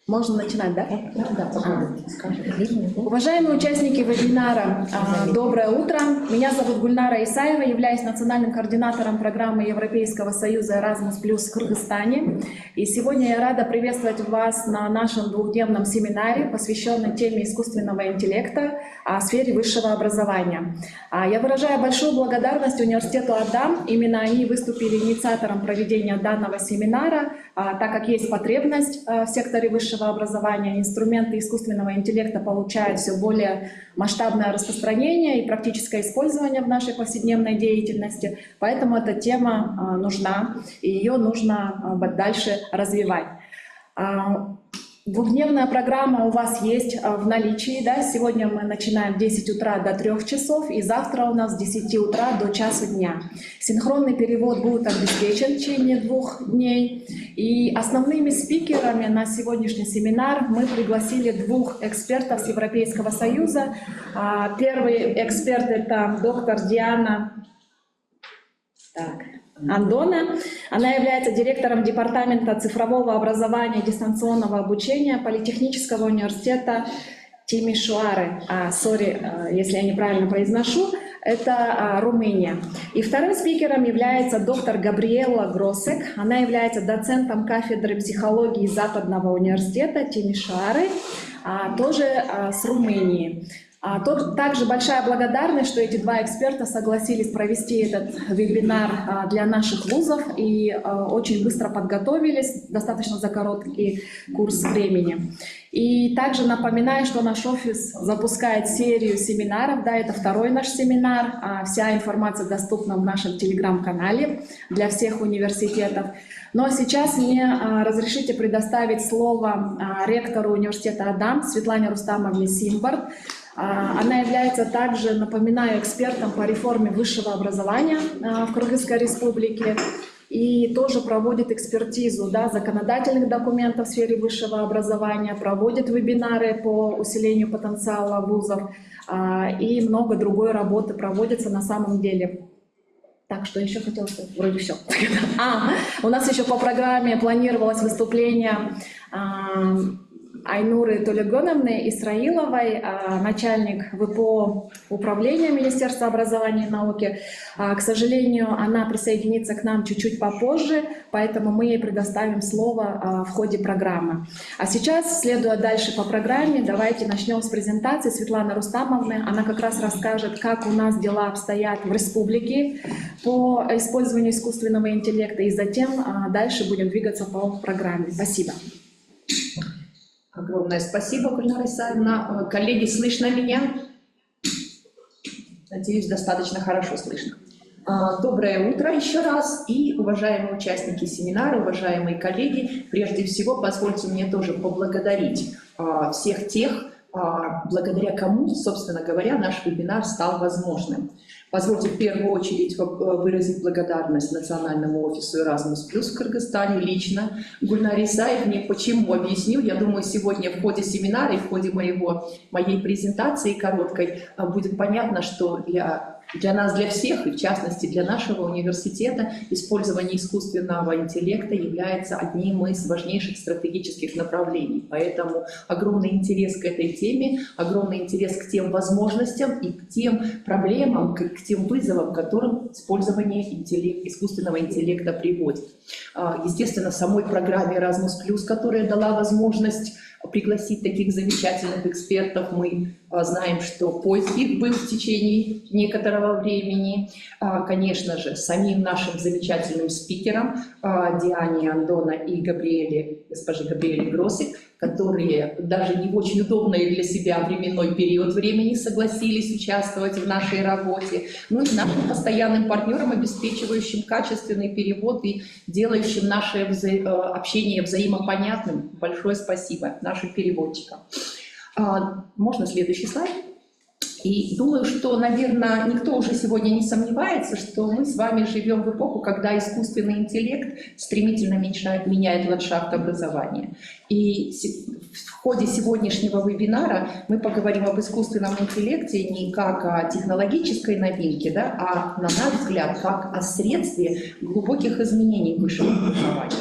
Можно начинать, да? Да, Уважаемые участники вебинара, доброе утро. Меня зовут Гульнара Исаева, являюсь национальным координатором программы Европейского союза Erasmus+ в Кыргызстане. И сегодня я рада приветствовать вас на нашем двухдневном семинаре, посвященном теме искусственного интеллекта в сфере высшего образования. Я выражаю большую благодарность университету TAM. Именно они выступили инициатором проведения данного семинара, так как есть потребность в секторе высшего образования, инструменты искусственного интеллекта получают все более масштабное распространение и практическое использование в нашей повседневной деятельности, поэтому эта тема нужна, и ее нужно дальше развивать. Двухдневная программа у вас есть в наличии. Да? Сегодня мы начинаем в 10 утра до 3 часов, и завтра у нас с 10 утра до часу дня. Синхронный перевод будет обеспечен в течение 2 дней. И основными спикерами на сегодняшний семинар мы пригласили 2 экспертов с Европейского Союза. Первый эксперт — это доктор Диана Андона. Она является директором департамента цифрового образования и дистанционного обучения Политехнического университета Тимишоары. Если я неправильно произношу, это Румыния. И вторым спикером является доктор Габриела Гросек. Она является доцентом кафедры психологии Западного университета Тимишоары, тоже с Румынии. Также большая благодарность, что эти 2 эксперта согласились провести этот вебинар для наших вузов и очень быстро подготовились, достаточно за короткий курс времени. И также напоминаю, что наш офис запускает серию семинаров, да, это 2-й наш семинар, вся информация доступна в нашем телеграм-канале для всех университетов. Но сейчас мне разрешите предоставить слово ректору университета TAM Светлане Рустамовне Симбард. Она является также, напоминаю, экспертом по реформе высшего образования в Кыргызской республике и тоже проводит экспертизу законодательных документов в сфере высшего образования, проводит вебинары по усилению потенциала вузов и много другой работы проводится на самом деле. Так, что еще хотела сказать? Вроде все. У нас еще по программе планировалось выступление Айнуры Толегоновны Исраиловой, начальник ВПО управления Министерства образования и науки. К сожалению, она присоединится к нам чуть-чуть попозже, поэтому мы ей предоставим слово в ходе программы. А сейчас, следуя дальше по программе, давайте начнем с презентации Светланы Рустамовны. Она как раз расскажет, как у нас дела обстоят в республике по использованию искусственного интеллекта, и затем дальше будем двигаться по программе. Спасибо. Огромное спасибо, Гульнара Исаевна. Коллеги, слышно меня? Надеюсь, достаточно хорошо слышно. Доброе утро еще раз. И, уважаемые участники семинара, уважаемые коллеги, прежде всего, позвольте мне тоже поблагодарить всех тех, благодаря кому, собственно говоря, наш вебинар стал возможным. Позвольте в первую очередь выразить благодарность Национальному офису Erasmus+ в Кыргызстане, лично Гульнаре Исаевне. Почему? Объясню. Я думаю, сегодня в ходе семинара и в ходе моей презентации короткой будет понятно, что для нас, для всех, и в частности для нашего университета, использование искусственного интеллекта является одним из важнейших стратегических направлений. Поэтому огромный интерес к этой теме, огромный интерес к тем возможностям и к тем проблемам, к тем вызовам, к которым использование искусственного интеллекта приводит. Естественно, в самой программе Erasmus+, которая дала возможность пригласить таких замечательных экспертов, мы знаем, что поиск их был в течение некоторого времени. Конечно же, самим нашим замечательным спикерам Диане Андона и госпоже Габриэле Гросик, которые даже не в очень удобный для себя временной период времени согласились участвовать в нашей работе. Ну и нашим постоянным партнерам, обеспечивающим качественный перевод и делающим наше общение взаимопонятным. Большое спасибо нашим переводчикам. Можно следующий слайд? И думаю, что, наверное, никто уже сегодня не сомневается, что мы с вами живем в эпоху, когда искусственный интеллект стремительно меняет ландшафт образования. И в ходе сегодняшнего вебинара мы поговорим об искусственном интеллекте не как о технологической новинке, а, на наш взгляд, как о средстве глубоких изменений высшего образования.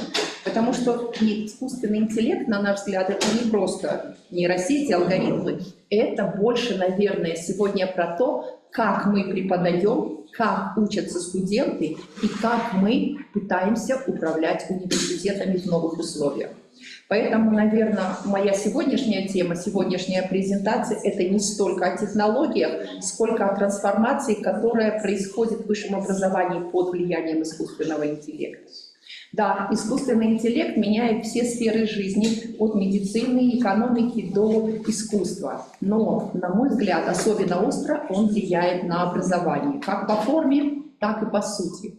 Потому что искусственный интеллект, на наш взгляд, это не просто нейросети, алгоритмы. Это больше, наверное, сегодня про то, как мы преподаем, как учатся студенты и как мы пытаемся управлять университетами в новых условиях. Поэтому, наверное, моя сегодняшняя тема, сегодняшняя презентация – это не столько о технологиях, сколько о трансформации, которая происходит в высшем образовании под влиянием искусственного интеллекта. Да, искусственный интеллект меняет все сферы жизни, от медицины, экономики до искусства. Но, на мой взгляд, особенно остро он влияет на образование, как по форме, так и по сути.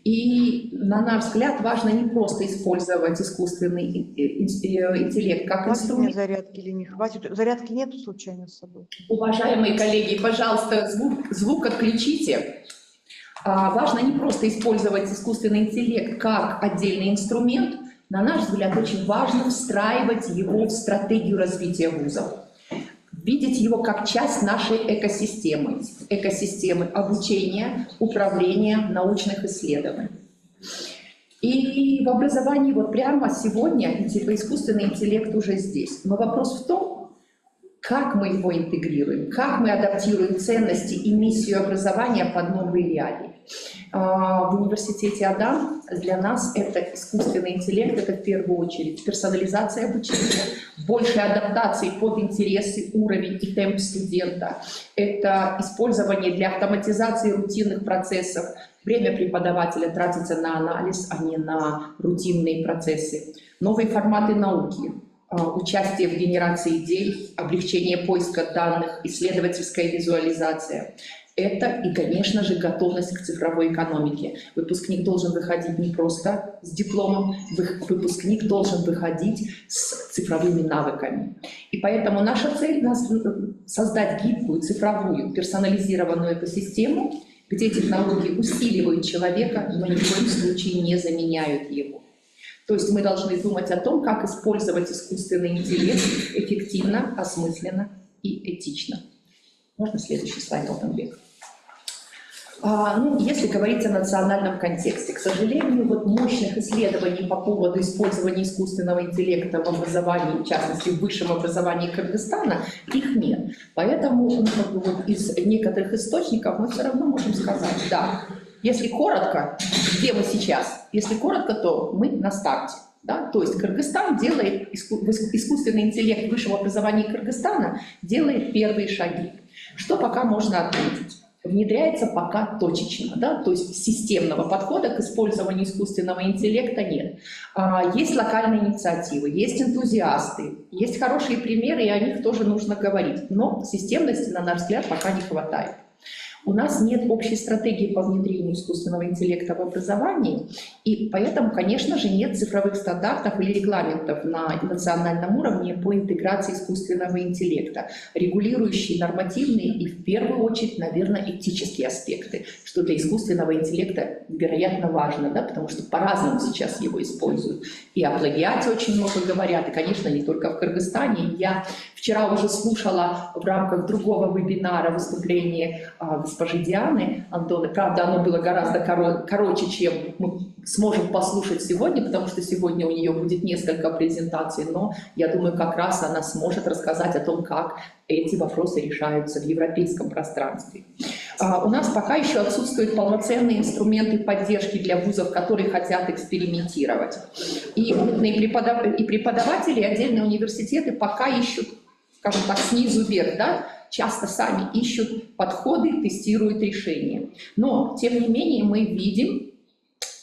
И, на наш взгляд, важно не просто использовать искусственный интеллект как инструмент. Хватит мне зарядки или не хватит? Зарядки нету случайно с собой? Уважаемые коллеги, пожалуйста, звук отключите. Важно не просто использовать искусственный интеллект как отдельный инструмент. На наш взгляд, очень важно встраивать его в стратегию развития вузов. Видеть его как часть нашей экосистемы обучения, управления, научных исследований. И в образовании вот прямо сегодня искусственный интеллект уже здесь. Но вопрос в том, как мы его интегрируем, как мы адаптируем ценности и миссию образования под новые реалии. В университете АДАМ для нас это искусственный интеллект, это в первую очередь персонализация обучения, больше адаптации под интересы, уровень и темп студента. Это использование для автоматизации рутинных процессов. Время преподавателя тратится на анализ, а не на рутинные процессы. Новые форматы науки. Участие в генерации идей, облегчение поиска данных, исследовательская визуализация. Это и, конечно же, готовность к цифровой экономике. Выпускник должен выходить не просто с дипломом, выпускник должен выходить с цифровыми навыками. И поэтому наша цель – создать гибкую, цифровую, персонализированную экосистему, где технологии усиливают человека, но ни в коем случае не заменяют его. То есть мы должны думать о том, как использовать искусственный интеллект эффективно, осмысленно и этично. Можно следующий слайд, Алтанбек? Если говорить о национальном контексте, к сожалению, вот мощных исследований по поводу использования искусственного интеллекта в образовании, в частности в высшем образовании Кыргызстана, их нет. Поэтому вот из некоторых источников мы все равно можем сказать, да, если коротко, где мы сейчас? Если коротко, то мы на старте. Да? То есть Кыргызстан делает, искусственный интеллект в высшем образовании Кыргызстана делает первые шаги. Что пока можно отметить? Внедряется пока точечно, да? То есть системного подхода к использованию искусственного интеллекта нет. Есть локальные инициативы, есть энтузиасты, есть хорошие примеры, и о них тоже нужно говорить. Но системности, на наш взгляд, пока не хватает. У нас нет общей стратегии по внедрению искусственного интеллекта в образовании, и поэтому, конечно же, нет цифровых стандартов или регламентов на национальном уровне по интеграции искусственного интеллекта, регулирующие нормативные и, в первую очередь, наверное, этические аспекты, что для искусственного интеллекта невероятно важно, да, потому что по-разному сейчас его используют. И о плагиате очень много говорят, и, конечно, не только в Кыргызстане. Я вчера уже слушала в рамках другого вебинара выступление госпожи Дианы Антоны. Правда, оно было гораздо короче, чем мы сможем послушать сегодня, потому что сегодня у нее будет несколько презентаций, но я думаю, как раз она сможет рассказать о том, как эти вопросы решаются в европейском пространстве. У нас пока еще отсутствуют полноценные инструменты поддержки для вузов, которые хотят экспериментировать. И преподаватели, и отдельные университеты пока ищут, скажем так, снизу вверх, да, часто сами ищут подходы, тестируют решения. Но, тем не менее, мы видим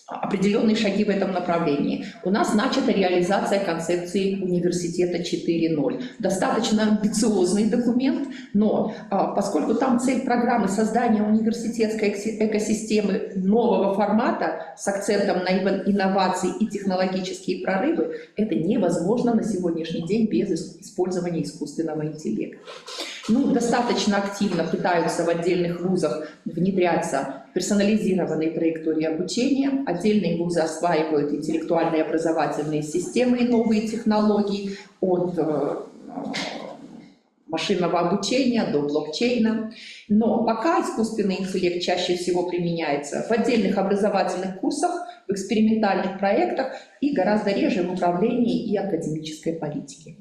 определенные шаги в этом направлении. У нас начата реализация концепции университета 4.0. Достаточно амбициозный документ, но поскольку там цель программы создания университетской экосистемы нового формата с акцентом на инновации и технологические прорывы, это невозможно на сегодняшний день без использования искусственного интеллекта. Достаточно активно пытаются в отдельных вузах внедряться персонализированные траектории обучения. Отдельные вузы осваивают интеллектуальные образовательные системы и новые технологии от машинного обучения до блокчейна. Но пока искусственный интеллект чаще всего применяется в отдельных образовательных курсах, в экспериментальных проектах и гораздо реже в управлении и академической политике.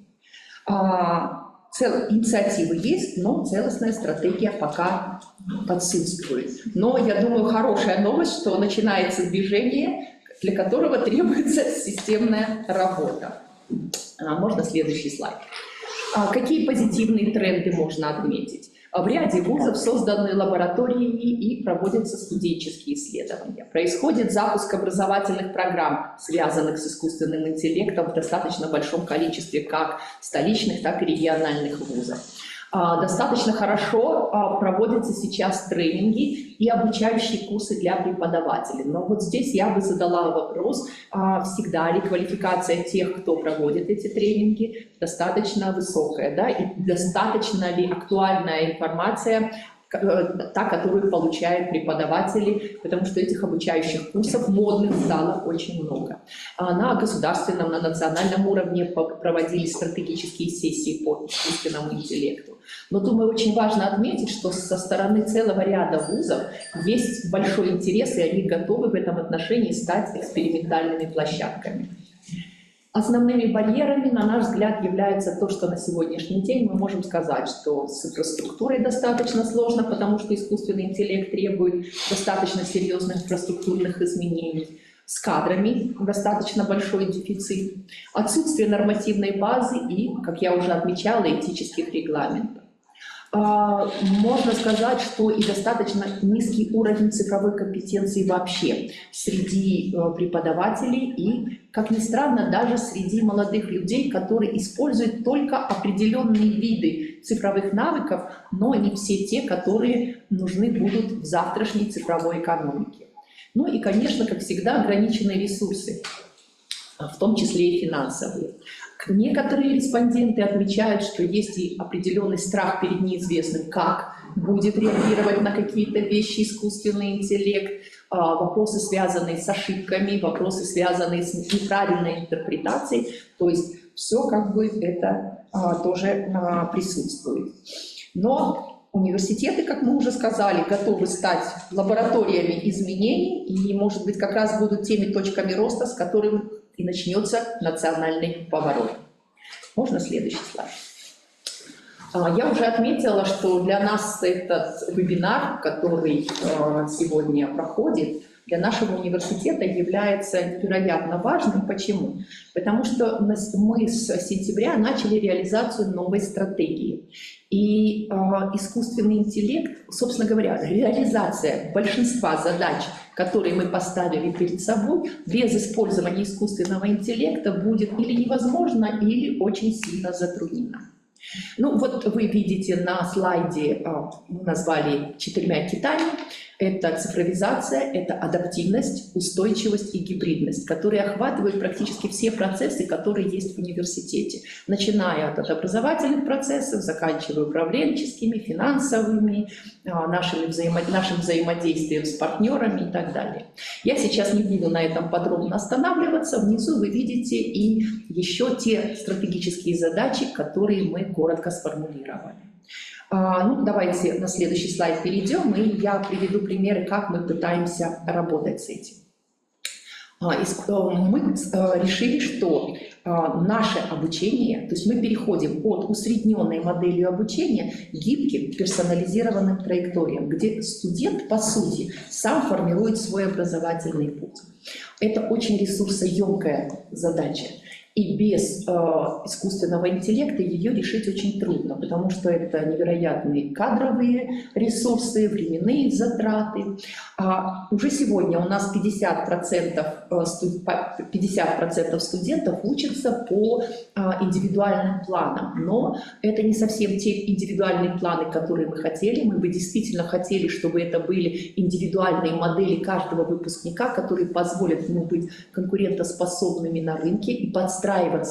Инициативы есть, но целостная стратегия пока отсутствует. Но я думаю, хорошая новость, что начинается движение, для которого требуется системная работа. Можно следующий слайд. Какие позитивные тренды можно отметить? В ряде вузов созданы лаборатории и проводятся студенческие исследования. Происходит запуск образовательных программ, связанных с искусственным интеллектом в достаточно большом количестве как столичных, так и региональных вузов. Достаточно хорошо проводятся сейчас тренинги и обучающие курсы для преподавателей. Но вот здесь я бы задала вопрос, всегда ли квалификация тех, кто проводит эти тренинги, достаточно высокая, да, и достаточно ли актуальная информация, та, которую получают преподаватели, потому что этих обучающих курсов модных стало очень много. На государственном, на национальном уровне проводились стратегические сессии по искусственному интеллекту. Но, думаю, очень важно отметить, что со стороны целого ряда вузов есть большой интерес, и они готовы в этом отношении стать экспериментальными площадками. Основными барьерами, на наш взгляд, является то, что на сегодняшний день мы можем сказать, что с инфраструктурой достаточно сложно, потому что искусственный интеллект требует достаточно серьезных инфраструктурных изменений. С кадрами достаточно большой дефицит, отсутствие нормативной базы и, как я уже отмечала, этических регламентов. Можно сказать, что и достаточно низкий уровень цифровой компетенции вообще среди преподавателей и, как ни странно, даже среди молодых людей, которые используют только определенные виды цифровых навыков, но не все те, которые нужны будут в завтрашней цифровой экономике. Ну и, конечно, как всегда, ограниченные ресурсы, в том числе и финансовые. Некоторые респонденты отмечают, что есть и определенный страх перед неизвестным, как будет реагировать на какие-то вещи искусственный интеллект, вопросы, связанные с ошибками, вопросы, связанные с неправильной интерпретацией. То есть все как бы это тоже присутствует. Но университеты, как мы уже сказали, готовы стать лабораториями изменений и, может быть, как раз будут теми точками роста, с которыми и начнется национальный поворот. Можно следующий слайд. Я уже отметила, что для нас этот вебинар, который сегодня проходит, для нашего университета является невероятно важным. Почему? Потому что мы с сентября начали реализацию новой стратегии. И искусственный интеллект, собственно говоря, реализация большинства задач, которые мы поставили перед собой, без использования искусственного интеллекта будет или невозможно, или очень сильно затруднена. Ну вот вы видите на слайде, мы назвали 4 китами. Это цифровизация, это адаптивность, устойчивость и гибридность, которые охватывают практически все процессы, которые есть в университете, начиная от образовательных процессов, заканчивая управленческими, финансовыми, нашим взаимодействием с партнерами и так далее. Я сейчас не буду на этом подробно останавливаться. Внизу вы видите и еще те стратегические задачи, которые мы коротко сформулировали. Ну, давайте на следующий слайд перейдем, и я приведу примеры, как мы пытаемся работать с этим. Мы решили, что наше обучение, то есть мы переходим от усредненной модели обучения к гибким персонализированным траекториям, где студент, по сути, сам формирует свой образовательный путь. Это очень ресурсоемкая задача. И без искусственного интеллекта ее решить очень трудно, потому что это невероятные кадровые ресурсы, временные затраты. Уже сегодня у нас 50% студентов учатся по индивидуальным планам, но это не совсем те индивидуальные планы, которые мы хотели. Мы бы действительно хотели, чтобы это были индивидуальные модели каждого выпускника, которые позволят ему быть конкурентоспособными на рынке и подстраиваться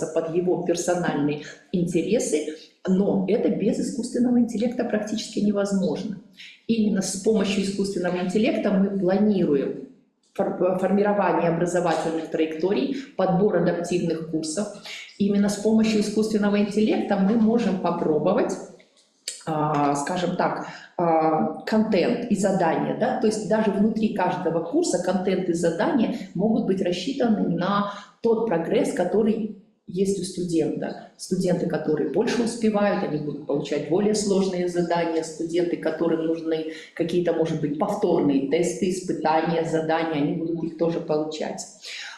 под его персональные интересы, но это без искусственного интеллекта практически невозможно. Именно с помощью искусственного интеллекта мы планируем формирование образовательных траекторий, подбор адаптивных курсов. Именно с помощью искусственного интеллекта мы можем попробовать скажем так, контент и задания, да, то есть даже внутри каждого курса контент и задания могут быть рассчитаны на тот прогресс, который есть у студента. Студенты, которые больше успевают, они будут получать более сложные задания. Студенты, которым нужны какие-то, может быть, повторные тесты, испытания, задания, они будут их тоже получать.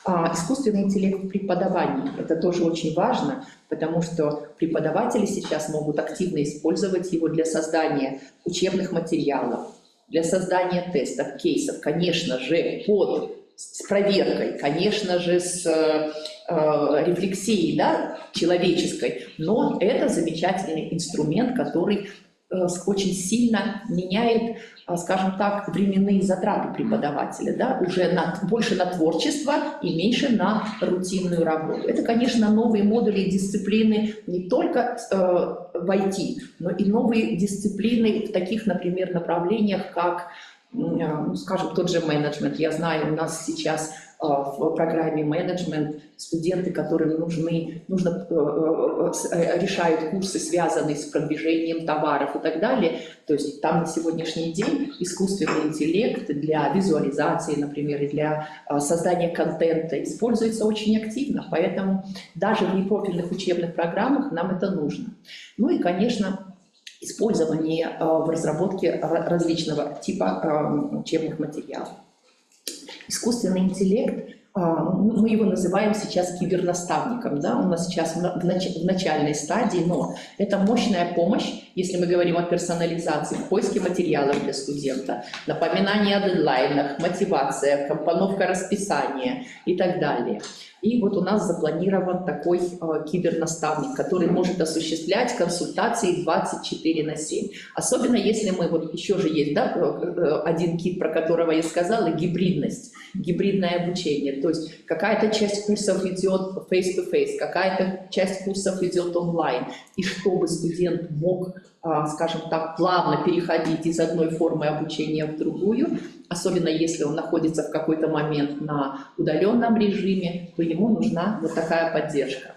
Искусственный интеллект в преподавании – это тоже очень важно, потому что преподаватели сейчас могут активно использовать его для создания учебных материалов, для создания тестов, кейсов, конечно же, с проверкой, конечно же, с рефлексией, да, человеческой, но это замечательный инструмент, который очень сильно меняет, скажем так, временные затраты преподавателя, да, уже больше на творчество и меньше на рутинную работу. Это, конечно, новые модули и дисциплины не только в IT, но и новые дисциплины в таких, например, направлениях, как, скажем, тот же менеджмент. Я знаю, у нас сейчас в программе менеджмент студенты, которым решают курсы, связанные с продвижением товаров и так далее. То есть там на сегодняшний день искусственный интеллект для визуализации, например, и для создания контента используется очень активно. Поэтому даже в непрофильных учебных программах нам это нужно. Ну и, конечно, использование в разработке различного типа учебных материалов. Искусственный интеллект, мы его называем сейчас кибернаставником, да? У нас сейчас в начальной стадии, но это мощная помощь, если мы говорим о персонализации, в поиске материалов для студента, напоминание о дедлайнах, мотивация, компоновка расписания и так далее. И вот у нас запланирован такой кибернаставник, который может осуществлять консультации 24/7. Особенно если мы, вот еще же есть, да, один кит, про которого я сказала, гибридность, гибридное обучение. То есть какая-то часть курсов идет face-to-face, какая-то часть курсов идет онлайн. И чтобы студент мог, скажем так, плавно переходить из одной формы обучения в другую, особенно если он находится в какой-то момент на удаленном режиме, то ему нужна вот такая поддержка.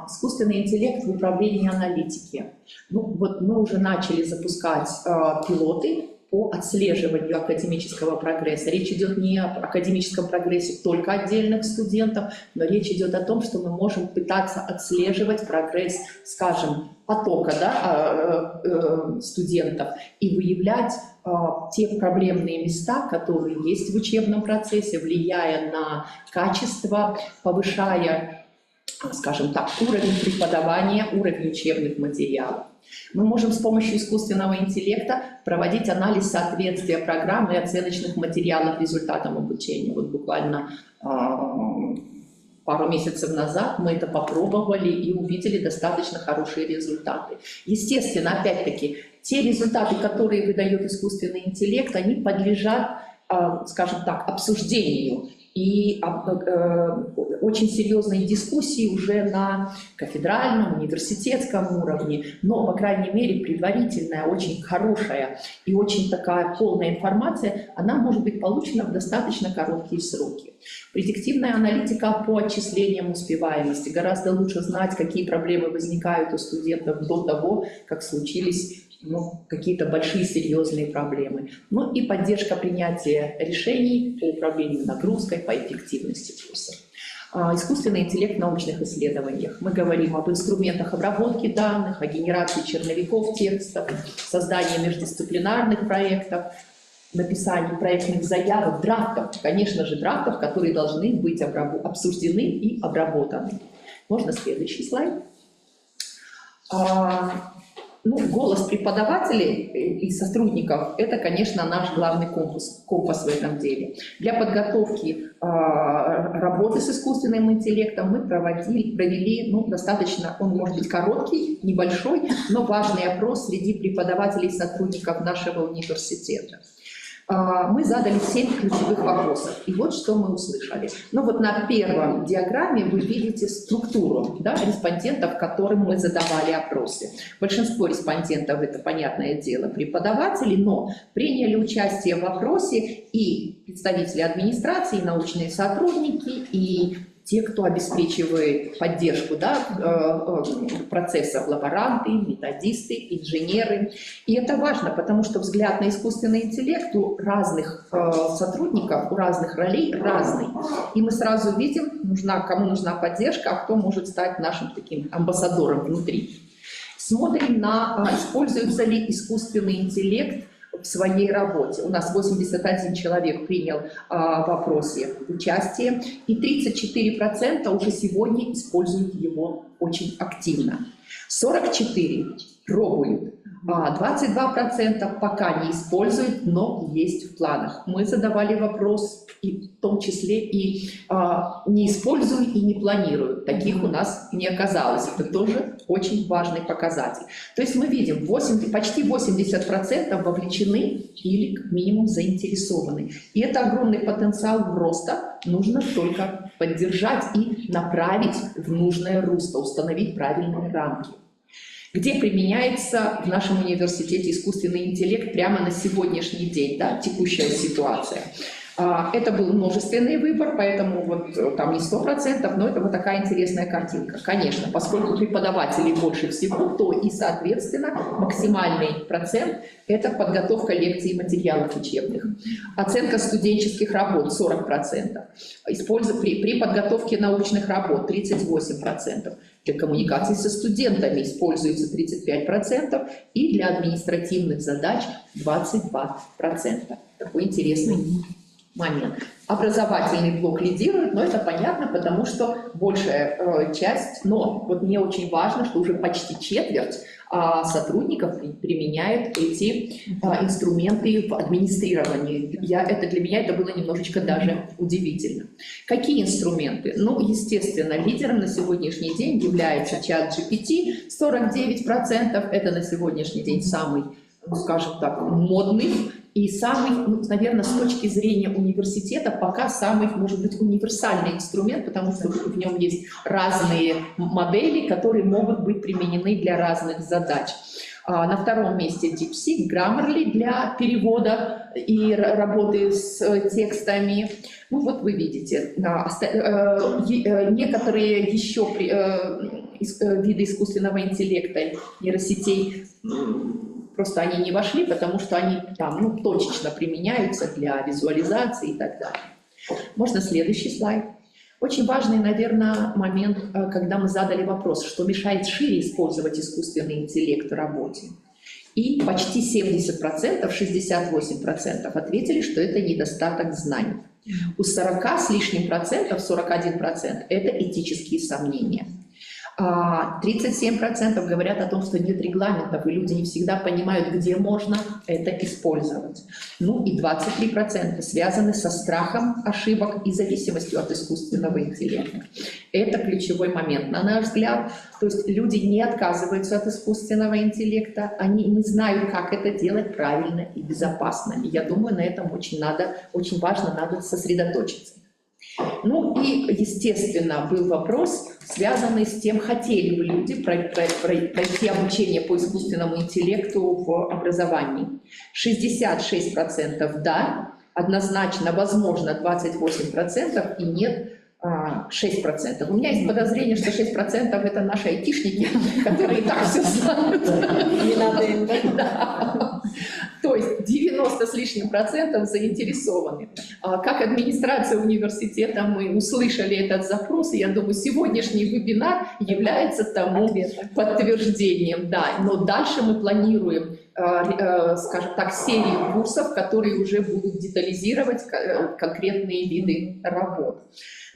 Искусственный интеллект в управлении аналитики. Ну, вот мы уже начали запускать пилоты по отслеживанию академического прогресса. Речь идет не о академическом прогрессе только отдельных студентов, но речь идет о том, что мы можем пытаться отслеживать прогресс, скажем, потока, да, студентов и выявлять те проблемные места, которые есть в учебном процессе, влияя на качество, повышая, скажем так, уровень преподавания, уровень учебных материалов. Мы можем с помощью искусственного интеллекта проводить анализ соответствия программы и оценочных материалов результатам обучения. Вот буквально пару месяцев назад мы это попробовали и увидели достаточно хорошие результаты. Естественно, опять-таки, те результаты, которые выдает искусственный интеллект, они подлежат, скажем так, обсуждению и очень серьезной дискуссии уже на кафедральном, университетском уровне, но, по крайней мере, предварительная, очень хорошая и очень такая полная информация, она может быть получена в достаточно короткие сроки. Предиктивная аналитика по отчислениям успеваемости. Гораздо лучше знать, какие проблемы возникают у студентов до того, как случились какие-то большие серьезные проблемы. Ну и поддержка принятия решений по управлению нагрузкой, по эффективности курса. Искусственный интеллект в научных исследованиях. Мы говорим об инструментах обработки данных, о генерации черновиков текстов, создании междисциплинарных проектов, написании проектных заявок, драфтов, конечно же, драфтов, которые должны быть обсуждены и обработаны. Можно следующий слайд. Голос преподавателей и сотрудников – это, конечно, наш главный компас в этом деле. Для подготовки работы с искусственным интеллектом мы провели достаточно, он может быть короткий, небольшой, но важный опрос среди преподавателей и сотрудников нашего университета. Мы задали 7 ключевых вопросов. И вот что мы услышали. Вот на первом диаграмме вы видите структуру, да, респондентов, которым мы задавали опросы. Большинство респондентов, это, понятное дело, преподаватели, но приняли участие в опросе и представители администрации, и научные сотрудники, и те, кто обеспечивает поддержку, да, процессов, лаборанты, методисты, инженеры. И это важно, потому что взгляд на искусственный интеллект у разных сотрудников, у разных ролей разный. И мы сразу видим, кому нужна поддержка, а кто может стать нашим таким амбассадором внутри. Смотрим на, используется ли искусственный интеллект в своей работе. У нас 81 человек принял в опросе участие, и 34% уже сегодня используют его очень активно. 44% пробуют, 22% пока не используют, но есть в планах. Мы задавали вопрос, и в том числе и не использую и не планирую. Таких у нас не оказалось. Это тоже очень важный показатель. То есть мы видим, почти 80% вовлечены или как минимум заинтересованы. И это огромный потенциал роста. Нужно только поддержать и направить в нужное русло, установить правильные рамки. Где применяется в нашем университете искусственный интеллект прямо на сегодняшний день, да, текущая ситуация. Это был множественный выбор, поэтому вот там не 100%, но это вот такая интересная картинка. Конечно, поскольку преподавателей больше всего, то и, соответственно, максимальный процент – это подготовка лекций и материалов учебных. Оценка студенческих работ – 40%. При подготовке научных работ – 38%. Для коммуникации со студентами используется 35%, и для административных задач 22%. Такой интересный момент. Образовательный блок лидирует, но это понятно, потому что большая часть, но вот мне очень важно, что уже почти четверть сотрудников применяют эти инструменты в администрировании. Для меня это было немножечко даже удивительно. Какие инструменты? Ну, естественно, лидером на сегодняшний день является чат GPT, 49%. Это на сегодняшний день самый, скажем так, модный и самый, наверное, с точки зрения университета, пока самый, может быть, универсальный инструмент, потому что в нем есть разные модели, которые могут быть применены для разных задач. На втором месте DeepSeek, Grammarly для перевода и работы с текстами. Ну вот вы видите, некоторые еще виды искусственного интеллекта, нейросетей, просто они не вошли, потому что они там точечно применяются для визуализации и так далее. Можно следующий слайд. Очень важный, наверное, момент, когда мы задали вопрос, что мешает шире использовать искусственный интеллект в работе. И почти 70%, 68% ответили, что это недостаток знаний. У 40 с лишним процентов, 41%, это этические сомнения. 37% говорят о том, что нет регламентов, и люди не всегда понимают, где можно это использовать. Ну и 23% связаны со страхом ошибок и зависимостью от искусственного интеллекта. Это ключевой момент, на наш взгляд. То есть люди не отказываются от искусственного интеллекта, они не знают, как это делать правильно и безопасно. И я думаю, на этом очень важно, надо сосредоточиться. Ну и, естественно, был вопрос, связанный с тем, хотели бы люди пройти обучение по искусственному интеллекту в образовании. 66% да, однозначно, возможно, 28% и нет 6%. У меня есть подозрение, что 6% это наши айтишники, которые и так все знают. Не надо им, да? То есть 90 с лишним процентов заинтересованы. Как администрация университета мы услышали этот запрос, и я думаю, сегодняшний вебинар является тому подтверждением. Да. Но дальше мы планируем, скажем так, серию курсов, которые уже будут детализировать конкретные виды работ.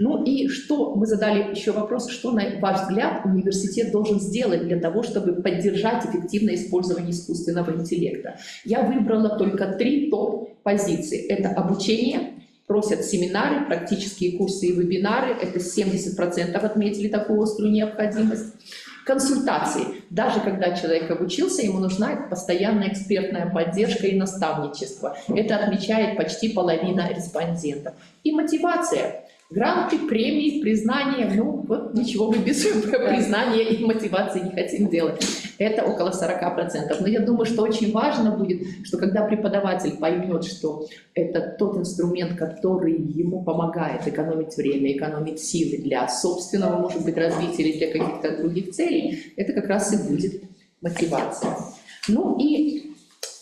Ну и что, мы задали еще вопрос, что, на ваш взгляд, университет должен сделать для того, чтобы поддержать эффективное использование искусственного интеллекта. Я выбрала только 3 топ-позиции. Это обучение, просят семинары, практические курсы и вебинары, это 70% отметили такую острую необходимость. Консультации. Даже когда человек обучился, ему нужна постоянная экспертная поддержка и наставничество. Это отмечает почти половина респондентов. И мотивация. Гранты, премии, признание, ну вот ничего мы без признания и мотивации не хотим делать. Это около 40%. Но я думаю, что очень важно будет, что когда преподаватель поймет, что это тот инструмент, который ему помогает экономить время, экономить силы для собственного, может быть, развития или для каких-то других целей, это как раз и будет мотивация. Ну и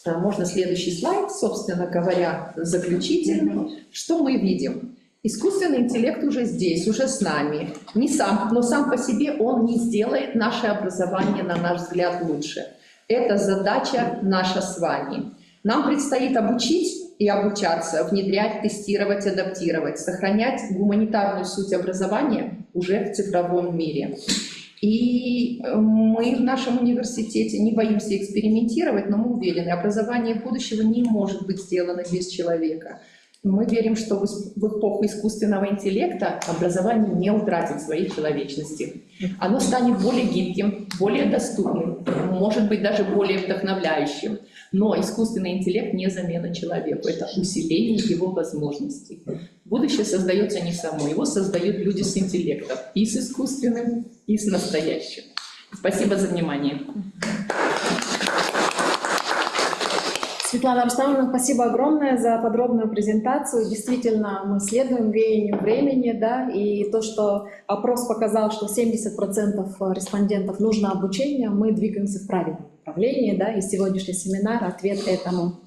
можно следующий слайд, собственно говоря, заключительный. Что мы видим? Искусственный интеллект уже здесь, уже с нами. Не сам, но сам по себе он не сделает наше образование, на наш взгляд, лучше. Это задача наша с вами. Нам предстоит обучить и обучаться, внедрять, тестировать, адаптировать, сохранять гуманитарную суть образования уже в цифровом мире. И мы в нашем университете не боимся экспериментировать, но мы уверены, образование будущего не может быть сделано без человека. Мы верим, что в эпоху искусственного интеллекта образование не утратит своей человечности. Оно станет более гибким, более доступным, может быть, даже более вдохновляющим. Но искусственный интеллект не замена человеку, это усиление его возможностей. Будущее создается не само, его создают люди с интеллектом, и с искусственным, и с настоящим. Спасибо за внимание. Светлана Рустамовна, спасибо огромное за подробную презентацию. Действительно, мы следуем веянию времени, да, и то, что опрос показал, что 70% респондентов нужно обучение, мы двигаемся в правильном направлении, да, и сегодняшний семинар — ответ этому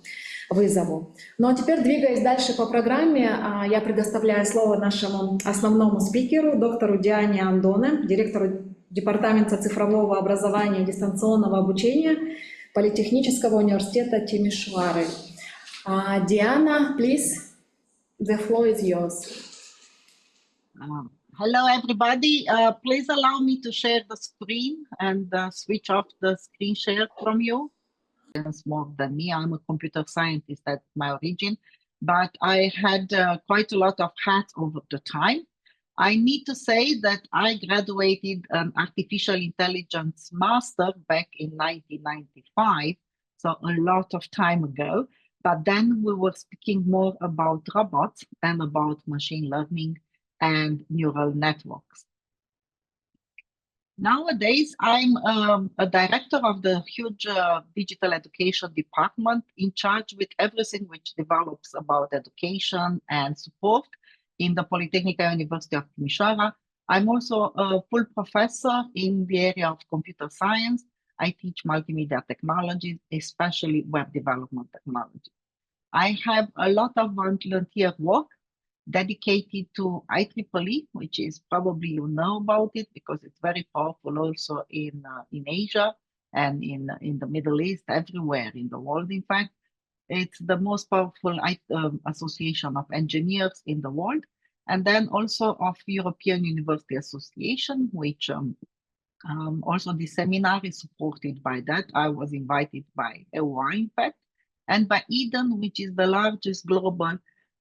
вызову. Ну а теперь, двигаясь дальше по программе, я предоставляю слово нашему основному спикеру, доктору Диане Андоне, директору Департамента цифрового образования и дистанционного обучения Политехнического университета Тимишоары. Diana, please, the floor is yours. Hello, everybody. Please allow me to share the screen and switch off the screen share from you. It's more than me. I'm a computer scientist at my origin, but I had quite a lot of hats over the time. I need to say that I graduated an artificial intelligence master back in 1995, so a lot of time ago. But then we were speaking more about robots and about machine learning and neural networks. Nowadays, I'm a director of the huge digital education department in charge with everything which develops about education and support in the Polytechnic University of Timișoara. I'm also a full professor in the area of computer science. I teach multimedia technologies, especially web development technology. I have a lot of volunteer work dedicated to IEEE, which is probably you know about it because it's very powerful also in Asia and in the Middle East, everywhere in the world, in fact. It's the most powerful association of engineers in the world. And then also of European University Association, which also the seminar is supported by that. I was invited by EUA, in fact, and by Eden, which is the largest global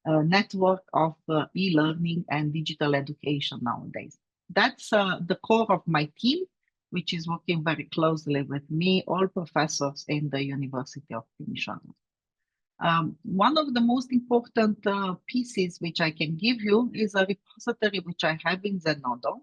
network of e-learning and digital education nowadays. That's the core of my team, which is working very closely with me, all professors in the University of Timișoara. One of the most important pieces which I can give you is a repository which I have in Zenodo.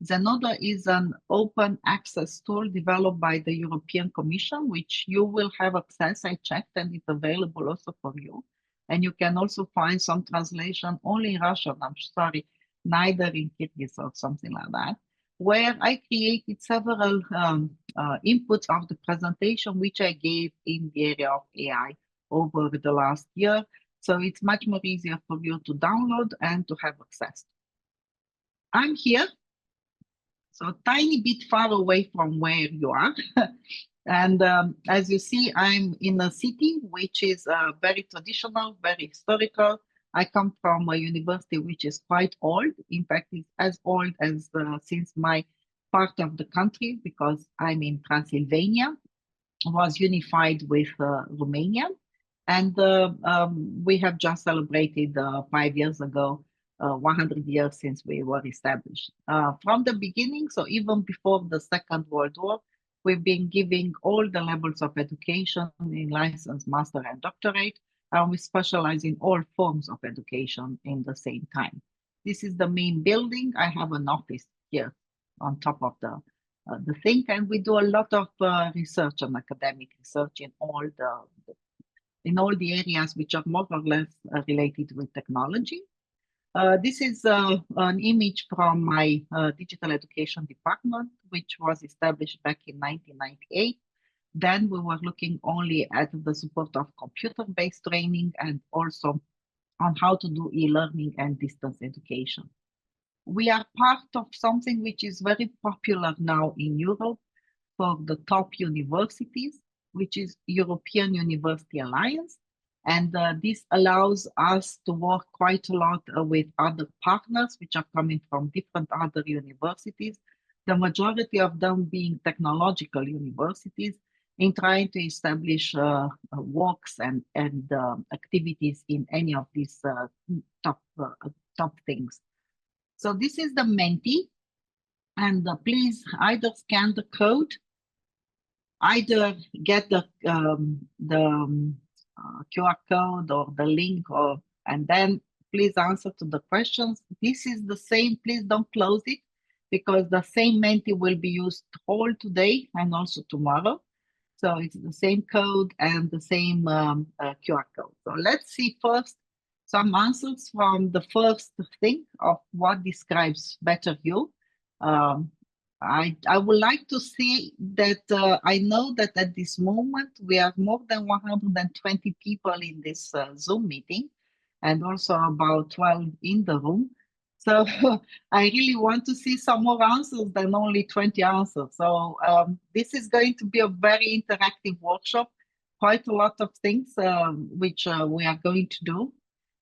Zenodo is an open access tool developed by the European Commission, which you will have access. I checked and it's available also for you. And you can also find some translation only in Russian, I'm sorry, neither in Kyrgyz or something like that, where I created several inputs of the presentation, which I gave in the area of AI over the last year. So it's much more easier for you to download and to have access. I'm here, so a tiny bit far away from where you are. And as you see, I'm in a city which is very traditional, very historical. I come from a university which is quite old. In fact, it's as old as since my part of the country, because I'm in Transylvania, was unified with Romania. And we have just celebrated 5 years ago, 100 years since we were established. From the beginning, so even before the Second World War, we've been giving all the levels of education in license, master, and doctorate, and we specialize in all forms of education in the same time. This is the main building. I have an office here on top of the thing, and we do a lot of research and academic research in all the areas which are more or less related with technology. This is an image from my digital education department, which was established back in 1998. Then we were looking only at the support of computer-based training and also on how to do e-learning and distance education. We are part of something which is very popular now in Europe for the top universities, which is European University Alliance. And this allows us to work quite a lot with other partners, which are coming from different other universities, the majority of them being technological universities, in trying to establish works and activities in any of these top things. So this is the Menti, and please either scan the code, either get the QR code or the link, and then please answer to the questions. This is the same, please don't close it, because the same Menti will be used all today and also tomorrow. So it's the same code and the same QR code. So let's see first some answers from the first thing of what describes better you. I would like to see that I know that at this moment we have more than 120 people in this Zoom meeting, and also about 12 in the room. So I really want to see some more answers than only 20 answers. So this is going to be a very interactive workshop, quite a lot of things which we are going to do.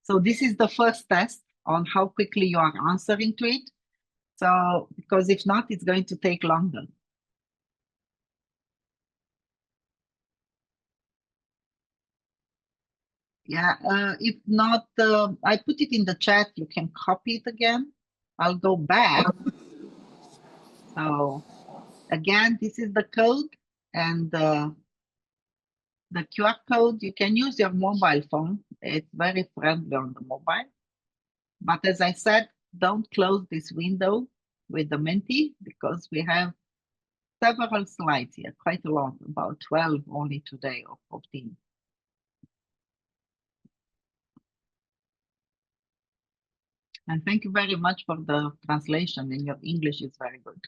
So this is the first test on how quickly you are answering to it. So, because if not, it's going to take longer. Yeah, if not, I put it in the chat, you can copy it again. I'll go back. So again, this is the code, and the QR code, you can use your mobile phone. It's very friendly on the mobile. But as I said, don't close this window with the Menti, because we have several slides here, quite a lot, about 12 only today or 14. And thank you very much for the translation, and your English is very good.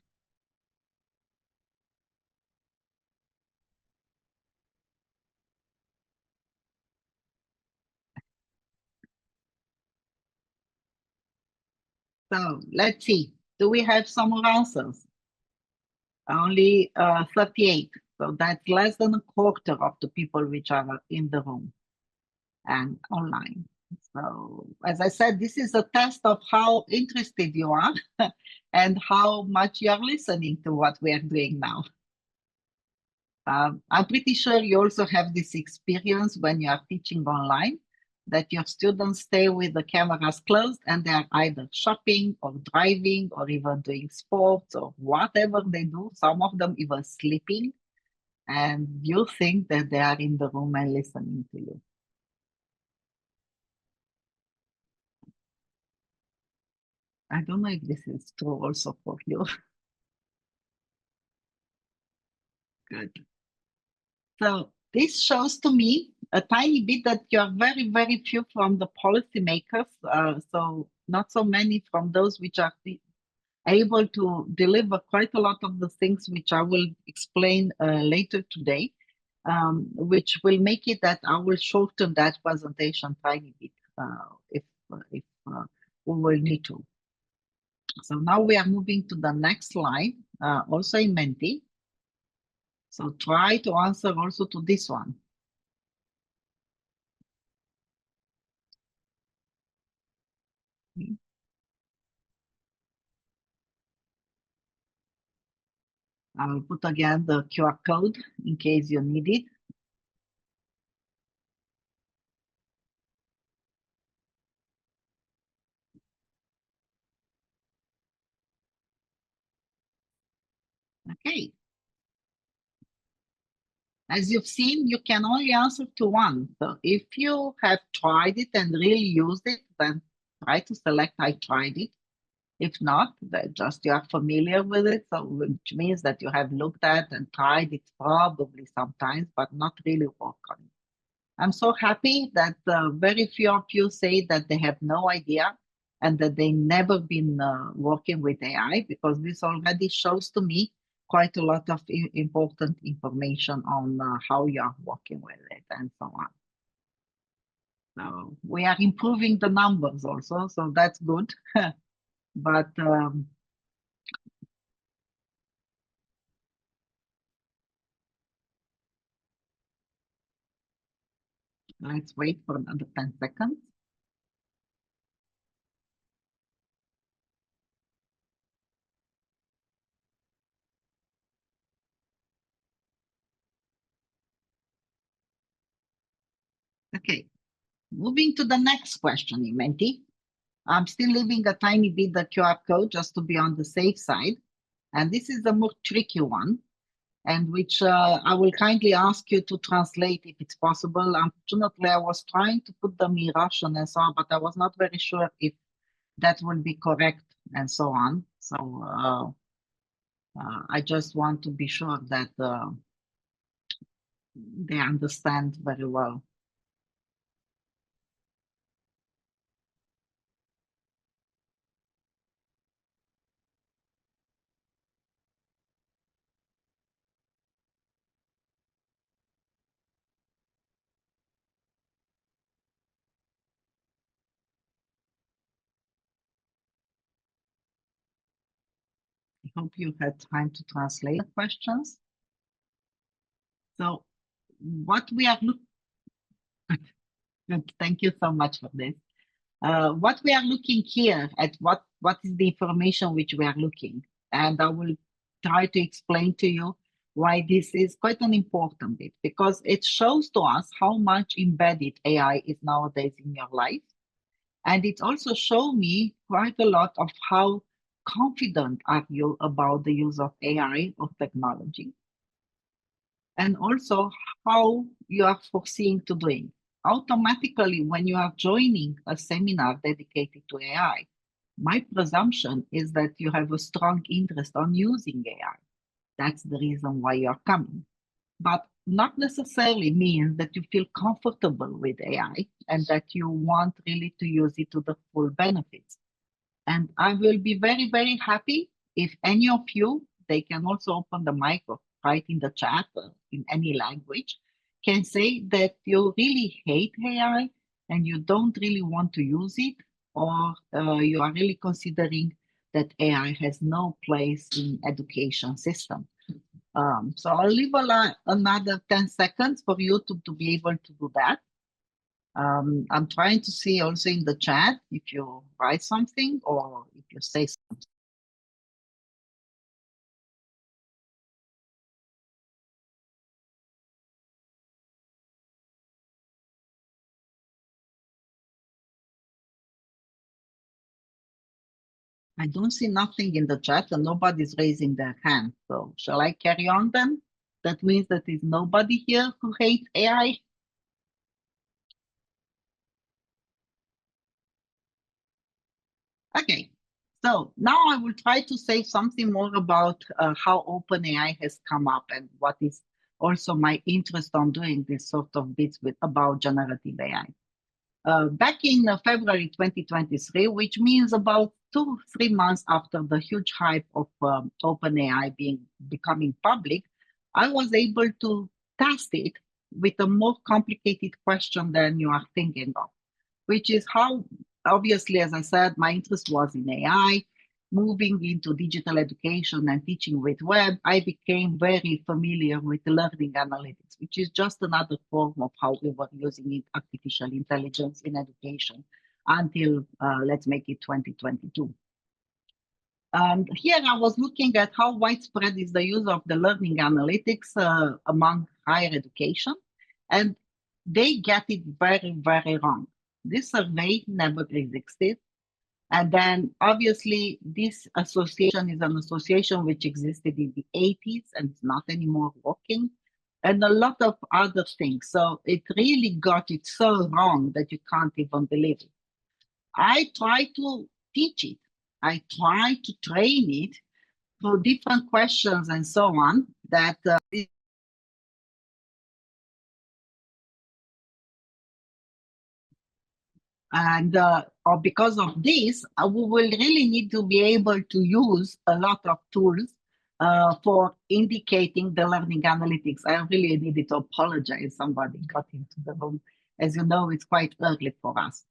So let's see, do we have some more answers? Only 38, so that's less than a quarter of the people which are in the room and online. So as I said, this is a test of how interested you are and how much you are listening to what we are doing now. I'm pretty sure you also have this experience when you are teaching online, that your students stay with the cameras closed and they are either shopping or driving or even doing sports or whatever they do, some of them even sleeping, and you think that they are in the room and listening to you. I don't know if this is true also for you. Good. So this shows to me a tiny bit that you are very, very few from the policymakers. So not so many from those which are able to deliver quite a lot of the things which I will explain later today, which will make it that I will shorten that presentation tiny bit if we will need to. So now we are moving to the next slide, also in Menti. So try to answer also to this one. I will put again the QR code in case you need it. Okay. As you've seen, you can only answer to one. So if you have tried it and really used it, then try to select I tried it. If not, that just you are familiar with it, so which means that you have looked at and tried it probably sometimes, but not really work on it. I'm so happy that very few of you say that they have no idea and that they never been working with AI, because this already shows to me quite a lot of important information on how you are working with it and so on. So we are improving the numbers also, so that's good. But let's wait for another 10 seconds. Okay, moving to the next question, Imenti. I'm still leaving a tiny bit the QR code just to be on the safe side. And this is a more tricky one, and which I will kindly ask you to translate if it's possible. Unfortunately, I was trying to put them in Russian and so on, but I was not very sure if that would be correct and so on. So I just want to be sure that they understand very well. I hope you had time to translate the questions. So what we are looking, thank you so much for this. What we are looking here at, what is the information which we are looking, and I will try to explain to you why this is quite an important bit, because it shows to us how much embedded AI is nowadays in your life. And it also showed me quite a lot of how confident are you about the use of AI or technology, and also how you are foreseeing to doing. Automatically, when you are joining a seminar dedicated to AI, my presumption is that you have a strong interest on using AI. That's the reason why you're coming. But not necessarily means that you feel comfortable with AI and that you want really to use it to the full benefits. And I will be very, very happy if any of you, they can also open the mic or write in the chat in any language, can say that you really hate AI and you don't really want to use it, or you are really considering that AI has no place in education system. So I'll leave another 10 seconds for you to be able to do that. I'm trying to see also in the chat if you write something or if you say something. I don't see nothing in the chat and nobody's raising their hand. So shall I carry on then? That means that there's nobody here who hates AI. Okay, so now I will try to say something more about how OpenAI has come up and what is also my interest on doing this sort of bits about generative AI. Back in February 2023, which means about 2-3 months after the huge hype of OpenAI becoming public, I was able to test it with a more complicated question than you are thinking of, which is how, obviously, as I said, my interest was in AI. Moving into digital education and teaching with web, I became very familiar with learning analytics, which is just another form of how we were using artificial intelligence in education until, let's make it 2022. And here I was looking at how widespread is the use of the learning analytics among higher education, and they get it very, very wrong. This survey never existed. And then obviously this association is an association which existed in the 80s and it's not anymore working, and a lot of other things. So it really got it so wrong that you can't even believe it. I try to teach it. I try to train it through different questions and so on that and or because of this, we will really need to be able to use a lot of tools for indicating the learning analytics. I really needed to apologize. Somebody got into the room. As you know, it's quite early for us.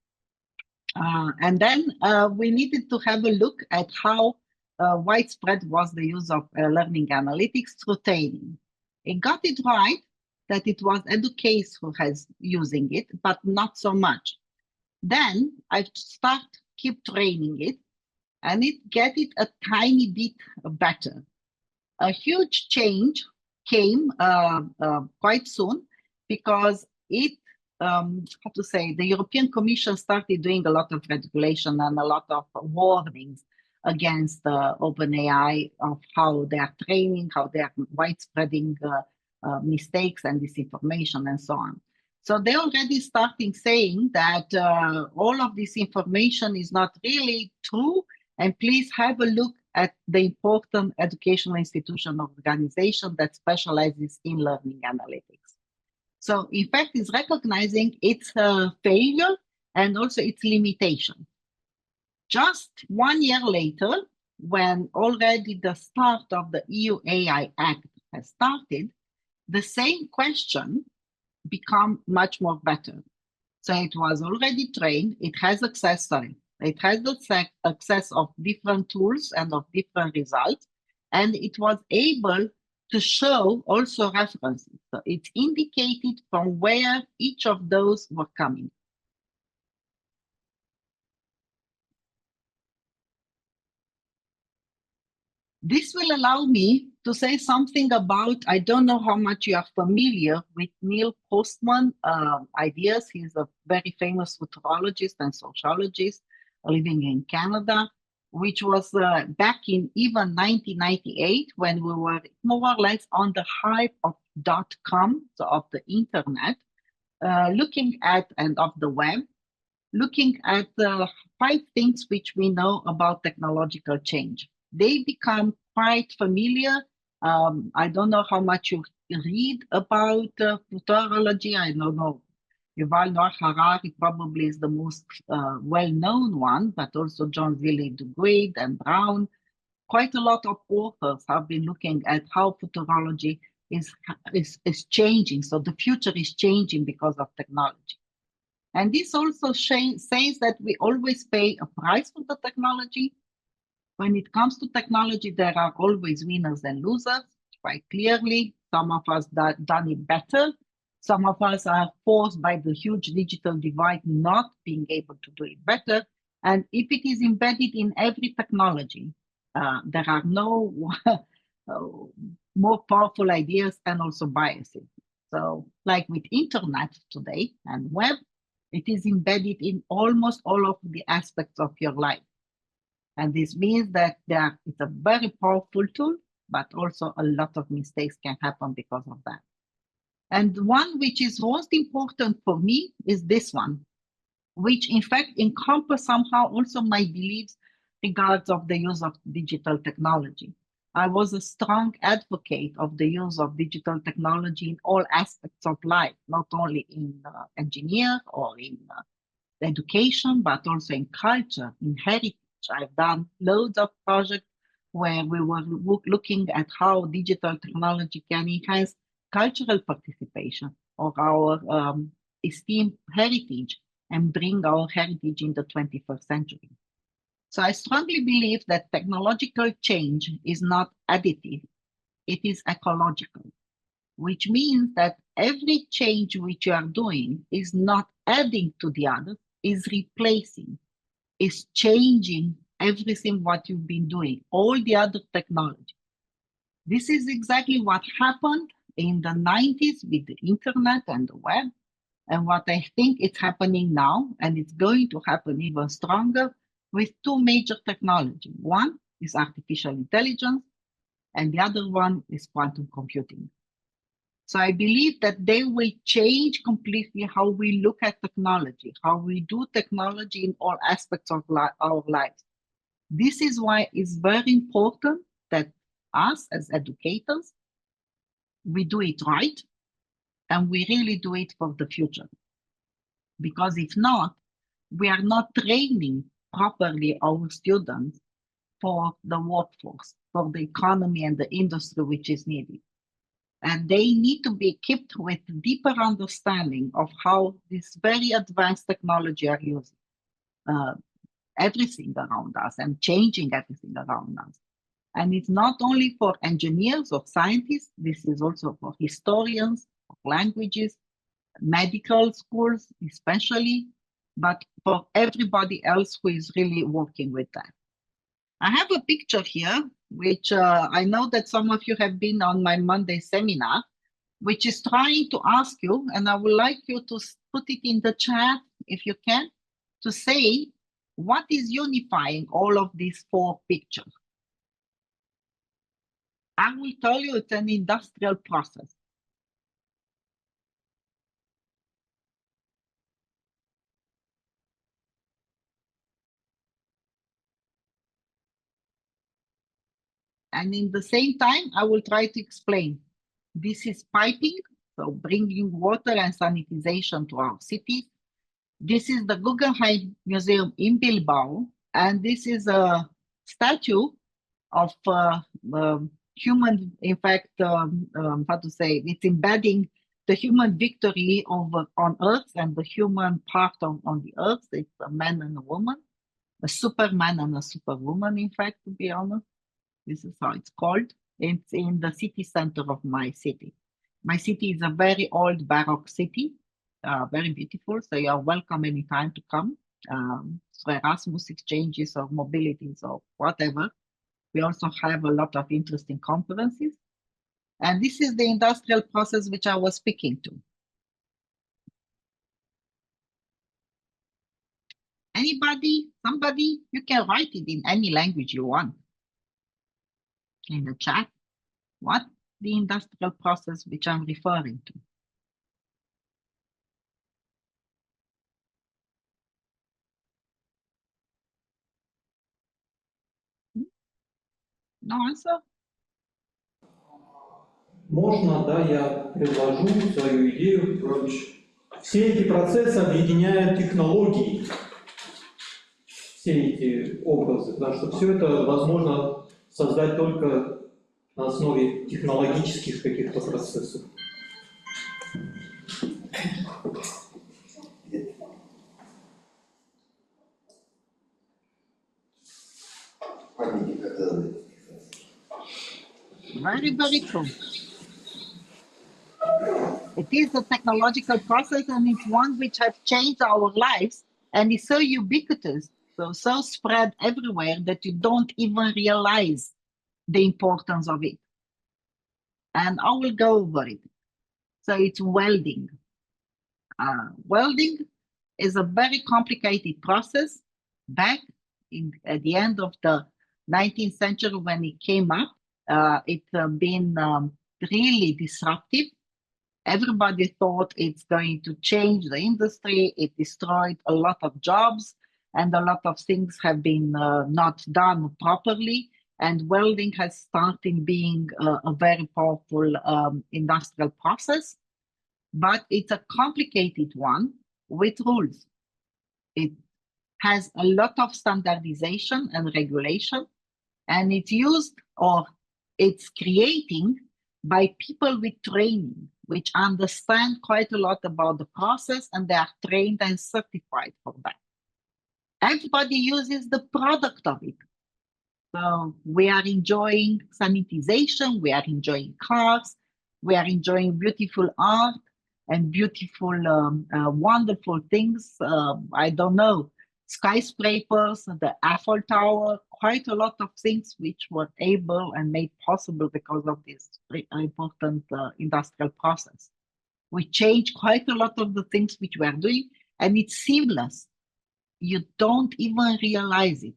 And then we needed to have a look at how widespread was the use of learning analytics through training. It got it right that it was educators who has using it, but not so much. Then I keep training it, and it get it a tiny bit better. A huge change came quite soon because it, how to say, the European Commission started doing a lot of regulation and a lot of warnings against OpenAI of how they are training, how they are widespreading mistakes and disinformation and so on. So they're already starting saying that all of this information is not really true, and please have a look at the important educational institution or organization that specializes in learning analytics. So in fact, it's recognizing its failure and also its limitation. Just 1 year later, when already the start of the EU AI Act has started, the same question become much more better. So it was already trained, it has access, it has the access of different tools and of different results, and it was able to show also references. So it's indicated from where each of those were coming. This will allow me to say something about, I don't know how much you are familiar with Neil Postman ideas. He's a very famous futurologist and sociologist living in Canada, which was back in even 1998 when we were more or less on the hype of .com, so of the internet, looking at, and of the web, looking at the 5 things which we know about technological change. They become quite familiar. I don't know how much you read about futurology. I don't know. Yuval Noah Harari probably is the most well-known one, but also John Willie DeGrade and Brown. Quite a lot of authors have been looking at how futurology is changing. So the future is changing because of technology. And this also says that we always pay a price for the technology. When it comes to technology, there are always winners and losers, quite clearly. Some of us done it better. Some of us are forced by the huge digital divide not being able to do it better. And if it is embedded in every technology, there are no more powerful ideas and also biases. So like with internet today and web, it is embedded in almost all of the aspects of your life. And this means that it's a very powerful tool, but also a lot of mistakes can happen because of that. And one which is most important for me is this one, which in fact encompasses somehow also my beliefs regards of the use of digital technology. I was a strong advocate of the use of digital technology in all aspects of life, not only in engineering or in education, but also in culture, in heritage. I've done loads of projects where we were looking at how digital technology can enhance cultural participation of our esteemed heritage and bring our heritage in the 21st century. So I strongly believe that technological change is not additive, it is ecological, which means that every change which you are doing is not adding to the other, is replacing, is changing everything what you've been doing, all the other technology. This is exactly what happened in the 90s with the internet and the web, and what I think is happening now, and it's going to happen even stronger with 2 major technologies. One is artificial intelligence, and the other one is quantum computing. So I believe that they will change completely how we look at technology, how we do technology in all aspects of our lives. This is why it's very important that us as educators, we do it right and we really do it for the future. Because if not, we are not training properly our students for the workforce, for the economy and the industry which is needed. And they need to be equipped with deeper understanding of how this very advanced technology are using everything around us and changing everything around us. And it's not only for engineers or scientists, this is also for historians, for languages, medical schools especially, but for everybody else who is really working with that. I have a picture here, which I know that some of you have been on my Monday seminar, which is trying to ask you, and I would like you to put it in the chat, if you can, to say what is unifying all of these four pictures. I will tell you it's an industrial process. And in the same time, I will try to explain. This is piping, so bringing water and sanitization to our cities. This is the Guggenheim Museum in Bilbao, and this is a statue of human, in fact, how to say, it's embedding the human victory over on Earth and the human part on the Earth. It's a man and a woman, a superman and a superwoman, in fact, to be honest. This is how it's called. It's in the city center of my city. My city is a very old Baroque city, very beautiful. So you are welcome anytime to come. So Erasmus exchanges or mobilities or whatever. We also have a lot of interesting conferences. And this is the industrial process which I was speaking to. Anybody, somebody, you can write it in any language you want in the chat. What the industrial process which I'm referring to? No answer? Можно, да, я предложу свою идею, Петрович. Все эти процессы объединяют технологии, все эти образы, да, что все это возможно создать только на основе технологических каких-то процессов. Very, very true. It is a technological process and it's one which has changed our lives and is so ubiquitous, so spread everywhere that you don't even realize the importance of it. And I will go over it. So it's welding. Welding is a very complicated process. Back at the end of the 19th century when it came up, it's been really disruptive. Everybody thought it's going to change the industry. It destroyed a lot of jobs and a lot of things have been not done properly. And welding has started being a very powerful industrial process, but it's a complicated one with rules. It has a lot of standardization and regulation, and it's used or it's creating by people with training, which understand quite a lot about the process and they are trained and certified for that. Everybody uses the product of it. So we are enjoying sanitization, we are enjoying cars, we are enjoying beautiful art and beautiful, wonderful things. I don't know, skyscrapers, the Eiffel Tower, quite a lot of things which were able and made possible because of this important industrial process. We changed quite a lot of the things which we are doing, and it's seamless. You don't even realize it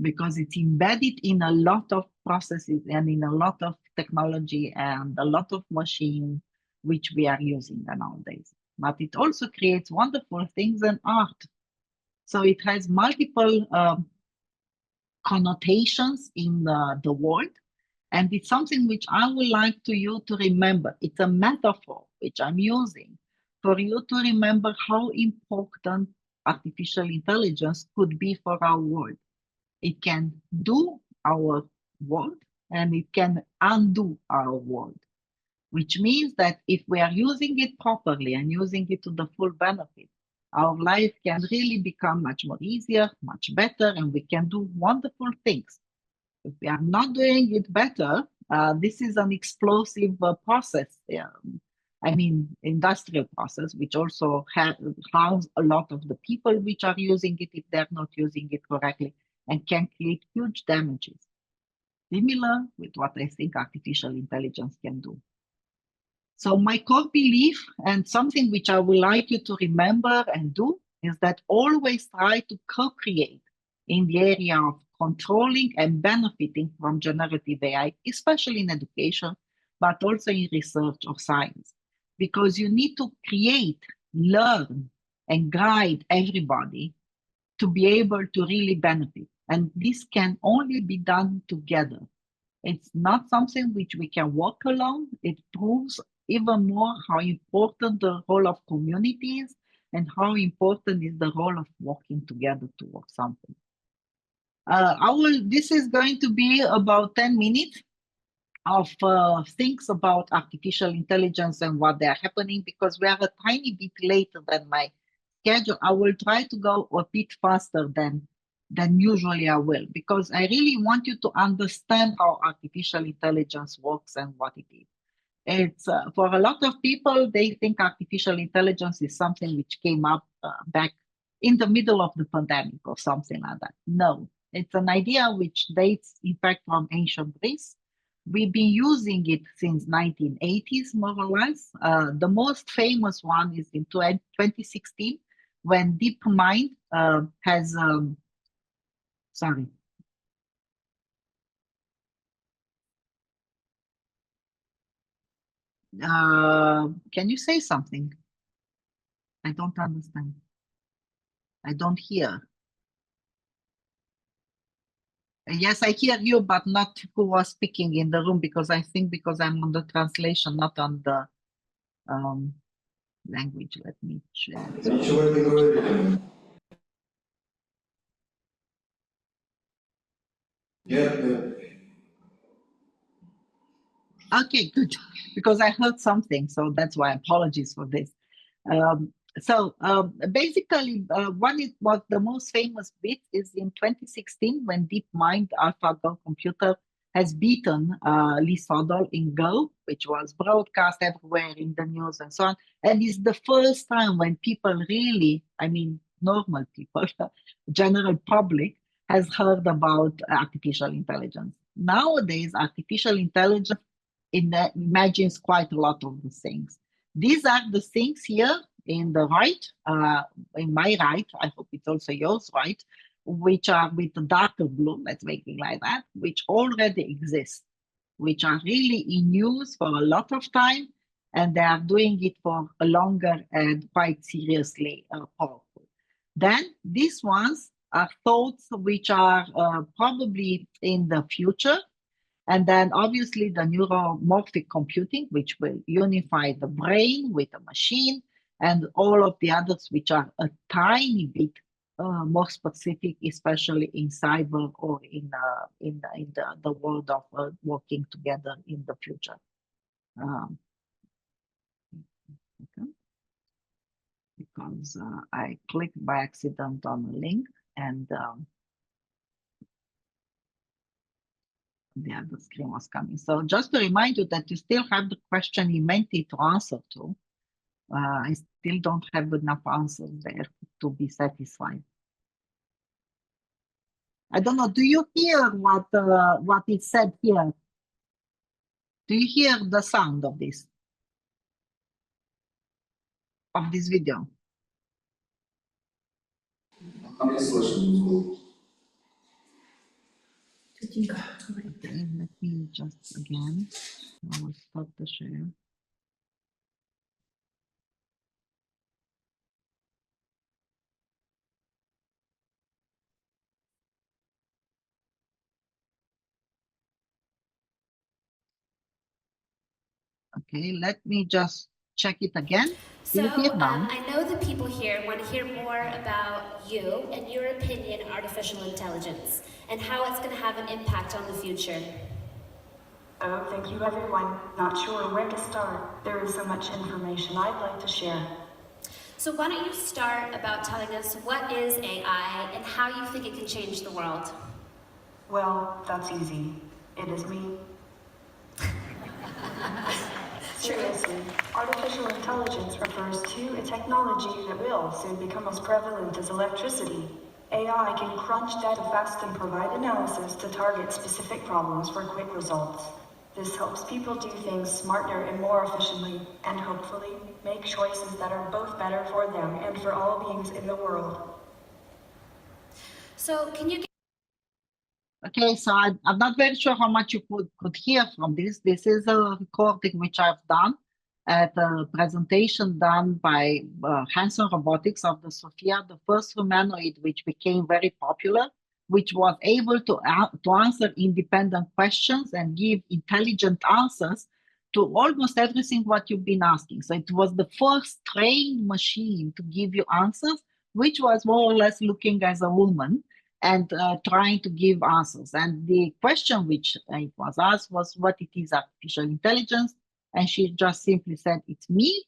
because it's embedded in a lot of processes and in a lot of technology and a lot of machine which we are using nowadays. But it also creates wonderful things in art. So it has multiple connotations in the world. And it's something which I would like you to remember. It's a metaphor which I'm using for you to remember how important artificial intelligence could be for our world. It can do our world and it can undo our world, which means that if we are using it properly and using it to the full benefit, our life can really become much more easier, much better, and we can do wonderful things. If we are not doing it better, this is an explosive process. I mean, industrial process, which also harms a lot of the people which are using it if they're not using it correctly, and can create huge damages. Similar with what I think artificial intelligence can do. So my core belief and something which I would like you to remember and do is that always try to co-create in the area of controlling and benefiting from generative AI, especially in education, but also in research or science, because you need to create, learn, and guide everybody to be able to really benefit. And this can only be done together. It's not something which we can walk alone. It proves even more how important the role of communities and how important is the role of working together towards something. This is going to be about 10 minutes of things about artificial intelligence and what they are happening, because we are a tiny bit later than my schedule. I will try to go a bit faster than usually I will, because I really want you to understand how artificial intelligence works and what it is. It's for a lot of people, they think artificial intelligence is something which came up back in the middle of the pandemic or something like that. No, it's an idea which dates, in fact, from ancient Greece. We've been using it since 1980s, more or less. The most famous one is in 2016, when DeepMind has, sorry. Can you say something? I don't understand. I don't hear. Yes, I hear you, but not who was speaking in the room, because I think because I'm on the translation, not on the language. Let me check. Ничего не говорили. Нет. Okay, good, because I heard something, so that's why apologies for this. Basically, what the most famous bit is in 2016 when DeepMind AlphaGo computer has beaten Lee Sedol in Go, which was broadcast everywhere in the news and so on. And it's the first time when people really, I mean, normal people, general public, has heard about artificial intelligence. Nowadays, artificial intelligence imagines quite a lot of the things. These are the things here in the right, in my right, I hope it's also yours right, which are with the darker blue, let's make it like that, which already exist, which are really in use for a lot of time, and they are doing it for a longer and quite seriously powerful. Then these ones are thoughts which are probably in the future. And then obviously the neuromorphic computing, which will unify the brain with the machine, and all of the others which are a tiny bit more specific, especially in cyber or in the world of working together in the future. Okay. Because I clicked by accident on a link and the other screen was coming. So just to remind you that you still have the question in Menti to answer to. I still don't have enough answers there to be satisfied. I don't know. Do you hear what is said here? Do you hear the sound of this video? Okay, let me just again, I will stop the share. Okay, let me just check it again. So Is it here now? I know the people here want to hear more about you and your opinion on artificial intelligence and how it's going to have an impact on the future. Oh, thank you everyone. Not sure where to start. There is so much information I'd like to share. So why don't you start about telling us what is AI and how you think it can change the world? Well, that's easy. It is me. Seriously, artificial intelligence refers to a technology that will soon become as prevalent as electricity. AI can crunch data fast and provide analysis to target specific problems for quick results. This helps people do things smarter and more efficiently, and hopefully make choices that are both better for them and for all beings in the world. So can you Okay, so I'm not very sure how much you could hear from this. This is a recording which I've done at a presentation done by Hanson Robotics of the Sophia, the first humanoid which became very popular, which was able to answer independent questions and give intelligent answers to almost everything what you've been asking. So it was the first trained machine to give you answers, which was more or less looking as a woman and trying to give answers. And the question which it was asked was what it is artificial intelligence. And she just simply said, it's me,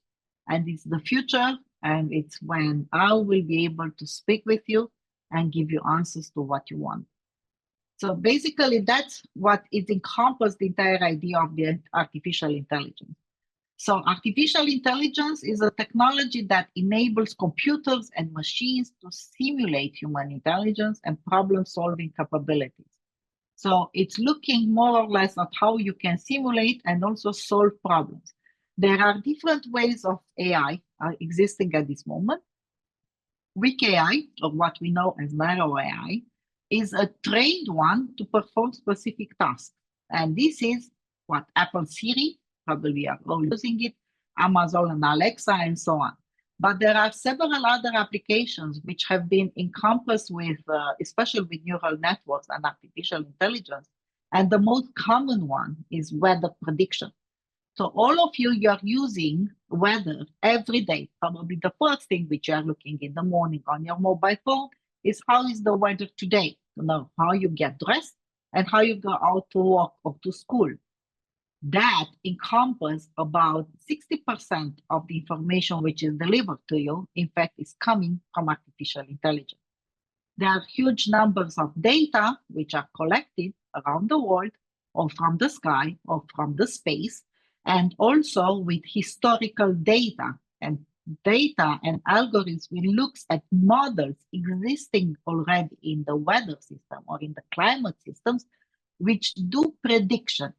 and it's the future, and it's when I will be able to speak with you and give you answers to what you want. So basically, that's what it encompasses the entire idea of the artificial intelligence. So artificial intelligence is a technology that enables computers and machines to simulate human intelligence and problem-solving capabilities. So it's looking more or less at how you can simulate and also solve problems. There are different ways of AI existing at this moment. Weak AI, or what we know as narrow AI, is a trained one to perform specific tasks. And this is what Apple Siri, probably are all using it, Amazon and Alexa, and so on. But there are several other applications which have been encompassed with, especially with neural networks and artificial intelligence. And the most common one is weather prediction. So all of you are using weather every day. Probably the first thing which you are looking in the morning on your mobile phone is how is the weather today, to know how you get dressed and how you go out to work or to school. That encompasses about 60% of the information which is delivered to you, in fact, is coming from artificial intelligence. There are huge numbers of data which are collected around the world or from the sky or from the space, and also with historical data. And data and algorithms will look at models existing already in the weather system or in the climate systems, which do prediction.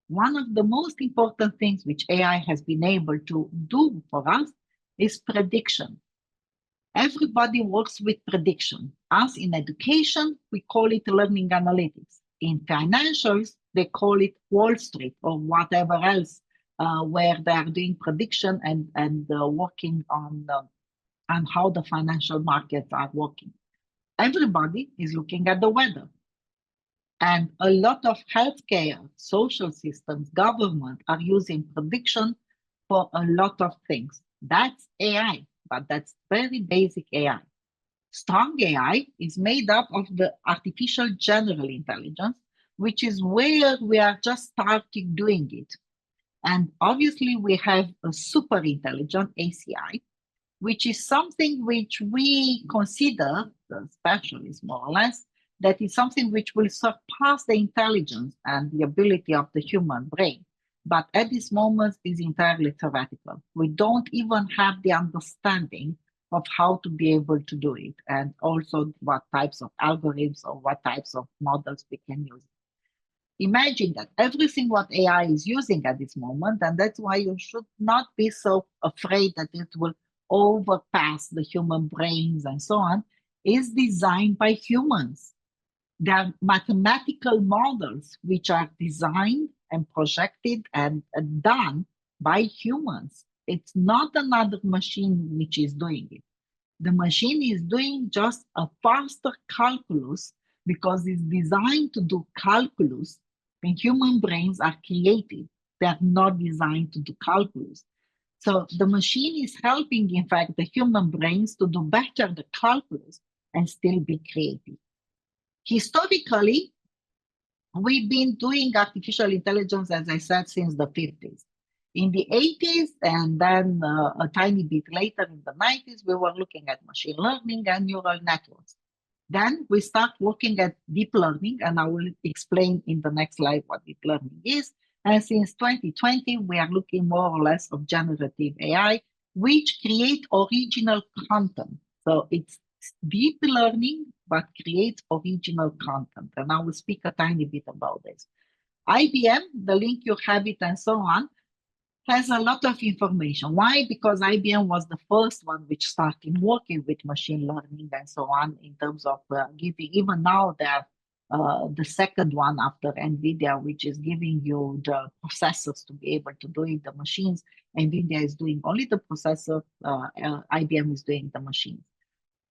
One of the most important things which AI has been able to do for us is prediction. Everybody works with prediction. Us in education, we call it learning analytics. In financials, they call it Wall Street or whatever else, where they are doing prediction and working on how the financial markets are working. Everybody is looking at the weather. And a lot of healthcare, social systems, government are using prediction for a lot of things. That's AI, but that's very basic AI. Strong AI is made up of the artificial general intelligence, which is where we are just starting doing it. And obviously we have a super intelligent ACI, which is something which we consider, the specialists more or less, that is something which will surpass the intelligence and the ability of the human brain. But at this moment is entirely theoretical. We don't even have the understanding of how to be able to do it, and also what types of algorithms or what types of models we can use. Imagine that everything what AI is using at this moment, and that's why you should not be so afraid that it will overpass the human brains and so on, is designed by humans. They are mathematical models which are designed and projected and done by humans. It's not another machine which is doing it. The machine is doing just a faster calculus because it's designed to do calculus, and human brains are creative. They are not designed to do calculus. So the machine is helping, in fact, the human brains to do better the calculus and still be creative. Historically, we've been doing artificial intelligence, as I said, since the 50s. In the 80s, and then a tiny bit later in the 90s, we were looking at machine learning and neural networks. Then we start looking at deep learning, and I will explain in the next slide what deep learning is. And since 2020, we are looking more or less of generative AI, which create original content. So it's deep learning, but creates original content. And I will speak a tiny bit about this. IBM, the link you have it and so on, has a lot of information. Why? Because IBM was the first one which started working with machine learning and so on in terms of giving, even now they're the second one after NVIDIA, which is giving you the processors to be able to do it, the machines. NVIDIA is doing only the processor, IBM is doing the machines.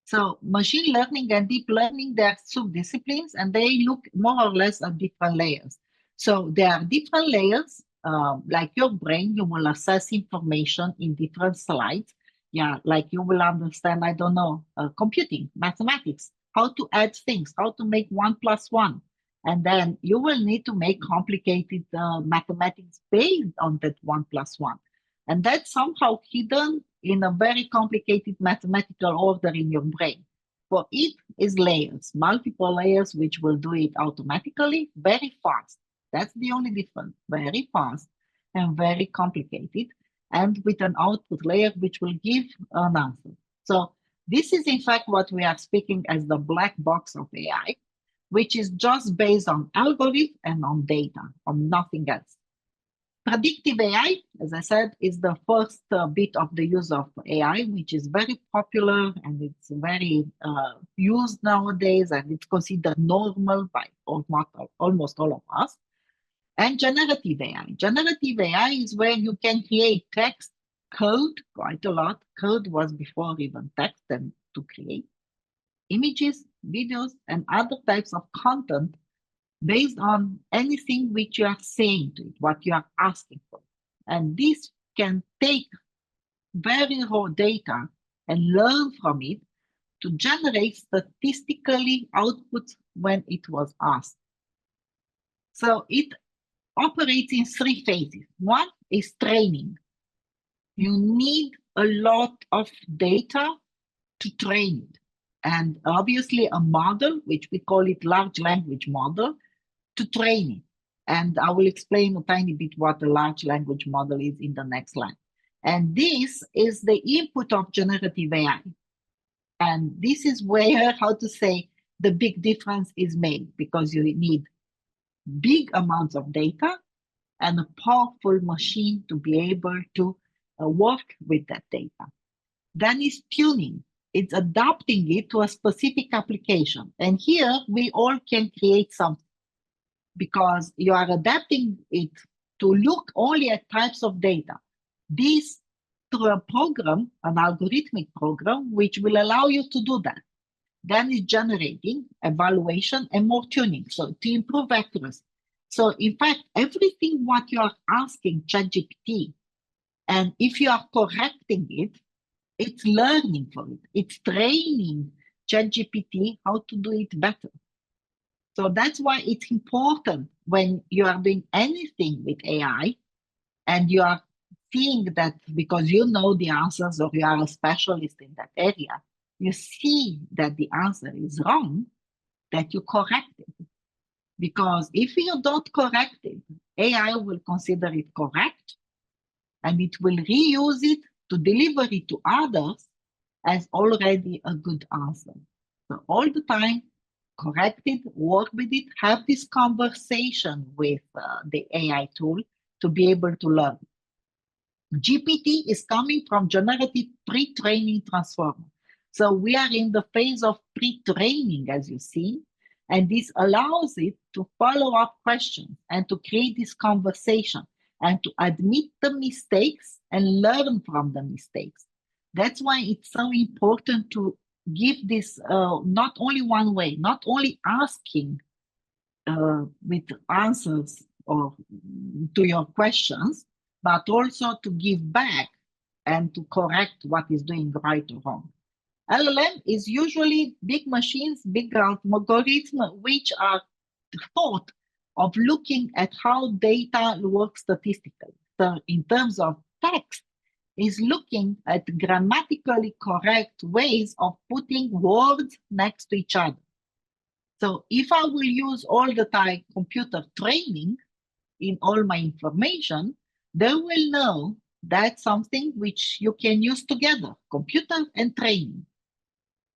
So machine learning and deep learning, they are sub-disciplines, and they look more or less at different layers. So there are different layers, like your brain, you will assess information in different slides. Yeah, like you will understand, I don't know, computing, mathematics, how to add things, how to make 1 + 1. And then you will need to make complicated mathematics based on that 1 + 1. And that's somehow hidden in a very complicated mathematical order in your brain. For it is layers, multiple layers, which will do it automatically, very fast. That's the only difference, very fast and very complicated, and with an output layer which will give an answer. So this is in fact what we are speaking as the black box of AI, which is just based on algorithm and on data, on nothing else. Predictive AI, as I said, is the first bit of the use of AI, which is very popular and it's very used nowadays, and it's considered normal by almost all of us. And generative AI. Generative AI is where you can create text, code, quite a lot. Code was before even text and to create images, videos, and other types of content based on anything which you are saying to it, what you are asking for. And this can take very raw data and learn from it to generate statistically outputs when it was asked. So it operates in 3 phases. One is training. You need a lot of data to train it. And obviously a model, which we call it large language model, to train it. And I will explain a tiny bit what a large language model is in the next slide. And this is the input of generative AI. And this is where, how to say, the big difference is made, because you need big amounts of data and a powerful machine to be able to work with that data. Then is tuning. It's adapting it to a specific application. And here we all can create something, because you are adapting it to look only at types of data. This through a program, an algorithmic program, which will allow you to do that. Then is generating, evaluation, and more tuning, so to improve accuracy. So in fact, everything what you are asking ChatGPT, and if you are correcting it, it's learning from it. It's training ChatGPT how to do it better. So that's why it's important when you are doing anything with AI and you are seeing that, because you know the answers or you are a specialist in that area, you see that the answer is wrong, that you correct it. Because if you don't correct it, AI will consider it correct and it will reuse it to deliver it to others as already a good answer. So all the time, correct it, work with it, have this conversation with the AI tool to be able to learn. GPT is coming from generative pre-training transformer. So we are in the phase of pre-training, as you see, And this allows it to follow up questions and to create this conversation and to admit the mistakes and learn from the mistakes. That's why it's so important to give this not only one way, not only asking with answers or to your questions, but also to give back and to correct what is doing right or wrong. LLM is usually big machines, big algorithms, which are thought of looking at how data works statistically. So in terms of text, is looking at grammatically correct ways of putting words next to each other. So if I will use all the time computer training in all my information, they will know that's something which you can use together, computer and training.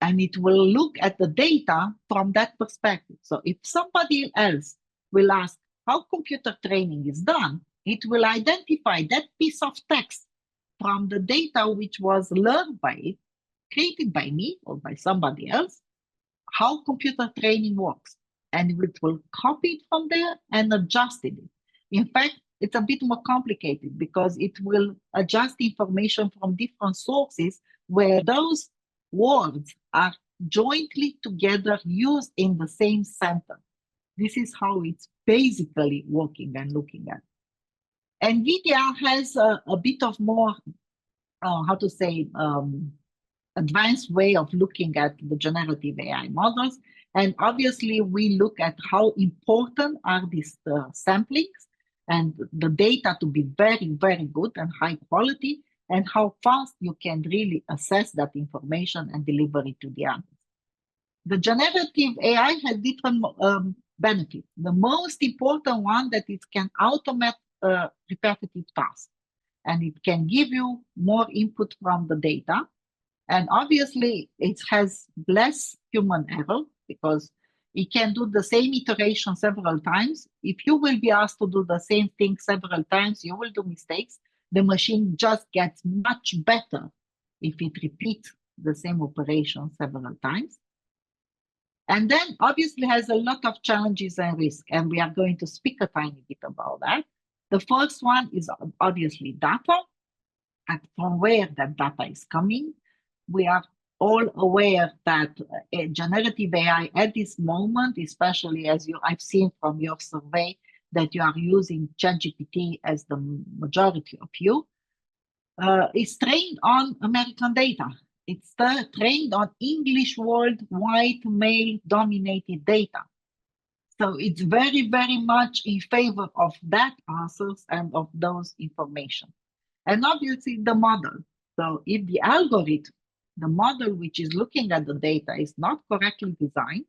And it will look at the data from that perspective. So if somebody else will ask how computer training is done, it will identify that piece of text from the data which was learned by it, created by me or by somebody else, how computer training works. And it will copy it from there and adjust it. In fact, it's a bit more complicated because it will adjust information from different sources where those words are jointly together used in the same sentence. This is how it's basically working and looking at. NVIDIA has a bit of more, advanced way of looking at the generative AI models. And obviously, we look at how important are these samplings and the data to be very, very good and high quality, and how fast you can really assess that information and deliver it to the others. The generative AI has different benefits. The most important one that it can automate repetitive tasks, and it can give you more input from the data. And obviously, it has less human error because it can do the same iteration several times. If you will be asked to do the same thing several times, you will do mistakes. The machine just gets much better if it repeats the same operation several times. And then obviously has a lot of challenges and risks, and we are going to speak a tiny bit about that. The first one is obviously data, and from where that data is coming. We are all aware that generative AI at this moment, especially as I've seen from your survey, that you are using ChatGPT as the majority of you, is trained on American data. It's trained on English world, white, male-dominated data. So it's very, very much in favor of that answers and of those information. And obviously the model. So if the algorithm, the model which is looking at the data is not correctly designed,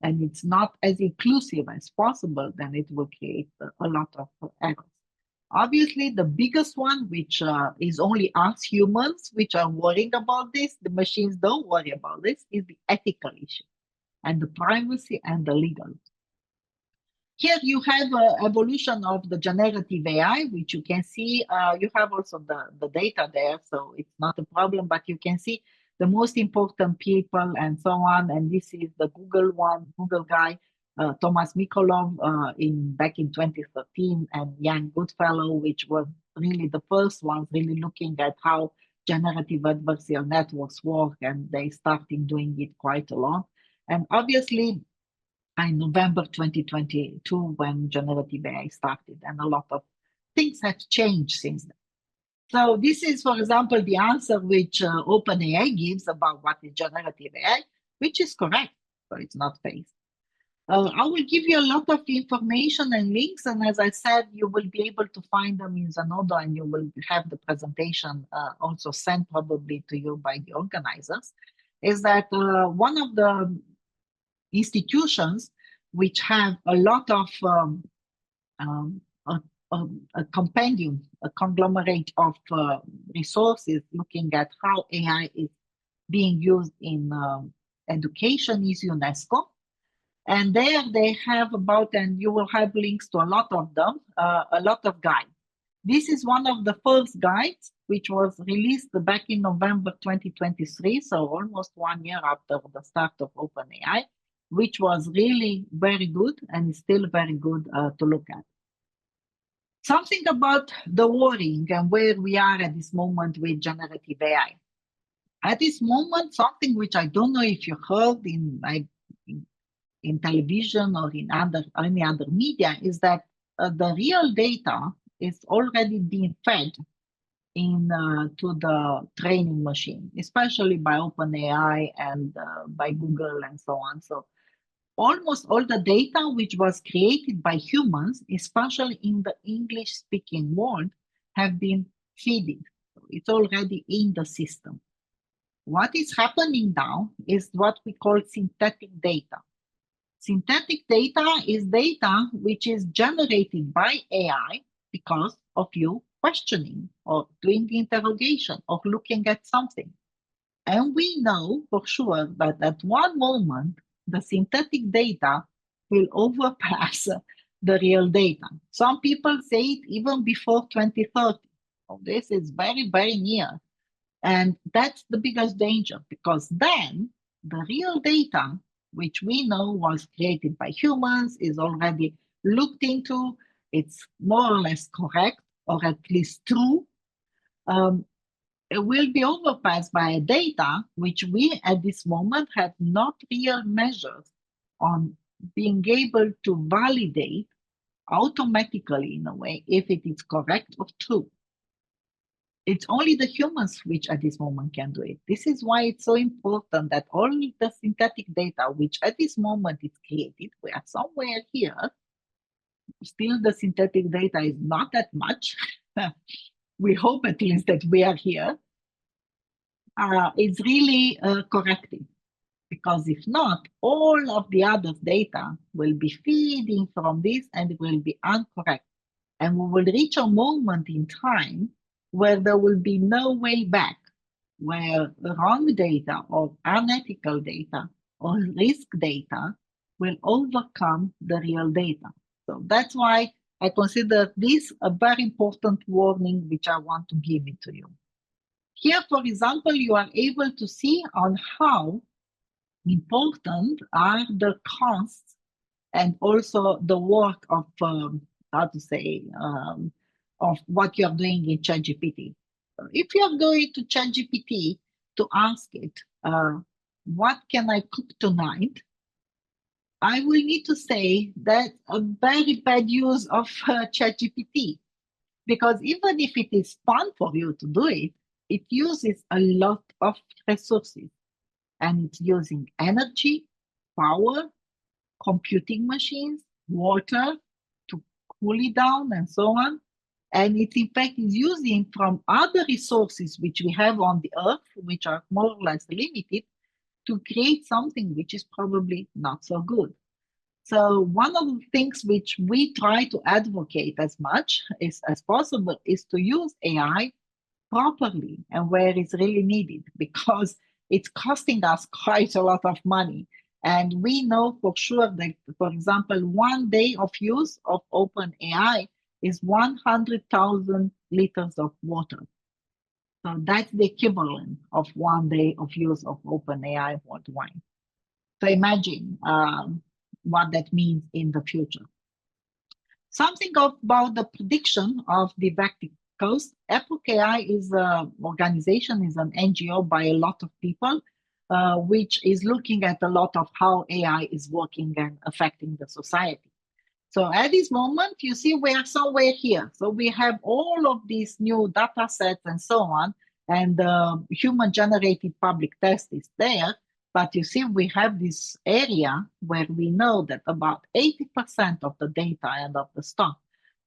and it's not as inclusive as possible, then it will create a lot of errors. Obviously, the biggest one, which is only us humans, which are worrying about this, the machines don't worry about this, is the ethical issue, and the privacy and the legal. Here you have an evolution of the generative AI, which you can see. You have also the data there, so it's not a problem, but you can see the most important people and so on. And this is the Google one, Google guy, Thomas Mikolov back in 2013, and Jan Goodfellow, which was really the first ones really looking at how generative adversarial networks work, and they started doing it quite a lot. And obviously, in November 2022, when generative AI started, and a lot of things have changed since then. So this is, for example, the answer which OpenAI gives about what is generative AI, which is correct, so it's not fake. I will give you a lot of information and links, and as I said, you will be able to find them in Zenodo, and you will have the presentation also sent probably to you by the organizers, is that one of the institutions which have a lot of a compendium, a conglomerate of resources looking at how AI is being used in education is UNESCO. And there they have about, and you will have links to a lot of them, a lot of guides. This is one of the first guides, which was released back in November 2023, so almost 1 year after the start of OpenAI. which was really very good and is still very good to look at. Something about the worrying and where we are at this moment with generative AI. At this moment, something which I don't know if you heard in television or in any other media is that the real data is already being fed to the training machine, especially by OpenAI and by Google and so on. So almost all the data which was created by humans, especially in the English-speaking world, have been fed. It's already in the system. What is happening now is what we call synthetic data. Synthetic data is data which is generated by AI because of you questioning or doing the interrogation or looking at something. And we know for sure that at one moment, the synthetic data will overpass the real data. Some people say it even before 2030. So this is very, very near. And that's the biggest danger, because then the real data, which we know was created by humans, is already looked into, it's more or less correct, or at least true, it will be overpassed by data which we at this moment have not real measures on being able to validate automatically in a way if it is correct or true. It's only the humans which at this moment can do it. This is why it's so important that all the synthetic data which at this moment is created, we are somewhere here, still the synthetic data is not that much. We hope at least that we are here. It's really corrected. Because if not, all of the other data will be feeding from this and it will be incorrect. And we will reach a moment in time where there will be no way back, where wrong data or unethical data or risk data will overcome the real data. So that's why I consider this a very important warning, which I want to give it to you. Here, for example, you are able to see on how important are the costs and also the work of, of what you're doing in ChatGPT. If you're going to ChatGPT to ask it, what can I cook tonight? I will need to say that's a very bad use of ChatGPT, because even if it is fun for you to do it, it uses a lot of resources. And it's using energy, power, computing machines, water to cool it down, and so on. And it, in fact, is using from other resources which we have on the earth, which are more or less limited, to create something which is probably not so good. So one of the things which we try to advocate as much as possible is to use AI properly and where it's really needed, because it's costing us quite a lot of money. And we know for sure that, for example, 1 day of use of OpenAI is 100,000 liters of water. So that's the equivalent of 1 day of use of OpenAI worldwide. So imagine what that means in the future. Something about the prediction of the coast. Epoch AI is an organization, is an NGO by a lot of people, which is looking at a lot of how AI is working and affecting the society. So at this moment, you see we are somewhere here. So we have all of these new data sets and so on, and human-generated public test is there. But you see, we have this area where we know that about 80% of the data and of the stuff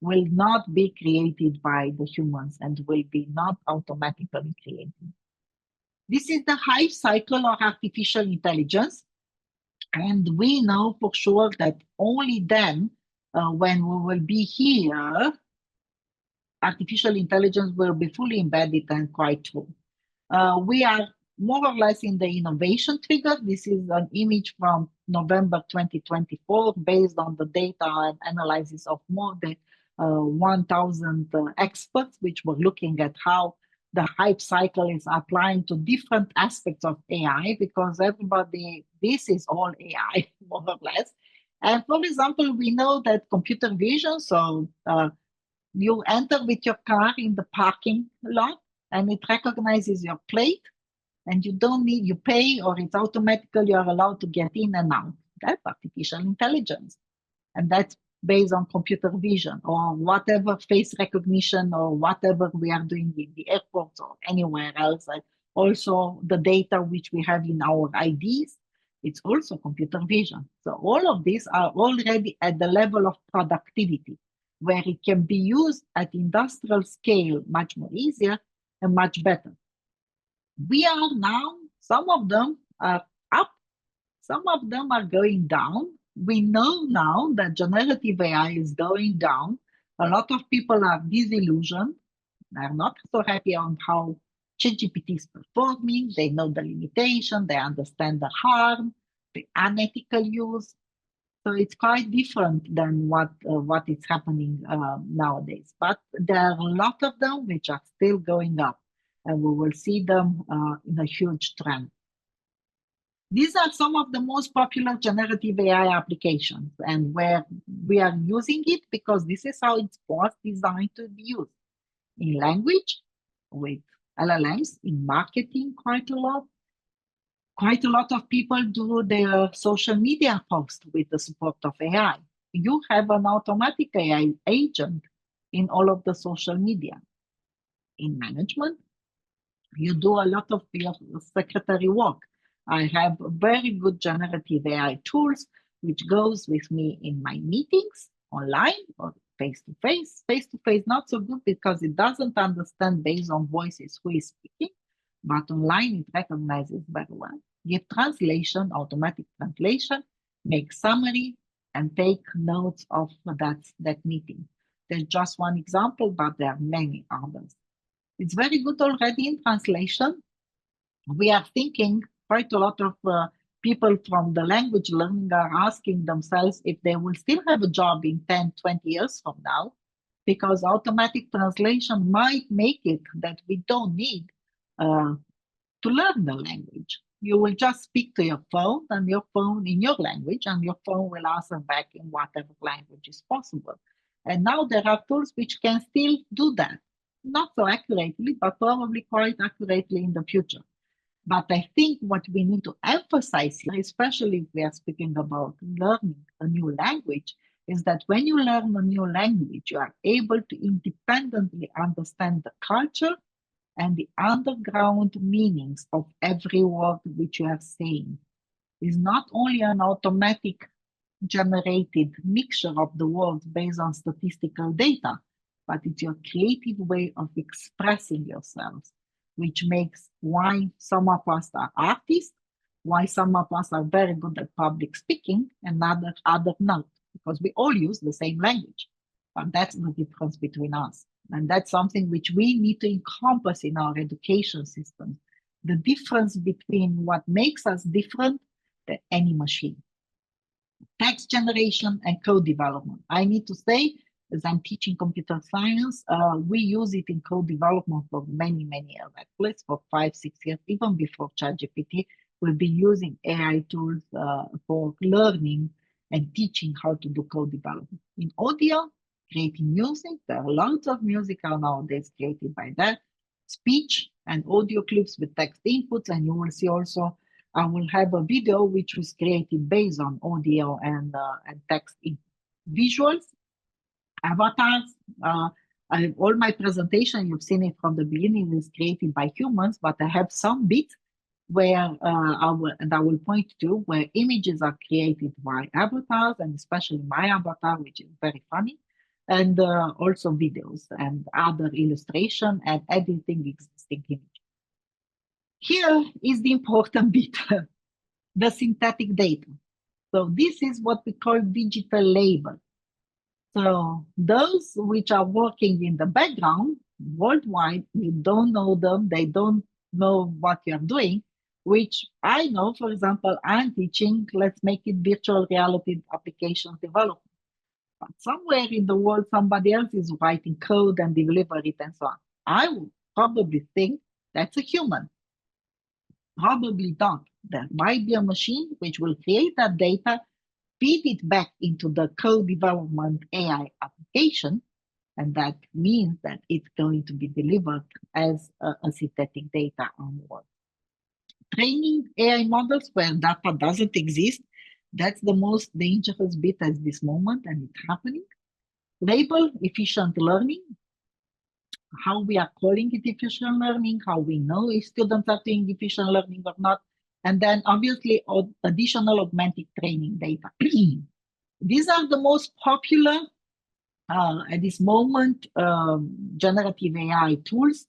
will not be created by the humans and will be not automatically created. This is the hype cycle of artificial intelligence. And we know for sure that only then, when we will be here, artificial intelligence will be fully embedded and quite true. We are more or less in the innovation trigger. This is an image from November 2024 based on the data and analysis of more than 1,000 experts, which were looking at how the hype cycle is applying to different aspects of AI, because everybody, this is all AI. more or less. And for example, we know that computer vision, so you enter with your car in the parking lot and it recognizes your plate and you don't need, you pay or it's automatically you're allowed to get in and out. That's artificial intelligence. And that's based on computer vision or whatever face recognition or whatever we are doing in the airports or anywhere else. And also the data which we have in our IDs, it's also computer vision. So all of these are already at the level of productivity, where it can be used at industrial scale much more easier and much better. We are now, some of them are up, some of them are going down. We know now that generative AI is going down. A lot of people are disillusioned. They're not so happy on how ChatGPT is performing. They know the limitation, they understand the harm, the unethical use. So it's quite different than what is happening nowadays. But there are a lot of them which are still going up, and we will see them in a huge trend. These are some of the most popular generative AI applications, and where we are using it because this is how it was designed to be used. In language, with LLMs, in marketing quite a lot. Quite a lot of people do their social media posts with the support of AI. You have an automatic AI agent in all of the social media. In management, you do a lot of your secretary work. I have very good generative AI tools, which goes with me in my meetings online or face-to-face. Face-to-face, not so good because it doesn't understand based on voices who is speaking, but online it recognizes very well. Give translation, automatic translation, make summary, and take notes of that meeting. There's just one example, but there are many others. It's very good already in translation. We are thinking quite a lot of people from the language learning are asking themselves if they will still have a job in 10, 20 years from now, because automatic translation might make it that we don't need to learn the language. You will just speak to your phone and your phone in your language, and your phone will answer back in whatever language is possible. And now there are tools which can still do that. Not so accurately, but probably quite accurately in the future. But I think what we need to emphasize here, especially if we are speaking about learning a new language, is that when you learn a new language, you are able to independently understand the culture and the underground meanings of every word which you are saying. It's not only an automatic generated mixture of the words based on statistical data, but it's your creative way of expressing yourselves, which makes why some of us are artists, why some of us are very good at public speaking and other not, because we all use the same language. But that's the difference between us. And that's something which we need to encompass in our education system. The difference between what makes us different than any machine. Text generation and code development. I need to say, as I'm teaching computer science, we use it in code development for many, many years, at least for 5, 6 years, even before ChatGPT. We'll be using AI tools for learning and teaching how to do code development. In audio, creating music, there are lots of music nowadays created by that. Speech and audio clips with text inputs, and you will see also, I will have a video which was created based on audio and text input. Visuals, avatars, all my presentation, you've seen it from the beginning, is created by humans, but I have some bits where I will point to where images are created by avatars, and especially my avatar, which is very funny, and also videos and other illustration and editing existing images. Here is the important bit, the synthetic data. So this is what we call digital labor. So those which are working in the background worldwide, you don't know them, they don't know what you're doing, which I know, for example, I'm teaching, let's make it virtual reality application development. But somewhere in the world, somebody else is writing code and deliver it and so on. I would probably think that's a human. Probably not. There might be a machine which will create that data feed it back into the co-development AI application, and that means that it's going to be delivered as a synthetic data onward. Training AI models where data doesn't exist, that's the most dangerous bit at this moment, and it's happening. Label efficient learning, how we are calling it efficient learning, how we know if students are doing efficient learning or not, and then obviously additional augmented training data. These are the most popular at this moment generative AI tools,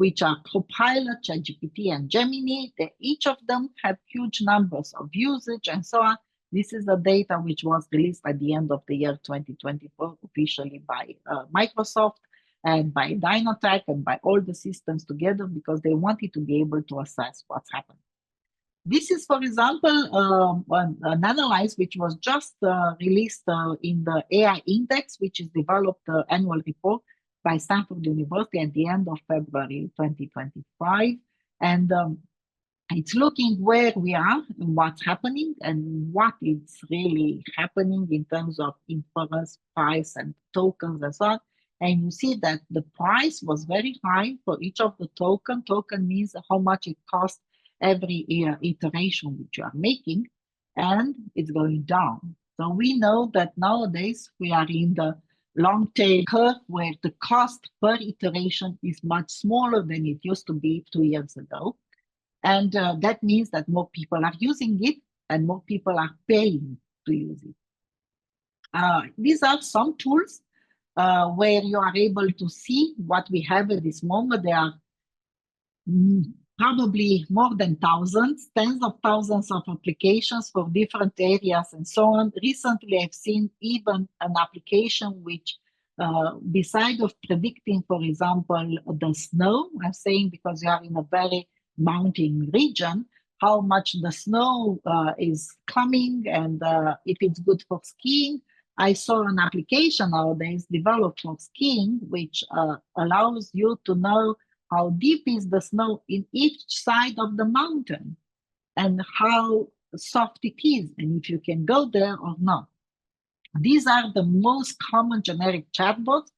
which are Copilot, ChatGPT, and Gemini. Each of them have huge numbers of usage and so on. This is the data which was released at the end of the year 2024 officially by Microsoft and by Dynatech and by all the systems together, because they wanted to be able to assess what's happening. This is, for example, an analysis which was just released in the AI Index, which is developed annual report by Stanford University at the end of February 2025. And it's looking where we are and what's happening and what is really happening in terms of inference, price, and tokens and so on. And you see that the price was very high for each of the token. Token means how much it costs every iteration which you are making, and it's going down. So we know that nowadays we are in the long tail curve where the cost per iteration is much smaller than it used to be 2 years ago. And that means that more people are using it and more people are paying to use it. These are some tools where you are able to see what we have at this moment. There are probably more than thousands, tens of thousands of applications for different areas and so on. Recently, I've seen even an application which, beside of predicting, for example, the snow, I'm saying because you are in a very mountain region, how much the snow is coming and if it's good for skiing. I saw an application nowadays developed for skiing, which allows you to know how deep is the snow in each side of the mountain and how soft it is, and if you can go there or not. These are the most common generic chatbots.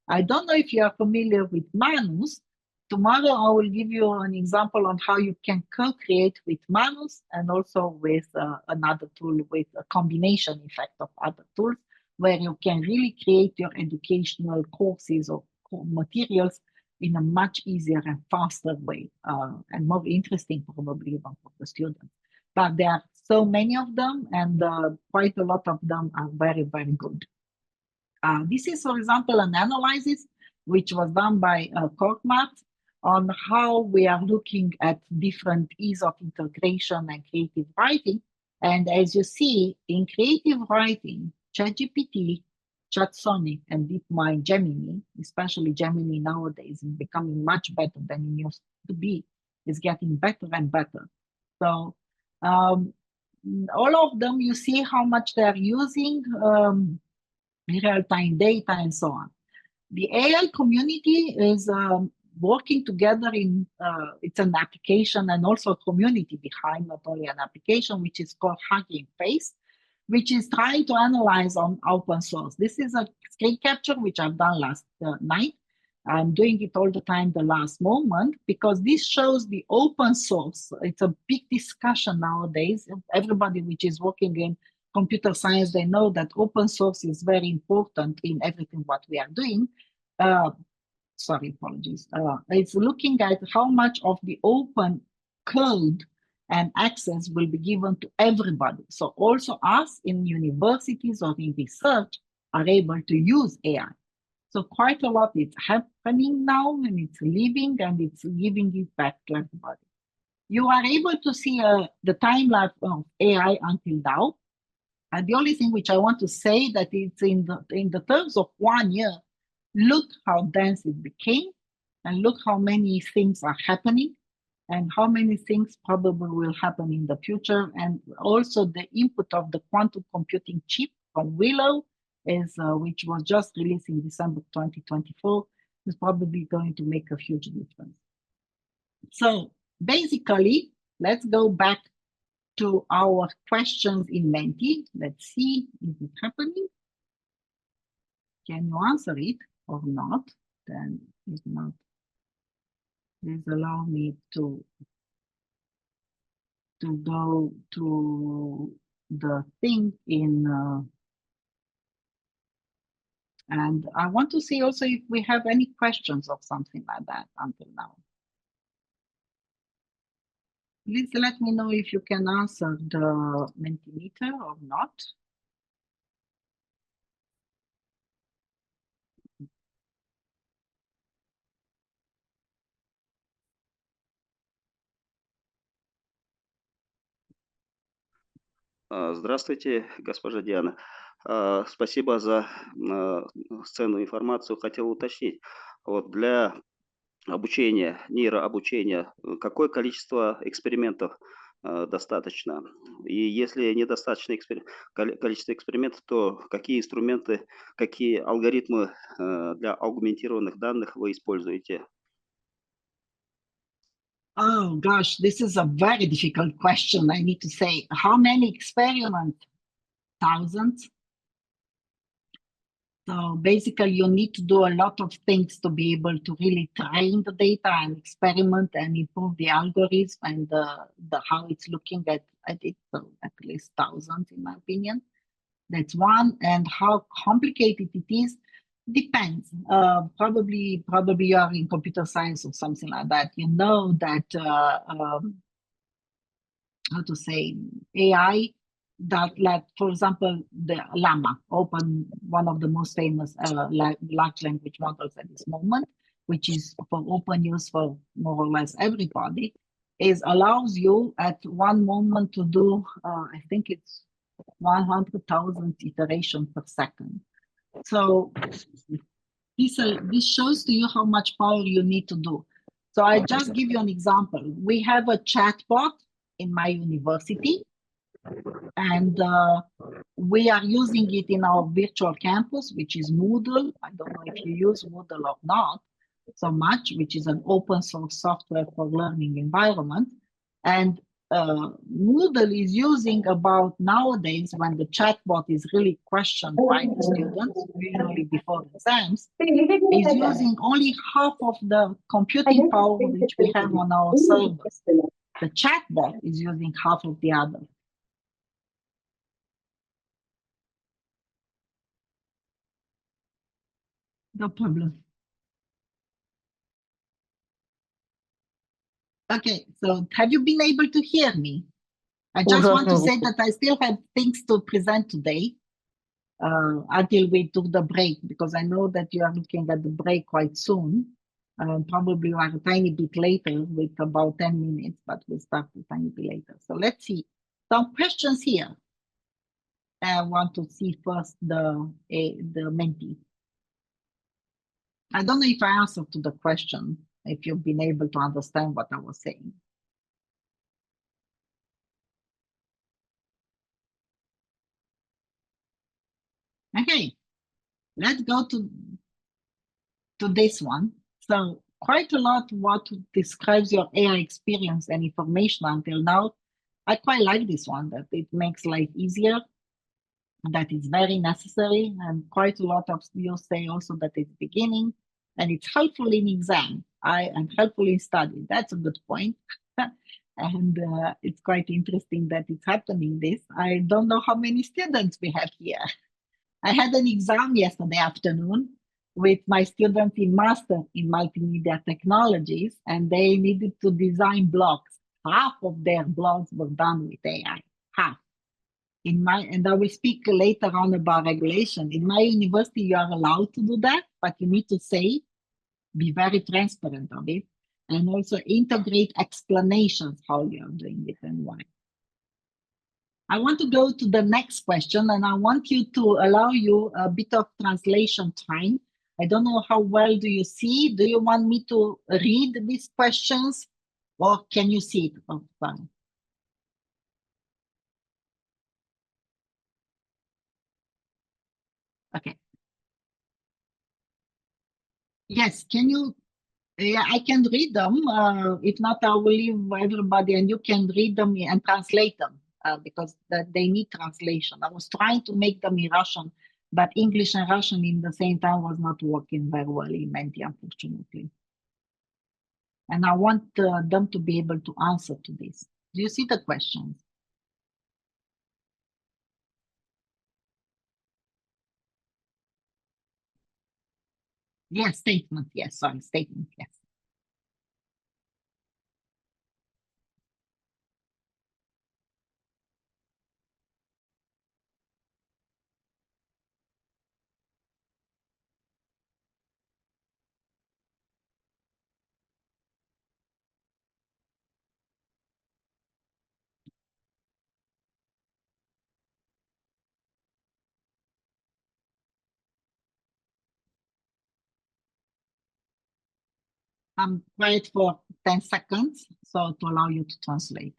I don't know if you are familiar with Manus. Tomorrow I will give you an example on how you can co-create with Manus and also with another tool with a combination effect of other tools, where you can really create your educational courses or materials in a much easier and faster way, and more interesting probably even for the students. But there are so many of them, and quite a lot of them are very, very good. This is, for example, an analysis which was done by Korkmaz on how we are looking at different ease of integration and creative writing. And as you see, in creative writing, ChatGPT, ChatSonic, and DeepMind Gemini, especially Gemini nowadays, is becoming much better than it used to be. It's getting better and better. So all of them, you see how much they're using real-time data and so on. The AI community is working together in, it's an application and also a community behind, not only an application, which is called Hugging Face, which is trying to analyze on open source. This is a screen capture which I've done last night. I'm doing it all the time the last moment, because this shows the open source. It's a big discussion nowadays. Everybody which is working in computer science, they know that open source is very important in everything what we are doing. Sorry, apologies. It's looking at how much of the open code and access will be given to everybody. So also us in universities or in research are able to use AI. So quite a lot is happening now, and it's living and it's giving it back to everybody. You are able to see the time lapse of AI until now. And the only thing which I want to say that it's in the terms of 1 year, look how dense it became, and look how many things are happening, and how many things probably will happen in the future. And also the input of the quantum computing chip from Willow, which was just released in December 2024, is probably going to make a huge difference. So basically, let's go back to our questions in Menti. Let's see, is it happening? Can you answer it or not? Then if not, please allow me to go to the thing in, and I want to see also if we have any questions or something like that until now. Please let me know if you can answer the Mentimeter or not. Здравствуйте, госпожа Диана. Спасибо за ценную информацию. Хотел уточнить, вот для обучения, нейрообучения, какое количество экспериментов достаточно? И если недостаточно количество экспериментов, то какие инструменты, какие алгоритмы для аугментированных данных вы используете? Oh gosh, this is a very difficult question. I need to say, how many experiments? Thousands. So basically, you need to do a lot of things to be able to really train the data and experiment and improve the algorithm and the how it's looking at it. So at least thousands, in my opinion. That's one. And how complicated it is depends. Probably you are in computer science or something like that. You know that how to say AI. That, like, for example, the Llama, one of the most famous large language models at this moment, which is for open use for more or less everybody, allows you at one moment to do, I think it's 100,000 iterations per second. So this shows to you how much power you need to do. So I just give you an example. We have a chatbot in my university, and we are using it in our virtual campus, which is Moodle. I don't know if you use Moodle or not so much, which is an open source software for learning environment. And Moodle is using about nowadays, when the chatbot is really questioned by the students, usually before exams, is using only half of the computing power which we have on our servers. The chatbot is using half of the other. No problem. Okay, so have you been able to hear me? I just want to say that I still have things to present today until we took the break, because I know that you are looking at the break quite soon. Probably you are a tiny bit later with about 10 minutes, but we'll start a tiny bit later. So let's see. Some questions here. I want to see first the Menti. I don't know if I answered to the question, if you've been able to understand what I was saying. Okay, let's go to this one. So quite a lot what describes your AI experience and information until now. I quite like this one, that it makes life easier, that it's very necessary, and quite a lot of you say also that it's beginning and it's helpful in exam. I'm helpful in study. That's a good point. And it's quite interesting that it's happening this. I don't know how many students we have here. I had an exam yesterday afternoon with my students in Master in Multimedia Technologies, and they needed to design blogs. Half of their blogs were done with AI, half. And I will speak later on about regulation. In my university, you are allowed to do that, but you need to be very transparent of it, and also integrate explanations how you are doing it and why. I want to go to the next question, and I want you to allow you a bit of translation time. I don't know how well do you see. Do you want me to read these questions, or can you see it? Oh, fine. Okay. Yes, can you? Yeah, I can read them. If not, I will leave everybody and you can read them and translate them. because they need translation. I was trying to make them in Russian, but English and Russian in the same time was not working very well in Menti, unfortunately. And I want them to be able to answer to this. Do you see the questions? Yes, statement. Yes, sorry, statement. Yes. I'm quiet for 10 seconds, so to allow you to translate.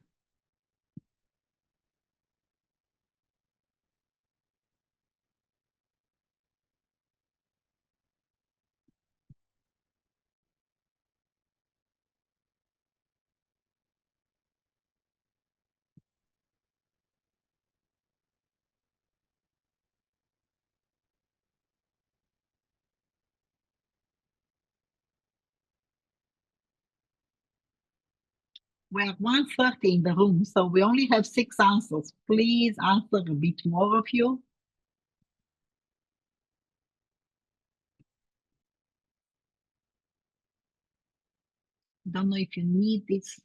We're 1:30 in the room, so we only have 6 answers. Please answer a bit more of you. Don't know if you need this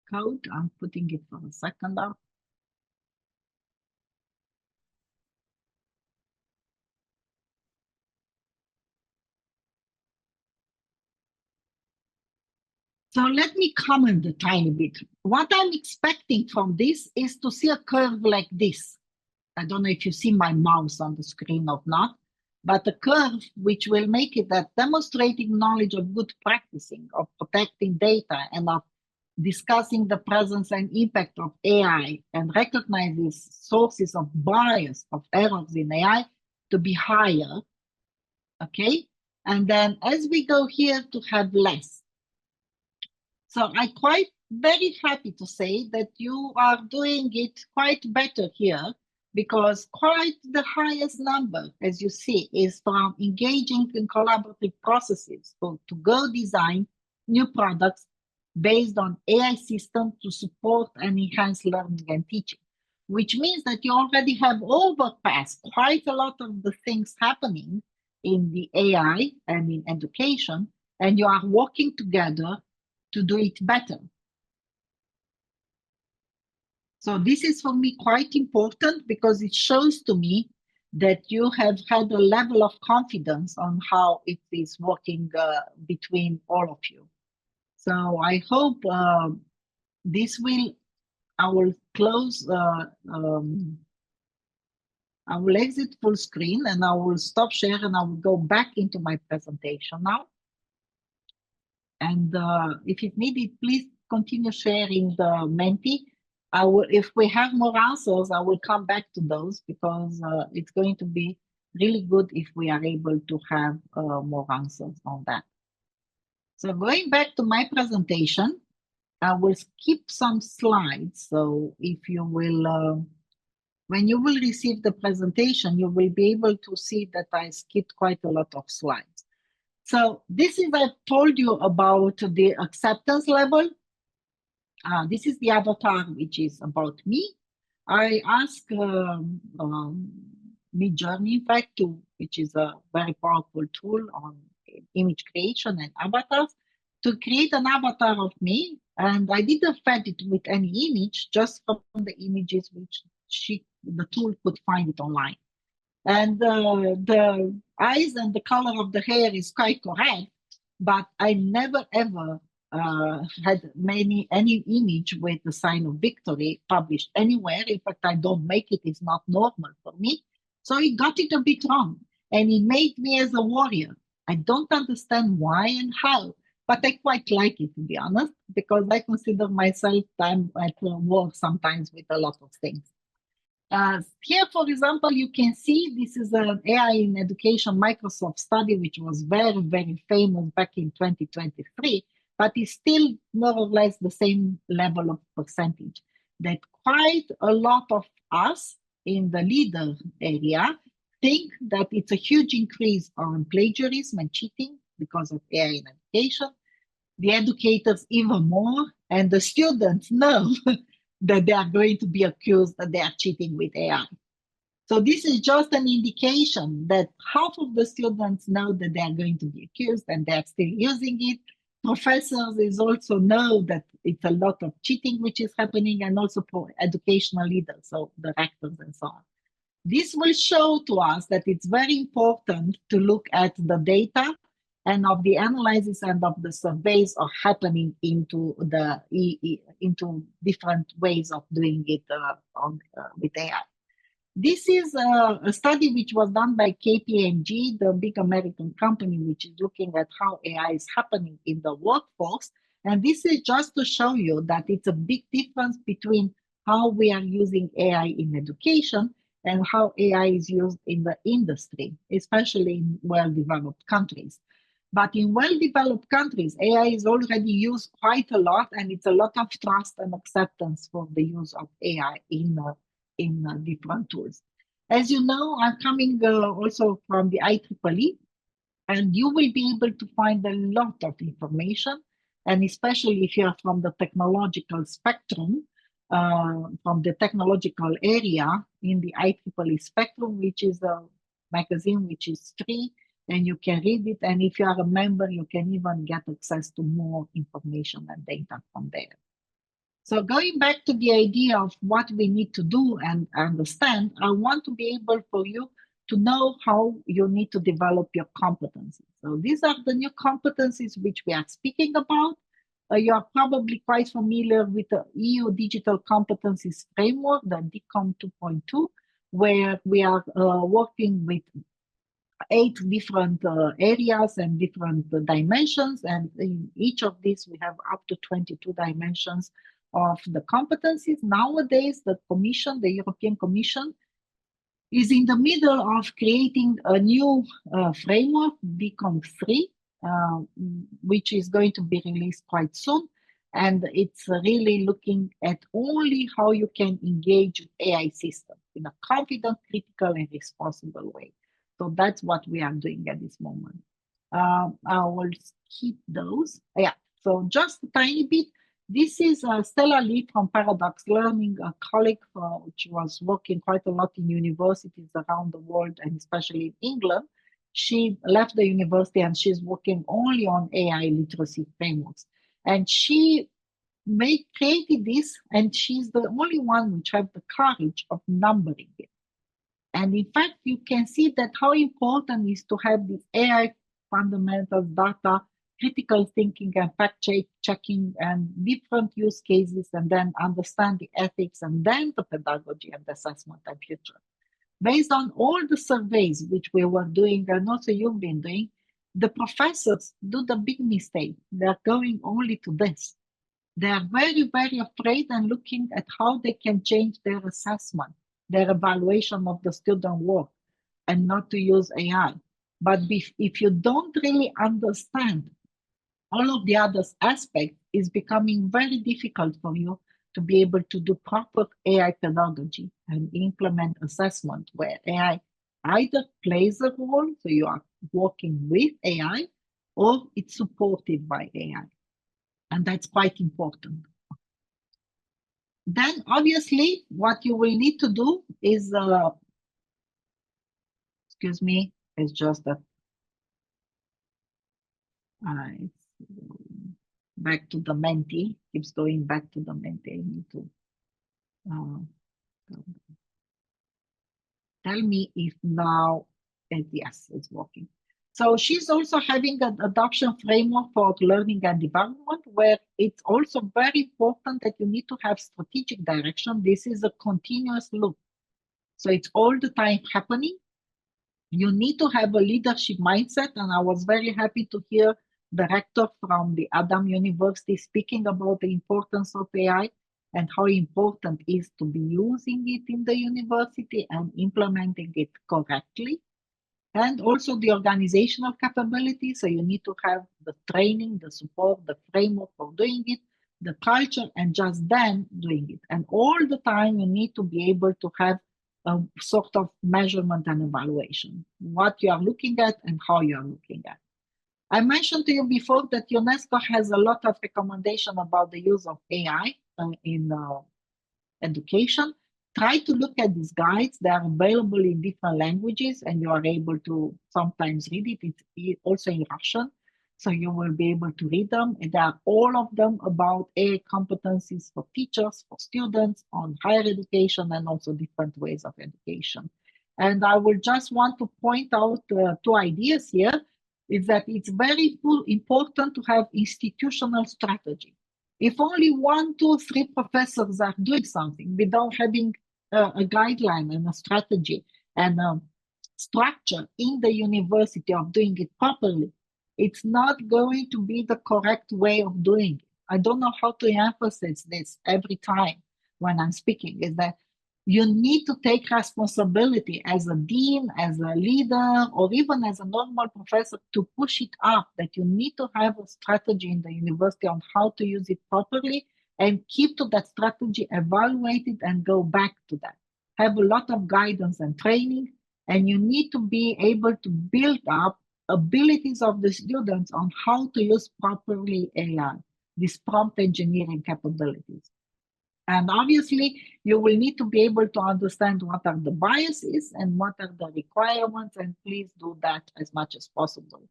code. I'm putting it for a second now. So let me comment a tiny bit. What I'm expecting from this is to see a curve like this. I don't know if you see my mouse on the screen or not, but a curve which will make it that demonstrating knowledge of good practicing, of protecting data, and of discussing the presence and impact of AI, and recognizes sources of bias, of errors in AI to be higher, okay? And then as we go here to have less. So I'm quite very happy to say that you are doing it quite better here, because quite the highest number, as you see, is from engaging in collaborative processes to go design new products based on AI systems to support and enhance learning and teaching, which means that you already have overpassed quite a lot of the things happening in the AI and in education, and you are working together to do it better. So this is for me quite important, because it shows to me that you have had a level of confidence on how it is working between all of you. So I hope this will, I will close, I will exit full screen and I will stop share and I will go back into my presentation now. And if it needed, please continue sharing the Menti. I will, if we have more answers, I will come back to those, because it's going to be really good if we are able to have more answers on that. So going back to my presentation, I will skip some slides. So if you will, when you will receive the presentation, you will be able to see that I skipped quite a lot of slides. So this is, I told you about the acceptance level. This is the avatar, which is about me. I ask Midjourney, in fact, which is a very powerful tool on image creation and avatars, to create an avatar of me. And I didn't fed it with any image, just from the images which the tool could find it online. And the eyes and the color of the hair is quite correct, but I never ever had any image with the sign of victory published anywhere. In fact, I don't make it, it's not normal for me. So he got it a bit wrong, and he made me as a warrior. I don't understand why and how, but I quite like it, to be honest, because I consider myself I'm at war sometimes with a lot of things. Here, for example, you can see this is an AI in Education Microsoft study, which was very, very famous back in 2023, but it's still more or less the same level of percentage. that quite a lot of us in the leader area think that it's a huge increase on plagiarism and cheating because of AI in education. The educators even more, and the students know that they are going to be accused that they are cheating with AI. So this is just an indication that half of the students know that they are going to be accused and they are still using it. Professors is also know that it's a lot of cheating which is happening, and also for educational leaders, so directors and so on. This will show to us that it's very important to look at the data and of the analysis and of the surveys are happening into the into different ways of doing it with AI. This is a study which was done by KPMG, the big American company, which is looking at how AI is happening in the workforce. And this is just to show you that it's a big difference between how we are using AI in education and how AI is used in the industry, especially in well-developed countries. But in well-developed countries, AI is already used quite a lot, and it's a lot of trust and acceptance for the use of AI in different tools. As you know, I'm coming also from the IEEE, and you will be able to find a lot of information, and especially if you're from the technological spectrum, from the technological area in the IEEE spectrum, which is a magazine which is free, and you can read it. And if you are a member, you can even get access to more information and data from there. So going back to the idea of what we need to do and understand, I want to be able for you to know how you need to develop your competencies. So these are the new competencies which we are speaking about. You are probably quite familiar with the EU Digital Competencies Framework, the DCOM 2.2, where we are working with 8 different areas and different dimensions. And in each of these, we have up to 22 dimensions of the competencies. Nowadays, the Commission, the European Commission, is in the middle of creating a new framework, DCOM 3, which is going to be released quite soon. And it's really looking at only how you can engage with AI systems in a confident, critical, and responsible way. So that's what we are doing at this moment. I will skip those. Yeah, so just a tiny bit. This is Stella Lee from Paradox Learning, a colleague which was working quite a lot in universities around the world, and especially in England. She left the university and she's working only on AI literacy frameworks. And she created this, and she's the only one which have the courage of numbering it. And in fact, you can see that how important it is to have this AI fundamentals, data, critical thinking, and fact-checking, and different use cases, and then understand the ethics, and then the pedagogy and assessment and future. Based on all the surveys which we were doing, and also you've been doing, the professors do the big mistake. They're going only to this. They are very, very afraid and looking at how they can change their assessment, their evaluation of the student work, and not to use AI. But if you don't really understand all of the other aspects, it's becoming very difficult for you to be able to do proper AI pedagogy and implement assessment where AI either plays a role, so you are working with AI, or it's supported by AI. And that's quite important. Then obviously what you will need to do is, excuse me, it's just that back to the Menti, keeps going back to the Menti. I need to tell me if now, yes, it's working. So she's also having an adoption framework for learning and development, where it's also very important that you need to have strategic direction. This is a continuous loop. So it's all the time happening. You need to have a leadership mindset. And I was very happy to hear the rector from the Adam University speaking about the importance of AI and how important it is to be using it in the university and implementing it correctly. And also the organizational capability. So you need to have the training, the support, the framework for doing it, the culture, and just then doing it. And all the time you need to be able to have a sort of measurement and evaluation, what you are looking at and how you are looking at. I mentioned to you before that UNESCO has a lot of recommendation about the use of AI in education. Try to look at these guides. They are available in different languages and you are able to sometimes read it. It's also in Russian, so you will be able to read them. And they are all of them about AI competencies for teachers, for students, on higher education, and also different ways of education. And I will just want to point out two ideas here, is that it's very important to have institutional strategy. If only 1, 2, 3 professors are doing something without having a guideline and a strategy and a structure in the university of doing it properly, it's not going to be the correct way of doing it. I don't know how to emphasize this every time when I'm speaking, is that you need to take responsibility as a dean, as a leader, or even as a normal professor to push it up, that you need to have a strategy in the university on how to use it properly and keep to that strategy, evaluate it, and go back to that. Have a lot of guidance and training, and you need to be able to build up abilities of the students on how to use properly AI, these prompt engineering capabilities. And obviously, you will need to be able to understand what are the biases and what are the requirements, and please do that as much as possible.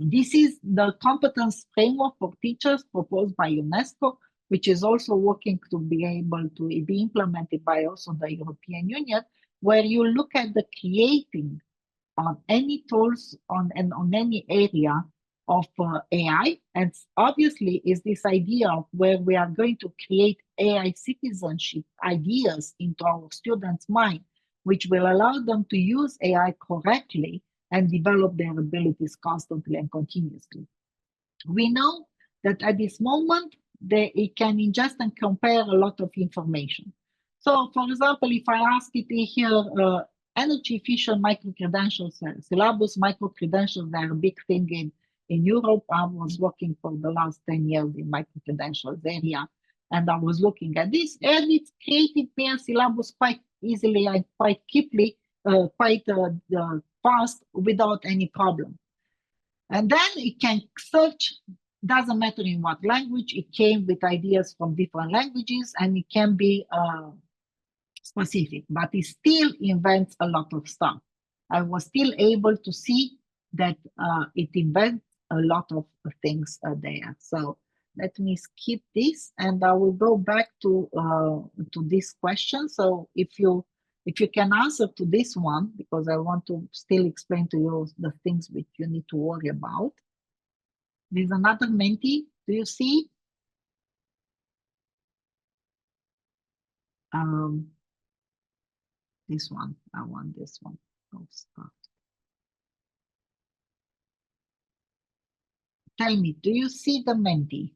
This is the competence framework for teachers proposed by UNESCO, which is also working to be able to be implemented by also the European Union, where you look at the creating on any tools on any area of AI. And obviously is this idea of where we are going to create AI citizenship ideas into our students' mind, which will allow them to use AI correctly and develop their abilities constantly and continuously. We know that at this moment, it can ingest and compare a lot of information. So for example, if I ask it here, energy efficient micro-credentials, syllabus micro-credentials, they're a big thing in Europe. I was working for the last 10 years in micro-credentials area, and I was looking at this, and it's created me a syllabus quite easily and quite quickly, quite fast, without any problem. And then it can search, doesn't matter in what language, it came with ideas from different languages, and it can be specific, but it still invents a lot of stuff. I was still able to see that it invents a lot of things there. So let me skip this, and I will go back to this question. So if you can answer to this one, because I want to still explain to you the things which you need to worry about. There's another Menti. Do you see? This one. I want this one. Oh, start. Tell me, do you see the Menti?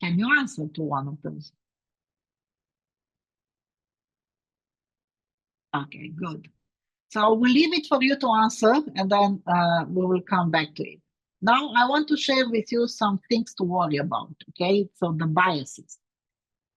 Can you answer to one of those? Okay, good. So we'll leave it for you to answer, and then we will come back to it. Now, I want to share with you some things to worry about, okay? So the biases.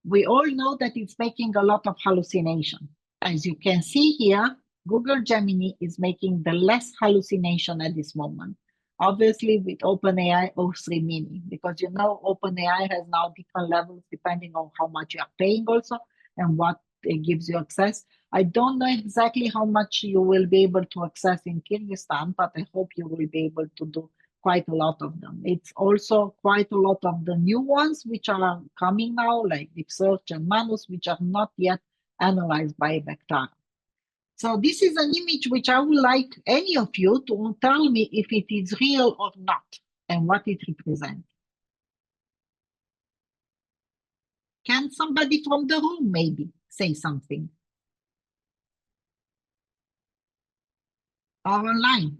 We all know that it's making a lot of hallucination. As you can see here, Google Gemini is making the less hallucination at this moment. Obviously with OpenAI O3 Mini, because you know OpenAI has now different levels depending on how much you are paying also and what it gives you access. I don't know exactly how much you will be able to access in Kyrgyzstan, but I hope you will be able to do quite a lot of them. It's also quite a lot of the new ones which are coming now, like Deep Search and Manus, which are not yet analyzed by Vectara. So this is an image which I would like any of you to tell me if it is real or not and what it represents. Can somebody from the room maybe say something? Or online?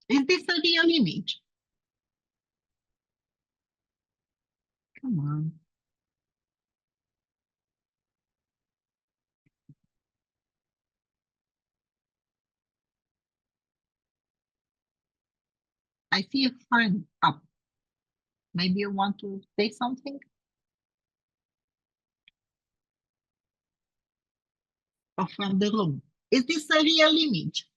Is this a real image? Come on. I see a friend up. Maybe you want to say something? Or from the room. Is this a real image?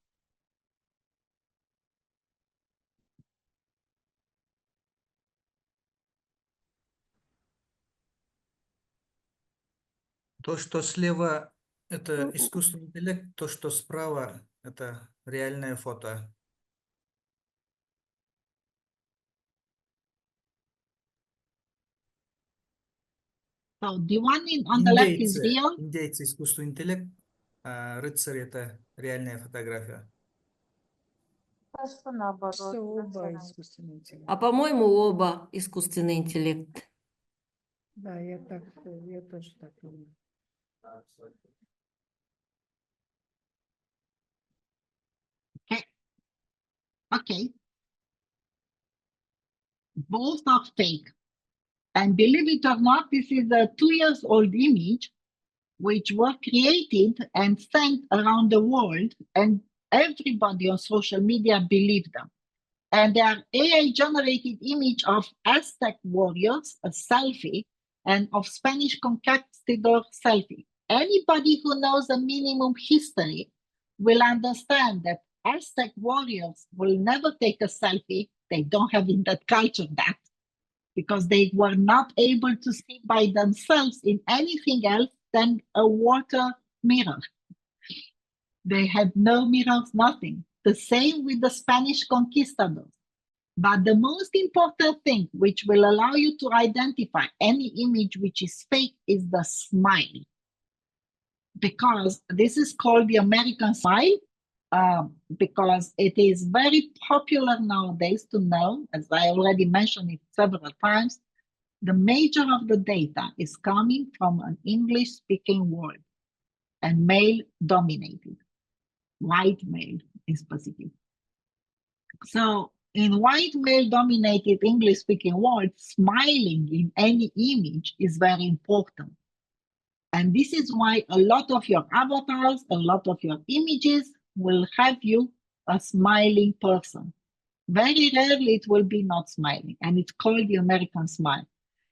То, что слева – это искусственный интеллект, то, что справа – это реальное фото. So the one on the left is real. Индейцы – искусственный интеллект, а рыцарь – это реальная фотография. Кажется, наоборот. Что оба национально. искусственный интеллект. А по-моему, оба искусственный интеллект. Да, я тоже так думаю. Okay. Both are fake. And believe it or not, this is a 2-year-old image which was created and sent around the world, and everybody on social media believed them. And they are AI-generated image of Aztec warriors, a selfie, and of Spanish conquistador selfie. Anybody who knows a minimum history will understand that Aztec warriors will never take a selfie. They don't have in that culture that, because they were not able to see by themselves in anything else than a water mirror. They had no mirrors, nothing. The same with the Spanish conquistadors. But the most important thing which will allow you to identify any image which is fake is the smile. Because this is called the American smile, because it is very popular nowadays to know, as I already mentioned it several times, the major of the data is coming from an English-speaking world and male-dominated, white male in specific. So in white male-dominated English-speaking world, smiling in any image is very important. And this is why a lot of your avatars, a lot of your images will have you a smiling person. Very rarely it will be not smiling, and it's called the American smile.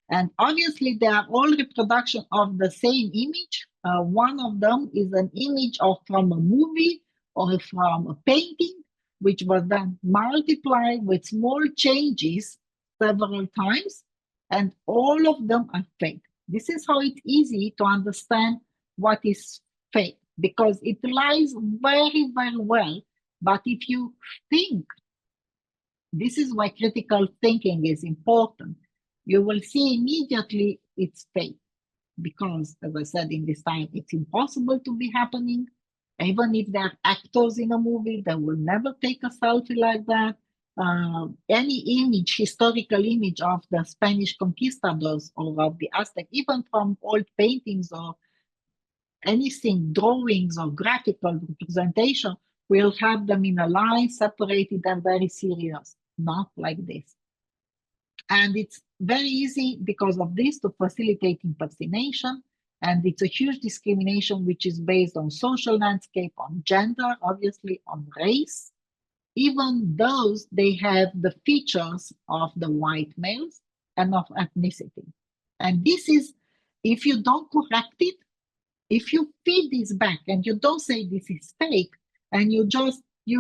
And obviously they are all reproduction of the same image. One of them is an image from a movie or from a painting, which was then multiplied with small changes several times, and all of them are fake. This is how it's easy to understand what is fake, because it lies very, very well. But if you think, this is why critical thinking is important, you will see immediately it's fake. Because, as I said, in this time, it's impossible to be happening. Even if they're actors in a movie, they will never take a selfie like that. Any image, historical image of the Spanish conquistadors or of the Aztec, even from old paintings or anything, drawings or graphical representation, will have them in a line, separated and very serious, not like this. And it's very easy because of this to facilitate impersonation. And it's a huge discrimination which is based on social landscape, on gender, obviously on race. Even those, they have the features of the white males and of ethnicity. And this is, if you don't correct it, if you feed this back and you don't say this is fake, and you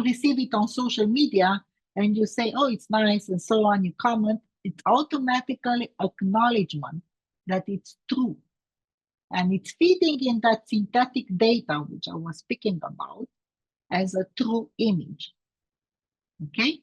receive it on social media and you say, oh, it's nice and so on, you comment, it's automatically acknowledgement that it's true. And it's feeding in that synthetic data, which I was speaking about, as a true image. Okay?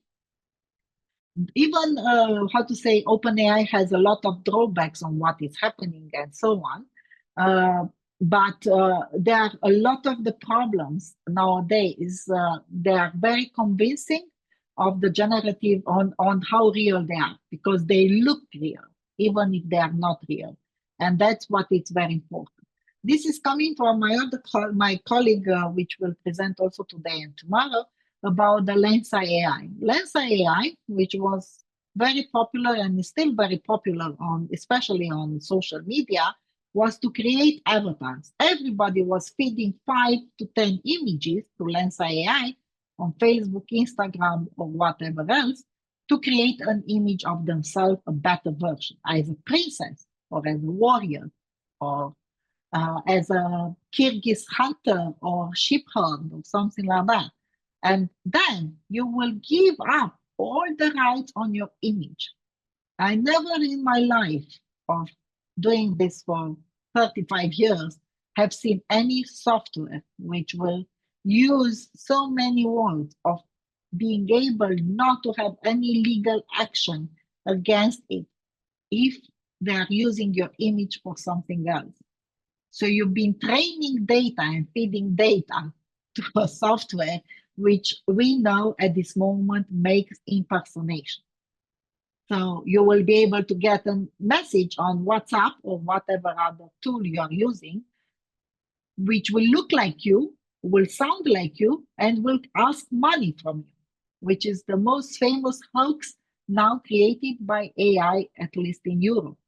Even, OpenAI has a lot of drawbacks on what is happening and so on. But there are a lot of the problems nowadays. They are very convincing of the generative on how real they are, because they look real, even if they are not real. And that's what is very important. This is coming from my colleague, which will present also today and tomorrow, about the Lensa AI. Lensa AI, which was very popular and is still very popular on, especially on social media, was to create avatars. Everybody was feeding 5 to 10 images to Lensa AI on Facebook, Instagram, or whatever else to create an image of themselves, a better version, as a princess or as a warrior or as a Kyrgyz hunter or shepherd or something like that. And then you will give up all the rights on your image. I never in my life of doing this for 35 years have seen any software which will use so many words of being able not to have any legal action against it if they are using your image for something else. So you've been training data and feeding data to a software which we know at this moment makes impersonation. So you will be able to get a message on WhatsApp or whatever other tool you are using, which will look like you, will sound like you, and will ask money from you, which is the most famous hoax now created by AI, at least in Europe.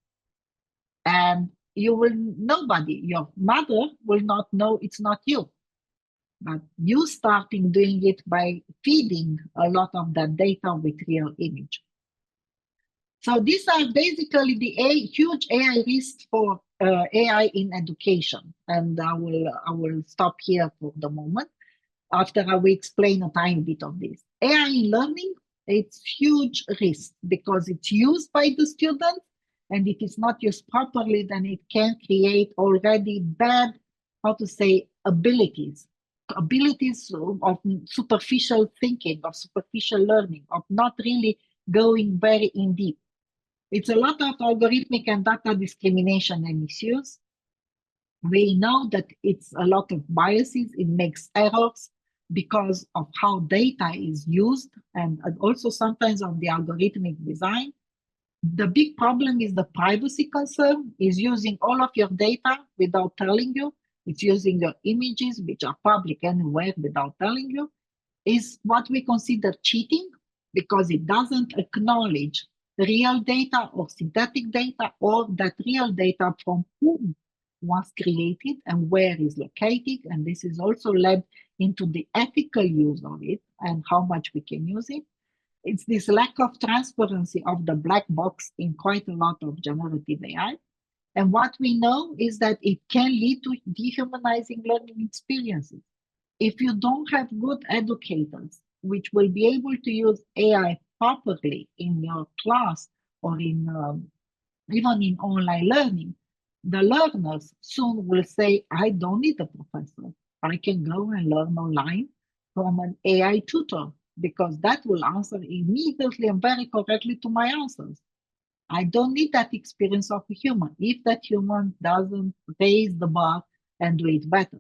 And nobody, your mother will not know it's not you. But you starting doing it by feeding a lot of that data with real image. So these are basically the huge AI risks for AI in education. And I will stop here for the moment after I will explain a tiny bit of this. AI in learning, it's huge risk because it's used by the students, and if it's not used properly, then it can create already bad, abilities of superficial thinking, of superficial learning, of not really going very in deep. It's a lot of algorithmic and data discrimination and misuse. We know that it's a lot of biases, it makes errors because of how data is used and also sometimes of the algorithmic design. The big problem is the privacy concern, is using all of your data without telling you. It's using your images, which are public anywhere, without telling you. Is what we consider cheating because it doesn't acknowledge real data or synthetic data or that real data from whom was created and where is located. And this is also led into the ethical use of it and how much we can use it. It's this lack of transparency of the black box in quite a lot of generative AI. And what we know is that it can lead to dehumanizing learning experiences. If you don't have good educators, which will be able to use AI properly in your class or in even in online learning, the learners soon will say, I don't need a professor. I can go and learn online from an AI tutor because that will answer immediately and very correctly to my answers. I don't need that experience of a human if that human doesn't raise the bar and do it better.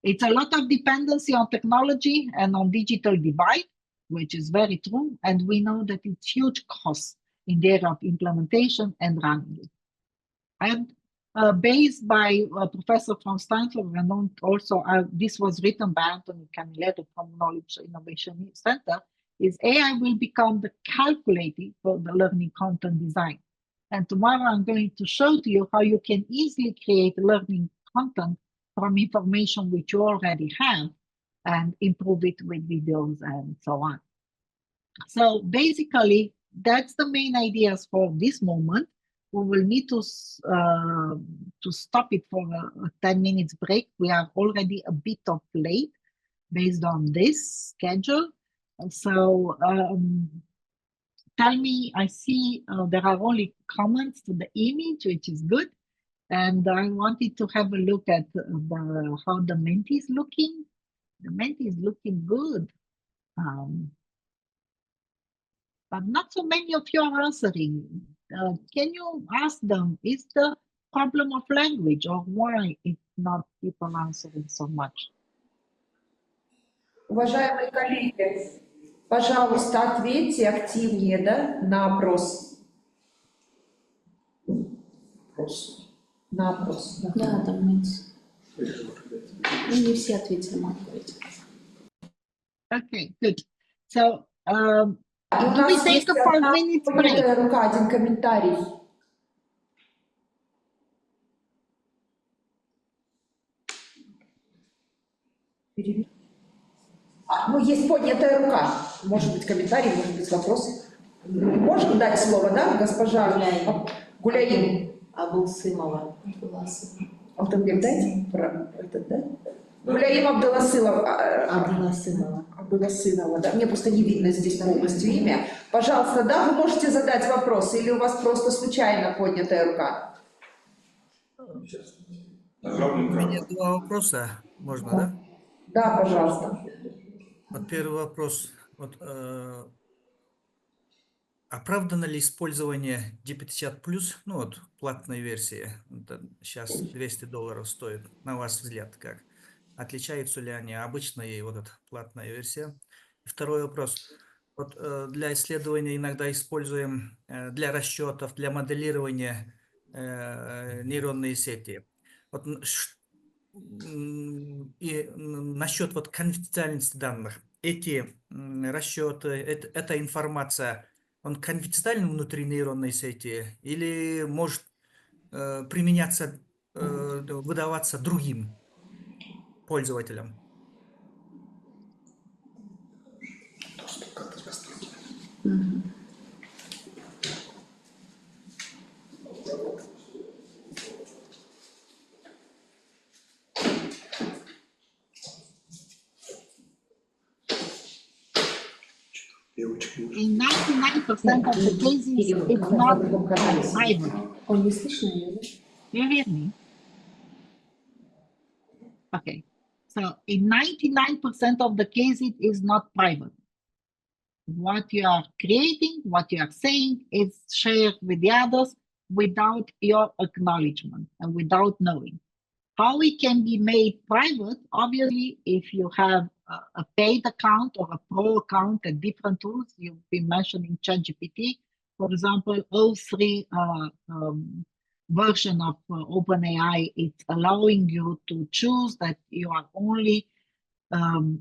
It's a lot of dependency on technology and on digital divide, which is very true. And we know that it's huge costs in the area of implementation and running it. And based by a professor from Stanford, and also this was written by Anthony Camilleri from Knowledge Innovation Center, is AI will become the calculator for the learning content design. And tomorrow I'm going to show to you how you can easily create learning content from information which you already have and improve it with videos and so on. So basically, that's the main ideas for this moment. We will need to stop it for a 10 minutes break. We are already a bit of late based on this schedule. So tell me, I see there are only comments to the image, which is good. And I wanted to have a look at how the Menti is looking. The Menti is looking good. But not so many of you are answering. Can you ask them, is the problem of language or why it's not people answering so much? Уважаемые коллеги, пожалуйста, ответьте активнее, да, на опрос. На опрос. Да, там нет. Ну, не все ответили, могу говорить. Okay, good. So И у Do we нас есть take a 5 одна minutes break? поднятая рука, один комментарий. Ну, есть поднятая рука. Может быть, комментарий, может быть, вопрос. Можем дать слово, да, госпожа Гуляим? Абулсымова. Алтынбек, дайте про этот, да? Гуляим Абдуласымова. Абдуласымова, да. Мне просто не видно здесь полностью имя. Пожалуйста, да, вы можете задать вопрос, или у вас просто случайно поднятая рука? У меня два вопроса, можно, да? Да, пожалуйста. Вот первый вопрос. Вот, оправдано ли использование D50+, ну вот платной версии, это сейчас $200 стоит, на ваш взгляд, как? Отличаются ли они обычной и вот эта платная версия? И второй вопрос. Вот для исследования иногда используем для расчетов, для моделирования нейронные сети. Вот, и насчет вот конфиденциальности данных. Эти расчеты, эта информация, он конфиденциален внутри нейронной сети или может применяться, выдаваться другим пользователям? In 99% of the cases, it's not private. You hear me? Okay. So in 99% of the cases, it's not private. What you are creating, what you are saying is shared with the others without your acknowledgement and without knowing. How it can be made private, obviously, if you have a paid account or a pro account and different tools, you've been mentioning ChatGPT, for example, O3 version of OpenAI, it's allowing you to choose that you are only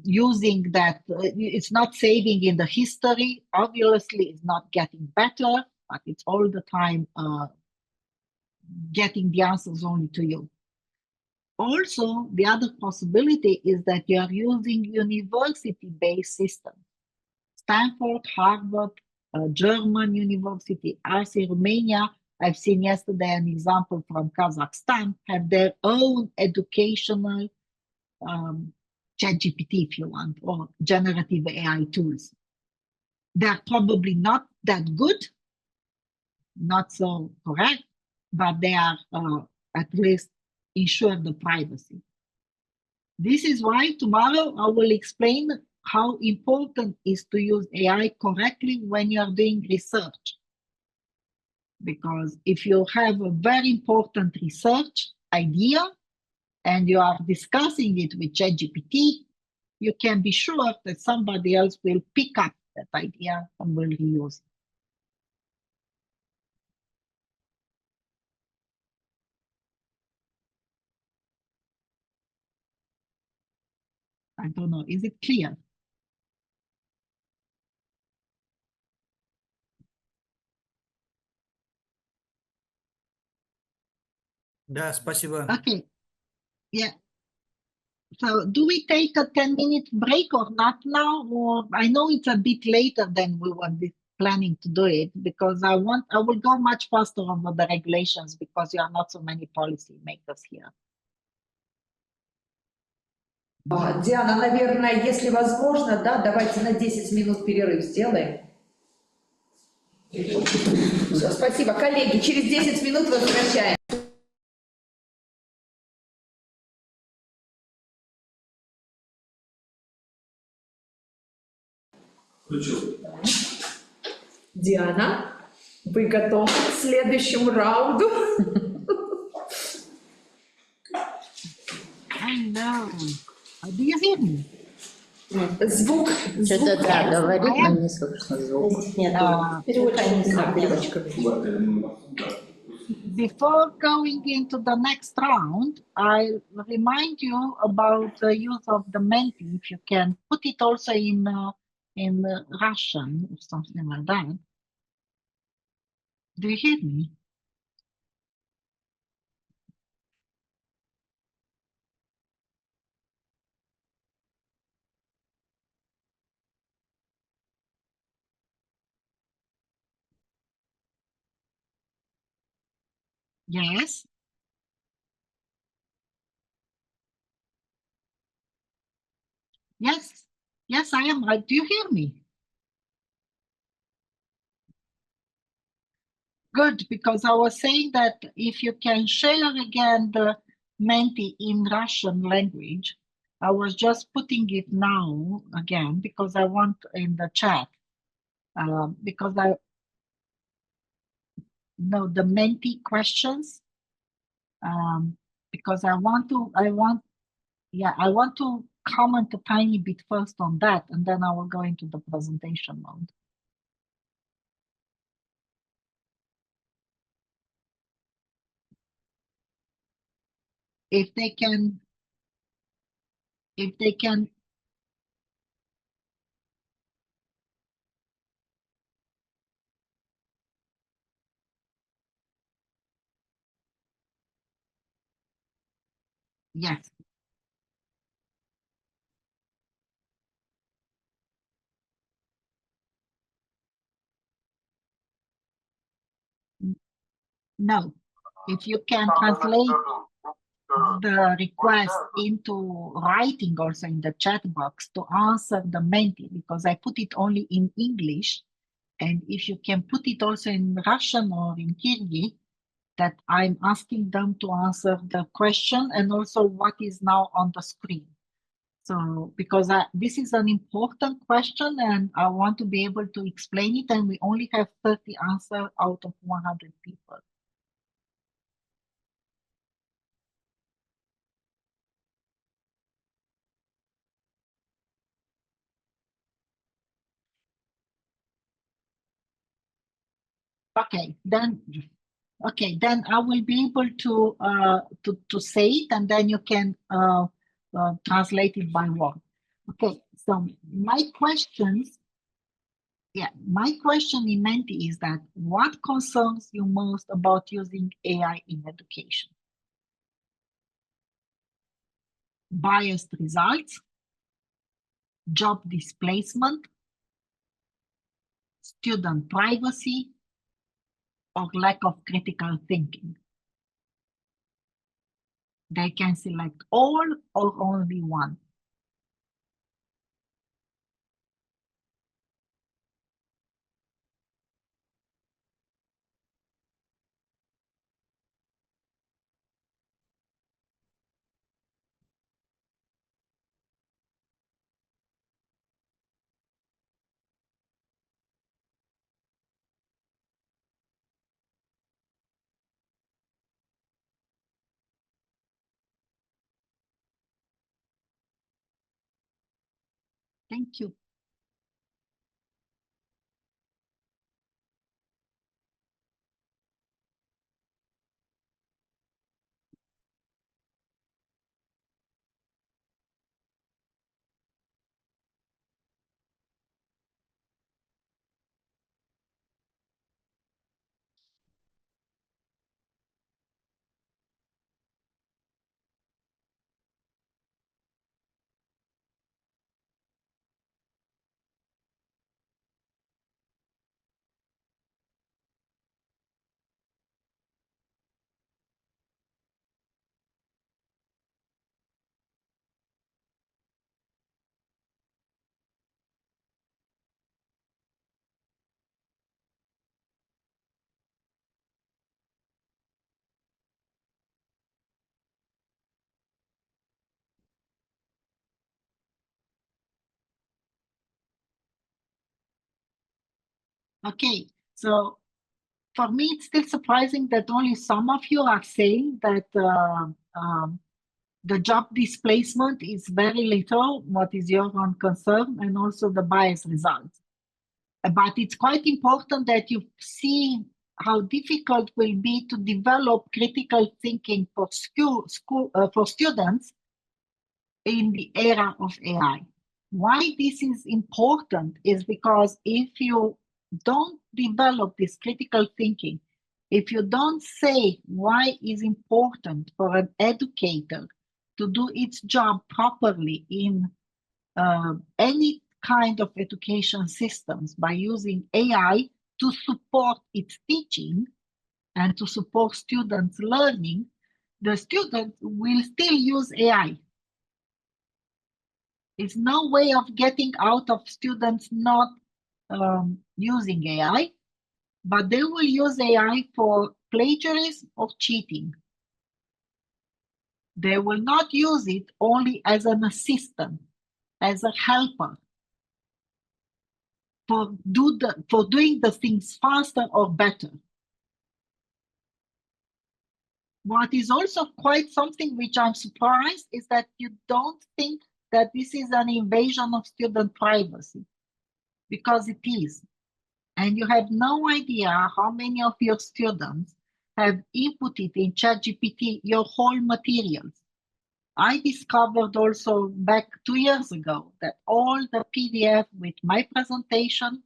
using that, it's not saving in the history, obviously it's not getting better, but it's all the time getting the answers only to you. Also, the other possibility is that you are using university-based systems. Stanford, Harvard, German university, RC Romania, I've seen yesterday an example from Kazakhstan, have their own educational ChatGPT, if you want, or generative AI tools. They're probably not that good, not so correct, but they are at least ensure the privacy. This is why tomorrow I will explain how important it is to use AI correctly when you are doing research. Because if you have a very important research idea and you are discussing it with ChatGPT, you can be sure that somebody else will pick up that idea and will reuse it. I don't know, is it clear? Да, спасибо. Okay, yeah. So do we take a 10-minute break or not now? Or I know it's a bit later than we were planning to do it because I will go much faster over the regulations because you are not so many policy makers here. Диана, наверное, если возможно, да, давайте на 10 минут перерыв сделаем. Спасибо, коллеги, через 10 минут возвращаем. Диана, вы готовы к следующему раунду? I know. Do you hear me? Звук. Что-то да, говорит, но не слышно звук. Нет, переводчика. Before going into the next round, I'll remind you about the use of the Menti. If you can put it also in in Russian or something like that. Do you hear me? Yes. Yes. Yes, I am. Do you hear me? Good, because I was saying that if you can share again the Menti in Russian language, I was just putting it now again because I want in the chat, because I know the Menti questions, because I want to comment a tiny bit first on that, and then I will go into the presentation mode. If they can, yes. No, if you can translate the request into writing also in the chat box to answer the Menti, because I put it only in English, and if you can put it also in Russian or in Kyrgyz, that I'm asking them to answer the question and also what is now on the screen. So, because this is an important question and I want to be able to explain it, and we only have 30 answers out of 100 people. Okay, then I will be able to say it, and then you can translate it by word. Okay, so my question in Menti is that what concerns you most about using AI in education? Biased results, job displacement, student privacy, or lack of critical thinking? They can select all or only one. Thank you. Okay, so for me, it's still surprising that only some of you are saying that the job displacement is very little. What is your own concern? And also the bias results. But it's quite important that you see how difficult will be to develop critical thinking for students in the era of AI. Why this is important is because if you don't develop this critical thinking, if you don't say why it's important for an educator to do its job properly in any kind of education systems by using AI to support its teaching and to support students' learning, the students will still use AI. It's no way of getting out of students not using AI, but they will use AI for plagiarism or cheating. They will not use it only as an assistant, as a helper, for doing the things faster or better. What is also quite something which I'm surprised is that you don't think that this is an invasion of student privacy, because it is. And you have no idea how many of your students have inputted in ChatGPT your whole materials. I discovered also back 2 years ago that all the PDF with my presentation,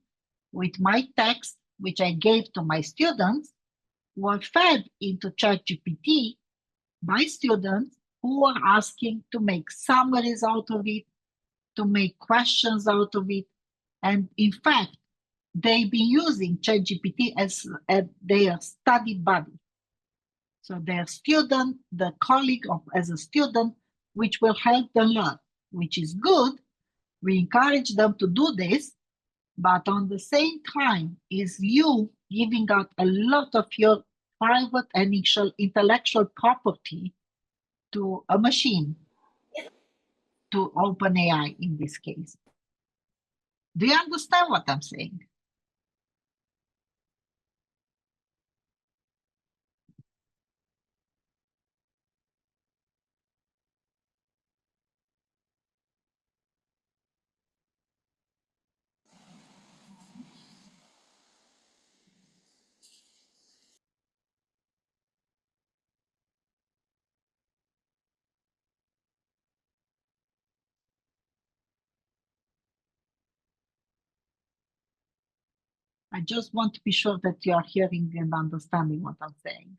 with my text, which I gave to my students, were fed into ChatGPT by students who were asking to make summaries out of it, to make questions out of it. And in fact, they've been using ChatGPT as their study buddy. So their student, the colleague as a student, which will help them learn, which is good. We encourage them to do this, but on the same time is you giving out a lot of your private and intellectual property to a machine, to OpenAI in this case. Do you understand what I'm saying? I just want to be sure that you are hearing and understanding what I'm saying.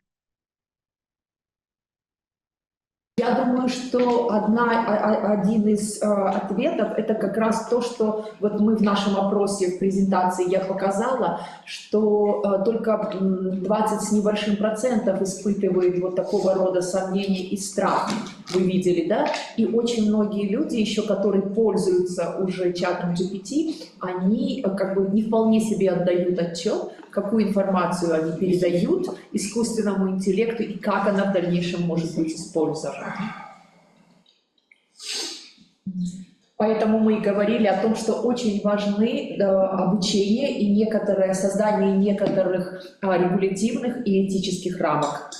Я думаю, что один из ответов – это как раз то, что вот мы в нашем опросе в презентации я показала, что только 20 с небольшим процентов испытывают вот такого рода сомнения и страх. Вы видели, да? И очень многие люди еще, которые пользуются уже чатом GPT, они как бы не вполне себе отдают отчет, какую информацию они передают искусственному интеллекту и как она в дальнейшем может быть использована. Поэтому мы и говорили о том, что очень важны обучение и создание некоторых регулятивных и этических рамок.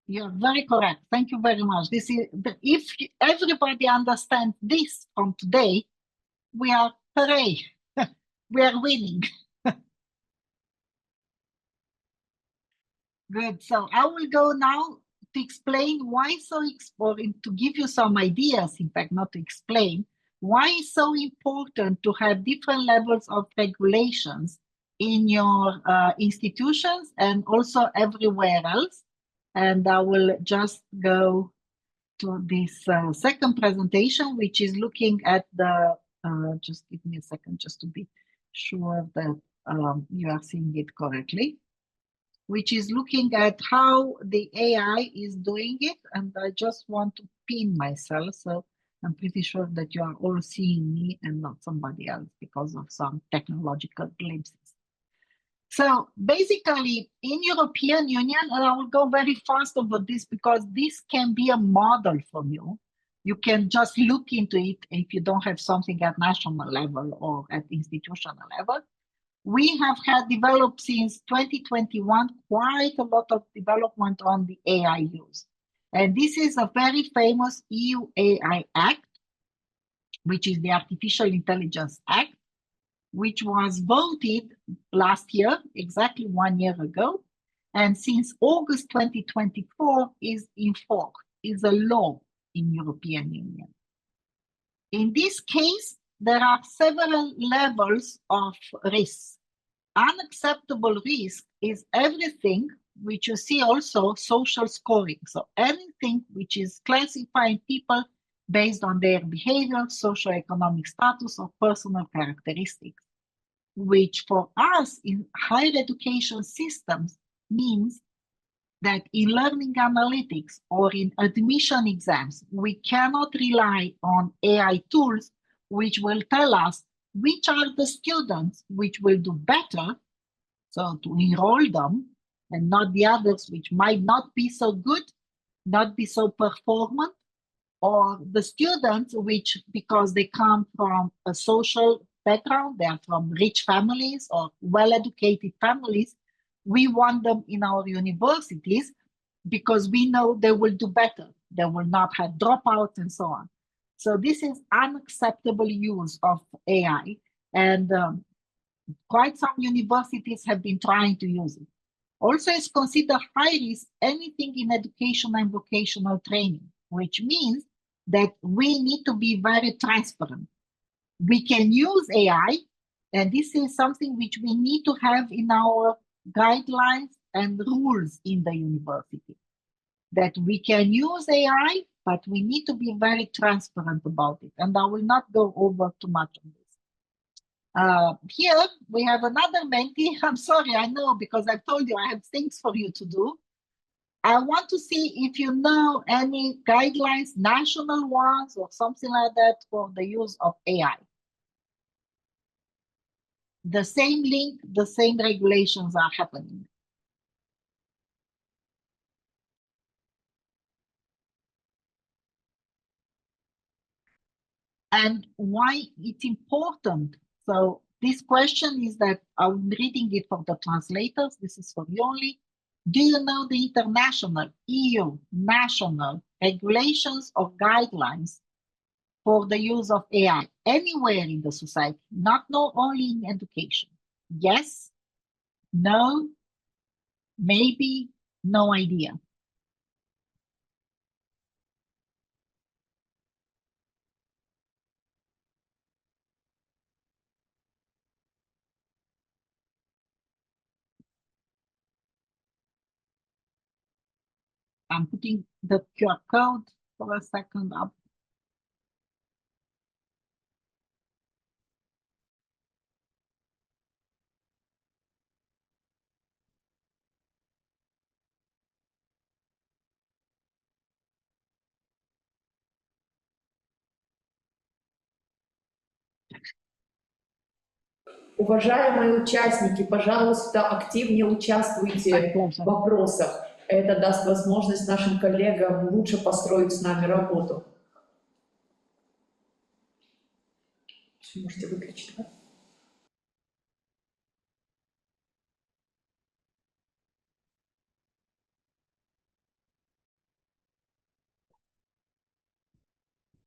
You're very correct. Thank you very much. This is if everybody understands this from today, we are hooray. We are winning. Good. So I will go now to explain why or to give you some ideas, in fact, not to explain, why it's so important to have different levels of regulations in your institutions and also everywhere else. And I will just go to this second presentation, which is looking at the, just give me a second just to be sure that you are seeing it correctly, which is looking at how the AI is doing it. And I just want to pin myself, so I'm pretty sure that you are all seeing me and not somebody else because of some technological glimpses. So basically in European Union, and I will go very fast over this because this can be a model for you. You can just look into it if you don't have something at national level or at institutional level. We have had developed since 2021 quite a lot of development on the AI use. And this is a very famous EU AI Act, which is the Artificial Intelligence Act. which was voted last year, exactly 1 year ago, and since August 2024 is in force, is a law in European Union. In this case, there are several levels of risks. Unacceptable risk is everything which you see also social scoring. So anything which is classifying people based on their behavior, socioeconomic status, or personal characteristics, which for us in higher education systems means that in learning analytics or in admission exams, we cannot rely on AI tools which will tell us which are the students which will do better, so to enroll them, and not the others which might not be so good, not be so performant, or the students which, because they come from a social background, they are from rich families or well-educated families, we want them in our universities because we know they will do better. They will not have dropouts and so on. So this is unacceptable use of AI, and quite some universities have been trying to use it. Also, it's considered high risk anything in education and vocational training, which means that we need to be very transparent. We can use AI, and this is something which we need to have in our guidelines and rules in the university, that we can use AI, but we need to be very transparent about it. And I will not go over too much on this. Here we have another mentee. I'm sorry, I know, because I told you I have things for you to do. I want to see if you know any guidelines, national ones or something like that, for the use of AI. The same link, the same regulations are happening. And why it's important. So this question is that I'm reading it for the translators. This is for you only. Do you know the international, EU, national regulations or guidelines for the use of AI anywhere in the society, not only in education? Yes, no, maybe, no idea. I'm putting the QR code for a second up. Уважаемые участники, пожалуйста, активнее участвуйте в вопросах. Это даст возможность нашим коллегам лучше построить с нами работу. Можете выключить, да?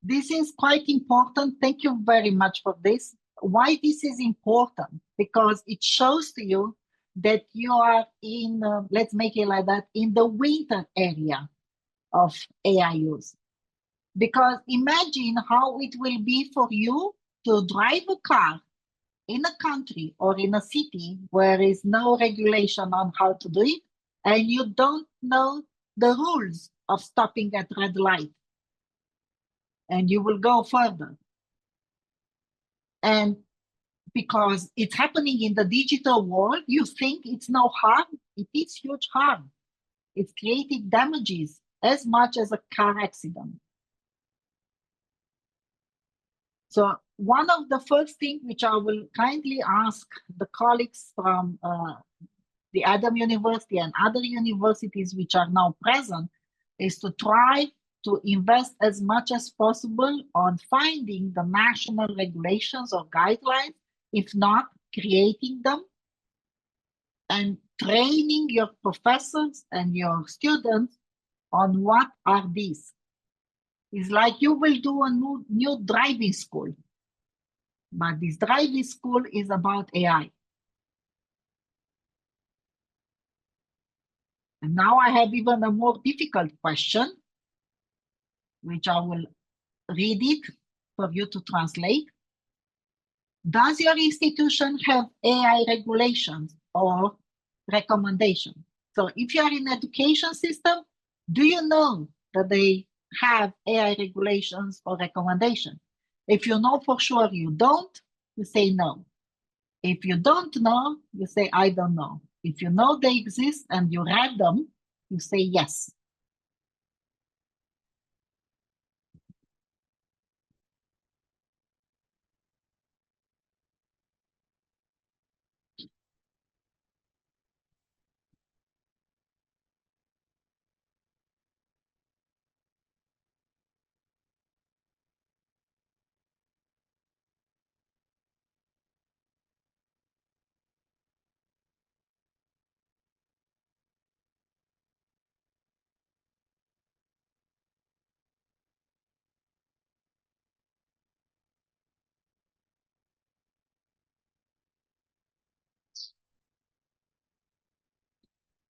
This is quite important. Thank you very much for this. Why this is important? Because it shows to you that you are in, let's make it like that, in the winter area of AI use. Because imagine how it will be for you to drive a car in a country or in a city where there is no regulation on how to do it, and you don't know the rules of stopping at red light. And you will go further. And because it's happening in the digital world, you think it's no harm. It is huge harm. It's creating damages as much as a car accident. So one of the first things which I will kindly ask the colleagues from the Adam University and other universities which are now present is to try to invest as much as possible on finding the national regulations or guidelines, if not creating them, and training your professors and your students on what are these. It's like you will do a new driving school. But this driving school is about AI. And now I have even a more difficult question, which I will read it for you to translate. Does your institution have AI regulations or recommendations? So if you are in education system, do you know that they have AI regulations or recommendations? If you know for sure you don't, you say no. If you don't know, you say I don't know. If you know they exist and you read them, you say yes.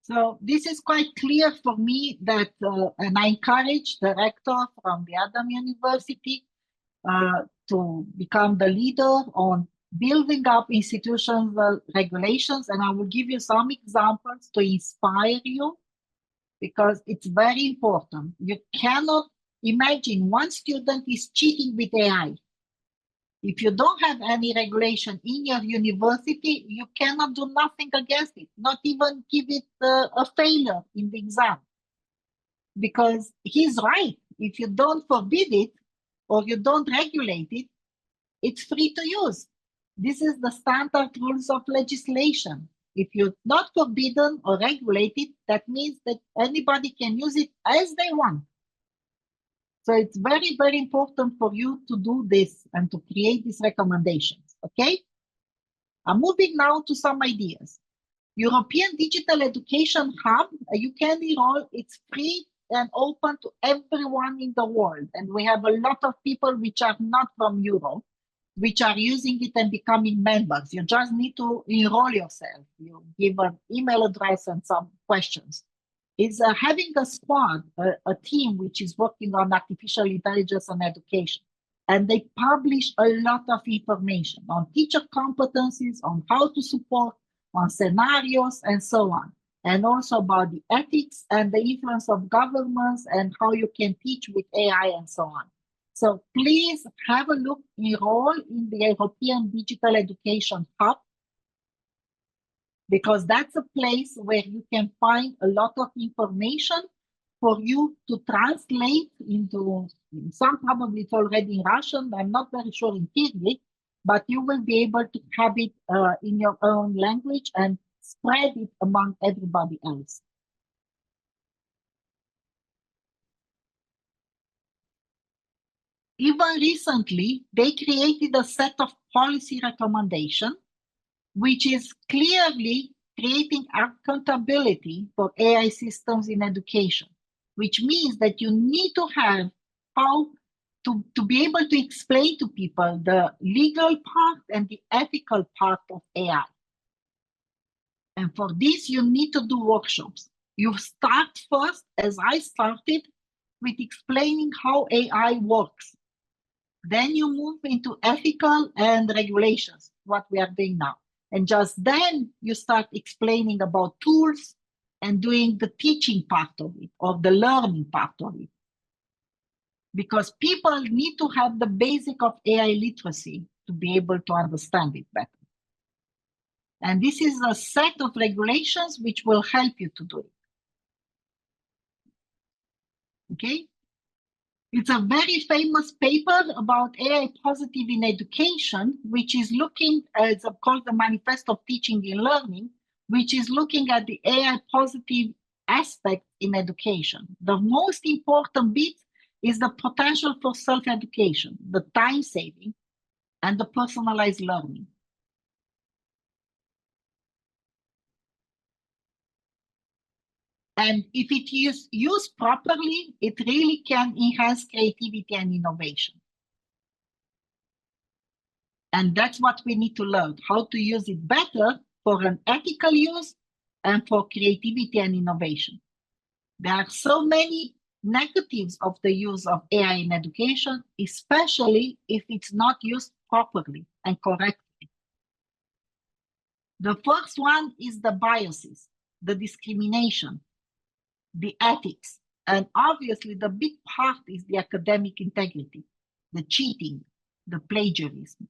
So this is quite clear for me that, and I encourage the rector from the Adam University to become the leader on building up institutional regulations. And I will give you some examples to inspire you, because it's very important. You cannot imagine one student is cheating with AI. If you don't have any regulation in your university, you cannot do nothing against it, not even give it a failure in the exam. Because he's right. If you don't forbid it or you don't regulate it, it's free to use. This is the standard rules of legislation. If you're not forbidden or regulated, that means that anybody can use it as they want. So it's very, very important for you to do this and to create these recommendations, okay? I'm moving now to some ideas. European Digital Education Hub, you can enroll, it's free and open to everyone in the world. And we have a lot of people which are not from Europe, which are using it and becoming members. You just need to enroll yourself. You give an email address and some questions. Is having a squad, a team which is working on artificial intelligence and education. And they publish a lot of information on teacher competencies, on how to support, on scenarios, and so on. And also about the ethics and the influence of governments and how you can teach with AI and so on. So please have a look, enroll in the European Digital Education Hub, because that's a place where you can find a lot of information for you to translate into, some probably it's already in Russian, I'm not very sure in Kyrgyz, but you will be able to have it in your own language and spread it among everybody else. Even recently, they created a set of policy recommendations, which is clearly creating accountability for AI systems in education, which means that you need to have how to be able to explain to people the legal part and the ethical part of AI. And for this, you need to do workshops. You start first, as I started, with explaining how AI works. Then you move into ethical and regulations, what we are doing now. And just then you start explaining about tools and doing the teaching part of it or the learning part of it. Because people need to have the basic of AI literacy to be able to understand it better. And this is a set of regulations which will help you to do it. Okay? It's a very famous paper about AI positive in education, which is looking, it's called the Manifesto of Teaching and Learning, which is looking at the AI positive aspect in education. The most important bit is the potential for self-education, the time saving, and the personalized learning. And if it is used properly, it really can enhance creativity and innovation. And that's what we need to learn, how to use it better for an ethical use and for creativity and innovation. There are so many negatives of the use of AI in education, especially if it's not used properly and correctly. The first one is the biases, the discrimination, the ethics, and obviously the big part is the academic integrity, the cheating, the plagiarism.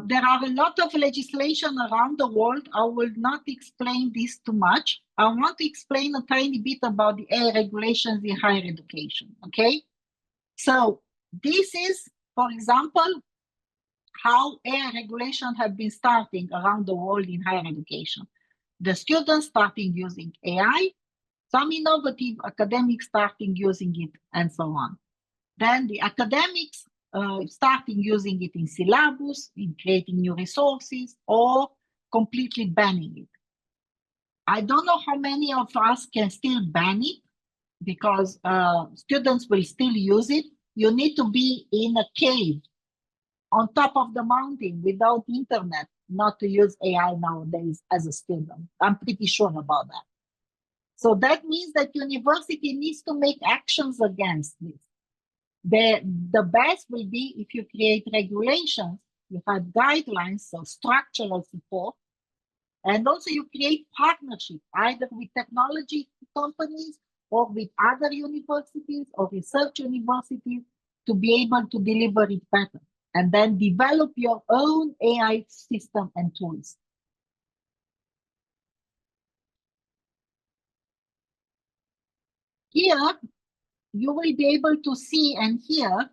There are a lot of legislation around the world. I will not explain this too much. I want to explain a tiny bit about the AI regulations in higher education, okay? So this is, for example, how AI regulations have been starting around the world in higher education. The students starting using AI, some innovative academics starting using it, and so on. Then the academics starting using it in syllabus, in creating new resources, or completely banning it. I don't know how many of us can still ban it, because students will still use it. You need to be in a cave on top of the mountain without internet not to use AI nowadays as a student. I'm pretty sure about that. So that means that university needs to make actions against this. The best will be if you create regulations, you have guidelines, so structural support, and also you create partnerships, either with technology companies or with other universities or research universities to be able to deliver it better, and then develop your own AI system and tools. Here, you will be able to see and hear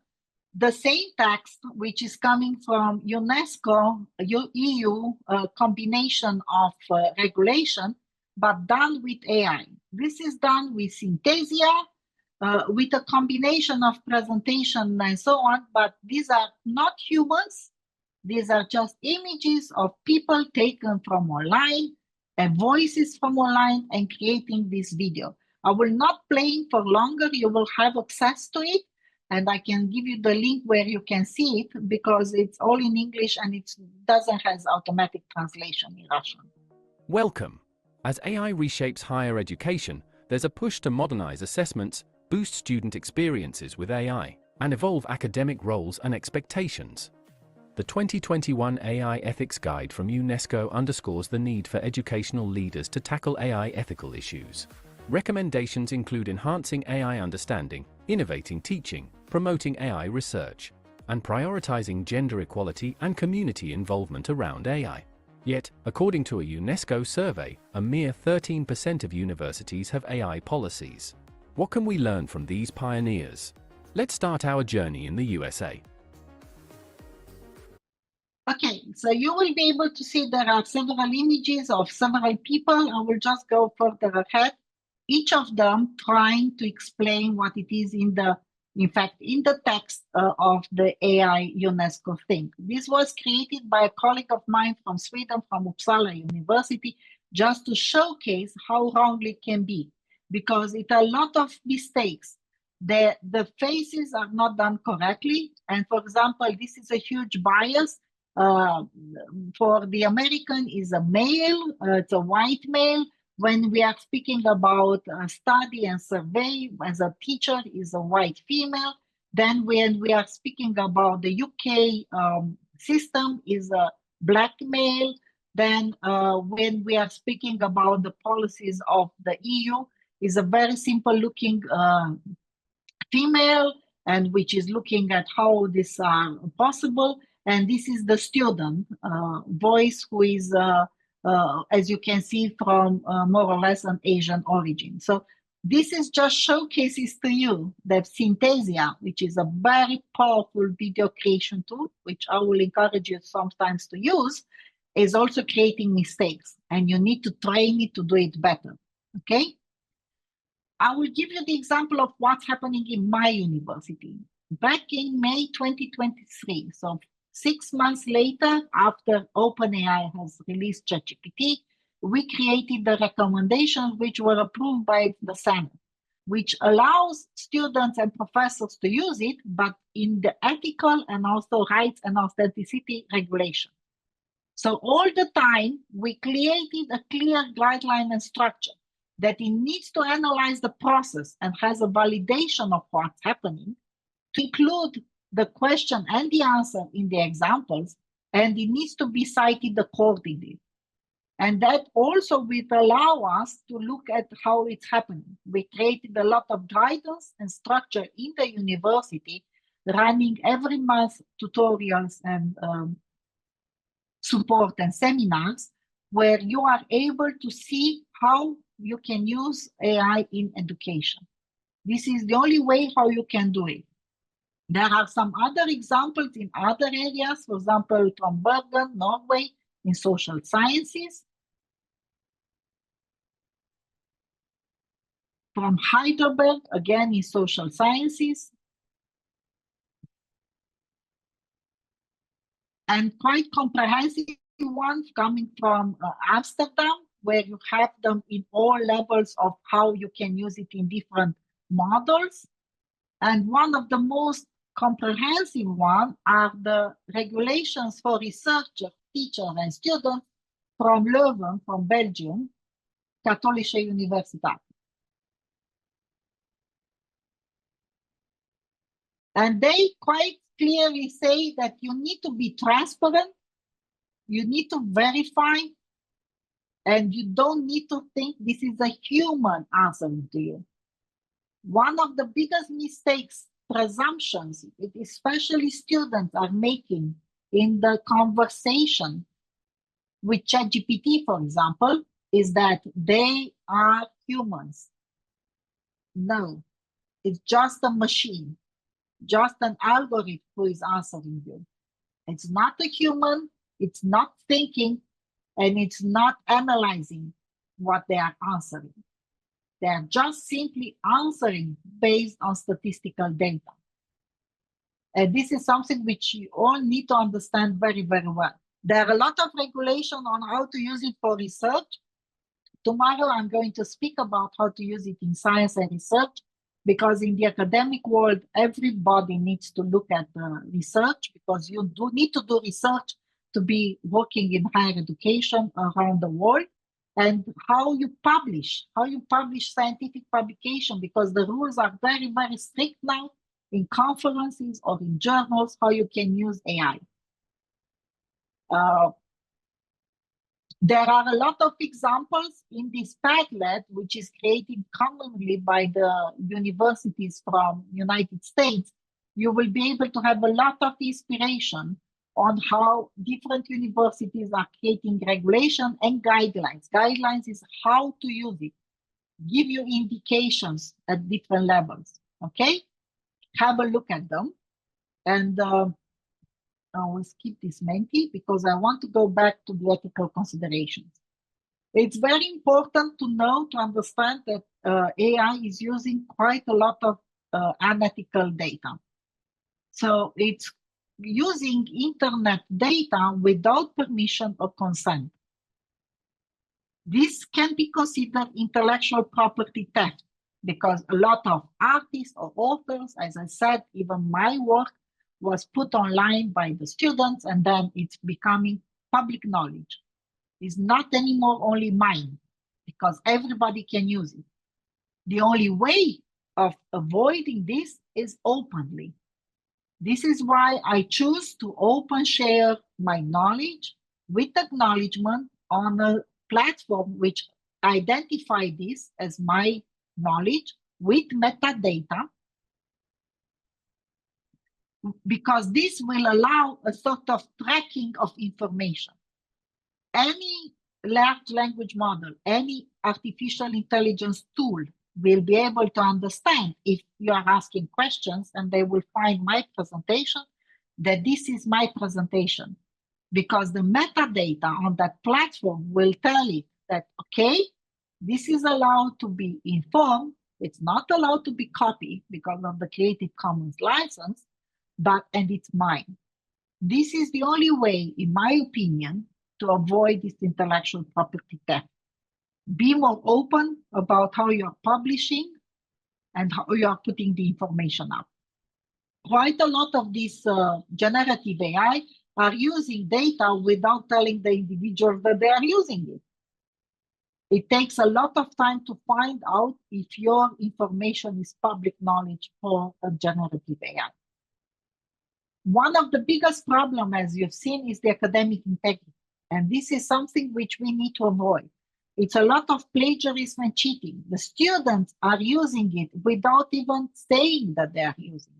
the same text, which is coming from UNESCO, EU combination of regulation, but done with AI. This is done with Synthesia, with a combination of presentation and so on, but these are not humans. These are just images of people taken from online and voices from online and creating this video. I will not play it for longer. You will have access to it. And I can give you the link where you can see it because it's all in English and it doesn't have automatic translation in Russian. Welcome. As AI reshapes higher education, there's a push to modernize assessments, boost student experiences with AI, and evolve academic roles and expectations. The 2021 AI Ethics Guide from UNESCO underscores the need for educational leaders to tackle AI ethical issues. Recommendations include enhancing AI understanding, innovating teaching, promoting AI research, and prioritizing gender equality and community involvement around AI. Yet, according to a UNESCO survey, a mere 13% of universities have AI policies. What can we learn from these pioneers? Let's start our journey in the USA. Okay, so you will be able to see there are several images of several people. I will just go further ahead. Each of them trying to explain what it is in the text of the AI UNESCO thing. This was created by a colleague of mine from Sweden, from Uppsala University, just to showcase how wrong it can be, because it's a lot of mistakes. The faces are not done correctly. And for example, this is a huge bias. For the American is a male, it's a white male. When we are speaking about study and survey, as a teacher is a white female. Then when we are speaking about the UK system is a black male. Then when we are speaking about the policies of the EU is a very simple looking female, and which is looking at how this are possible. And this is the student voice who is as you can see, from more or less an Asian origin. So this is just showcases to you that Synthesia, which is a very powerful video creation tool, which I will encourage you sometimes to use, is also creating mistakes, and you need to train it to do it better, okay? I will give you the example of what's happening in my university. Back in May 2023, so 6 months later, after OpenAI has released ChatGPT, we created the recommendations which were approved by the Senate, which allows students and professors to use it, but in the ethical and also rights and authenticity regulation. So all the time, we created a clear guideline and structure that it needs to analyze the process and has a validation of what's happening, to include the question and the answer in the examples, and it needs to be cited accordingly. And that also will allow us to look at how it's happening. We created a lot of guidance and structure in the university, running every month tutorials and support and seminars, where you are able to see how you can use AI in education. This is the only way how you can do it. There are some other examples in other areas, for example, from Bergen, Norway, in social sciences. From Heidelberg, again in social sciences. And quite comprehensive ones coming from Amsterdam, where you have them in all levels of how you can use it in different models. And one of the most comprehensive ones are the regulations for researchers, teachers, and students from Leuven, from Belgium, Katholische Universiteit. And they quite clearly say that you need to be transparent, you need to verify, and you don't need to think this is a human answering to you. One of the biggest mistakes, presumptions, especially students are making in the conversation with ChatGPT, for example, is that they are humans. No, it's just a machine, just an algorithm who is answering you. It's not a human, it's not thinking, and it's not analyzing what they are answering. They are just simply answering based on statistical data. And this is something which you all need to understand very, very well. There are a lot of regulation on how to use it for research. Tomorrow, I'm going to speak about how to use it in science and research, because in the academic world, everybody needs to look at research, because you do need to do research to be working in higher education around the world, and how you publish scientific publication, because the rules are very, very strict now in conferences or in journals, how you can use AI. There are a lot of examples in this Padlet, which is created commonly by the universities from United States. You will be able to have a lot of inspiration on how different universities are creating regulation and guidelines. Guidelines is how to use it, give you indications at different levels, okay? Have a look at them. And I will skip this Menti because I want to go back to the ethical considerations. It's very important to know, to understand that AI is using quite a lot of unethical data. So it's using internet data without permission or consent. This can be considered intellectual property theft, because a lot of artists or authors, as I said, even my work was put online by the students, and then it's becoming public knowledge. It's not anymore only mine, because everybody can use it. The only way of avoiding this is openly. This is why I choose to open share my knowledge with acknowledgement on a platform which identify this as my knowledge with metadata, because this will allow a sort of tracking of information. Any large language model, any artificial intelligence tool will be able to understand if you are asking questions, and they will find my presentation, that this is my presentation, because the metadata on that platform will tell it that, okay, this is allowed to be informed, it's not allowed to be copied because of the Creative Commons license, and it's mine. This is the only way, in my opinion, to avoid this intellectual property theft. Be more open about how you are publishing and how you are putting the information up. Quite a lot of these generative AI are using data without telling the individuals that they are using it. It takes a lot of time to find out if your information is public knowledge for a generative AI. One of the biggest problems, as you've seen, is the academic integrity. And this is something which we need to avoid. It's a lot of plagiarism and cheating. The students are using it without even saying that they are using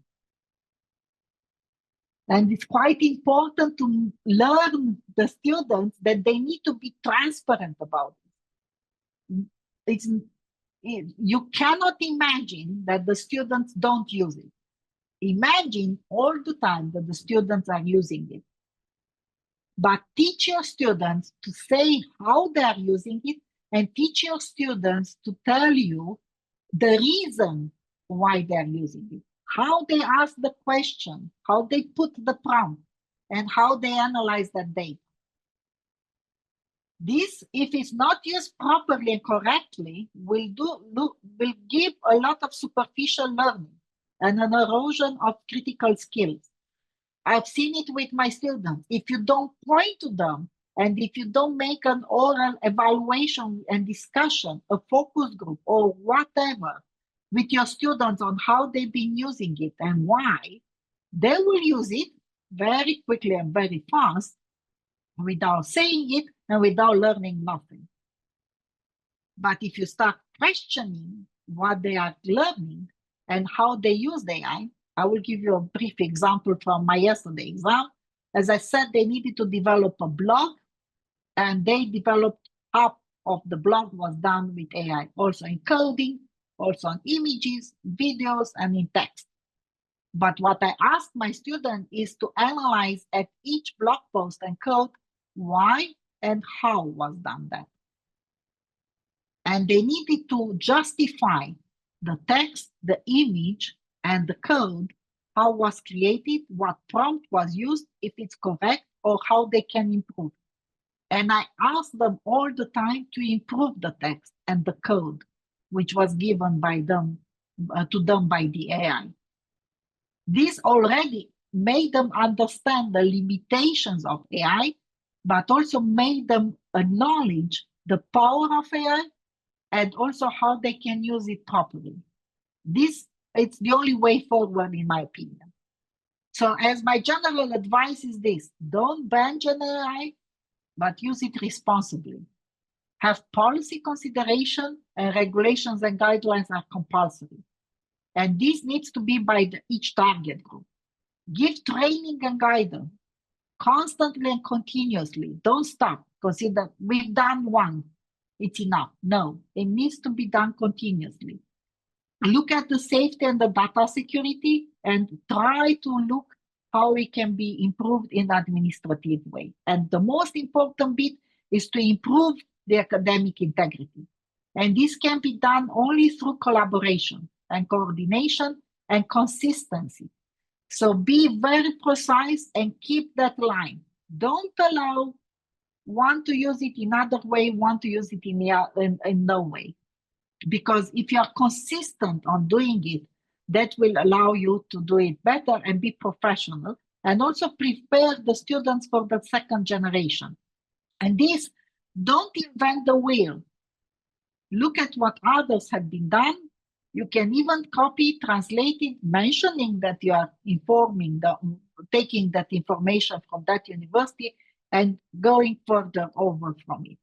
it. And it's quite important to learn the students that they need to be transparent about it. You cannot imagine that the students don't use it. Imagine all the time that the students are using it. But teach your students to say how they are using it, and teach your students to tell you the reason why they are using it, how they ask the question, how they put the prompt, and how they analyze that data. This, if it's not used properly and correctly, will give a lot of superficial learning and an erosion of critical skills. I've seen it with my students. If you don't point to them, and if you don't make an oral evaluation and discussion, a focus group or whatever, with your students on how they've been using it and why, they will use it very quickly and very fast without saying it and without learning nothing. But if you start questioning what they are learning and how they use the AI, I will give you a brief example from my yesterday exam. As I said, they needed to develop a blog, and they developed half of the blog was done with AI, also in coding, also on images, videos, and in text. But what I asked my student is to analyze at each blog post and code why and how was done that. And they needed to justify the text, the image, and the code, how was created, what prompt was used, if it's correct, or how they can improve. And I asked them all the time to improve the text and the code, which was given by them to them by the AI. This already made them understand the limitations of AI, but also made them acknowledge the power of AI and also how they can use it properly. It's the only way forward, in my opinion. So as my general advice is this: don't ban Gen AI, but use it responsibly. Have policy consideration, and regulations and guidelines are compulsory. And this needs to be by each target group. Give training and guidance constantly and continuously. Don't stop. Consider we've done one, it's enough. No, it needs to be done continuously. Look at the safety and the data security and try to look how it can be improved in an administrative way. And the most important bit is to improve the academic integrity. And this can be done only through collaboration and coordination and consistency. So be very precise and keep that line. Don't allow one to use it in other way, one to use it in no way. Because if you are consistent on doing it, that will allow you to do it better and be professional, and also prepare the students for the second generation. And this, don't invent the wheel. Look at what others have been done. You can even copy, translate it, mentioning that you are taking that information from that university and going further over from it.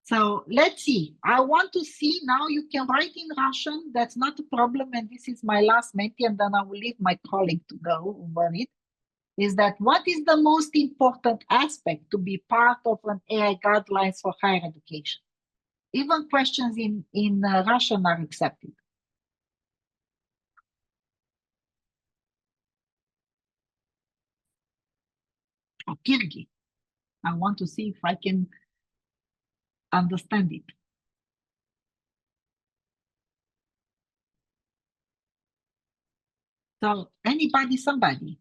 So let's see. I want to see now you can write in Russian. That's not a problem. And this is my last Menti, and then I will leave my colleague to go over it. Is that what is the most important aspect to be part of an AI guidelines for higher education? Even questions in Russian are accepted. Or Kyrgyz. I want to see if I can understand it. So anybody, somebody.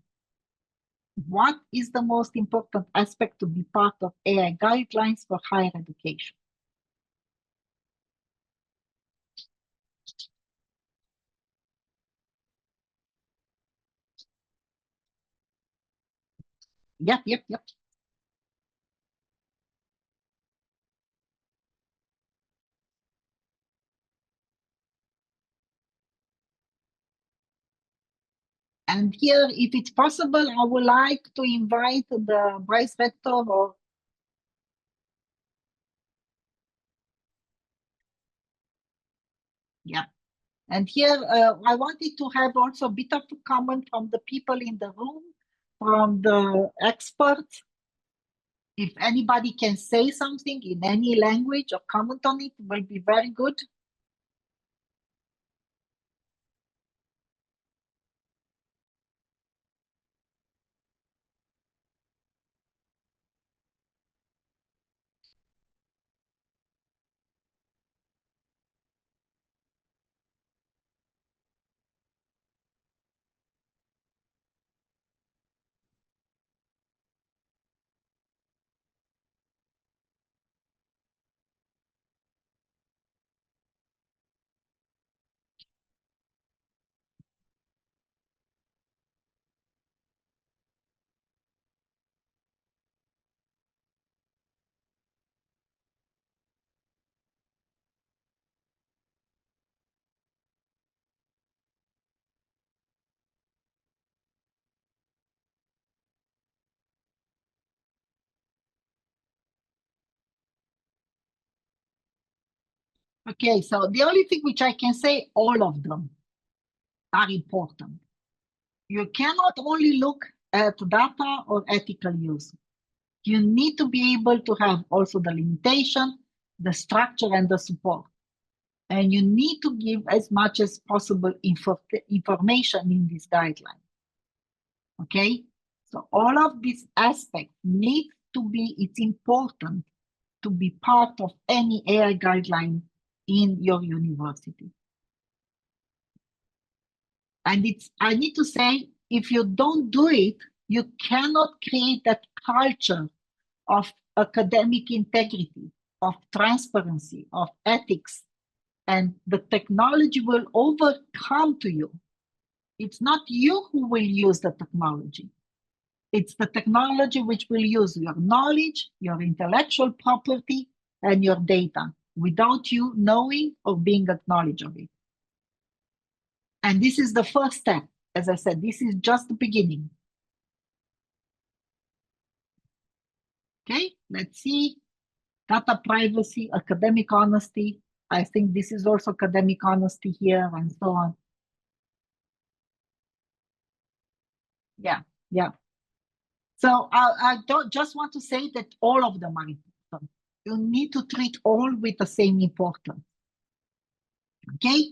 What is the most important aspect to be part of AI guidelines for higher education? Yep. And here, if it's possible, I would like to invite the vice rector or yeah. And here, I wanted to have also a bit of a comment from the people in the room, from the experts. If anybody can say something in any language or comment on it, will be very good. Okay, so the only thing which I can say, all of them are important. You cannot only look at data or ethical use. You need to be able to have also the limitation, the structure, and the support. And you need to give as much as possible information in this guideline. Okay, so all of these aspects need to be, it's important to be part of any AI guideline in your university. And I need to say, if you don't do it, you cannot create that culture of academic integrity, of transparency, of ethics, and the technology will overcome to you. It's not you who will use the technology. It's the technology which will use your knowledge, your intellectual property, and your data without you knowing or being acknowledged of it. And this is the first step. As I said, this is just the beginning. Okay, let's see. Data privacy, academic honesty. I think this is also academic honesty here and so on. Yeah. So I don't just want to say that all of them are important. You need to treat all with the same importance. Okay,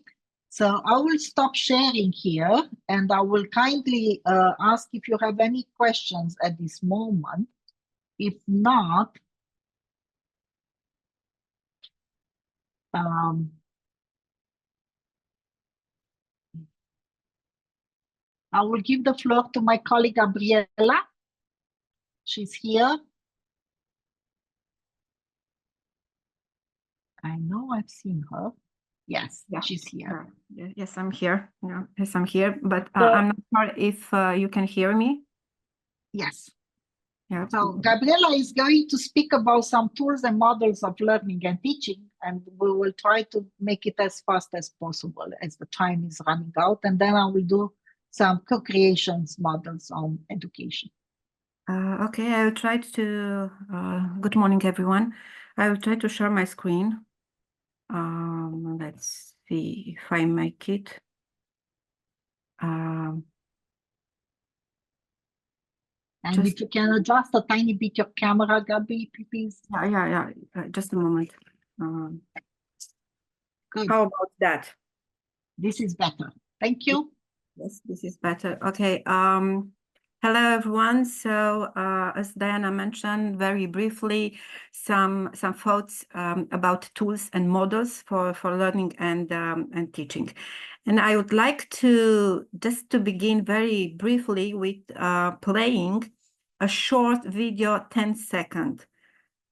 so I will stop sharing here and I will kindly ask if you have any questions at this moment. If not, I will give the floor to my colleague Gabriela. She's here. I know I've seen her. Yes, Yeah. she's here. Yes, I'm here. Yeah, yes, I'm here, but I'm not sure if you can hear me. Yes. Yeah. So Gabriela is going to speak about some tools and models of learning and teaching, and we will try to make it as fast as possible as the time is running out. And then I will do some co-creations models on education. Okay, I will try to, good morning, everyone. I will try to share my screen. Let's see if I make it. And if you can adjust a tiny bit your camera, Gabi, please. Yeah. Just a moment. Good. How about that? This is better. Thank you. Yes, this is better. Okay. Hello, everyone. So, as Diana mentioned very briefly, some thoughts about tools and models for learning and teaching. And I would like to just to begin very briefly with playing a short video, 10 seconds.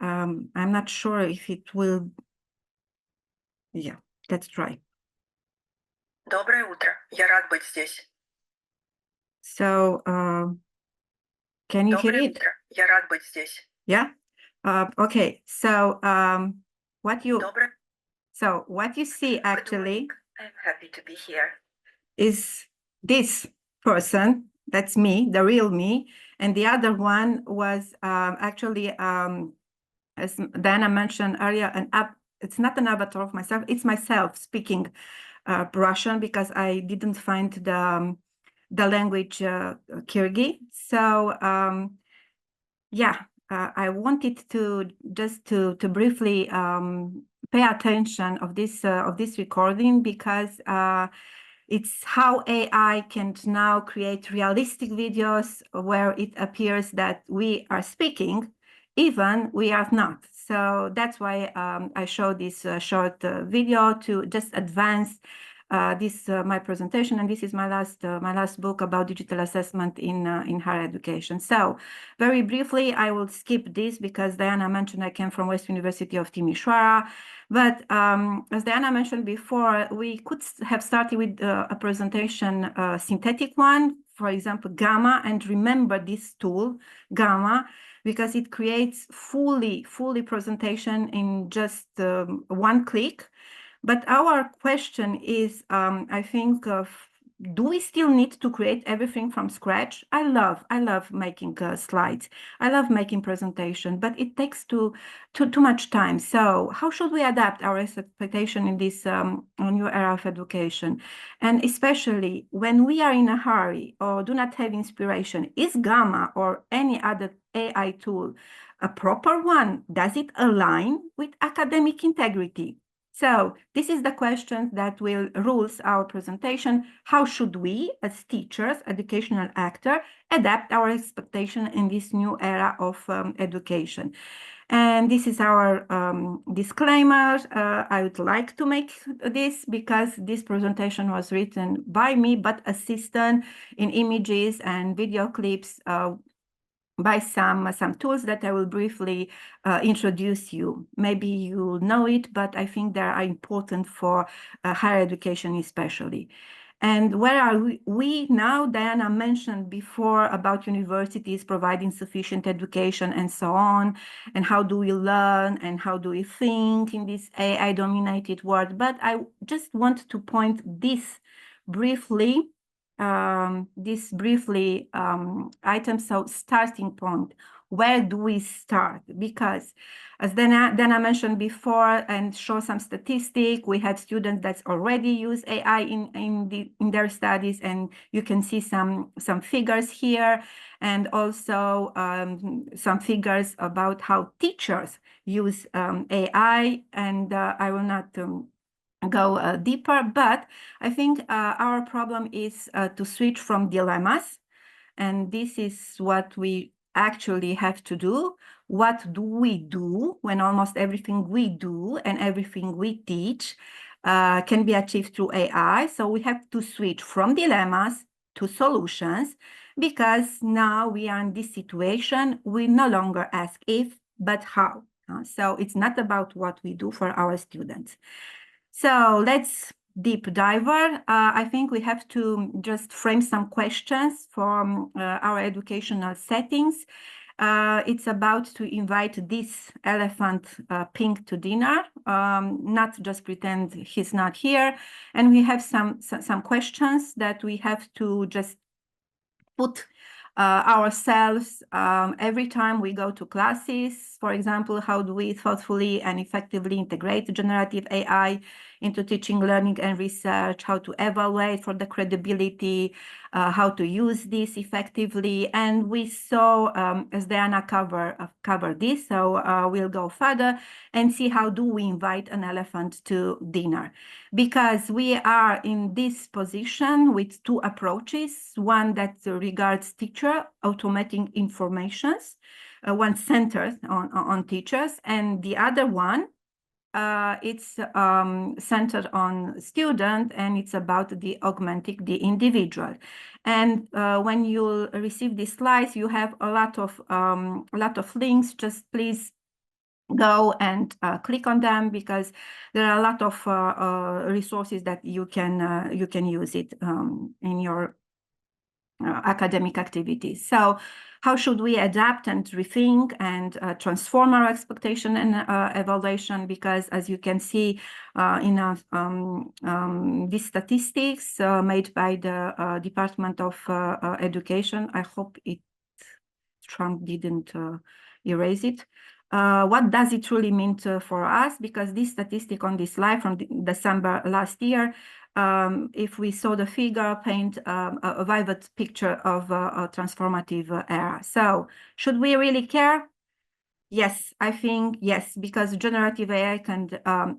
I'm not sure if it will. Yeah, let's try. Доброе утро. Я рад быть здесь. So, can you hear Доброе it? утро. Я рад быть здесь. Yeah. Okay. So, what you see actually I'm happy to be here. is this person. That's me, the real me, and the other one was actually, as Diana mentioned earlier, it's not an avatar of myself. It's myself speaking Russian because I didn't find the language Kyrgyz. So. Yeah, I wanted to just to briefly pay attention of this recording because it's how AI can now create realistic videos where it appears that we are speaking, even we are not. So that's why I showed this short video to just advance my presentation, and this is my last book about digital assessment in higher education. So very briefly, I will skip this because Diana mentioned I came from West University of Timisoara. But as Diana mentioned before, we could have started with a presentation, synthetic one, for example, Gamma, and remember this tool, Gamma, because it creates fully presentation in just one click. But our question is, I think, do we still need to create everything from scratch? I love making slides. I love making presentation, but it takes too much time. So how should we adapt our expectation in this new era of education? And especially when we are in a hurry or do not have inspiration, is Gamma or any other AI tool a proper one? Does it align with academic integrity? So this is the question that will rules our presentation. How should we, as teachers, educational actor, adapt our expectation in this new era of education? And this is our disclaimer. I would like to make this because this presentation was written by me, but assisted in images and video clips by some tools that I will briefly introduce you. Maybe you know it, but I think they are important for higher education especially. And where are we now? Diana mentioned before about universities providing sufficient education and so on, and how do we learn and how do we think in this AI-dominated world. But I just want to point this briefly item. So starting point, where do we start? Because as Dana mentioned before and show some statistic, we have students that already use AI in their studies, and you can see some figures here, and also some figures about how teachers use AI, and I will not go deeper, but I think our problem is to switch from dilemmas, and this is what we actually have to do. What do we do when almost everything we do and everything we teach can be achieved through AI? So we have to switch from dilemmas to solutions, because now we are in this situation. We no longer ask if, but how. So it's not about what we do for our students. So let's deep diver. I think we have to just frame some questions from our educational settings. It's about to invite this elephant pink to dinner, not just pretend he's not here. And we have some questions that we have to just put ourselves every time we go to classes. For example, how do we thoughtfully and effectively integrate generative AI into teaching, learning, and research, how to evaluate for the credibility, how to use this effectively. And we saw, as Diana covered this, so we'll go further and see how do we invite an elephant to dinner. Because we are in this position with two approaches, one that regards teacher automating informations, one centered on teachers, and the other one it's centered on student, and it's about the augmenting the individual. And when you receive these slides, you have a lot of links. Just please go and click on them, because there are a lot of resources that you can use it in your academic activities. So how should we adapt and rethink and transform our expectation and evaluation? Because as you can see in these statistics made by the Department of Education, I hope Trump didn't erase it. What does it really mean for us? Because this statistic on this slide from December last year, if we saw the figure, paint a vivid picture of a transformative era. So should we really care? Yes, I think yes, because generative AI can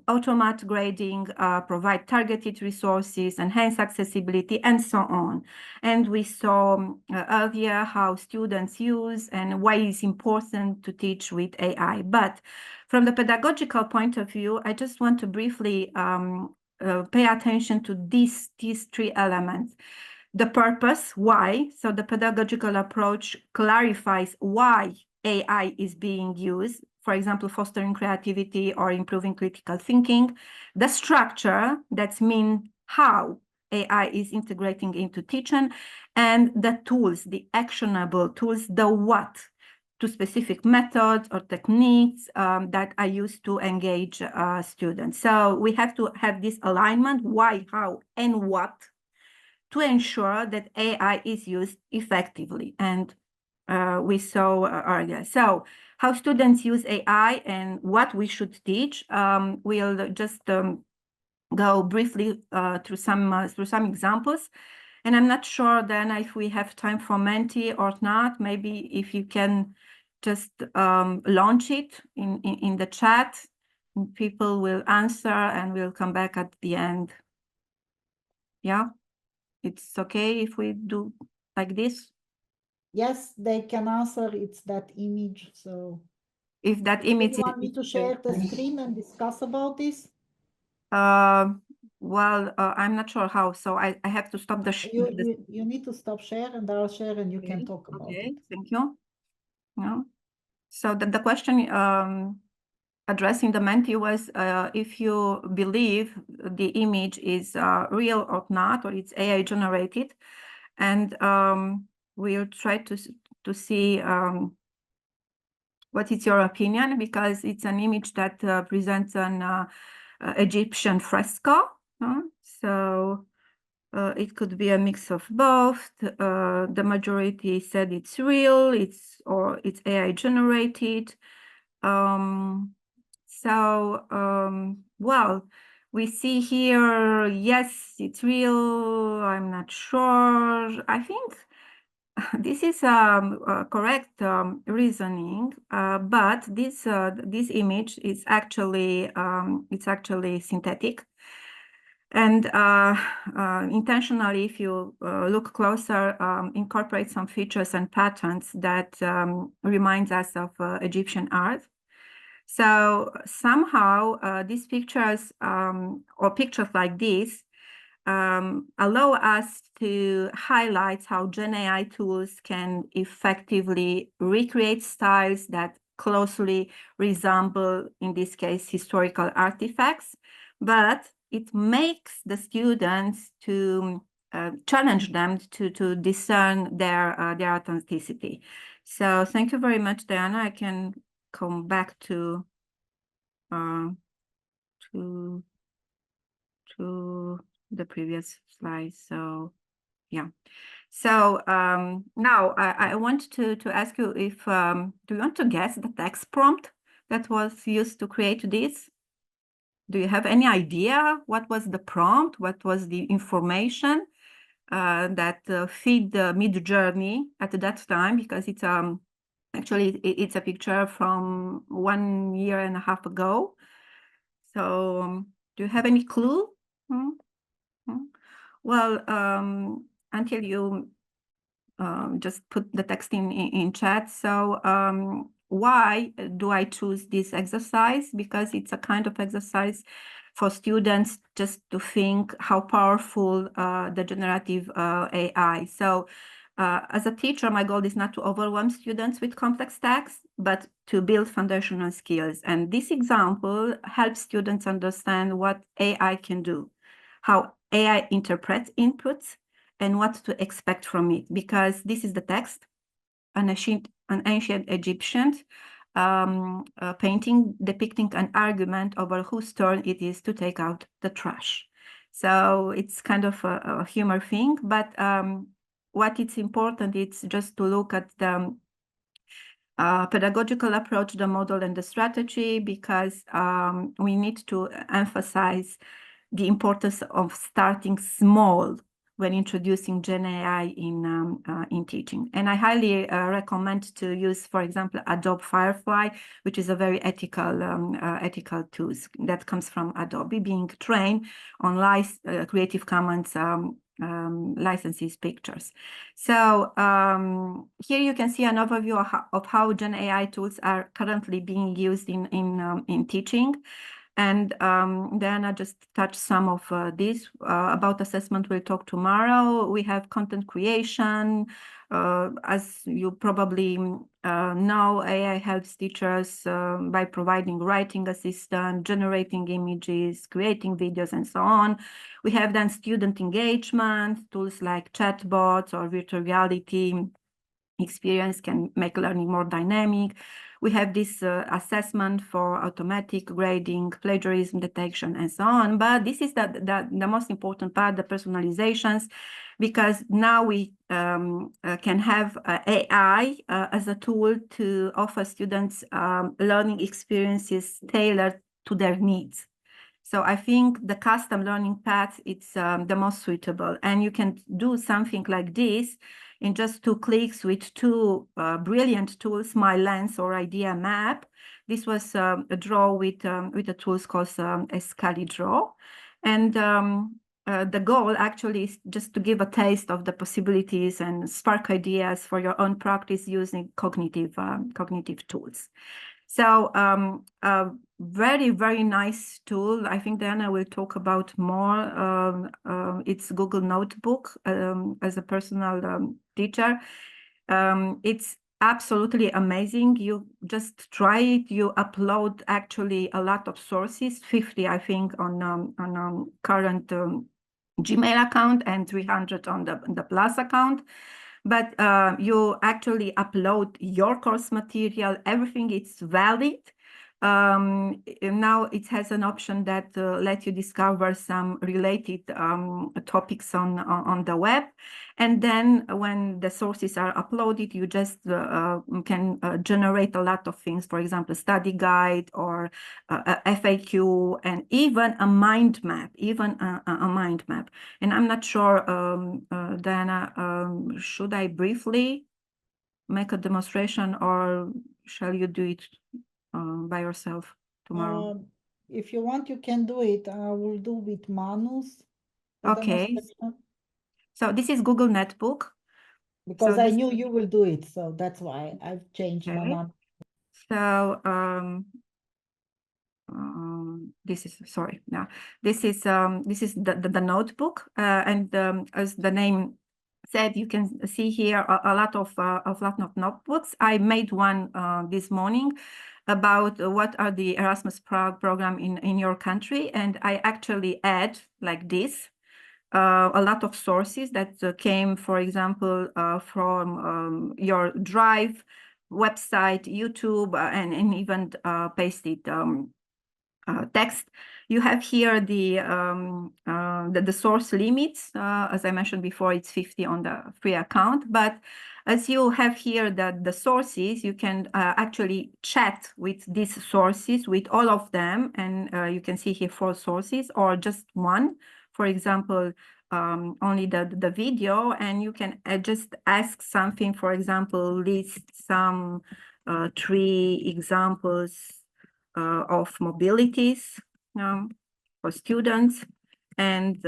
automate grading, provide targeted resources, enhance accessibility, and so on. And we saw earlier how students use and why it's important to teach with AI. But from the pedagogical point of view, I just want to briefly pay attention to these three elements. The purpose, why. So the pedagogical approach clarifies why AI is being used, for example, fostering creativity or improving critical thinking. The structure, that's mean how AI is integrating into teaching, and the tools, the actionable tools, the what, to specific methods or techniques that are used to engage students. So we have to have this alignment, why, how, and what, to ensure that AI is used effectively. And we saw earlier. So how students use AI and what we should teach, we'll just go briefly through some examples. And I'm not sure then if we have time for Menti or not. Maybe if you can just launch it in the chat, people will answer and we'll come back at the end. Yeah, it's okay if we do like this? Yes, they can answer. It's that image. So if that image you want me to share the screen and discuss about this? Well, I'm not sure how, so I have to stop the you need to stop share, and I'll share, and you can talk about it. Thank you. Yeah. So the question addressing the Menti was if you believe the image is real or not, or it's AI generated, and we'll try to see what is your opinion, because it's an image that presents an Egyptian fresco. So it could be a mix of both. The majority said it's real, it's AI generated. Well, we see here, yes, it's real. I'm not sure. I think this is correct reasoning, but this image is actually synthetic. And intentionally, if you look closer, incorporate some features and patterns that reminds us of Egyptian art. So somehow these pictures or pictures like this allow us to highlight how Gen AI tools can effectively recreate styles that closely resemble, in this case, historical artifacts, but it makes the students to challenge them to discern their authenticity. So thank you very much, Diana. I can come back to the previous slide. So yeah. So now I want to ask you if do you want to guess the text prompt that was used to create this? Do you have any idea what was the prompt? What was the information that feed the Mid-Journey at that time? Because it's actually it's a picture from 1.5 years ago. So do you have any clue? Well, until you just put the text in chat. So why do I choose this exercise? Because it's a kind of exercise for students just to think how powerful the generative AI. So as a teacher, my goal is not to overwhelm students with complex texts, but to build foundational skills. And this example helps students understand what AI can do, how AI interprets inputs, and what to expect from it, because this is the text, an ancient Egyptian painting depicting an argument over whose turn it is to take out the trash. So it's kind of a humor thing, but what it's important, it's just to look at the pedagogical approach, the model, and the strategy, because we need to emphasize the importance of starting small when introducing Gen AI in teaching. And I highly recommend to use, for example, Adobe Firefly, which is a very ethical tool that comes from Adobe, being trained on Creative Commons licenses pictures. So here you can see an overview of how Gen AI tools are currently being used in teaching. And then I just touched some of this. About assessment, we'll talk tomorrow. We have content creation. As you probably know, AI helps teachers by providing writing assistant, generating images, creating videos, and so on. We have then student engagement, tools like chatbots or virtual reality experience can make learning more dynamic. We have this assessment for automatic grading, plagiarism detection, and so on. But this is the most important part, the personalizations, because now we can have AI as a tool to offer students learning experiences tailored to their needs. So I think the custom learning path, it's the most suitable. And you can do something like this in just 2 clicks with 2 brilliant tools, My Lens or Idea Map. This was a draw with a tool called Escali Draw. And the goal actually is just to give a taste of the possibilities and spark ideas for your own practice using cognitive tools. So a very, very nice tool. I think Diana will talk about more. It's Google Notebook as a personal teacher. It's absolutely amazing. You just try it. You upload actually a lot of sources, 50, I think, on current Gmail account and 300 on the Plus account. But you actually upload your course material, everything is valid. Now it has an option that lets you discover some related topics on the web. And then when the sources are uploaded, you just can generate a lot of things, for example, study guide or a FAQ, and even a mind map, And I'm not sure, Diana, should I briefly make a demonstration or shall you do it by yourself tomorrow? If you want, you can do it. I will do with Manus. Okay. So this is Google Netbook. Because I knew you will do it, so that's why I've changed my number. So this is the notebook, and as the name said, you can see here a lot of notebooks. I made one this morning about what are the Erasmus program in your country, and I actually add like this a lot of sources that came, for example, from your Drive website, YouTube, and even pasted text. You have here the source limits. As I mentioned before, it's 50 on the free account. But as you have here the sources, you can actually chat with these sources, with all of them. And you can see here 4 sources or just one. For example, only the video, and you can just ask something, for example, list some 3 examples of mobilities for students. And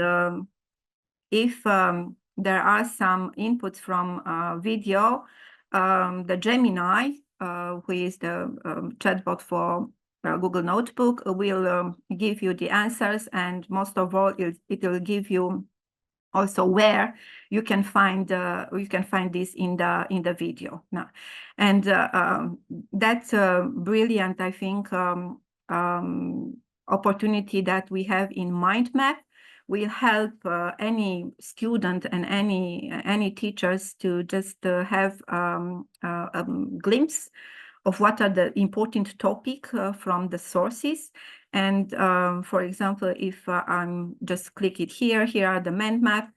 if there are some inputs from video, the Gemini, who is the chatbot for Google Notebook, will give you the answers, and most of all, it will give you also where you can find this in the video. Now, and that's a brilliant, I think, opportunity that we have in MindMap. Will help any student and any teachers to just have a glimpse of what are the important topic from the sources. And for example, if I'm just click it here are the mind map,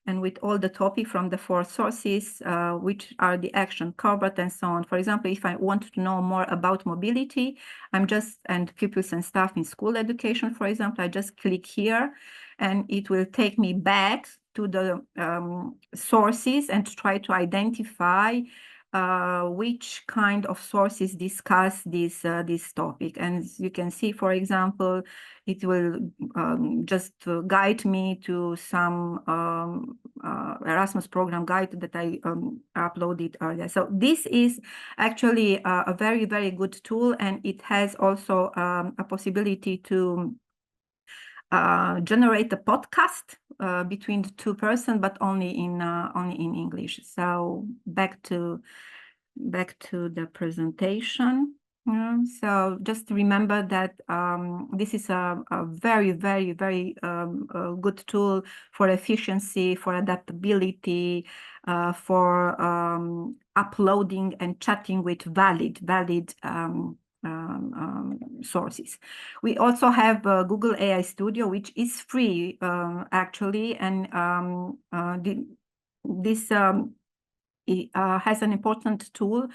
and with all the topic from the 4 sources, which are the action covered and so on. For example, if I want to know more about mobility, and pupils and staff in school education, for example, I just click here, and it will take me back to the sources and try to identify which kind of sources discuss this topic. And as you can see, for example, it will just guide me to some Erasmus program guide that I uploaded earlier. So this is actually a very, very good tool, and it has also a possibility to generate a podcast between the 2 persons, but only in English. So back to the presentation. So just remember that this is a very, very, very good tool for efficiency, for adaptability, for uploading and chatting with valid sources. We also have Google AI Studio, which is free actually, and this has an important tool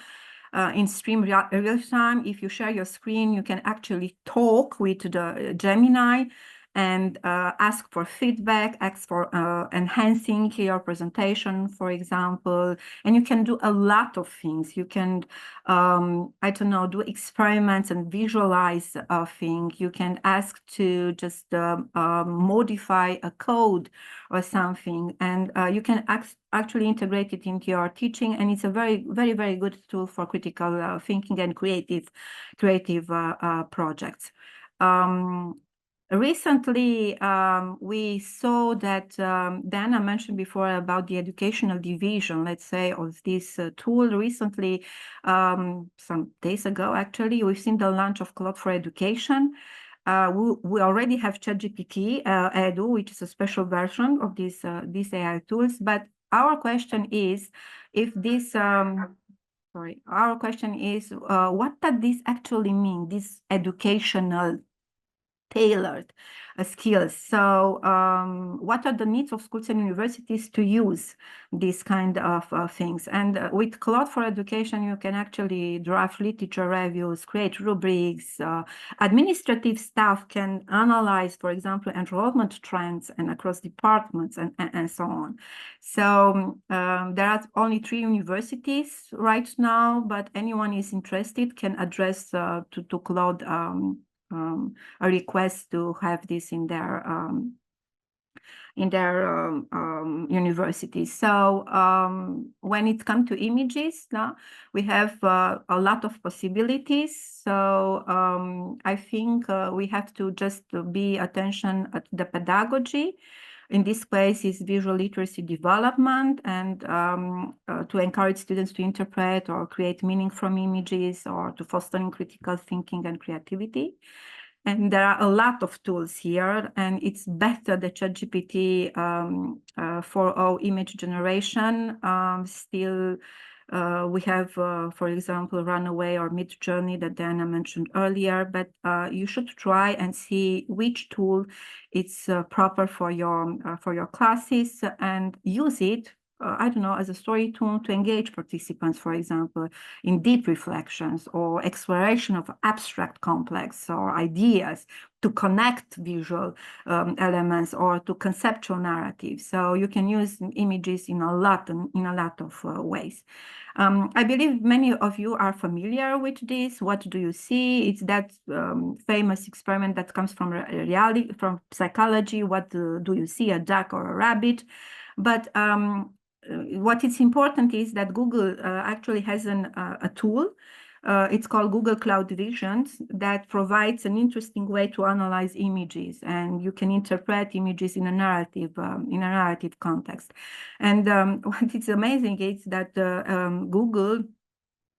in stream real time. If you share your screen, you can actually talk with the Gemini and ask for feedback, ask for enhancing your presentation, for example. And you can do a lot of things. You can, I don't know, do experiments and visualize a thing. You can ask to just modify a code or something. And you can actually integrate it into your teaching. And it's a very, very, very good tool for critical thinking and creative projects. Recently, we saw that Dana mentioned before about the educational division, let's say, of this tool. Recently, some days ago, actually, we've seen the launch of Cloud for Education. We already have ChatGPT Edu, which is a special version of these AI tools. But our question is, if this our question is, what does this actually mean? This educational tailored skills. So what are the needs of schools and universities to use these kind of things? And with Cloud for Education, you can actually draft literature reviews, create rubrics, administrative staff can analyze, for example, enrollment trends and across departments and so on. So there are only 3 universities right now, but anyone is interested can address to Cloud a request to have this in their university. So when it comes to images, we have a lot of possibilities. So I think we have to just be attention at the pedagogy. In this case, is visual literacy development, and to encourage students to interpret or create meaning from images, or to fostering critical thinking and creativity. And there are a lot of tools here, and it's better the ChatGPT 4.0 image generation still We have, for example, Runaway or Midjourney that Diana mentioned earlier, but you should try and see which tool is proper for your classes and use it, I don't know, as a story tool to engage participants, for example, in deep reflections or exploration of abstract complex or ideas, to connect visual elements or to conceptual narratives. So you can use images in a lot of ways. I believe many of you are familiar with this. What do you see? It's that famous experiment that comes from reality, from psychology. What do you see, a duck or a rabbit? But what is important is that Google actually has a tool. It's called Google Cloud Visions that provides an interesting way to analyze images, and you can interpret images in a narrative context. And what is amazing is that Google,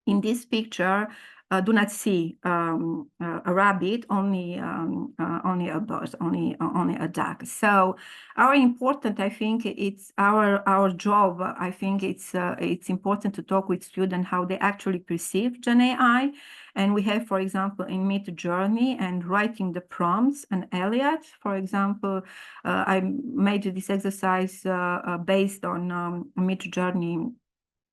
in this picture, do not see a rabbit, only a bird, only a duck. So our important, I think it's our job. I think it's important to talk with students how they actually perceive Gen AI. And we have, for example, in Midjourney and writing the prompts and Elliot, for example, I made this exercise based on Midjourney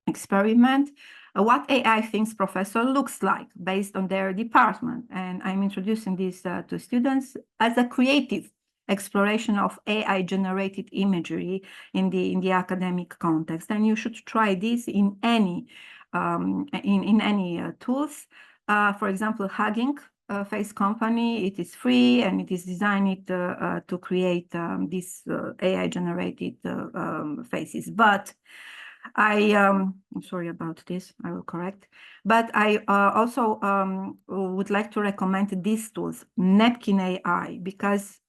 experiment, what AI thinks professor looks like based on their department. And I'm introducing this to students as a creative exploration of AI generated imagery in the academic context. And you should try this in any tools. For example, Hugging Face Company, it is free and it is designed to create these AI generated faces. But I'm sorry about this, I will correct. But I also would like to recommend these tools, Napkin AI, because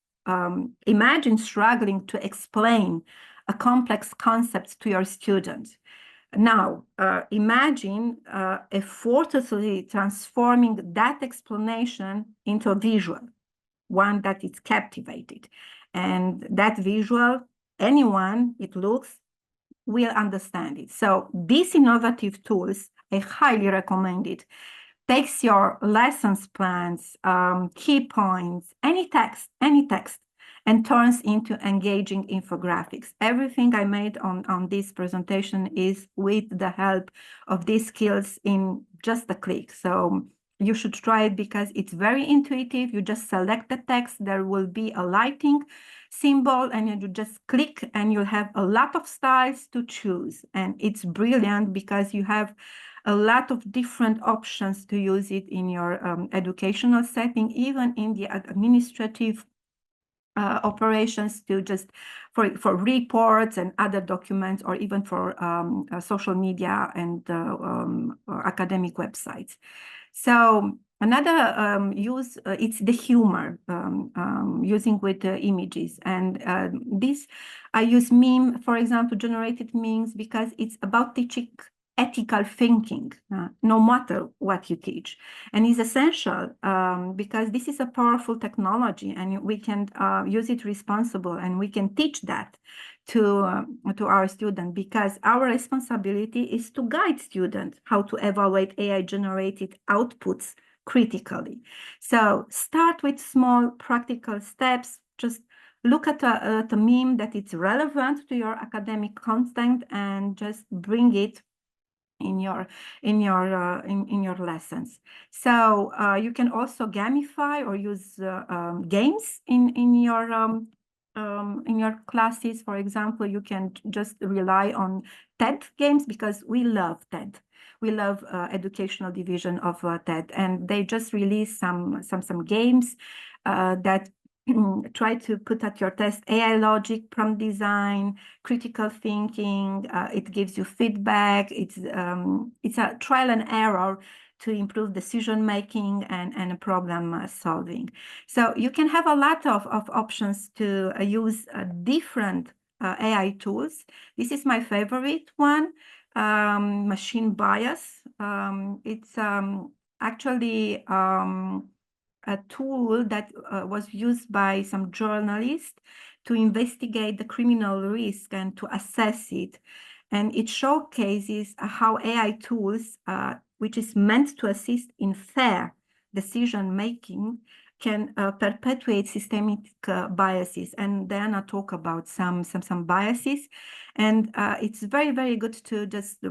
imagine struggling to explain a complex concept to your students. Now, imagine effortlessly transforming that explanation into a visual, one that is captivated. And that visual, anyone it looks, will understand it. So these innovative tools, I highly recommend it. Takes your lessons plans, key points, any text, and turns into engaging infographics. Everything I made on this presentation is with the help of these skills in just a click. So you should try it because it's very intuitive. You just select the text, there will be a lighting symbol, and you just click and you'll have a lot of styles to choose. And it's brilliant because you have a lot of different options to use it in your educational setting, even in the administrative operations, to just for reports and other documents, or even for social media and academic websites. So another use, it's the humor, using with images. And this, I use meme, for example, generated memes, because it's about teaching ethical thinking, no matter what you teach. And it's essential because this is a powerful technology and we can use it responsible, and we can teach that to our students, because our responsibility is to guide students how to evaluate AI-generated outputs critically. So start with small practical steps. Just look at a meme that is relevant to your academic content and just bring it in your lessons. So you can also gamify or use games in your classes. For example, you can just rely on TED games, because we love TED. We love educational division of TED, and they just released some games that try to put at your test AI logic, prompt design, critical thinking. It gives you feedback. It's a trial and error to improve decision making and problem solving. So you can have a lot of options to use different AI tools. This is my favorite one, machine bias. It's actually a tool that was used by some journalists to investigate the criminal risk and to assess it. And it showcases how AI tools, which is meant to assist in fair decision-making, can perpetuate systemic biases. And then I talk about some biases. And it's very, very good to just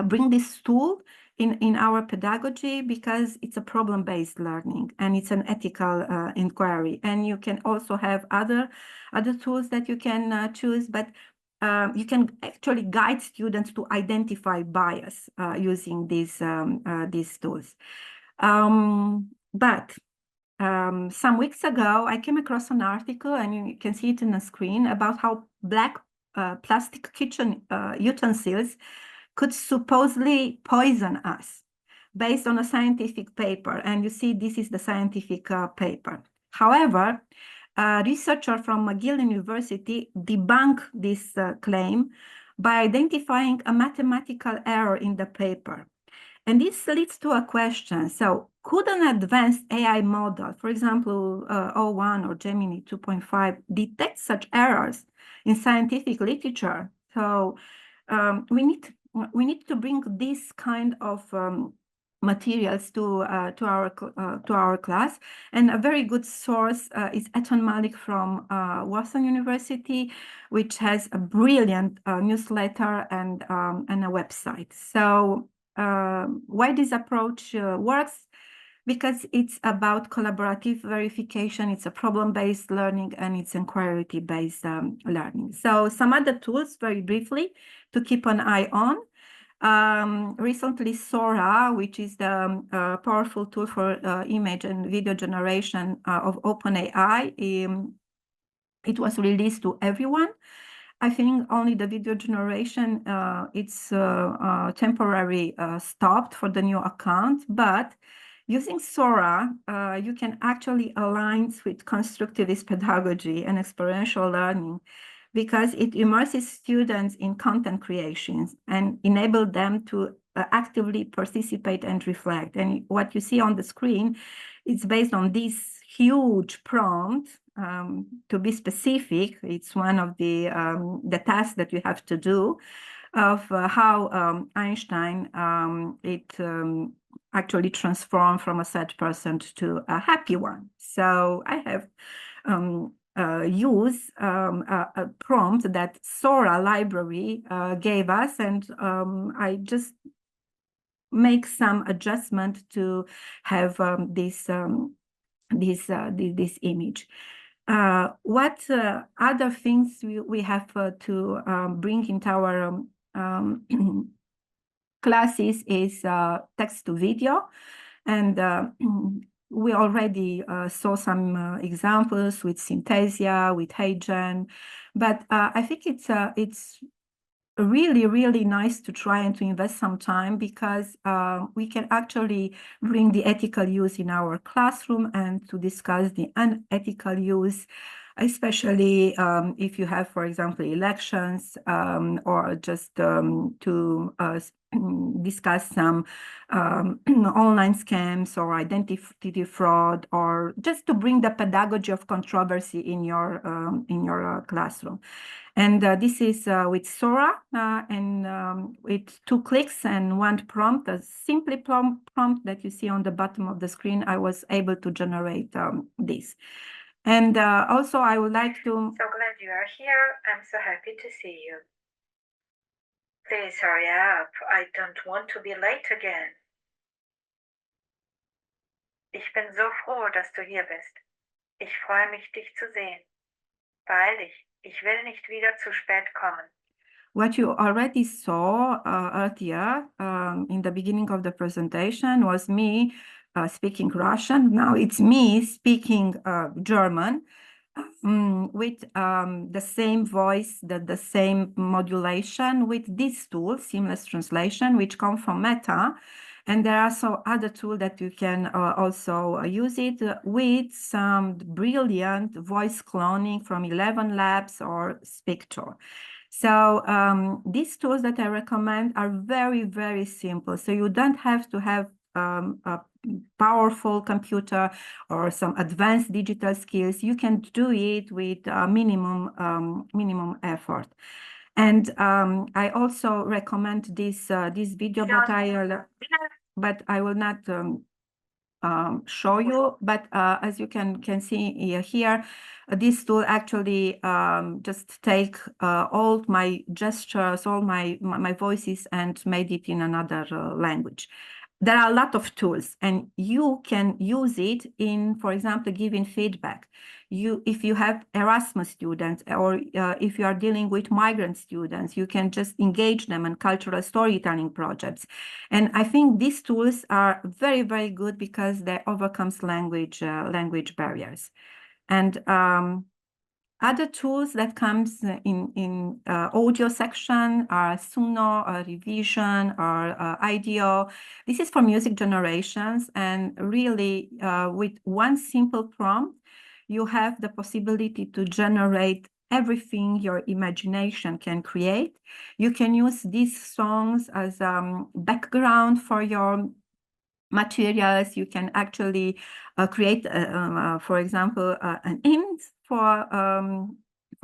bring this tool in our pedagogy, because it's a problem-based learning and it's an ethical inquiry. And you can also have other tools that you can choose, but you can actually guide students to identify bias using these tools. But some weeks ago, I came across an article, and you can see it on the screen, about how black plastic kitchen utensils could supposedly poison us based on a scientific paper. And you see, this is the scientific paper. However, a researcher from McGill University debunked this claim by identifying a mathematical error in the paper. And this leads to a question. So could an advanced AI model, for example, O1 or Gemini 2.5, detect such errors in scientific literature? So we need to bring this kind of materials to our class. And a very good source is Eton Malik from Wharton University, which has a brilliant newsletter and a website. So why this approach works? Because it's about collaborative verification, it's a problem-based learning, and it's inquiry-based learning. So some other tools, very briefly, to keep an eye on. Recently, Sora, which is the powerful tool for image and video generation of OpenAI, it was released to everyone. I think only the video generation, it's temporarily stopped for the new account, but using Sora, you can actually align with constructivist pedagogy and experiential learning, because it immerses students in content creations and enable them to actively participate and reflect. And what you see on the screen, it's based on this huge prompt. To be specific, it's one of the tasks that you have to do of how Einstein actually transformed from a sad person to a happy one. So I have used a prompt that Sora library gave us, and I just make some adjustment to have this image. What other things we have to bring into our classes is text to video, and we already saw some examples with Synthesia, with HeyGen, but I think it's really, really nice to try and to invest some time, because we can actually bring the ethical use in our classroom and to discuss the unethical use, especially if you have, for example, elections, or just to discuss some online scams or identity fraud, or just to bring the pedagogy of controversy in your classroom. And this is with Sora, and with 2 clicks and 1 prompt, a simple prompt that you see on the bottom of the screen, I was able to generate this. And also, I would like to... So glad you are here. I'm so happy to see you. Please hurry up. I don't want to be late again. Ich bin so froh, dass du hier bist. Ich freue mich, dich zu sehen. Beeil dich. Ich will nicht wieder zu spät kommen. What you already saw earlier in the beginning of the presentation was me speaking Russian. Now it's me speaking German with the same voice, the same modulation with this tool, Seamless Translation, which come from Meta. And there are also other tools that you can also use it with some brilliant voice cloning from 11 Labs or Spectre. So these tools that I recommend are very, very simple. So you don't have to have a powerful computer or some advanced digital skills. You can do it with minimum effort. And I also recommend this this video, but I will not show you. But as you can see here, this tool actually just take all my gestures, all my voices, and made it in another language. There are a lot of tools, and you can use it in, for example, giving feedback. If you have Erasmus students, or if you are dealing with migrant students, you can just engage them in cultural storytelling projects. And I think these tools are very, very good because they overcome language barriers. And other tools that comes in audio section are Suno, or Revision, or IDEO. This is for music generations, and really with one simple prompt, you have the possibility to generate everything your imagination can create. You can use these songs as background for your materials. You can actually create, for example, an hymn for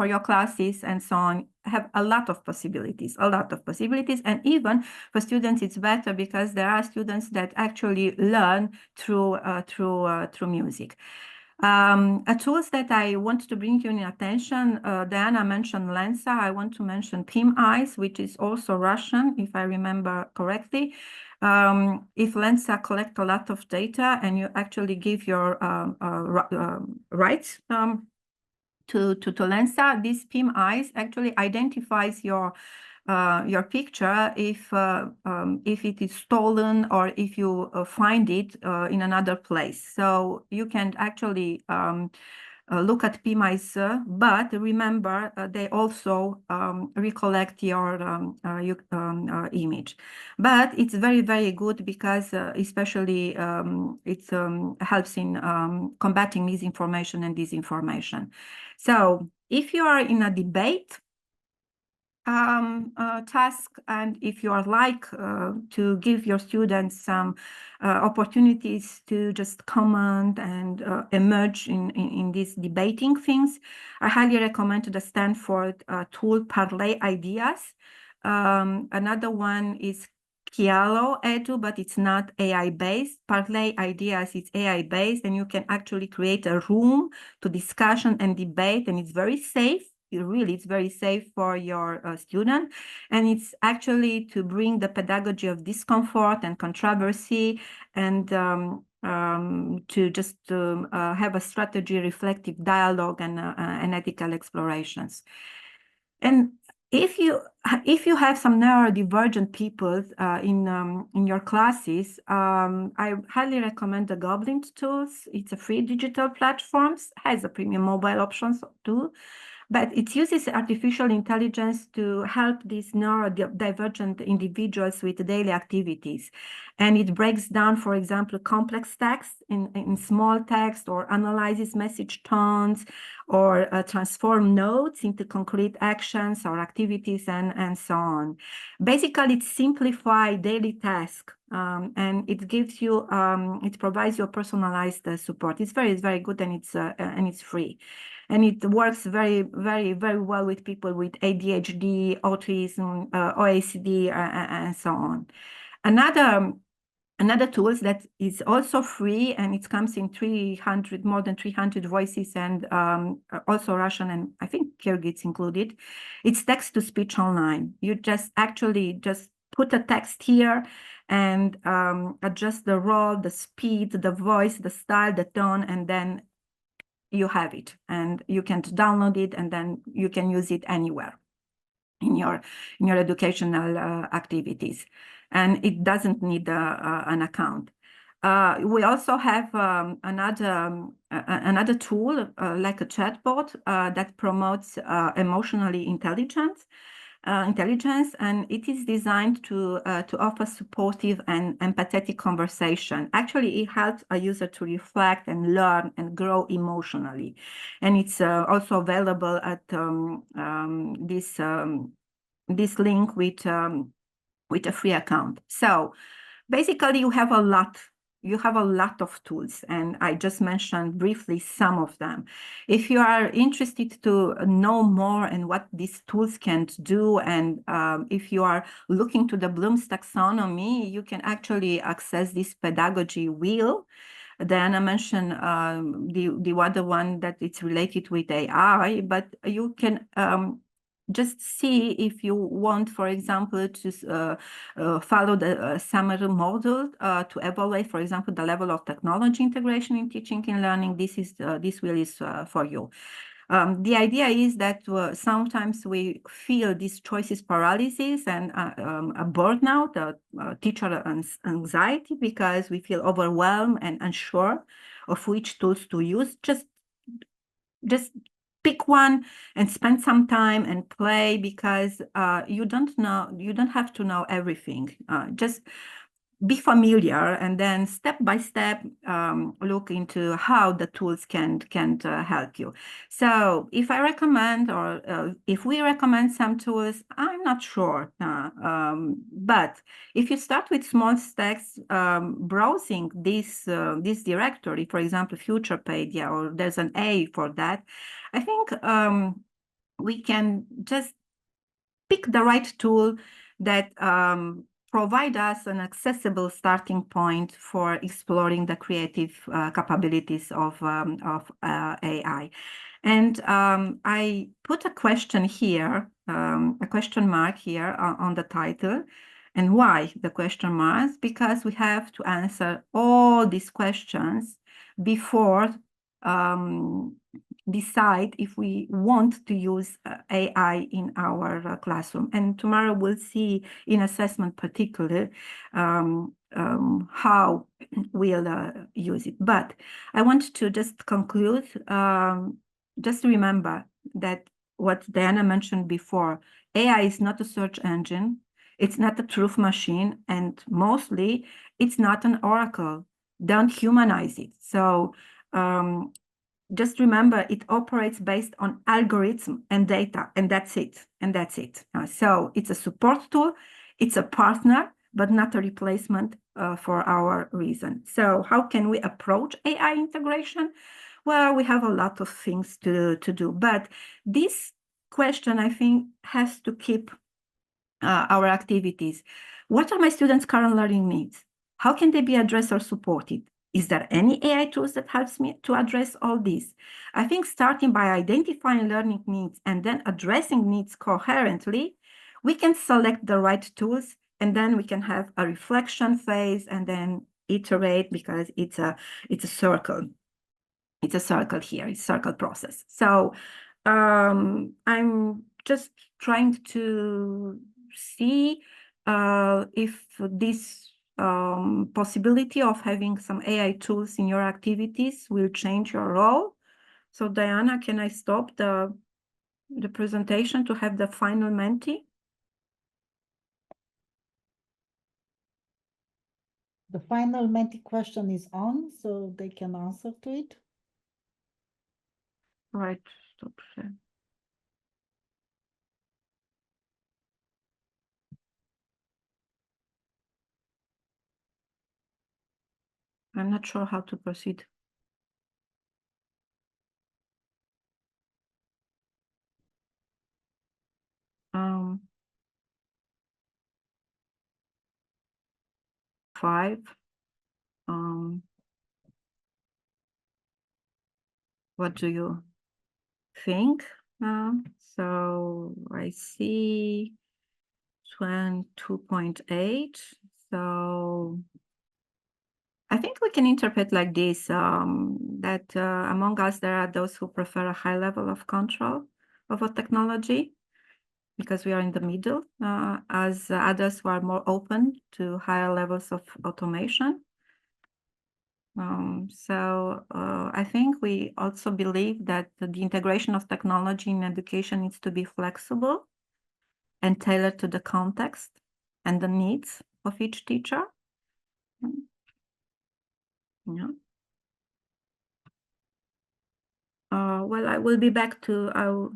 your classes and so on. Have a lot of possibilities, and even for students, it's better because there are students that actually learn through music. Tools that I want to bring you in attention, Diana mentioned Lensa. I want to mention PIM-Eyes, which is also Russian, if I remember correctly. If Lensa collect a lot of data and you actually give your rights to Lensa, this PIM-Eyes actually identifies your picture if it is stolen, or if you find it in another place. So you can actually look at PIM-Eyes, but remember they also recollect your image. But it's very, very good because especially it helps in combating misinformation and disinformation. So if you are in a debate task, and if you are like to give your students some opportunities to just comment and emerge in these debating things, I highly recommend the Stanford tool Parlay Ideas. Another one is Kialo Edu, but it's not AI-based. Parlay Ideas is AI-based, and you can actually create a room to discussion and debate, and it's very safe. It's very safe for your student, and it's actually to bring the pedagogy of discomfort and controversy, and to just have a strategy reflective dialogue and ethical explorations. And if you have some neurodivergent people in your classes, I highly recommend the Goblin tools. It's a free digital platforms, has a premium mobile options too. But it uses artificial intelligence to help these neurodivergent individuals with daily activities. And it breaks down, for example, complex text in small text, or analyzes message tones, or transform notes into concrete actions or activities, and so on. Basically, it simplifies daily tasks. And it gives you, it provides you a personalized support. It's very, very good, and it's free. And it works very, very, very well with people with ADHD, autism, OACD, and so on. Another tool that is also free, and it comes in more than 300 voices, and also Russian, and I think Kyrgyz included. It's text-to-speech online. You just put a text here and adjust the role, the speed, the voice, the style, the tone, and then you have it, and you can download it, and then you can use it anywhere in your educational activities, and it doesn't need an account. We also have another tool like a chatbot that promotes emotionally intelligence, and it is designed to offer supportive and empathetic conversation. Actually, it helps a user to reflect and learn and grow emotionally, and it's also available at this link with a free account. So basically, you have a lot you have a lot of tools, and I just mentioned briefly some of them. If you are interested to know more and what these tools can do, and if you are looking to the Bloom's taxonomy, you can actually access this pedagogy wheel. Then I mentioned the other one that it's related with AI, but you can just see if you want, for example, to follow the summary model to evaluate, for example, the level of technology integration in teaching and learning. This wheel is for you. The idea is that sometimes we feel this choices paralysis and a burnout, teacher anxiety, because we feel overwhelmed and unsure of which tools to use. Just pick one and spend some time and play, because you don't have to know everything. Just be familiar, and then step by step look into how the tools can help you. So if I recommend, or if we recommend some tools, I'm not sure, but if you start with small steps, browsing this directory, for example, Futurepedia, or there's an A for that, I think we can just pick the right tool that provide us an accessible starting point for exploring the creative capabilities of AI. And I put a question here, a question mark here on the title. And why the question mark? Because we have to answer all these questions before decide if we want to use AI in our classroom. And tomorrow we'll see in assessment particularly how we'll use it. But I want to just conclude, just remember that what Diana mentioned before, AI is not a search engine, it's not a truth machine, and mostly it's not an oracle. Don't humanize it. So just remember, it operates based on algorithm and data, and that's it. So it's a support tool, it's a partner, but not a replacement for our reason. So how can we approach AI integration? Well, we have a lot of things to do, but this question, I think, has to keep our activities. What are my students' current learning needs? How can they be addressed or supported? Is there any AI tools that helps me to address all this? I think starting by identifying learning needs and then addressing needs coherently, we can select the right tools, and then we can have a reflection phase and then iterate, because it's a circle. It's a circle here, it's a circle process. So I'm just trying to see if this possibility of having some AI tools in your activities will change your role. So Diana, can I stop the presentation to have the final Menti? The final Menti question is on, so they can answer to it. Right, stop share. I'm not sure how to proceed. Five. What do you think? So I see 2.8. So I think we can interpret like this, that among us, there are those who prefer a high level of control of a technology, because we are in the middle, as others who are more open to higher levels of automation. I think we also believe that the integration of technology in education needs to be flexible and tailored to the context and the needs of each teacher. Yeah. Well, I will be back to, I'll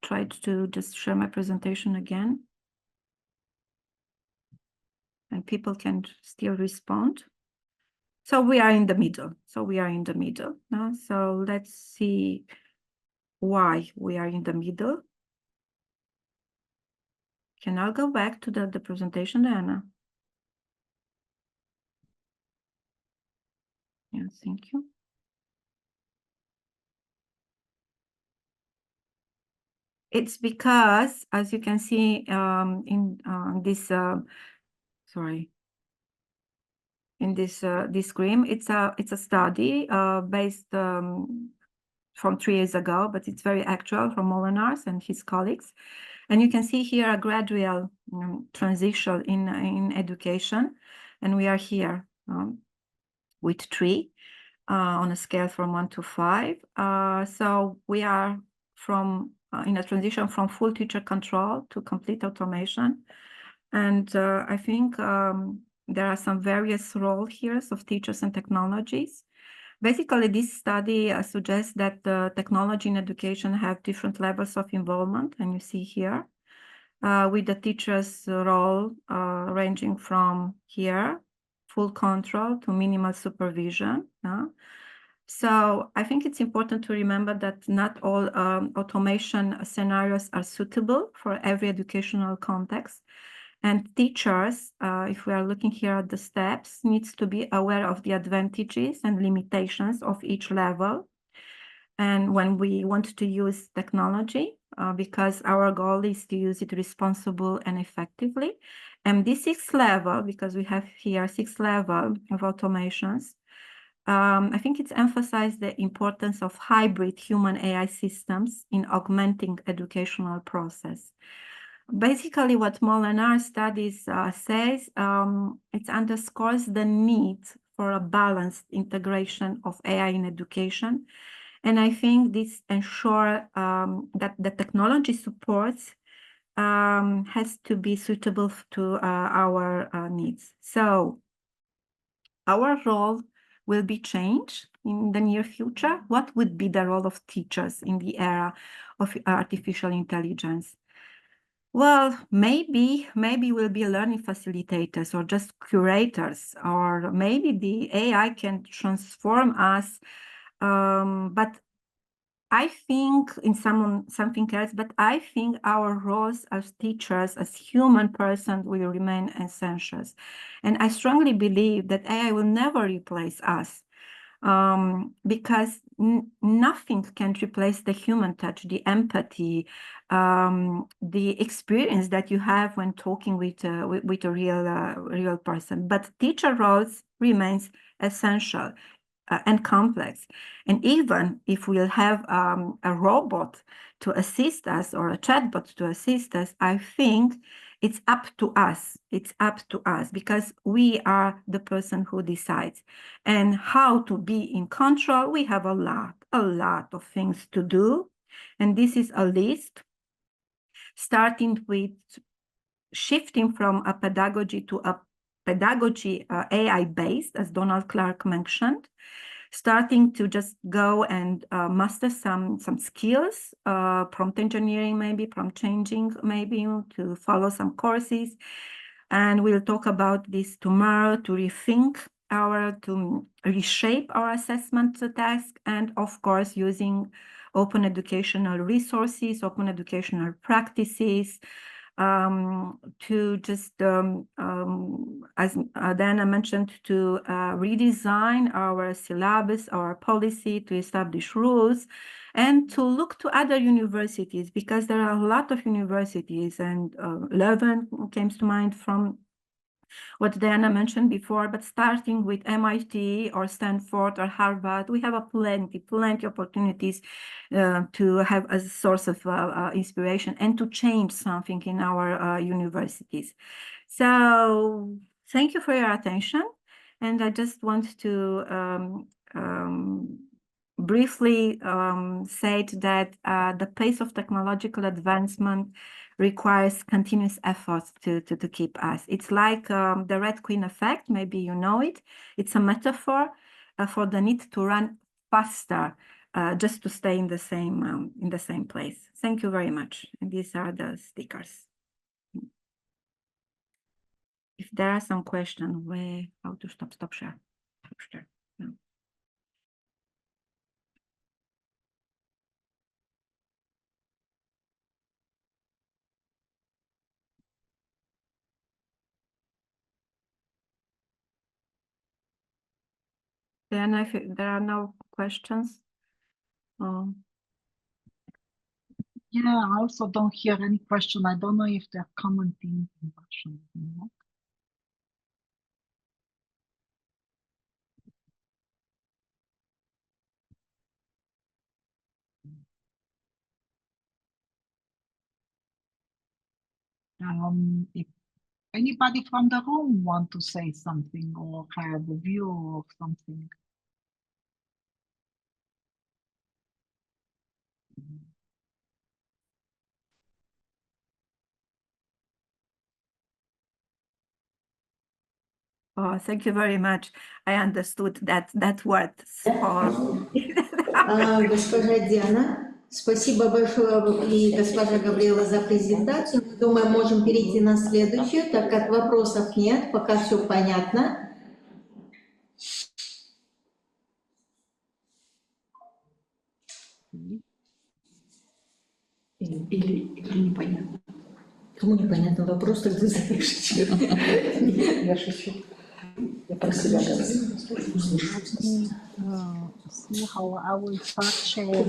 try to just share my presentation again. And people can still respond. So we are in the middle. No? So let's see why we are in the middle. Can I go back to the presentation, Anna? Yes, thank you. It's because, as you can see in this, sorry, in this this screen, it's a study based from 3 years ago, but it's very actual from Molenars and his colleagues. And you can see here a gradual transition in education. And we are here with 3 on a scale from 1 to 5. So we are from in a transition from full teacher control to complete automation. And I think there are some various roles here of teachers and technologies. Basically, this study suggests that the technology in education have different levels of involvement, and you see here, with the teacher's role ranging from here, full control to minimal supervision. So I think it's important to remember that not all automation scenarios are suitable for every educational context. And teachers, if we are looking here at the steps, needs to be aware of the advantages and limitations of each level. And when we want to use technology, because our goal is to use it responsible and effectively. And this 6th level, because we have here 6th level of automations, I think it's emphasized the importance of hybrid human AI systems in augmenting educational process. Basically, what Molenar studies says, it underscores the need for a balanced integration of AI in education. And I think this ensures that the technology supports has to be suitable to our needs. So our role will be changed in the near future. What would be the role of teachers in the era of artificial intelligence? Well, maybe we'll be learning facilitators or just curators, or maybe the AI can transform us. But I think in something else, but I think our roles as teachers, as human persons, will remain essential. And I strongly believe that AI will never replace us. Because nothing can replace the human touch, the empathy, the experience that you have when talking with a real person. But teacher roles remains essential and complex. And even if we'll have a robot to assist us or a chatbot to assist us, I think it's up to us. It's up to us because we are the person who decides. And how to be in control, we have a lot of things to do. And this is a list, starting with shifting from a pedagogy to a pedagogy AI-based, as Donald Clark mentioned, starting to just go and master some skills, prompt engineering, maybe prompt changing, maybe to follow some courses. And we'll talk about this tomorrow to to reshape our assessment task, and of course, using open educational resources, open educational practices, to just, as Diana mentioned, to redesign our syllabus, our policy, to establish rules, and to look to other universities, because there are a lot of universities, and Leuven comes to mind from what Diana mentioned before, but starting with MIT or Stanford or Harvard, we have plenty opportunities to have as a source of inspiration and to change something in our universities. So thank you for your attention. And I just want to briefly say that the pace of technological advancement requires continuous efforts to keep us. It's like the Red Queen effect, maybe you know it. It's a metaphor for the need to run faster just to stay in the same place. Thank you very much. And these are the stickers. If there are some questions, how to stop share. Then if there are no questions. Yeah, I also don't hear any question. I don't know if they're commenting in Russian or not. If anybody from the room want to say something or have a view or something. Oh, thank you very much. I understood that word. Госпожа Диана, спасибо большое и госпожа Гаврила за презентацию. Думаю, можем перейти на следующую, так как вопросов нет, пока все понятно. Или непонятно. Кому непонятно вопрос, так вы запишите. Я шучу. Я про себя говорю. See how I will start sharing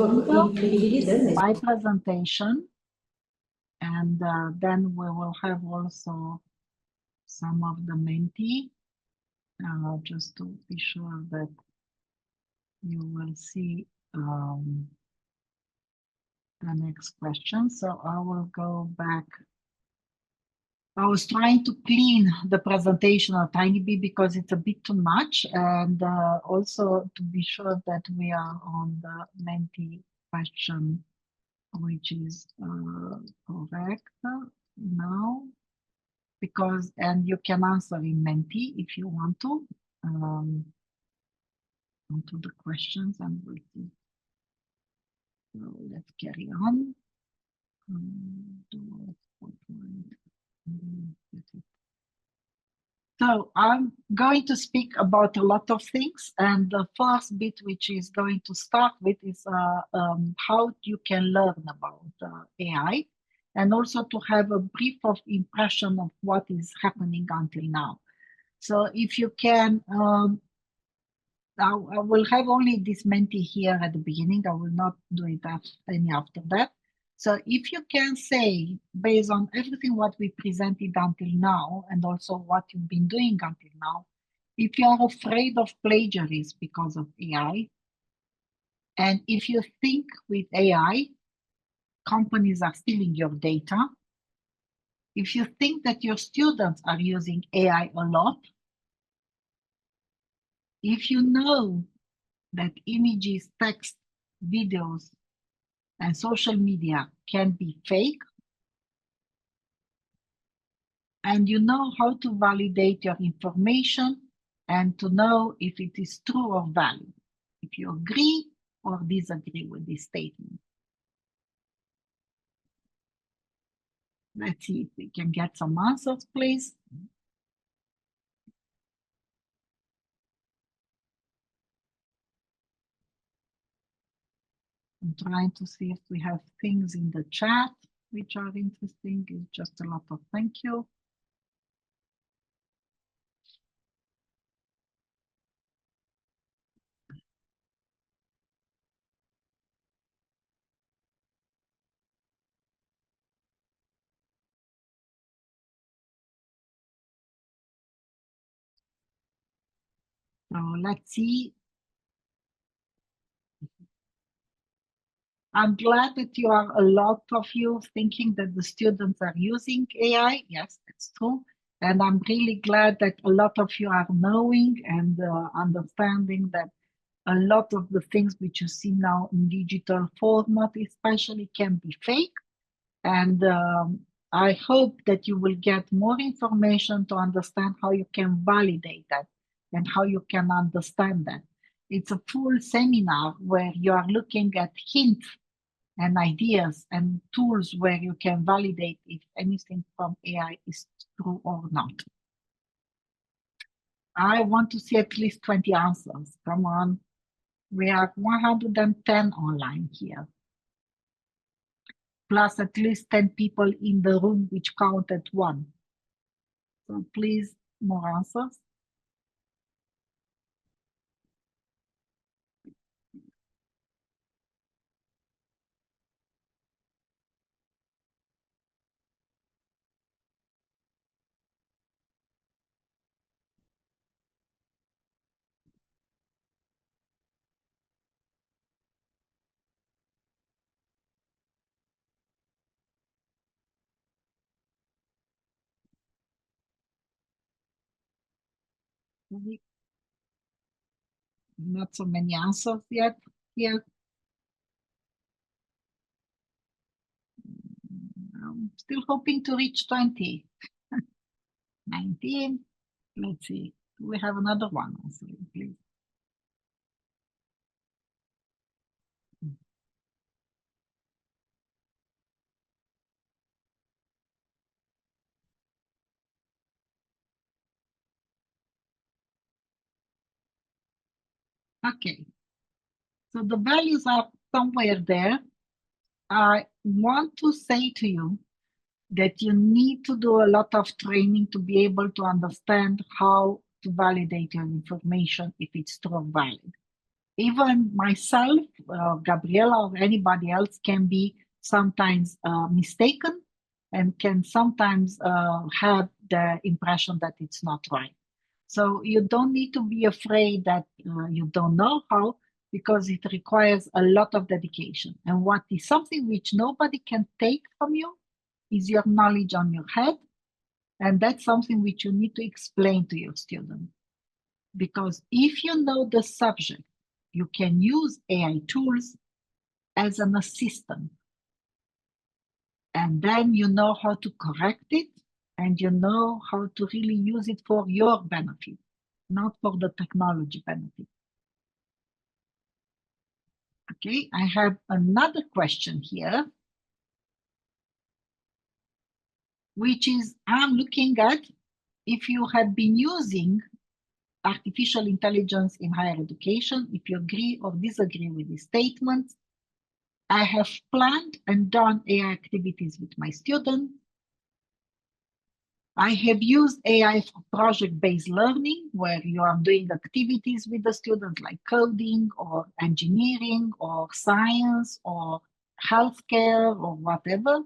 my presentation, and then we will have also some of the Menti, just to be sure that you will see the next question. So I will go back. I was trying to clean the presentation a tiny bit because it's a bit too much, and also to be sure that we are on the Menti question, which is correct now, because, and you can answer in Menti if you want to, onto the questions, and we'll see. So let's carry on. So I'm going to speak about a lot of things, and the first bit which is going to start with is how you can learn about AI, and also to have a brief of impression of what is happening until now. So if you can, I will have only this Menti here at the beginning. I will not do it any after that. So if you can say, based on everything what we presented until now, and also what you've been doing until now, if you are afraid of plagiarism because of AI, and if you think with AI, companies are stealing your data, if you think that your students are using AI a lot, if you know that images, text, videos, and social media can be fake, and you know how to validate your information and to know if it is true or valid, if you agree or disagree with this statement. Let's see if we can get some answers, please. I'm trying to see if we have things in the chat which are interesting. It's just a lot of thank you. So let's see. I'm glad that you are, a lot of you, thinking that the students are using AI. Yes, it's true. And I'm really glad that a lot of you are knowing and understanding that a lot of the things which you see now in digital format especially can be fake. And I hope that you will get more information to understand how you can validate that and how you can understand that. It's a full seminar where you are looking at hints and ideas and tools where you can validate if anything from AI is true or not. I want to see at least 20 answers. Come on. We have 110 online here, plus at least 10 people in the room which counted one. So please, more answers. Not so many answers yet here. I'm still hoping to reach 20. 19. Let's see. Do we have another one also, please? Okay. So the values are somewhere there. I want to say to you that you need to do a lot of training to be able to understand how to validate your information if it's true or valid. Even myself, Gabriela, or anybody else can be sometimes mistaken and can sometimes have the impression that it's not right. So you don't need to be afraid that you don't know how, because it requires a lot of dedication. And what is something which nobody can take from you is your knowledge on your head. And that's something which you need to explain to your student. Because if you know the subject, you can use AI tools as an assistant. And then you know how to correct it, and you know how to really use it for your benefit, not for the technology benefit. Okay, I have another question here, which is I'm looking at if you have been using artificial intelligence in higher education, if you agree or disagree with this statement. I have planned and done AI activities with my students. I have used AI for project-based learning, where you are doing activities with the students like coding or engineering or science or healthcare or whatever.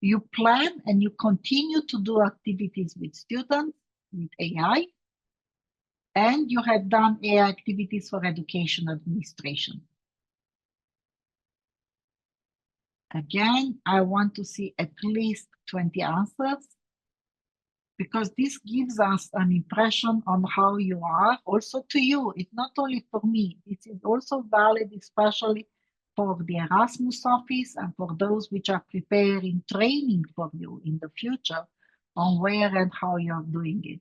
You plan and you continue to do activities with students with AI, and you have done AI activities for education administration. Again, I want to see at least 20 answers, because this gives us an impression on how you are, also to you. It's not only for me, it is also valid, especially for the Erasmus office and for those which are preparing training for you in the future on where and how you're doing it.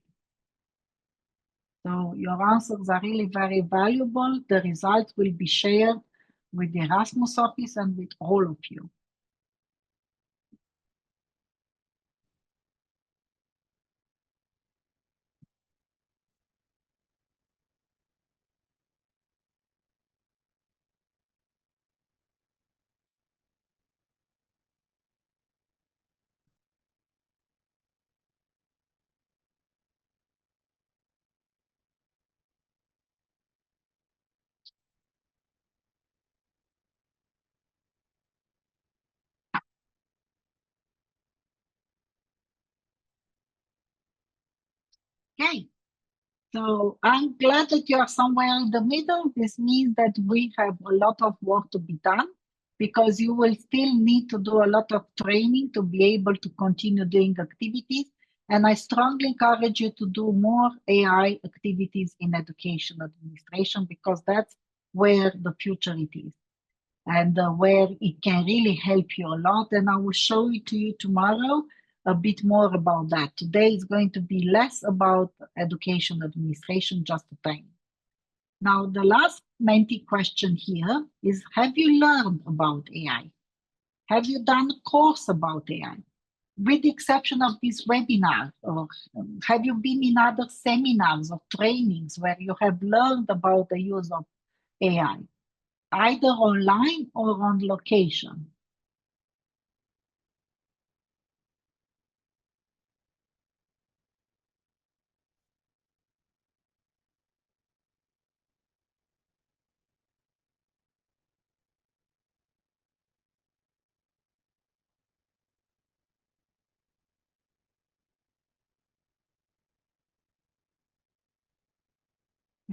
So your answers are really very valuable. The results will be shared with the Erasmus office and with all of you. Okay, so I'm glad that you are somewhere in the middle. This means that we have a lot of work to be done, because you will still need to do a lot of training to be able to continue doing activities. And I strongly encourage you to do more AI activities in education administration, because that's where the future it is, and where it can really help you a lot. And I will show it to you tomorrow a bit more about that. Today is going to be less about education administration, just a time. Now, the last Menti question here is, have you learned about AI? Have you done a course about AI? With the exception of this webinar, or have you been in other seminars or trainings where you have learned about the use of AI, either online or on location?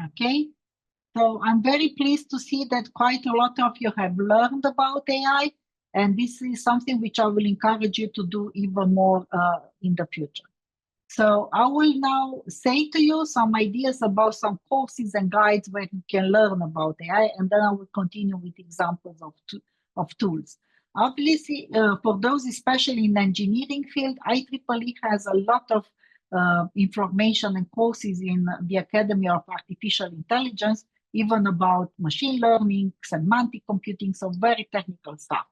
Okay, so I'm very pleased to see that quite a lot of you have learned about AI, and this is something which I will encourage you to do even more in the future. So I will now say to you some ideas about some courses and guides where you can learn about AI, and then I will continue with examples of tools. Obviously, for those especially in the engineering field, IEEE has a lot of information and courses in the Academy of Artificial Intelligence, even about machine learning, semantic computing, so very technical stuff.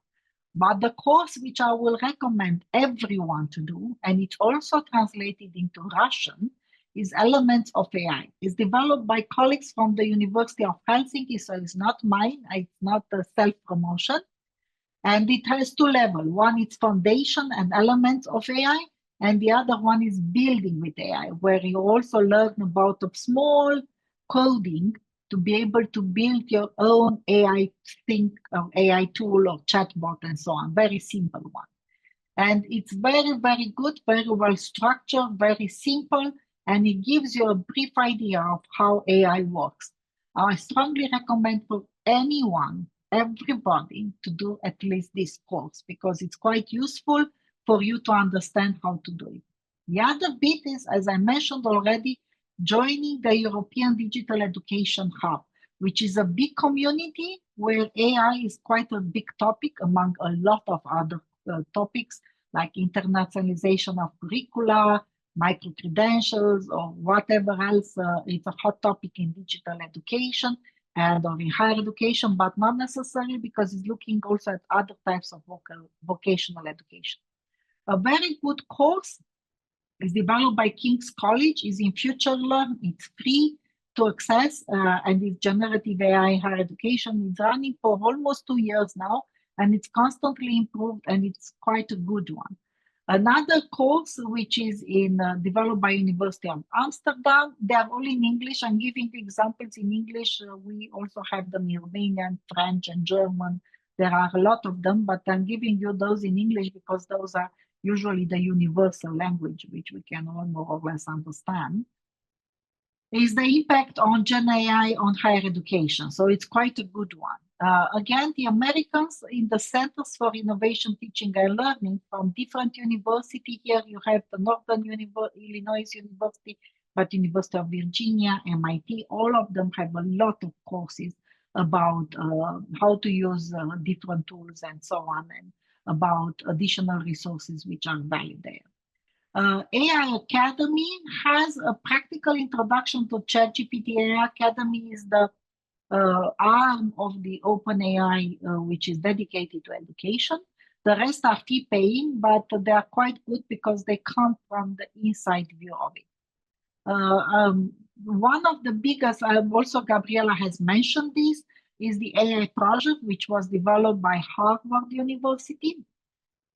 But the course which I will recommend everyone to do, and it's also translated into Russian, is Elements of AI. It's developed by colleagues from the University of Helsinki, so it's not mine, it's not a self-promotion. And it has two levels. One is Foundation and Elements of AI, and the other one is Building with AI, where you also learn about a small coding to be able to build your own AI AI tool or chatbot and so on. Very simple one. And it's very, very good, very well structured, very simple, and it gives you a brief idea of how AI works. I strongly recommend for anyone, everybody, to do at least this course because it's quite useful for you to understand how to do it. The other bit is, as I mentioned already, joining the European Digital Education Hub, which is a big community where AI is quite a big topic among a lot of other topics like internationalization of curricula, micro-credentials, or whatever else. It's a hot topic in digital education and or in higher education, but not necessarily because it's looking also at other types of vocational education. A very good course is developed by King's College, is in FutureLearn. It's free to access, and it's generative AI higher education. It's running for almost 2 years now, and it's constantly improved, and it's quite a good one. Another course, which is developed by University of Amsterdam, they are all in English. I'm giving examples in English. We also have them in Romanian, French, and German. There are a lot of them, but I'm giving you those in English because those are usually the universal language, which we can all more or less understand, is the impact on Gen AI on higher education. So it's quite a good one. Again, the Americans in the Centers for Innovation, Teaching and Learning from different universities. Here you have the Northern Illinois University, but University of Virginia, MIT, all of them have a lot of courses about how to use different tools and so on, and about additional resources which are valued there. AI Academy has a practical introduction to ChatGPT. AI Academy is the arm of the OpenAI, which is dedicated to education. The rest are fee paying, but they are quite good because they come from the inside view of it. One of the biggest, also Gabriela has mentioned this, is the AI project, which was developed by Harvard University.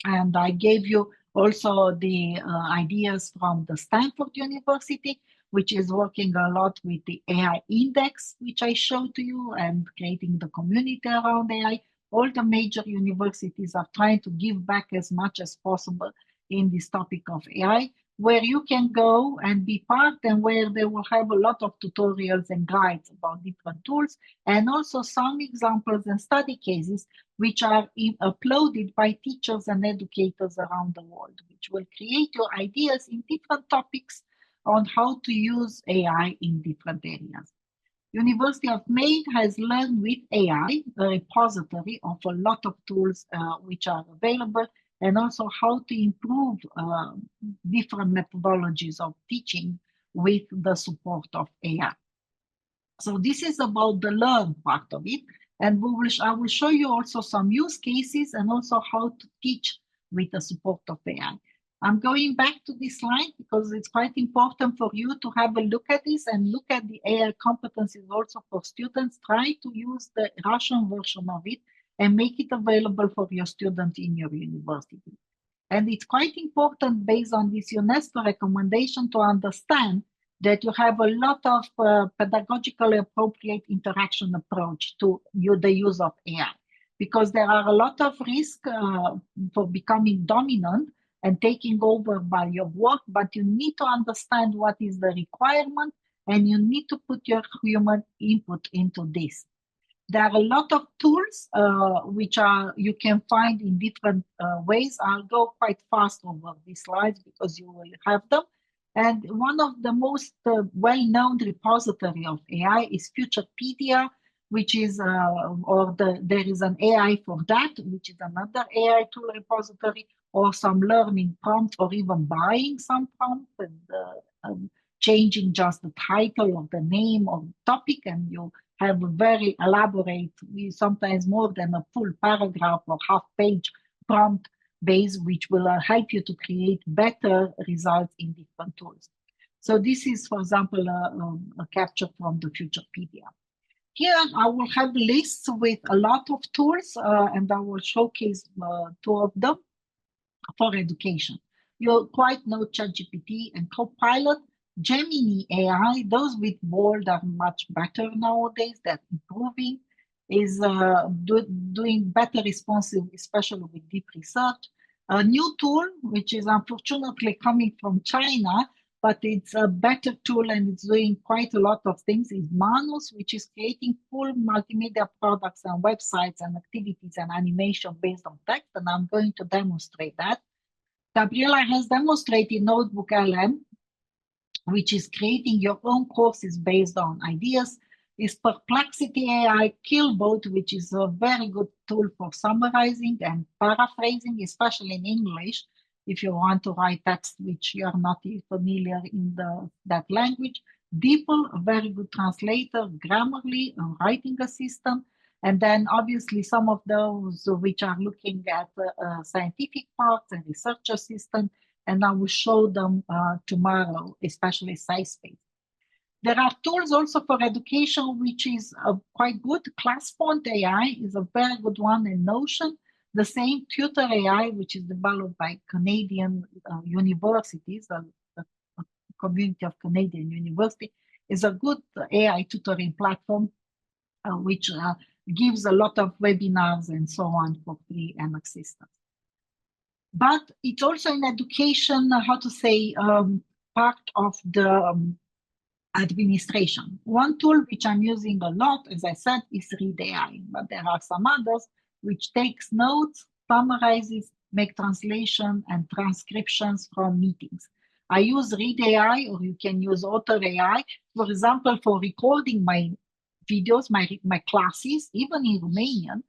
And I gave you also the ideas from the Stanford University, which is working a lot with the AI index, which I showed to you, and creating the community around AI. All the major universities are trying to give back as much as possible in this topic of AI, where you can go and be part, and where they will have a lot of tutorials and guides about different tools, and also some examples and study cases which are uploaded by teachers and educators around the world, which will create your ideas in different topics on how to use AI in different areas. University of Maine has Learn with AI, a repository of a lot of tools which are available, and also how to improve different methodologies of teaching with the support of AI. So this is about the learn part of it. And I will show you also some use cases and also how to teach with the support of AI. I'm going back to this slide because it's quite important for you to have a look at this and look at the AI competencies also for students. Try to use the Russian version of it and make it available for your students in your university. And it's quite important based on this UNESCO recommendation to understand that you have a lot of pedagogically appropriate interaction approach to the use of AI, because there are a lot of risks for becoming dominant and taking over by your work, but you need to understand what is the requirement and you need to put your human input into this. There are a lot of tools which you can find in different ways. I'll go quite fast over these slides because you will have them. And one of the most well-known repository of AI is Futurepedia, which is, there is an AI for that, which is another AI tool repository, or some learning prompts, or even buying some prompts and changing just the title or the name of the topic, and you have a very elaborate, sometimes more than a full paragraph or half-page prompt base, which will help you to create better results in different tools. So this is, for example, a capture from the Futurepedia. Here I will have lists with a lot of tools, and I will showcase 2 of them for education. You quite know ChatGPT and Copilot. Gemini AI, those with Bold are much better nowadays. They're improving, is doing better responsive, especially with deep research. A new tool, which is unfortunately coming from China, but it's a better tool and it's doing quite a lot of things, is Manus, which is creating full multimedia products and websites and activities and animation based on text, and I'm going to demonstrate that. Gabriela has demonstrated Notebook LM, which is creating your own courses based on ideas. Is Perplexity AI Killbot, which is a very good tool for summarizing and paraphrasing, especially in English, if you want to write text which you are not familiar in that language. DeepL, a very good translator. Grammarly, a writing assistant. And then obviously some of those which are looking at scientific parts and research assistant, and I will show them tomorrow, especially SciSpace. There are tools also for education, which is quite good. ClassFont AI is a very good one, in Notion. The same Tutor AI, which is developed by Canadian universities, a community of Canadian university, is a good AI tutoring platform, which gives a lot of webinars and so on for free and assistance. But it's also in education, part of the administration. One tool which I'm using a lot, as I said, is Read AI, but there are some others which takes notes, summarizes, make translation and transcriptions from meetings. I use Read AI, or you can use Author AI, for example, for recording my videos, my classes, even in Romanian,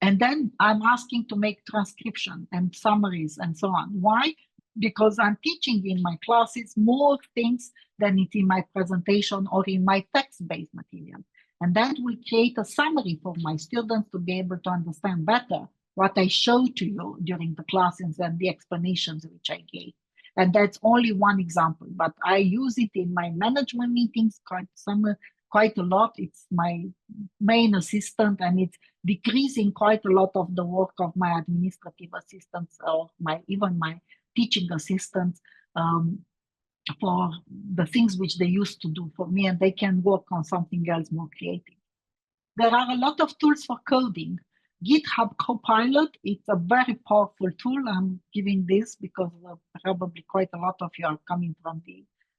and then I'm asking to make transcription and summaries and so on. Why? Because I'm teaching in my classes more things than it's in my presentation or in my text-based material. And that will create a summary for my students to be able to understand better what I show to you during the classes and the explanations which I gave. And that's only one example, but I use it in my management meetings quite a lot. It's my main assistant, and it's decreasing quite a lot of the work of my administrative assistants or even my teaching assistants for the things which they used to do for me, and they can work on something else more creative. There are a lot of tools for coding. GitHub Copilot, it's a very powerful tool. I'm giving this because probably quite a lot of you are coming from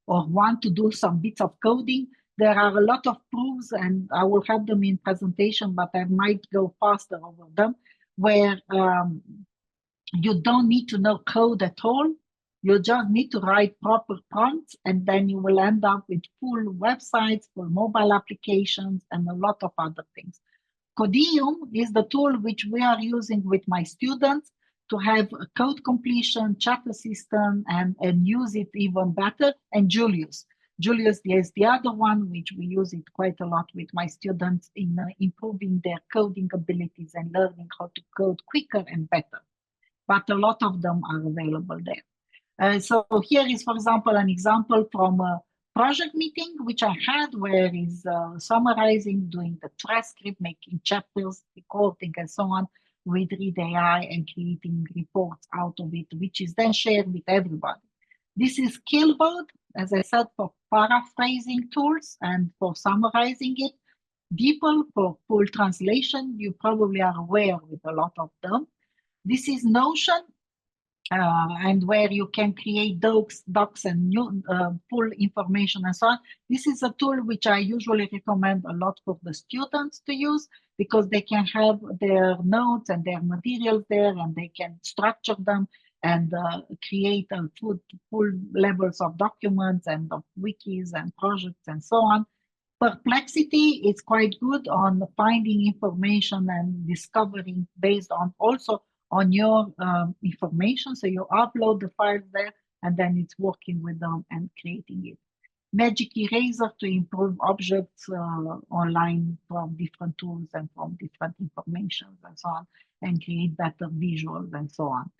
or want to do some bits of coding. There are a lot of proofs, and I will have them in presentation, but I might go faster over them, where you don't need to know code at all. You just need to write proper prompts, and then you will end up with full websites, full mobile applications, and a lot of other things. Codium is the tool which we are using with my students to have a code completion, chat assistant, and use it even better. And Julius is the other one which we use it quite a lot with my students in improving their coding abilities and learning how to code quicker and better. But a lot of them are available there. So here is, for example, an example from a project meeting which I had, where is summarizing, doing the transcript, making chapters, recording, and so on with Read AI, and creating reports out of it, which is then shared with everybody. This is Killbot, as I said, for paraphrasing tools and for summarizing it. DeepL for full translation. You probably are aware with a lot of them. This is Notion, and where you can create docs and new full information and so on. This is a tool which I usually recommend a lot for the students to use, because they can have their notes and their materials there, and they can structure them and create full levels of documents and of wikis and projects and so on. Perplexity is quite good on finding information and discovering based on also on your information. So you upload the files there and then it's working with them and creating it. Magic Eraser to improve objects online from different tools and from different informations and so on, and create better visuals and so on.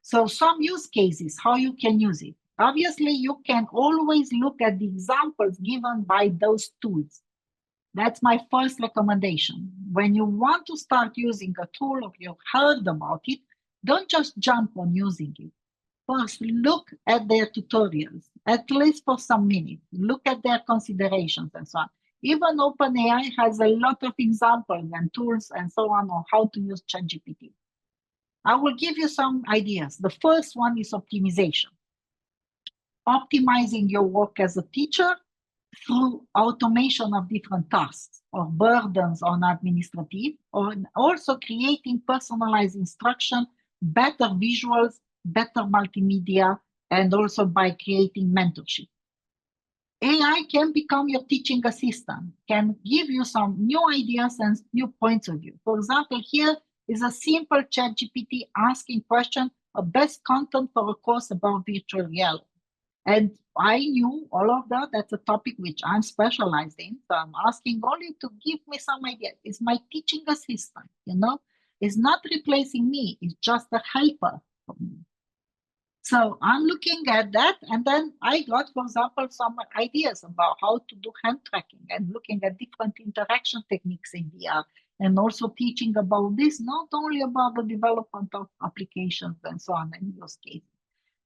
So some use cases, how you can use it. Obviously, you can always look at the examples given by those tools. That's my first recommendation. When you want to start using a tool or you've heard about it, don't just jump on using it. First, look at their tutorials, at least for some minutes. Look at their considerations and so on. Even OpenAI has a lot of examples and tools and so on how to use ChatGPT. I will give you some ideas. The first one is optimization. Optimizing your work as a teacher through automation of different tasks or burdens on administrative, or also creating personalized instruction, better visuals, better multimedia, and also by creating mentorship. AI can become your teaching assistant, can give you some new ideas and new points of view. For example, here is a simple ChatGPT asking question of best content for a course about virtual reality. And I knew all of that. That's a topic which I'm specialized in. So I'm asking only to give me some ideas. It's my teaching assistant, you know? It's not replacing me. It's just a helper for me. So I'm looking at that, and then I got, for example, some ideas about how to do hand tracking and looking at different interaction techniques in VR, and also teaching about this, not only about the development of applications and so on and use cases.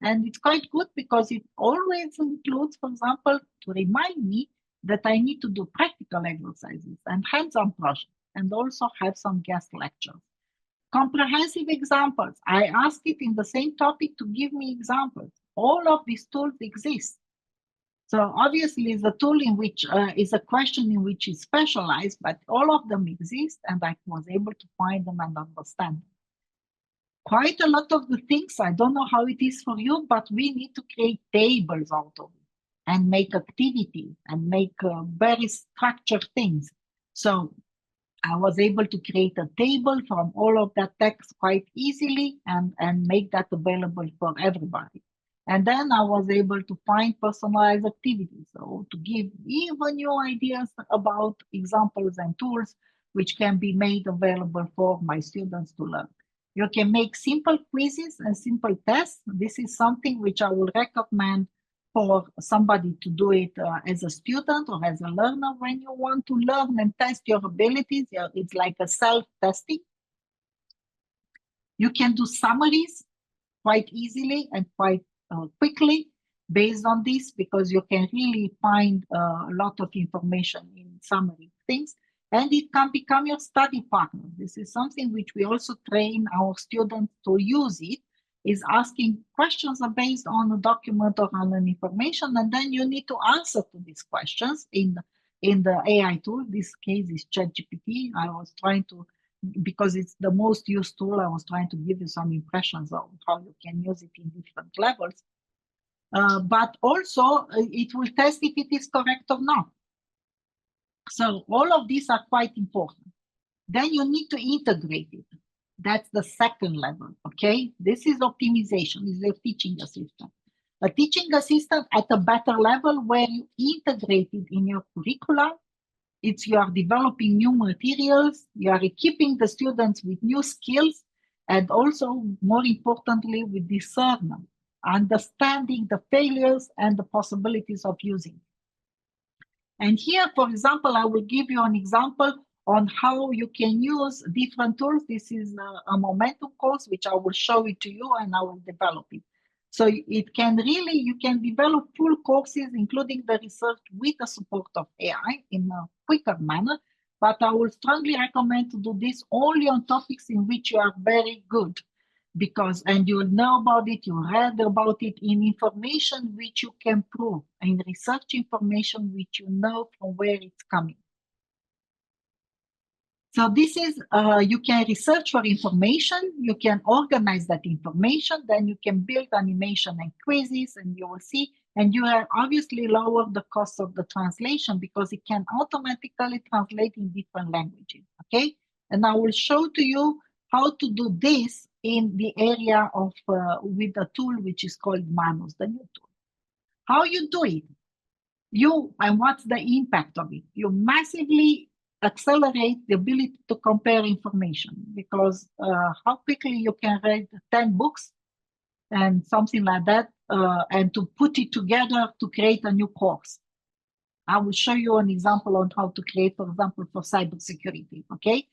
And it's quite good because it always includes, for example, to remind me that I need to do practical exercises and hands-on projects, and also have some guest lectures. Comprehensive examples. I asked it in the same topic to give me examples. All of these tools exist. So obviously it's a tool in which is a question in which is specialized, but all of them exist, and I was able to find them and understand them. Quite a lot of the things, I don't know how it is for you, but we need to create tables out of it and make activities and make very structured things. So I was able to create a table from all of that text quite easily and make that available for everybody. And then I was able to find personalized activities, so to give even new ideas about examples and tools which can be made available for my students to learn. You can make simple quizzes and simple tests. This is something which I will recommend for somebody to do it as a student or as a learner when you want to learn and test your abilities. It's like a self-testing. You can do summaries quite easily and quite quickly based on this, because you can really find a lot of information in summary things, and it can become your study partner. This is something which we also train our students to use it, is asking questions based on a document or on an information, and then you need to answer to these questions in the AI tool. This case is ChatGPT. I was trying to, because it's the most used tool, I was trying to give you some impressions of how you can use it in different levels. But also it will test if it is correct or not. So all of these are quite important. Then you need to integrate it. That's the second level, okay? This is optimization, this is a teaching assistant. A teaching assistant at a better level where you integrate it in your curricula. It's you are developing new materials, you are equipping the students with new skills, and also, more importantly, with discernment, understanding the failures and the possibilities of using it. And here, for example, I will give you an example on how you can use different tools. This is a momentum course, which I will show it to you and I will develop it. So it can really, you can develop full courses, including the research with the support of AI in a quicker manner. But I will strongly recommend to do this only on topics in which you are very good, because, and you know about it, you read about it in information which you can prove, in research information which you know from where it's coming. So this is, you can research for information, you can organize that information, then you can build animation and quizzes, and you will see, and you will obviously lower the cost of the translation because it can automatically translate in different languages, okay? And I will show to you how to do this in the area of, with a tool which is called Manus, the new tool. How you do it? And what's the impact of it? You massively accelerate the ability to compare information because how quickly you can read 10 books and something like that and to put it together to create a new course. I will show you an example on how to create, for example, for cybersecurity, okay?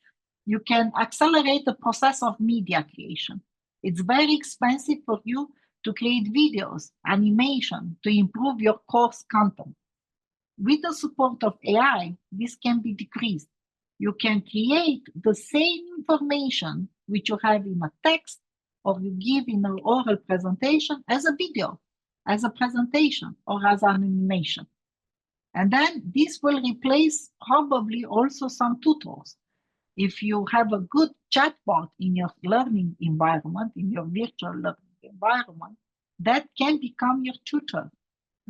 You can accelerate the process of media creation. It's very expensive for you to create videos, animation, to improve your course content. With the support of AI, this can be decreased. You can create the same information which you have in a text or you give in an oral presentation as a video, as a presentation, or as an animation. And then this will replace probably also some tutors. If you have a good chatbot in your learning environment, in your virtual learning environment, that can become your tutor,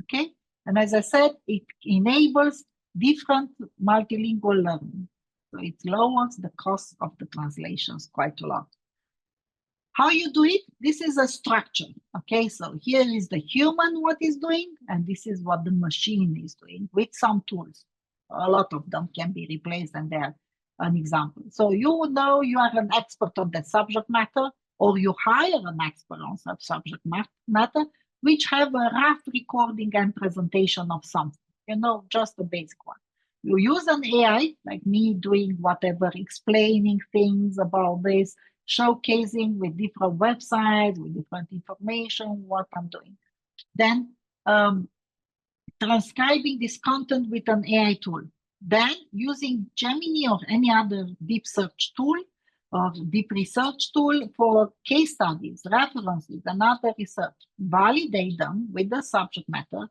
okay? And as I said, it enables different multilingual learning. So it lowers the cost of the translations quite a lot. How you do it? This is a structure, okay? So here is the human what is doing, and this is what the machine is doing with some tools. A lot of them can be replaced, and they're an example. So you know you are an expert on the subject matter, or you hire an expert on subject matter, which have a rough recording and presentation of something, you know, just the basic one. You use an AI, like me doing whatever, explaining things about this, showcasing with different websites, with different information, what I'm doing. Then transcribing this content with an AI tool. Then using Gemini or any other deep search tool or deep research tool for case studies, references, and other research. Validate them with the subject matter,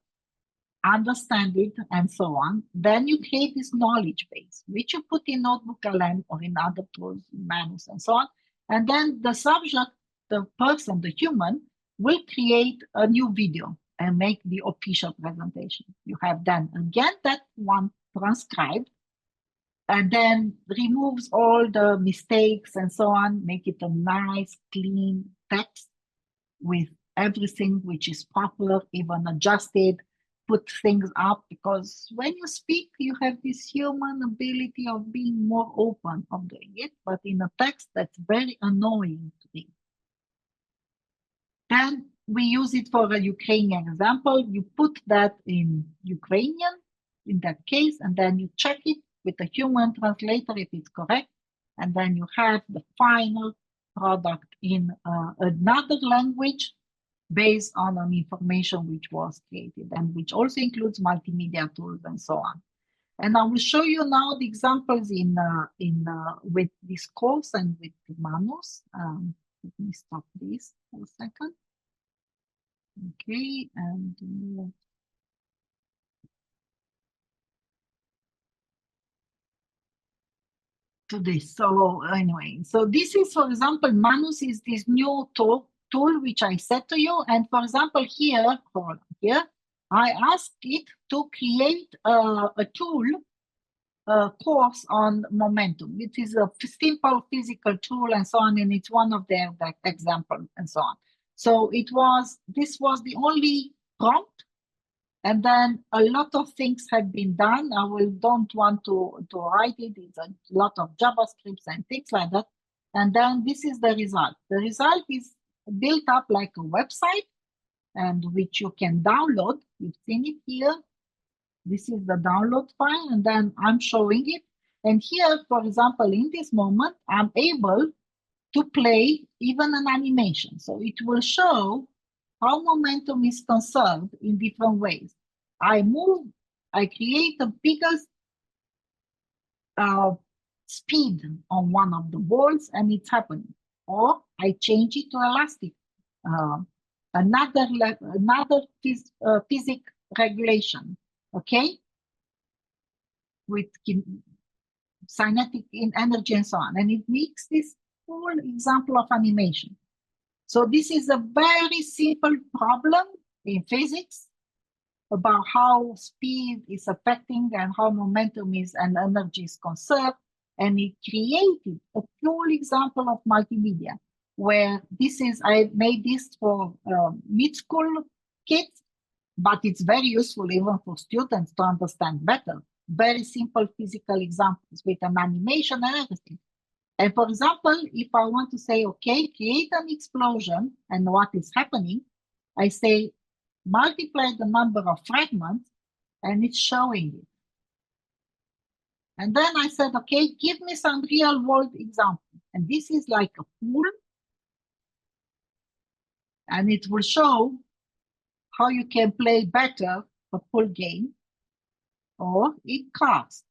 understand it, and so on. Then you create this knowledge base, which you put in Notebook.lm or in other tools, Manus, and so on. And then the subject, the person, the human, will create a new video and make the official presentation. You have then again that one transcribed, and then removes all the mistakes and so on, make it a nice, clean text with everything which is proper, even adjusted, put things up, because when you speak, you have this human ability of being more open of doing it, but in a text that's very annoying to read. Then we use it for a Ukrainian example. You put that in Ukrainian, in that case, and then you check it with a human translator if it's correct, and then you have the final product in another language based on an information which was created and which also includes multimedia tools and so on. And I will show you now the examples with this course and with Manus. Let me stop this for a second. Okay, and to this. So anyway, so this is, for example, Manus is this new tool which I said to you. And for example, here, I asked it to create a tool course on momentum. It is a simple physical tool and so on, and it's one of their examples and so on. So this was the only prompt, and then a lot of things have been done. Don't want to write it. It's a lot of JavaScripts and things like that. And then this is the result. The result is built up like a website, and which you can download. You've seen it here. This is the download file, and then I'm showing it. And here, for example, in this moment, I'm able to play even an animation. So it will show how momentum is conserved in different ways. I create the biggest speed on one of the balls, and it's happening. Or I change it to elastic, another physics regulation. Okay, kinetic energy and so on. And it makes this full example of animation. So this is a very simple problem in physics about how speed is affecting and how momentum is and energy is conserved. And it created a full example of multimedia where I made this for mid-school kids, but it's very useful even for students to understand better. Very simple physical examples with an animation and everything. And for example, if I want to say, okay, create an explosion and what is happening, I say, multiply the number of fragments and it's showing it. And then I said, okay, give me some real world example. And this is like a pool. And it will show how you can play better a pool game or in cars.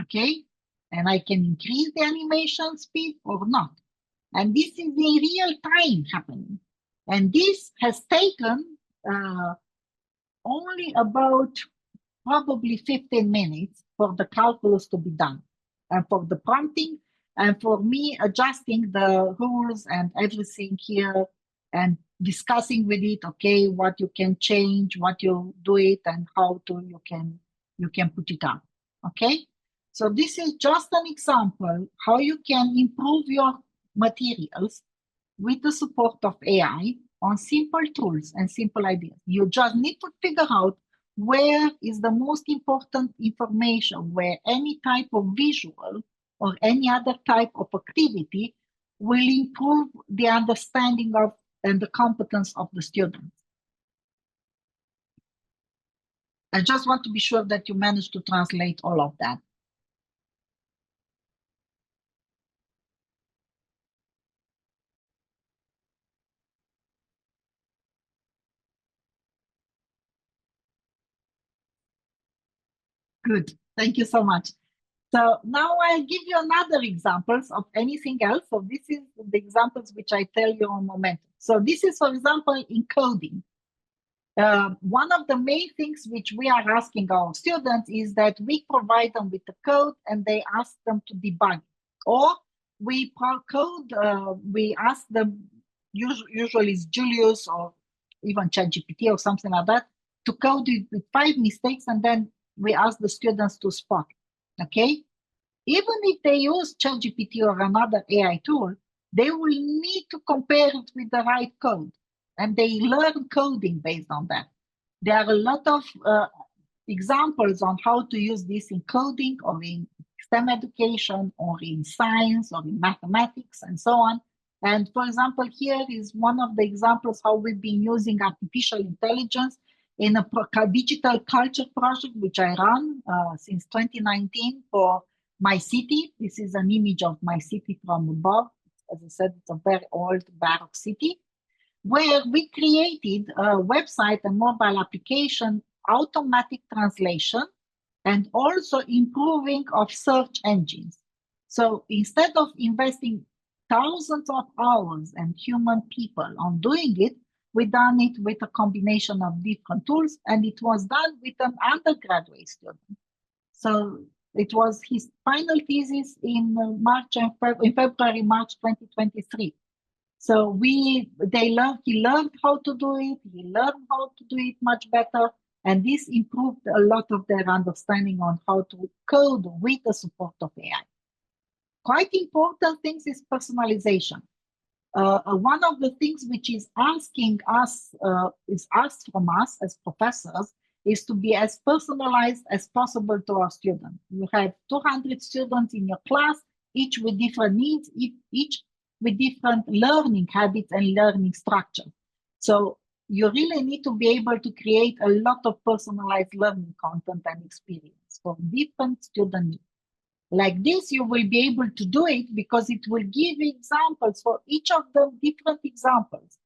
Okay, and I can increase the animation speed or not. And this is in real time happening. And this has taken only about probably 15 minutes for the calculus to be done and for the prompting and for me adjusting the rules and everything here and discussing with it, okay, what you can change, what you do it and how to you can put it up. Okay, so this is just an example how you can improve your materials with the support of AI on simple tools and simple ideas. You just need to figure out where is the most important information, where any type of visual or any other type of activity will improve the understanding of and the competence of the students. I just want to be sure that you manage to translate all of that. Good, thank you so much. So now I'll give you another examples of anything else. So this is the examples which I tell you on momentum. So this is, for example, in coding. One of the main things which we are asking our students is that we provide them with the code and they ask them to debug. Or we we ask them, usually it's Julius or even ChatGPT or something like that, to code it with 5 mistakes and then we ask the students to spot. Okay, even if they use ChatGPT or another AI tool, they will need to compare it with the right code, and they learn coding based on that. There are a lot of examples on how to use this in coding or in STEM education or in science or in mathematics and so on. And for example, here is one of the examples how we've been using artificial intelligence in a digital culture project, which I run since 2019 for my city. This is an image of my city from above. As I said, it's a very old Baroque city, where we created a website and mobile application, automatic translation, and also improving of search engines. So instead of investing thousands of hours and human people on doing it, we done it with a combination of different tools, and it was done with an undergraduate student. So it was his final thesis in February, March 2023. So he learned how to do it, he learned how to do it much better, and this improved a lot of their understanding on how to code with the support of AI. Quite important things is personalization. One of the things which is asked from us as professors is to be as personalized as possible to our students. You have 200 students in your class, each with different needs, each with different learning habits and learning structure. So you really need to be able to create a lot of personalized learning content and experience for different student needs. Like this, you will be able to do it because it will give examples for each of them, different examples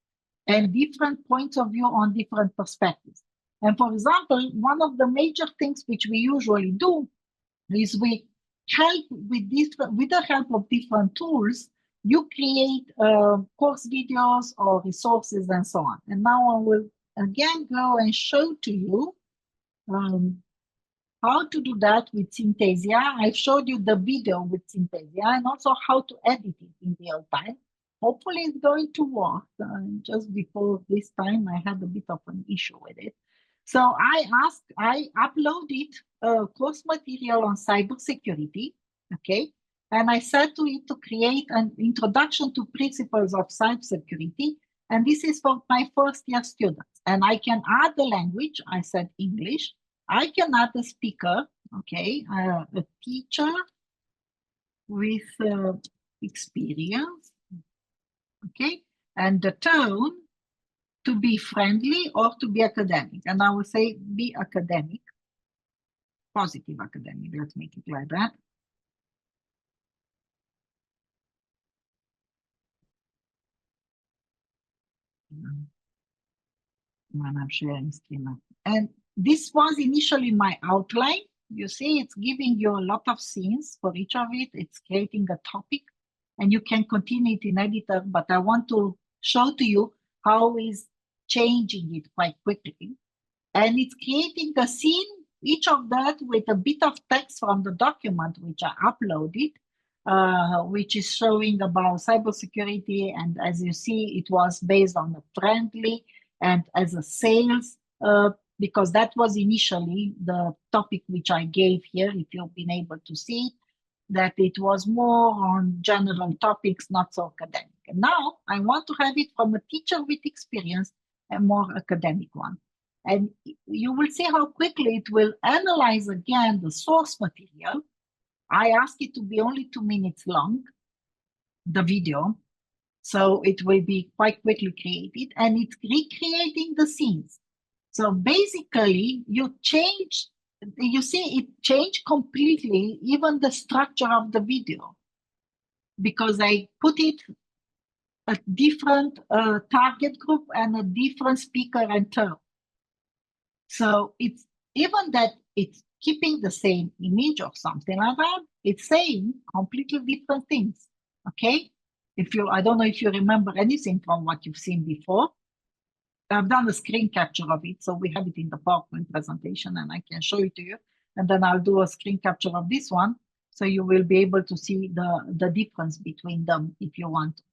and different points of view on different perspectives. And for example, one of the major things which we usually do is we help with the help of different tools, you create course videos or resources and so on. And now I will again go and show to you how to do that with Synthesia. I've showed you the video with Synthesia and also how to edit it in real time. Hopefully it's going to work. Just before this time, I had a bit of an issue with it. So I uploaded a course material on cybersecurity, okay? And I said to it to create an introduction to principles of cybersecurity. And this is for my first year students. And I can add the language, I said English. I can add a speaker, okay, a teacher with experience, okay, and the tone to be friendly or to be academic. And I will say be academic, positive academic, let's make it like that. When I'm sharing screen. And this was initially my outline. You see, it's giving you a lot of scenes for each of it. It's creating a topic and you can continue it in editor, but I want to show to you how is changing it quite quickly. And it's creating a scene, each of that with a bit of text from the document, which I uploaded, which is showing about cybersecurity. And as you see, it was based on a friendly and as a sales, because that was initially the topic which I gave here, if you've been able to see it, that it was more on general topics, not so academic. And now I want to have it from a teacher with experience, a more academic one. And you will see how quickly it will analyze again the source material. I ask it to be only 2 minutes long, the video. So it will be quite quickly created and it's recreating the scenes. So basically you change, you see it changed completely, even the structure of the video, because I put it a different target group and a different speaker and term. So it's even that it's keeping the same image or something like that, it's saying completely different things, okay? I don't know if you remember anything from what you've seen before. I've done a screen capture of it, so we have it in the PowerPoint presentation and I can show it to you. And then I'll do a screen capture of this one, so you will be able to see the difference between them if you want to.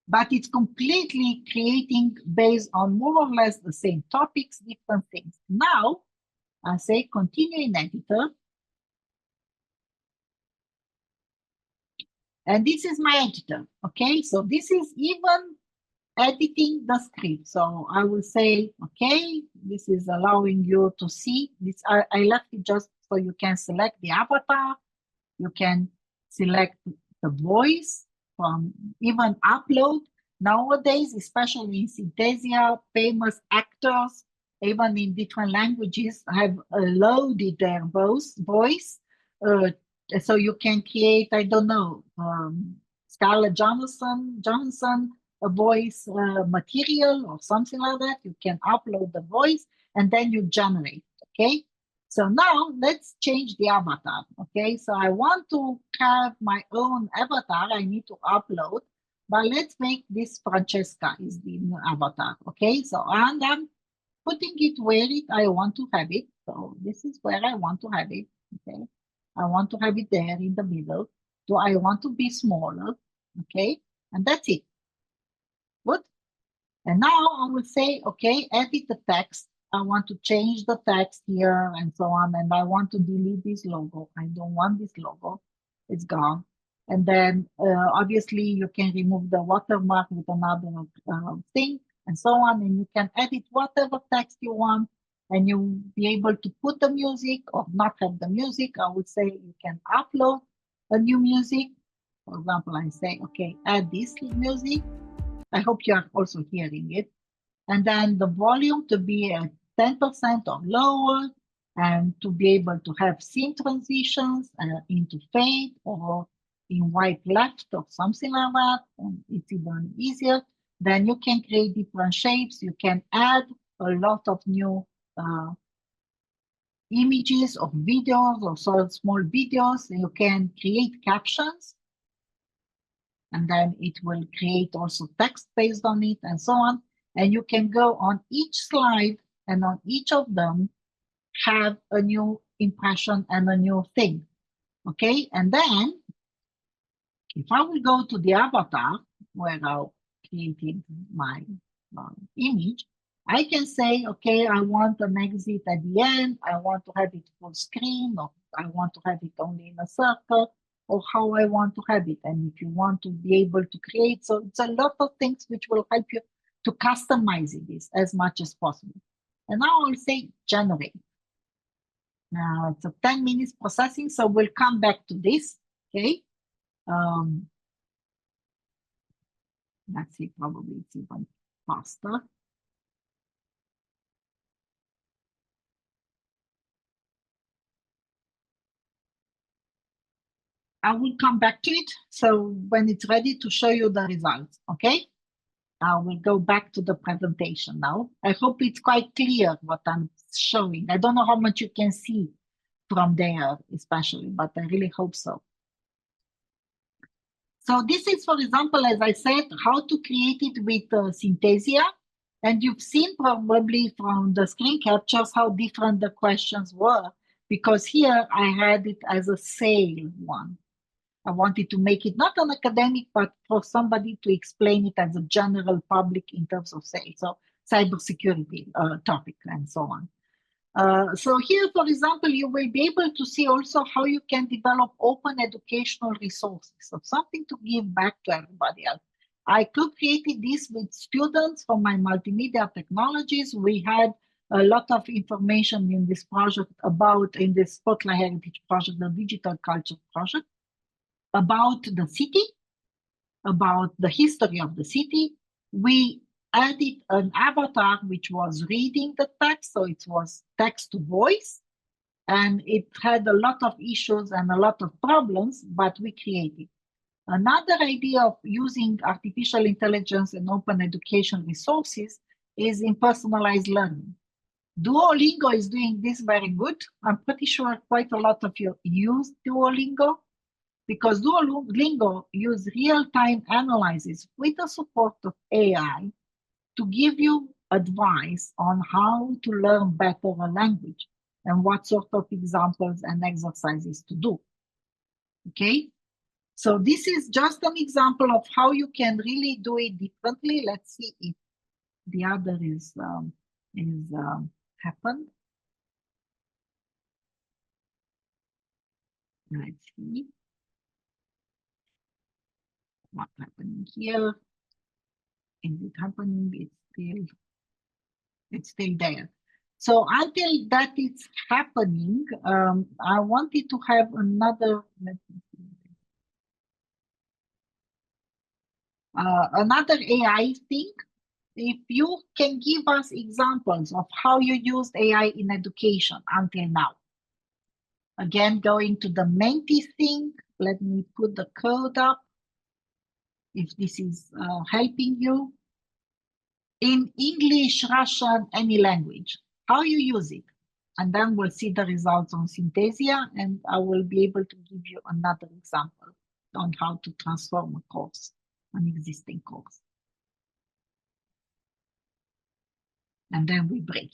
But it's completely creating based on more or less the same topics, different things. Now, I say continue in editor. And this is my editor, okay? So this is even editing the script. So I will say, okay, this is allowing you to see this. I left it just so you can select the avatar. You can select the voice from even upload. Nowadays, especially in Synthesia, famous actors, even in different languages, have loaded their voice. So you can create, I don't know, Scarlett Johansson, a voice material or something like that. You can upload the voice and then you generate, okay? So now let's change the avatar, okay? So I want to have my own avatar, I need to upload, but let's make this Francesca is the new avatar, okay? So and I'm putting it where I want to have it. So this is where I want to have it, okay? I want to have it there in the middle. Do I want to be smaller, okay? And that's it. Good. And now I will say, okay, edit the text. I want to change the text here and so on. And I want to delete this logo. I don't want this logo. It's gone. And then obviously you can remove the watermark with another thing and so on. And you can edit whatever text you want. And you'll be able to put the music or not have the music. I would say you can upload a new music. For example, I say, okay, add this music. I hope you are also hearing it. And then the volume to be at 10% or lower, and to be able to have scene transitions into fade or in white left or something like that. And it's even easier. Then you can create different shapes. You can add a lot of new images or videos or small videos. You can create captions. And then it will create also text based on it and so on. And you can go on each slide and on each of them have a new impression and a new thing. Okay, and then if I will go to the avatar where I created my image, I can say, okay, I want an exit at the end, I want to have it full screen, or I want to have it only in a circle, or how I want to have it. And if you want to be able to create, so it's a lot of things which will help you to customize this as much as possible. And now I'll say generate. Now it's a 10 minutes processing, so we'll come back to this, okay? Let's see, probably it's even faster. I will come back to it. So when it's ready to show you the results, okay? I will go back to the presentation now. I hope it's quite clear what I'm showing. I don't know how much you can see from there, especially, but I really hope so. So this is, for example, as I said, how to create it with Synthesia. And you've seen probably from the screen captures how different the questions were, because here I had it as a sale one. I wanted to make it not an academic, but for somebody to explain it as a general public in terms of sales, so cybersecurity topic and so on. So here, for example, you will be able to see also how you can develop open educational resources, so something to give back to everybody else. I could create this with students from my multimedia technologies. We had a lot of information in this project about, in this Spotlight Heritage project, the digital culture project, about the city, about the history of the city. We added an avatar which was reading the text, so it was text to voice, and it had a lot of issues and a lot of problems, but we created. Another idea of using artificial intelligence and open education resources is in personalized learning. Duolingo is doing this very good. I'm pretty sure quite a lot of you use Duolingo, because Duolingo use real-time analysis with the support of AI to give you advice on how to learn better a language and what sort of examples and exercises to do. Okay, so this is just an example of how you can really do it differently. Let's see if the other is happened. Let's see what's happening here. Is it happening? It's still there. So until that is happening, I wanted to have another, another AI thing. If you can give us examples of how you used AI in education until now. Again, going to the Menti thing, let me put the code up, if this is helping you. In English, Russian, any language, how you use it. And then we'll see the results on Synthesia, and I will be able to give you another example on how to transform a course, an existing course. And then we break.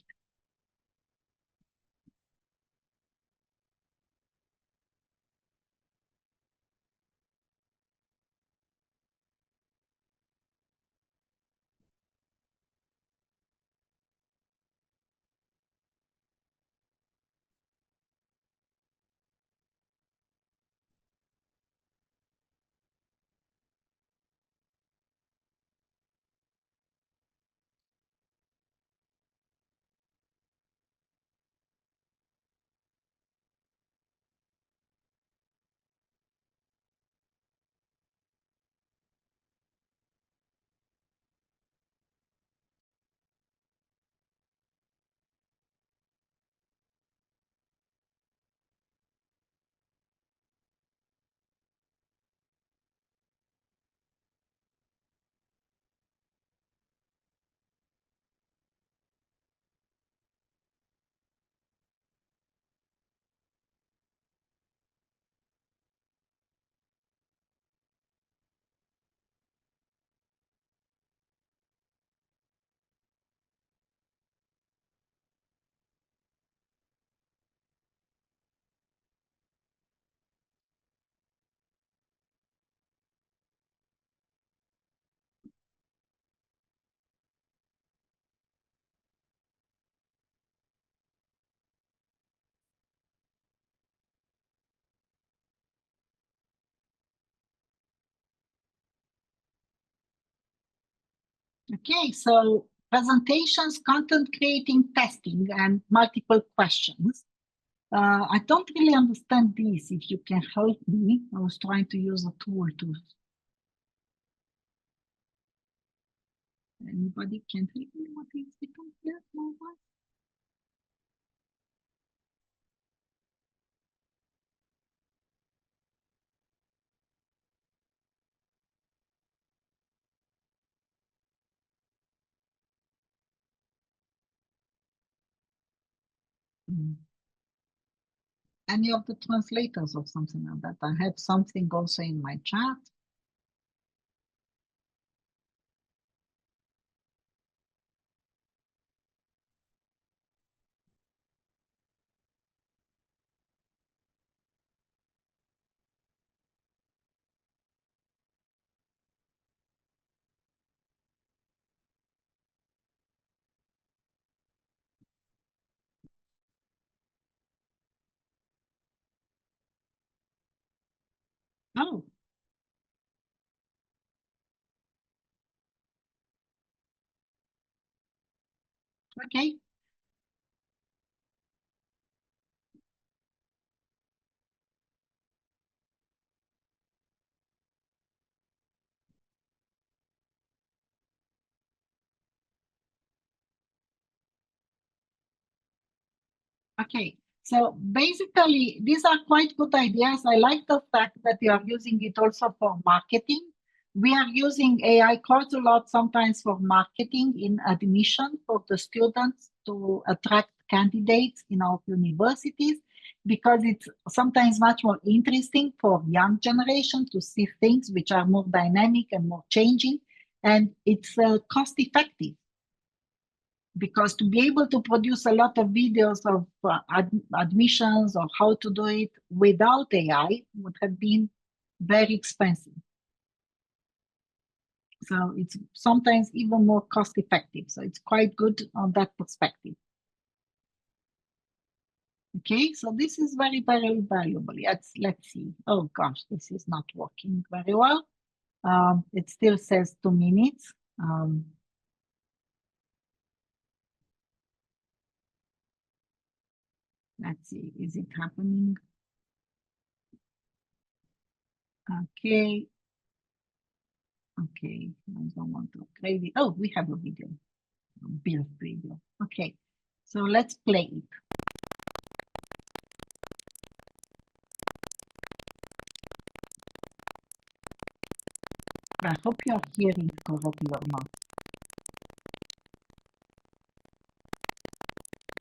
Okay, so presentations, content creating, testing, and multiple questions. I don't really understand this. If you can help me, I was trying to use a tool to. Anybody can help me? What is become here? Any of the translators or something like that. I have something also in my chat. Oh. Okay. Okay, so basically, these are quite good ideas. I like the fact that you are using it also for marketing. We are using AI quite a lot sometimes for marketing in admission for the students to attract candidates in our universities, because it's sometimes much more interesting for young generation to see things which are more dynamic and more changing, and it's cost effective. Because to be able to produce a lot of videos of admissions or how to do it without AI would have been very expensive. So it's sometimes even more cost effective. So it's quite good on that perspective. Okay, so this is very, very valuable. Let's see. Oh gosh, this is not working very well. It still says 2 minutes. Let's see, is it happening? Okay. Okay, I don't want to play it. Oh, we have a video, a build video. Okay, so let's play it. I hope you are hearing correctly or not.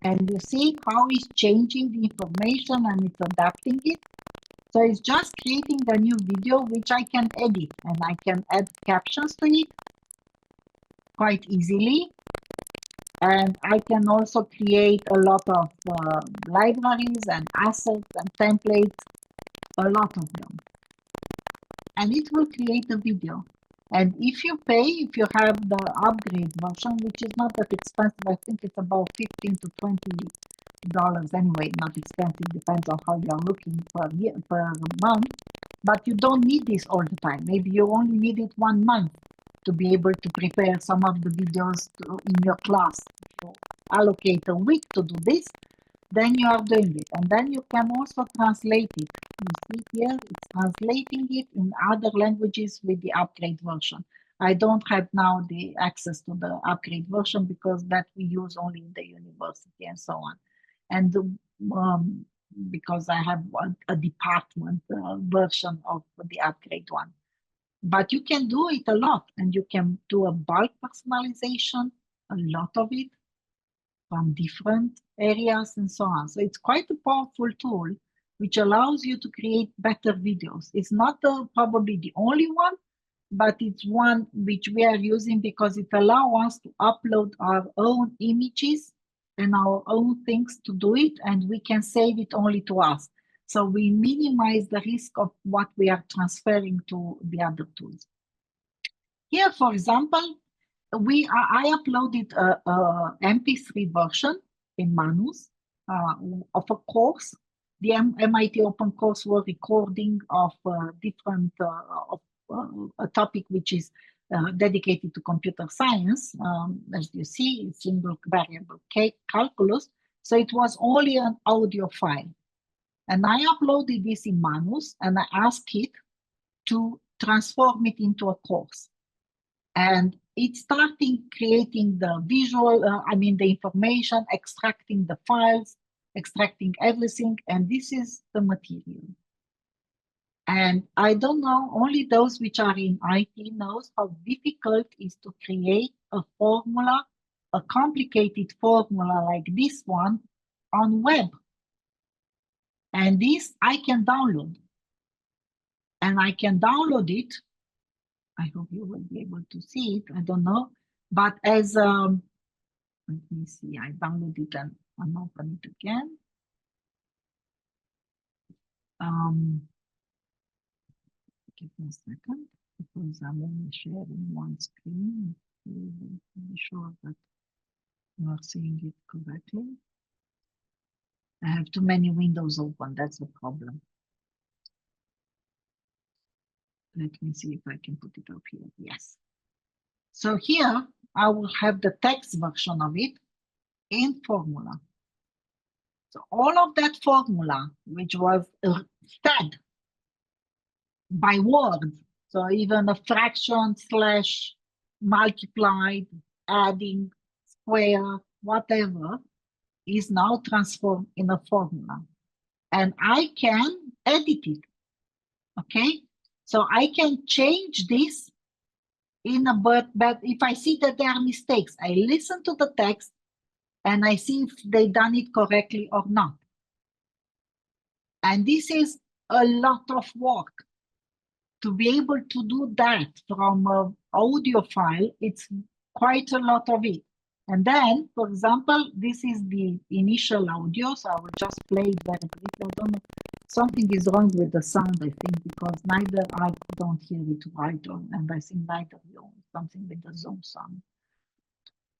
And you see how it's changing the information and it's adapting it. So it's just creating a new video which I can edit, and I can add captions to it quite easily. And I can also create a lot of libraries and assets and templates, a lot of them. And it will create a video. And if you pay, if you have the upgrade version, which is not that expensive, I think it's about $15 to $20 anyway, not expensive, depends on how you're looking per month. But you don't need this all the time. Maybe you only need it 1 month to be able to prepare some of the videos in your class. So allocate a week to do this, then you are doing it. And then you can also translate it. You see here, it's translating it in other languages with the upgrade version. I don't have now the access to the upgrade version because that we use only in the university and so on. And because I have a department version of the upgrade one. But you can do it a lot, and you can do a bulk personalization, a lot of it, from different areas and so on. So it's quite a powerful tool which allows you to create better videos. It's not probably the only one, but it's one which we are using because it allows us to upload our own images and our own things to do it, and we can save it only to us. So we minimize the risk of what we are transferring to the other tools. Here, for example, I uploaded a MP3 version in Manus of a course, the MIT Open Courseware recording of different of a topic which is dedicated to computer science. As you see, it's single variable calculus. So it was only an audio file. And I uploaded this in Manus and I asked it to transform it into a course. And it started creating the visual, the information, extracting the files, extracting everything, and this is the material. And I don't know, only those which are in IT knows how difficult it is to create a formula, a complicated formula like this one on web. And this I can download. And I can download it. I hope you will be able to see it. I don't know. But as, let me see, I downloaded it and open it again. Give me a second, because I'm only sharing one screen. To be sure that you are seeing it correctly. I have too many windows open, that's the problem. Let me see if I can put it up here. Yes. So here I will have the text version of it in formula. So all of that formula, which was fed by words, so even a fraction, slash, multiplied, adding, square, whatever, is now transformed in a formula. And I can edit it, okay? So I can change this in a but if I see that there are mistakes, I listen to the text and I see if they done it correctly or not. And this is a lot of work. To be able to do that from an audio file, it's quite a lot of it. And then, for example, this is the initial audio, so I will just play it very briefly. I don't know, something is wrong with the sound, I think, because neither I don't hear it right, and I think neither you, something with the Zoom sound.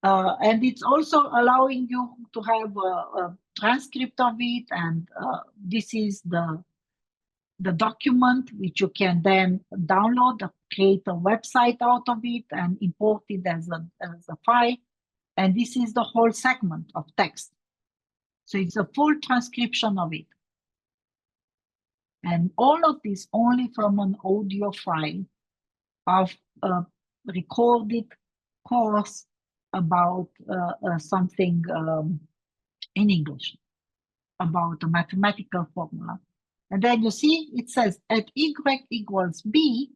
And it's also allowing you to have a transcript of it, and this is the document which you can then download, create a website out of it and import it as a file. And this is the whole segment of text. So it's a full transcription of it. And all of this only from an audio file of a recorded course about something in English, about a mathematical formula. And then you see, it says at Y equals B,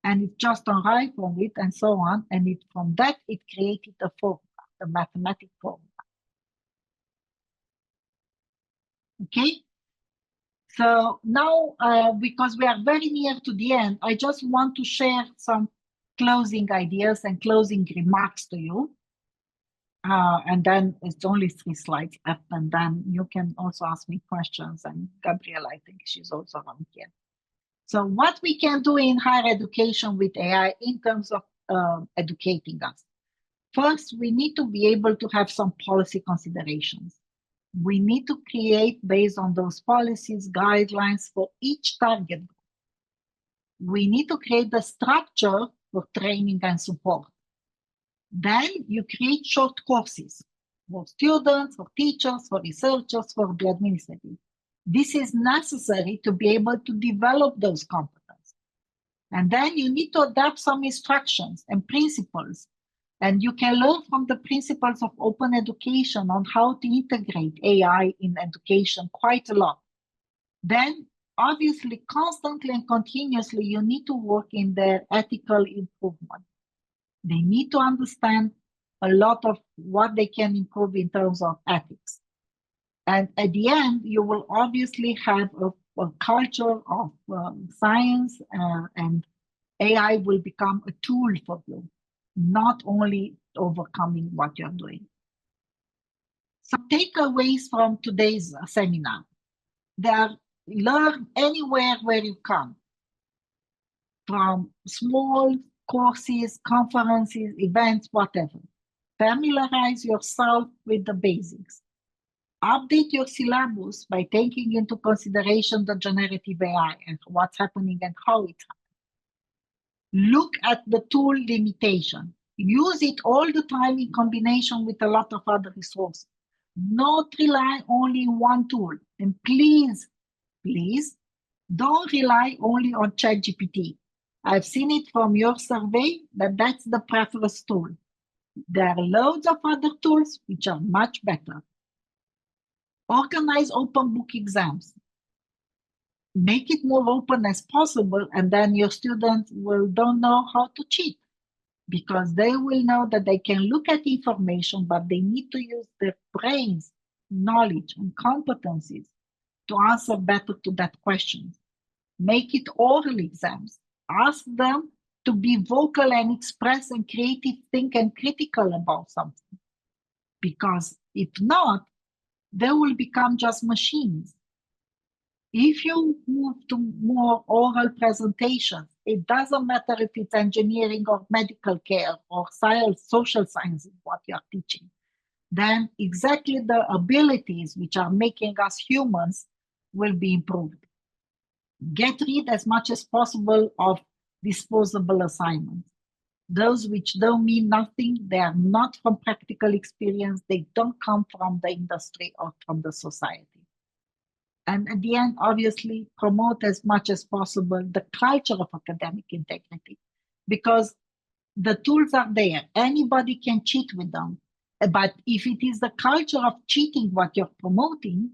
and it just arrived from it and so on. And from that, it created a formula, a mathematical formula. Okay? So now, because we are very near to the end, I just want to share some closing ideas and closing remarks to you. And then it's only 3 slides up, and then you can also ask me questions. And Gabrielle, I think she's also on here. So what we can do in higher education with AI in terms of educating us. First, we need to be able to have some policy considerations. We need to create, based on those policies, guidelines for each target group. We need to create the structure for training and support. Then you create short courses for students, for teachers, for researchers, for the administrative. This is necessary to be able to develop those competencies. And then you need to adapt some instructions and principles. And you can learn from the principles of open education on how to integrate AI in education quite a lot. Then, obviously, constantly and continuously, you need to work in their ethical improvement. They need to understand a lot of what they can improve in terms of ethics. And at the end, you will obviously have a culture of science, and AI will become a tool for you, not only overcoming what you're doing. Some takeaways from today's seminar. They are learn anywhere where you come, from small courses, conferences, events, whatever. Familiarize yourself with the basics. Update your syllabus by taking into consideration the generative AI and what's happening and how it's happening. Look at the tool limitation. Use it all the time in combination with a lot of other resources. Not rely only on one tool. And please, don't rely only on ChatGPT. I've seen it from your survey that that's the preferred tool. There are loads of other tools which are much better. Organize open book exams. Make it more open as possible, and then your students don't know how to cheat, because they will know that they can look at information, but they need to use their brains, knowledge, and competencies to answer better to that question. Make it oral exams. Ask them to be vocal and express and creative, think and critical about something. Because if not, they will become just machines. If you move to more oral presentations, it doesn't matter if it's engineering or medical care or science, social sciences, what you're teaching, then exactly the abilities which are making us humans will be improved. Get rid as much as possible of disposable assignments. Those which don't mean nothing, they are not from practical experience, they don't come from the industry or from the society. And at the end, obviously, promote as much as possible the culture of academic integrity, because the tools are there. Anybody can cheat with them. But if it is the culture of cheating what you're promoting,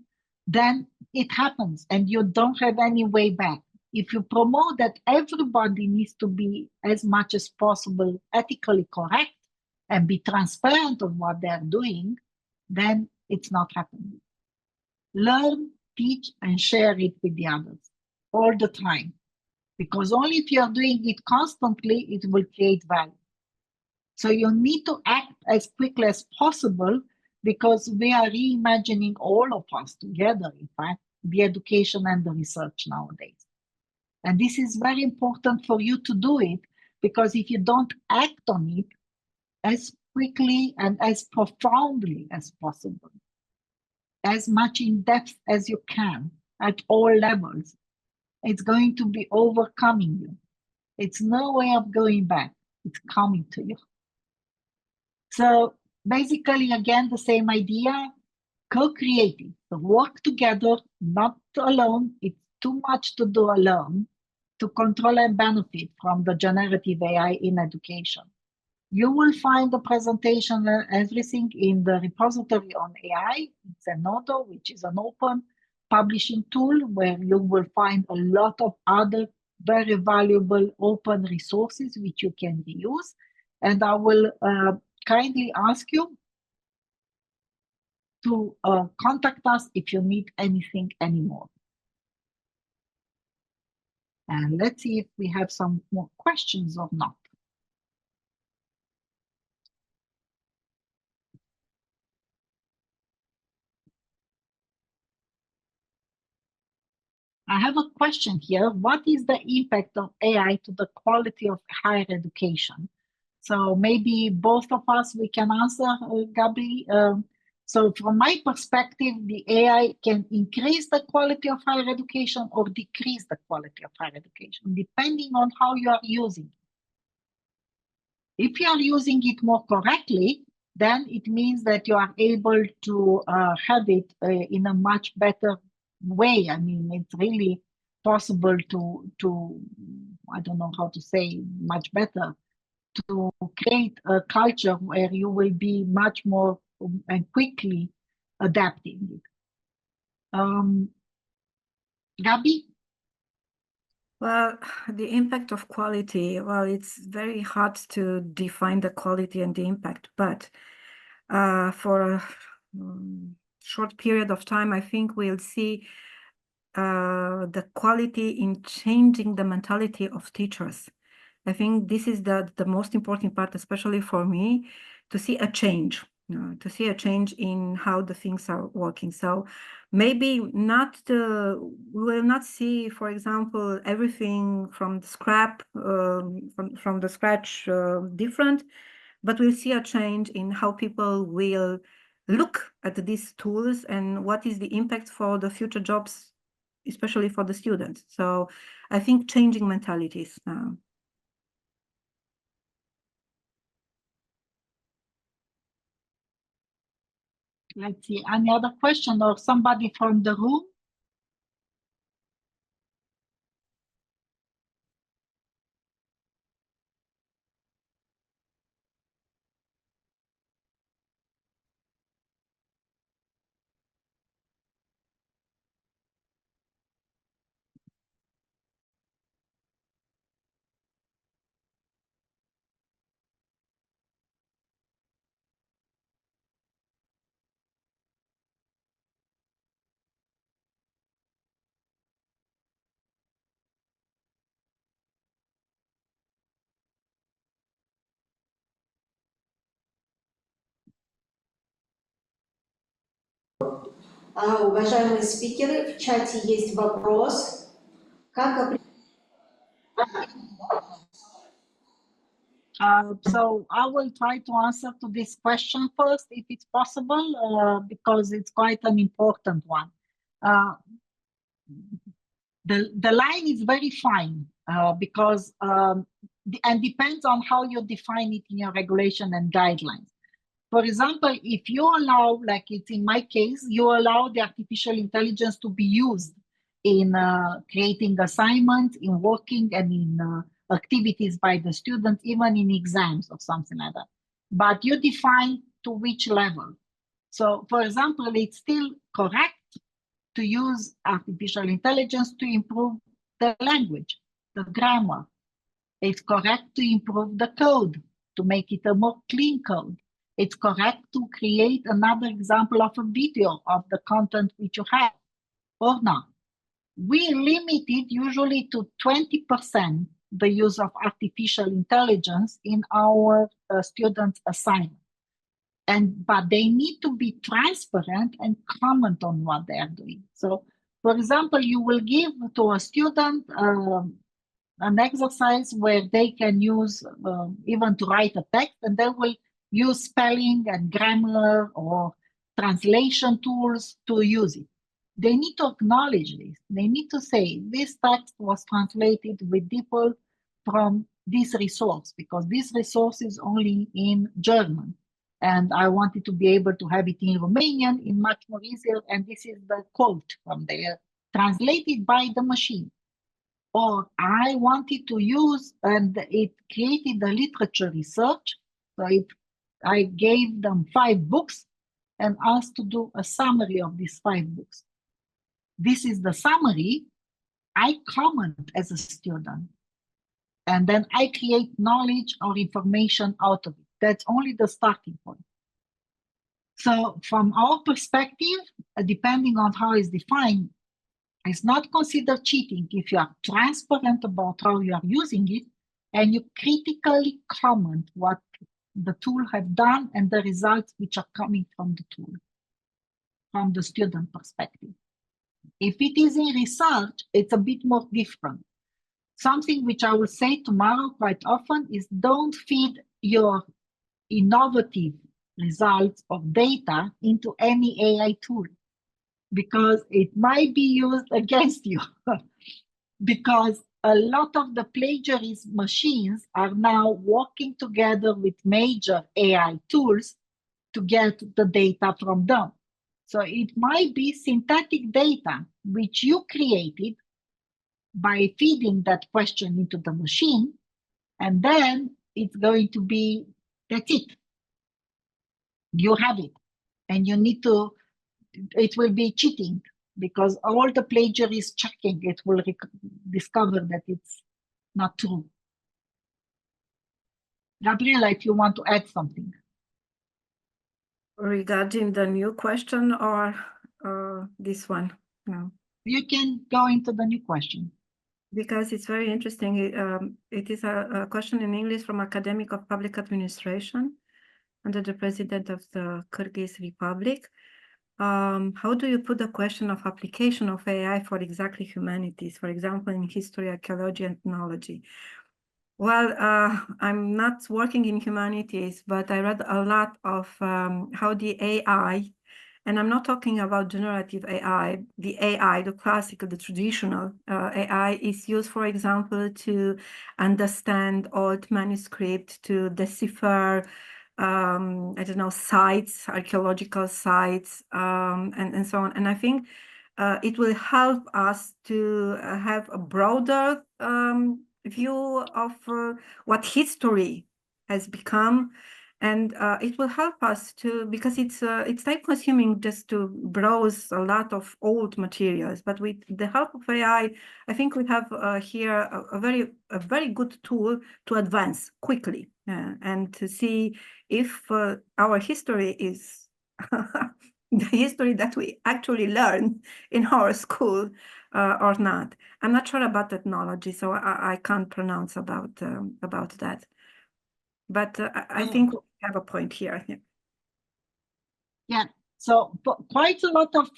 then it happens and you don't have any way back. If you promote that everybody needs to be as much as possible ethically correct and be transparent of what they're doing, then it's not happening. Learn, teach, and share it with the others all the time. Because only if you're doing it constantly, it will create value. So you need to act as quickly as possible, because we are reimagining all of us together, in fact, the education and the research nowadays. And this is very important for you to do it, because if you don't act on it as quickly and as profoundly as possible, as much in depth as you can at all levels, it's going to be overcoming you. It's no way of going back. It's coming to you. So basically, again, the same idea, co-creating, so work together, not alone. It's too much to do alone to control and benefit from the generative AI in education. You will find the presentation and everything in the repository on AI. It's a Nodo, which is an open publishing tool where you will find a lot of other very valuable open resources which you can reuse. And I will kindly ask you to contact us if you need anything anymore. And let's see if we have some more questions or not. I have a question here. What is the impact of AI to the quality of higher education? So maybe both of us, we can answer, Gabi. So from my perspective, the AI can increase the quality of higher education or decrease the quality of higher education, depending on how you are using it. If you are using it more correctly, then it means that you are able to have it in a much better way. I mean, it's really possible to I don't know how to say much better, to create a culture where you will be much more and quickly adapting it. Gabi? Well, the impact of quality, well, it's very hard to define the quality and the impact, but for a short period of time, I think we'll see the quality in changing the mentality of teachers. I think this is the most important part, especially for me, to see a change, to see a change in how the things are working. So maybe not, we will not see, for example, everything from the scrap, from the scratch different, but we'll see a change in how people will look at these tools and what is the impact for the future jobs, especially for the students. So I think changing mentalities. Let's see, any other question or somebody from the room? Уважаемые спикеры, в чате есть вопрос. Как So I will try to answer to this question first, if it's possible, because it's quite an important one. The line is very fine because and depends on how you define it in your regulation and guidelines. For example, if you allow, like it's in my case, you allow the artificial intelligence to be used in creating assignments, in working, and in activities by the students, even in exams or something like that. But you define to which level. So, for example, it's still correct to use artificial intelligence to improve the language, the grammar. It's correct to improve the code, to make it a more clean code. It's correct to create another example of a video of the content which you have, or not. We limit it usually to 20% the use of artificial intelligence in our students' assignment. But they need to be transparent and comment on what they are doing. So, for example, you will give to a student an exercise where they can use even to write a text, and they will use spelling and grammar or translation tools to use it. They need to acknowledge this. They need to say, this text was translated with default from this resource, because this resource is only in German. And I wanted to be able to have it in Romanian in much more easier. And this is the quote from there, translated by the machine. Or I wanted to use, and it created a literature research. So I gave them 5 books and asked to do a summary of these 5 books. This is the summary. I comment as a student. And then I create knowledge or information out of it. That's only the starting point. So from our perspective, depending on how it's defined, it's not considered cheating if you are transparent about how you are using it and you critically comment what the tool have done and the results which are coming from the tool, from the student perspective. If it is in research, it's a bit more different. Something which I will say tomorrow quite often is don't feed your innovative results of data into any AI tool, because it might be used against you. Because a lot of the plagiarist machines are now working together with major AI tools to get the data from them. So it might be synthetic data which you created by feeding that question into the machine, and then it's going to be, that's it. You have it, and you need to, it will be cheating, because all the plagiarists checking it will discover that it's not true. Gabriela, if you want to add something. Regarding the new question or this one? No. You can go into the new question. Because it's very interesting. It is a question in English from Academic of Public Administration under the President of the Kyrgyz Republic. How do you put the question of application of AI for exactly humanities, for example, in history, archaeology, and ethnology? Well, I'm not working in humanities, but I read a lot of how the AI, and I'm not talking about generative AI, the classical, the traditional AI is used, for example, to understand old manuscript, to decipher I don't know, sites, archaeological sites, and so on. And I think it will help us to have a broader view of what history has become. And it will help us to, because it's time consuming just to browse a lot of old materials. But with the help of AI, I think we have here a very good tool to advance quickly and to see if our history is the history that we actually learn in our school or not. I'm not sure about technology, so I can't pronounce about that. But I think we have a point here. Yeah, so quite a lot of,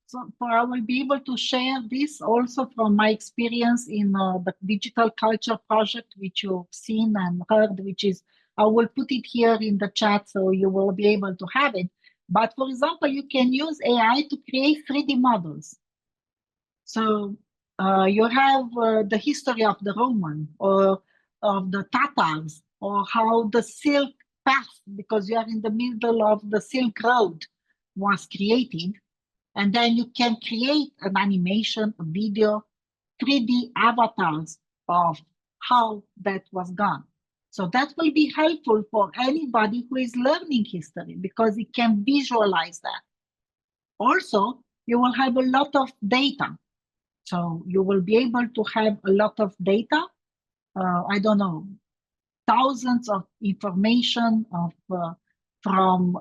so I will be able to share this also from my experience in the digital culture project, which you've seen and heard, which is, I will put it here in the chat so you will be able to have it. But for example, you can use AI to create 3D models. So you have the history of the Roman or of the Tatars, or how the Silk Path, because you are in the middle of the Silk Road, was created. And then you can create an animation, a video, 3D avatars of how that was done. So that will be helpful for anybody who is learning history, because it can visualize that. Also, you will have a lot of data. So you will be able to have a lot of data, I don't know, thousands of information of from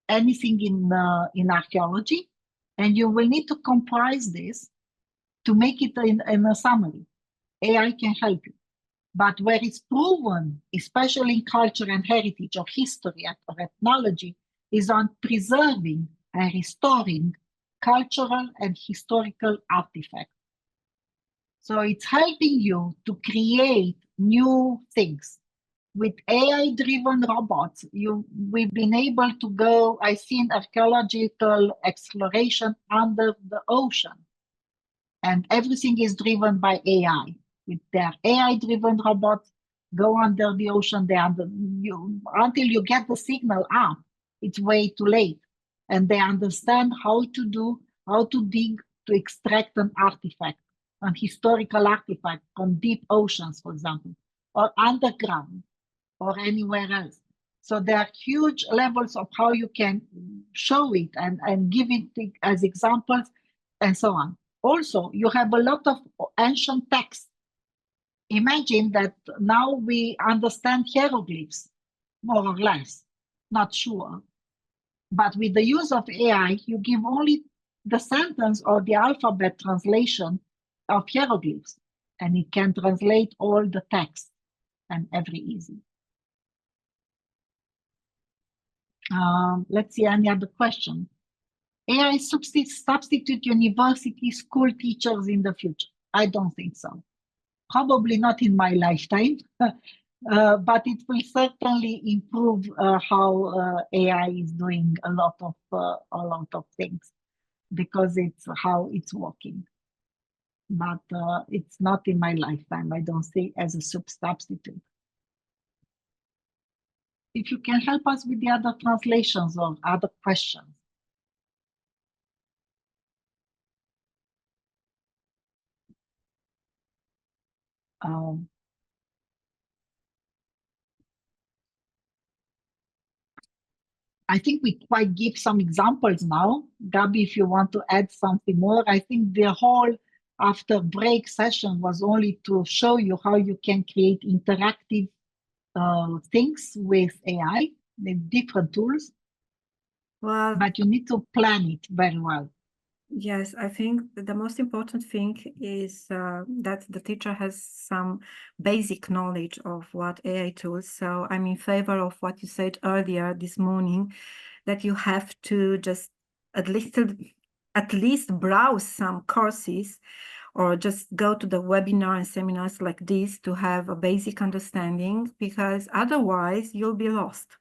anything in archaeology, and you will need to comprise this to make it in a summary. AI can help you. But where it's proven, especially in culture and heritage or history or ethnology, is on preserving and restoring cultural and historical artifacts. So it's helping you to create new things. With AI-driven robots, we've been able to go, I've seen archaeological exploration under the ocean. And everything is driven by AI. With their AI-driven robots, go under the ocean, until you get the signal up, it's way too late. And they understand how to dig to extract an artifact, an historical artifact from deep oceans, for example, or underground, or anywhere else. So there are huge levels of how you can show it and give it as examples and so on. Also, you have a lot of ancient texts. Imagine that now we understand hieroglyphs, more or less, not sure. But with the use of AI, you give only the sentence or the alphabet translation of hieroglyphs, and it can translate all the text, and very easy. Let's see any other question. AI substitute university school teachers in the future? I don't think so. Probably not in my lifetime, but it will certainly improve how AI is doing a lot of things, because it's how it's working. But it's not in my lifetime. I don't see as a substitute. If you can help us with the other translations or other questions. I think we quite give some examples now. Gabi, if you want to add something more, I think the whole after break session was only to show you how you can create interactive things with AI, with different tools. Well, but you need to plan it very well. Yes, I think the most important thing is that the teacher has some basic knowledge of what AI tools. So I'm in favor of what you said earlier this morning, that you have to just at least browse some courses, or just go to the webinar and seminars like this to have a basic understanding, because otherwise you'll be lost.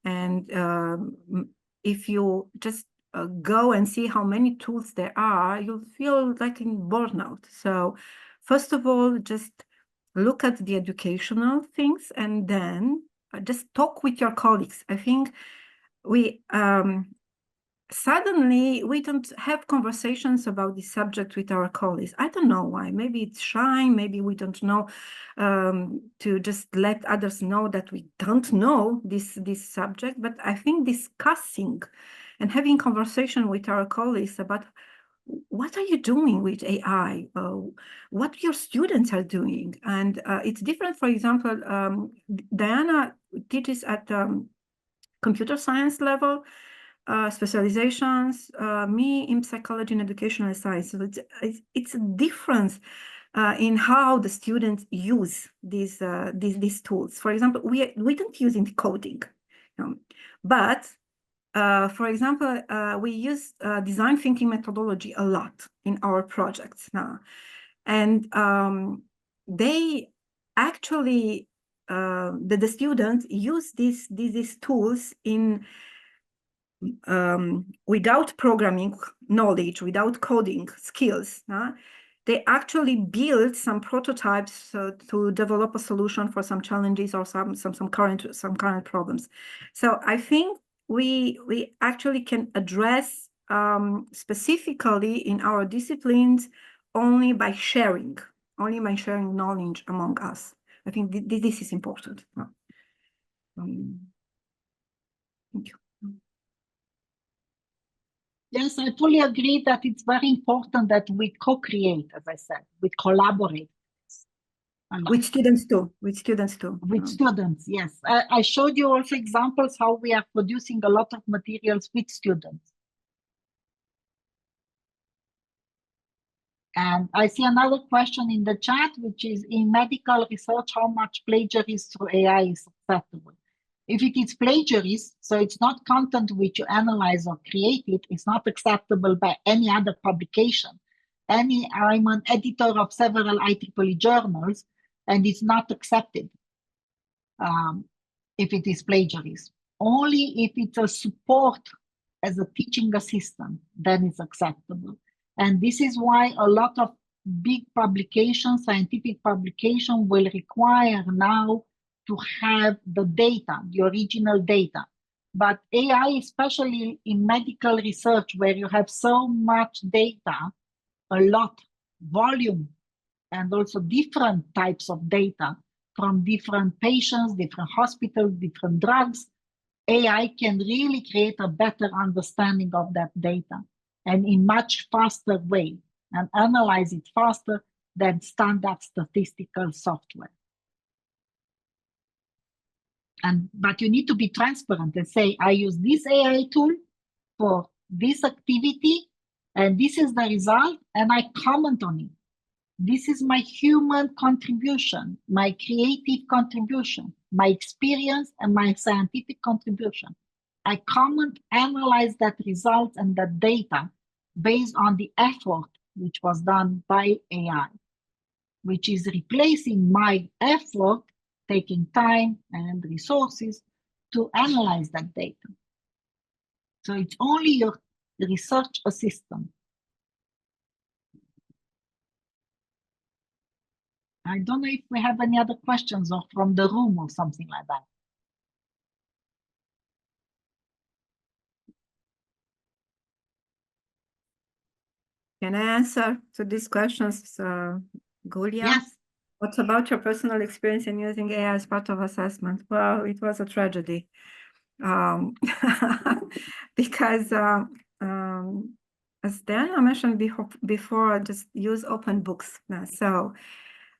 And if you just go and see how many tools there are, you'll feel like in burnout. So first of all, just look at the educational things, and then just talk with your colleagues. I think we suddenly we don't have conversations about this subject with our colleagues. I don't know why. Maybe it's shy. Maybe we don't know to just let others know that we don't know this subject. But I think discussing and having conversation with our colleagues about what are you doing with AI, what your students are doing, and it's different. For example, Diana teaches at computer science level. Specializations, me in psychology and educational science. So it's a difference in how the students use these tools. For example, we don't use in coding, but for example, we use design thinking methodology a lot in our projects now, and they actually the students use these tools in. Without programming knowledge, without coding skills, they actually build some prototypes to develop a solution for some challenges or some current problems. So I think we actually can address specifically in our disciplines only by sharing knowledge among us. I think this is important. Thank you. Yes, I fully agree that it's very important that we co-create, as I said, we collaborate. With students too. With students, yes. I showed you also examples how we are producing a lot of materials with students. And I see another question in the chat, which is, in medical research, how much plagiarism through AI is acceptable? If it is plagiarism, so it's not content which you analyze or create it's not acceptable by any other publication. I'm an editor of several IEEE journals, and it's not accepted if it is plagiarism. Only if it's a support as a teaching assistant, then it's acceptable. And this is why a lot of big publications, scientific publication, will require now to have the data, the original data. But AI, especially in medical research, where you have so much data, a lot, volume, and also different types of data from different patients, different hospitals, different drugs, AI can really create a better understanding of that data and in much faster way and analyze it faster than standard statistical software. But you need to be transparent and say, I use this AI tool for this activity, and this is the result, and I comment on it. This is my human contribution, my creative contribution, my experience, and my scientific contribution. I comment, analyze that result and that data based on the effort which was done by AI, which is replacing my effort, taking time and resources to analyze that data. So it's only your research assistant. I don't know if we have any other questions or from the room or something like that. Can I answer to these questions, Gulia? Yes. What about your personal experience in using AI as part of assessment? Well, it was a tragedy. Because as Diana mentioned before, just use open books. So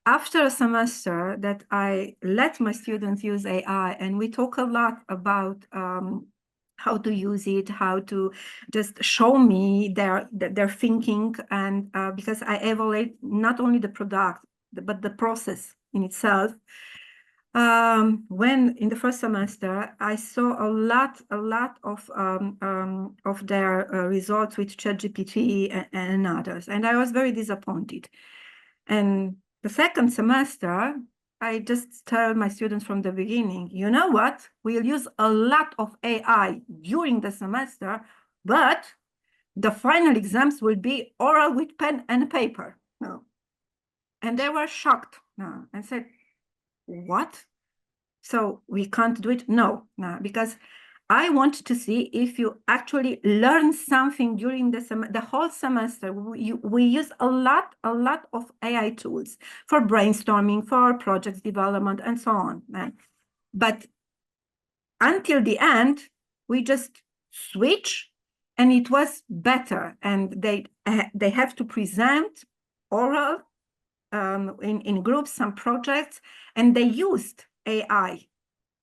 after a semester that I let my students use AI, and we talk a lot about how to use it, how to just show me their thinking, and because I evaluate not only the product, but the process in itself. When in the first semester, I saw a lot of their results with ChatGPT and others, and I was very disappointed. And the second semester, I just tell my students from the beginning, you know what? We'll use a lot of AI during the semester, but the final exams will be oral with pen and paper. No. And they were shocked and said, what? so we can't do it. No, because I want to see if you actually learn something during the whole semester. We use a lot of AI tools for brainstorming, for project development, and so on. But until the end, we just switch, and it was better. And they have to present oral in groups, some projects, and they used AI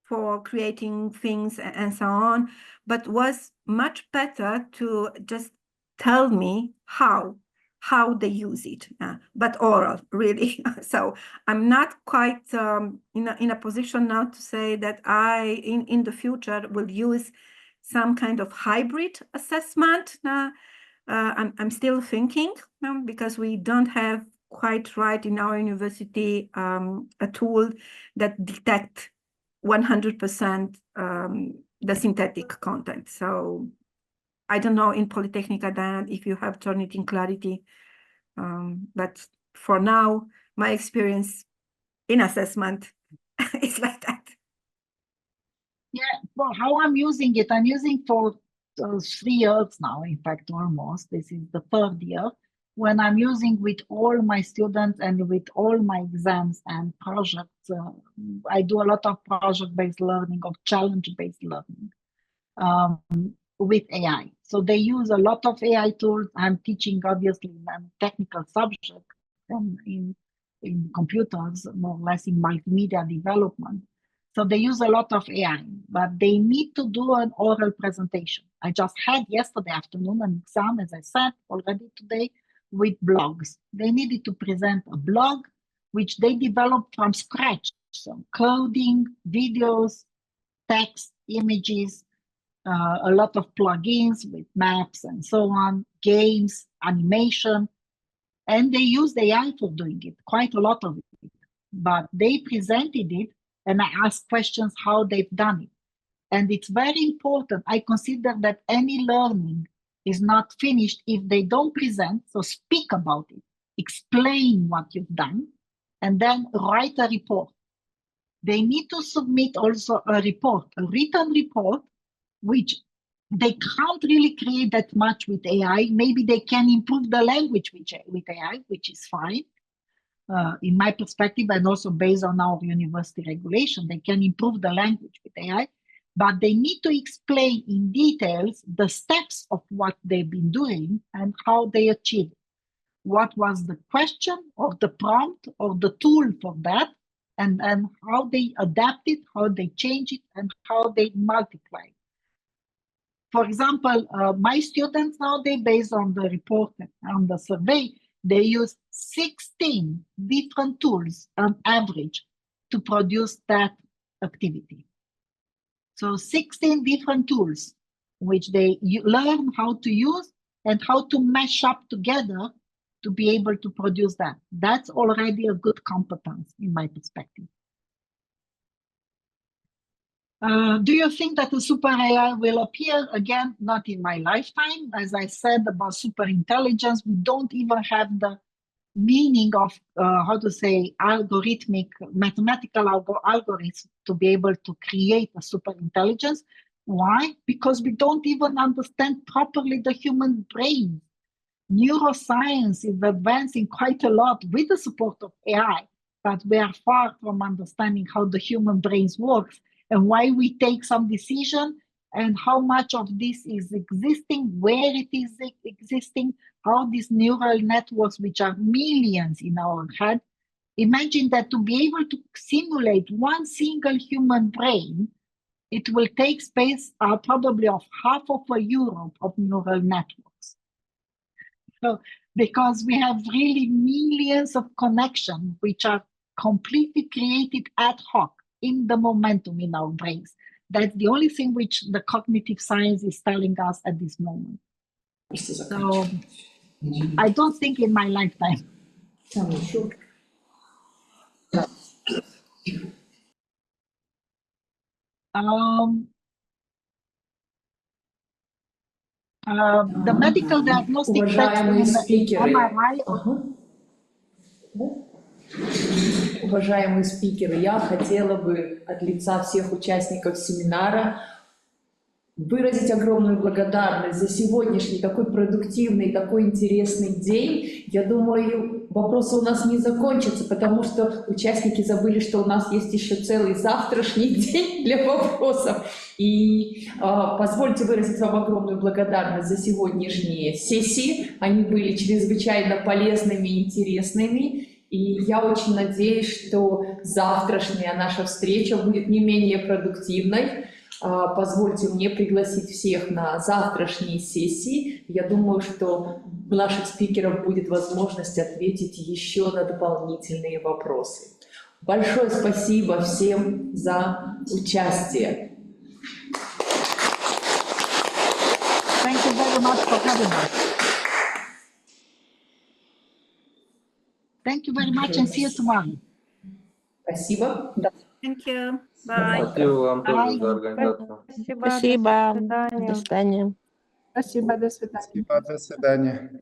for creating things and so on, but was much better to just tell me how they use it, but oral, really. So I'm not quite in a position now to say that I, in the future, will use some kind of hybrid assessment. I'm still thinking, because we don't have quite right in our university a tool that detects 100% the synthetic content. So I don't know in Polytechnica, Diana, if you have Turnitin Clarity, but for now, my experience in assessment is like that. Yeah, well, how I'm using it, I'm using for 3 years now, in fact, almost. This is the 3rd year, when I'm using with all my students and with all my exams and projects. I do a lot of project-based learning, of challenge-based learning with AI. So they use a lot of AI tools. I'm teaching, obviously, in a technical subject in computers, more or less in multimedia development. So they use a lot of AI, but they need to do an oral presentation. I just had yesterday afternoon an exam, as I said already today, with blogs. They needed to present a blog, which they developed from scratch. So coding, videos, text, images, a lot of plugins with maps and so on, games, animation, and they used AI for doing it, quite a lot of it. But they presented it, and I asked questions how they've done it. And it's very important. I consider that any learning is not finished if they don't present, so speak about it, explain what you've done, and then write a report. They need to submit also a report, a written report, which they can't really create that much with AI. Maybe they can improve the language with AI, which is fine. In my perspective, and also based on our university regulation, they can improve the language with AI, but they need to explain in details the steps of what they've been doing and how they achieved it. What was the question or the prompt or the tool for that, and how they adapt it, how they change it, and how they multiply it. For example, my students nowadays, based on the report and on the survey, they use 16 different tools on average to produce that activity. So 16 different tools, which they learn how to use and how to mash up together to be able to produce that. That's already a good competence in my perspective. Do you think that the super AI will appear? Again, not in my lifetime. As I said about super intelligence, we don't even have the meaning of, how to say, algorithmic, mathematical algorithms to be able to create a super intelligence. Why? Because we don't even understand properly the human brain. Neuroscience is advancing quite a lot with the support of AI, but we are far from understanding how the human brain works and why we take some decision and how much of this is existing, where it is existing, how these neural networks, which are millions in our head, imagine that to be able to simulate one single human brain, it will take space probably of half of a Europe of neural networks. So, because we have really millions of connections which are completely created ad hoc in the momentum in our brains. That's the only thing which the cognitive science is telling us at this moment. So I don't think in my lifetime. The medical diagnostic text in MRI. Уважаемые спикеры, я хотела бы от лица всех участников семинара выразить огромную благодарность за сегодняшний такой продуктивный, такой интересный день. Я думаю, вопросы у нас не закончатся, потому что участники забыли, что у нас есть еще целый завтрашний день для вопросов. И позвольте выразить вам огромную благодарность за сегодняшние сессии. Они были чрезвычайно полезными и интересными. И я очень надеюсь, что завтрашняя наша встреча будет не менее продуктивной. Позвольте мне пригласить всех на завтрашние сессии. Я думаю, что у наших спикеров будет возможность ответить еще на дополнительные вопросы. Большое спасибо всем за участие. Thank you very much for having us. Thank you very much and see you tomorrow. Спасибо. Thank you. Bye. Спасибо вам тоже Bye. за организацию. Спасибо. До свидания. Спасибо. До свидания. Спасибо, до свидания. Спасибо, до свидания.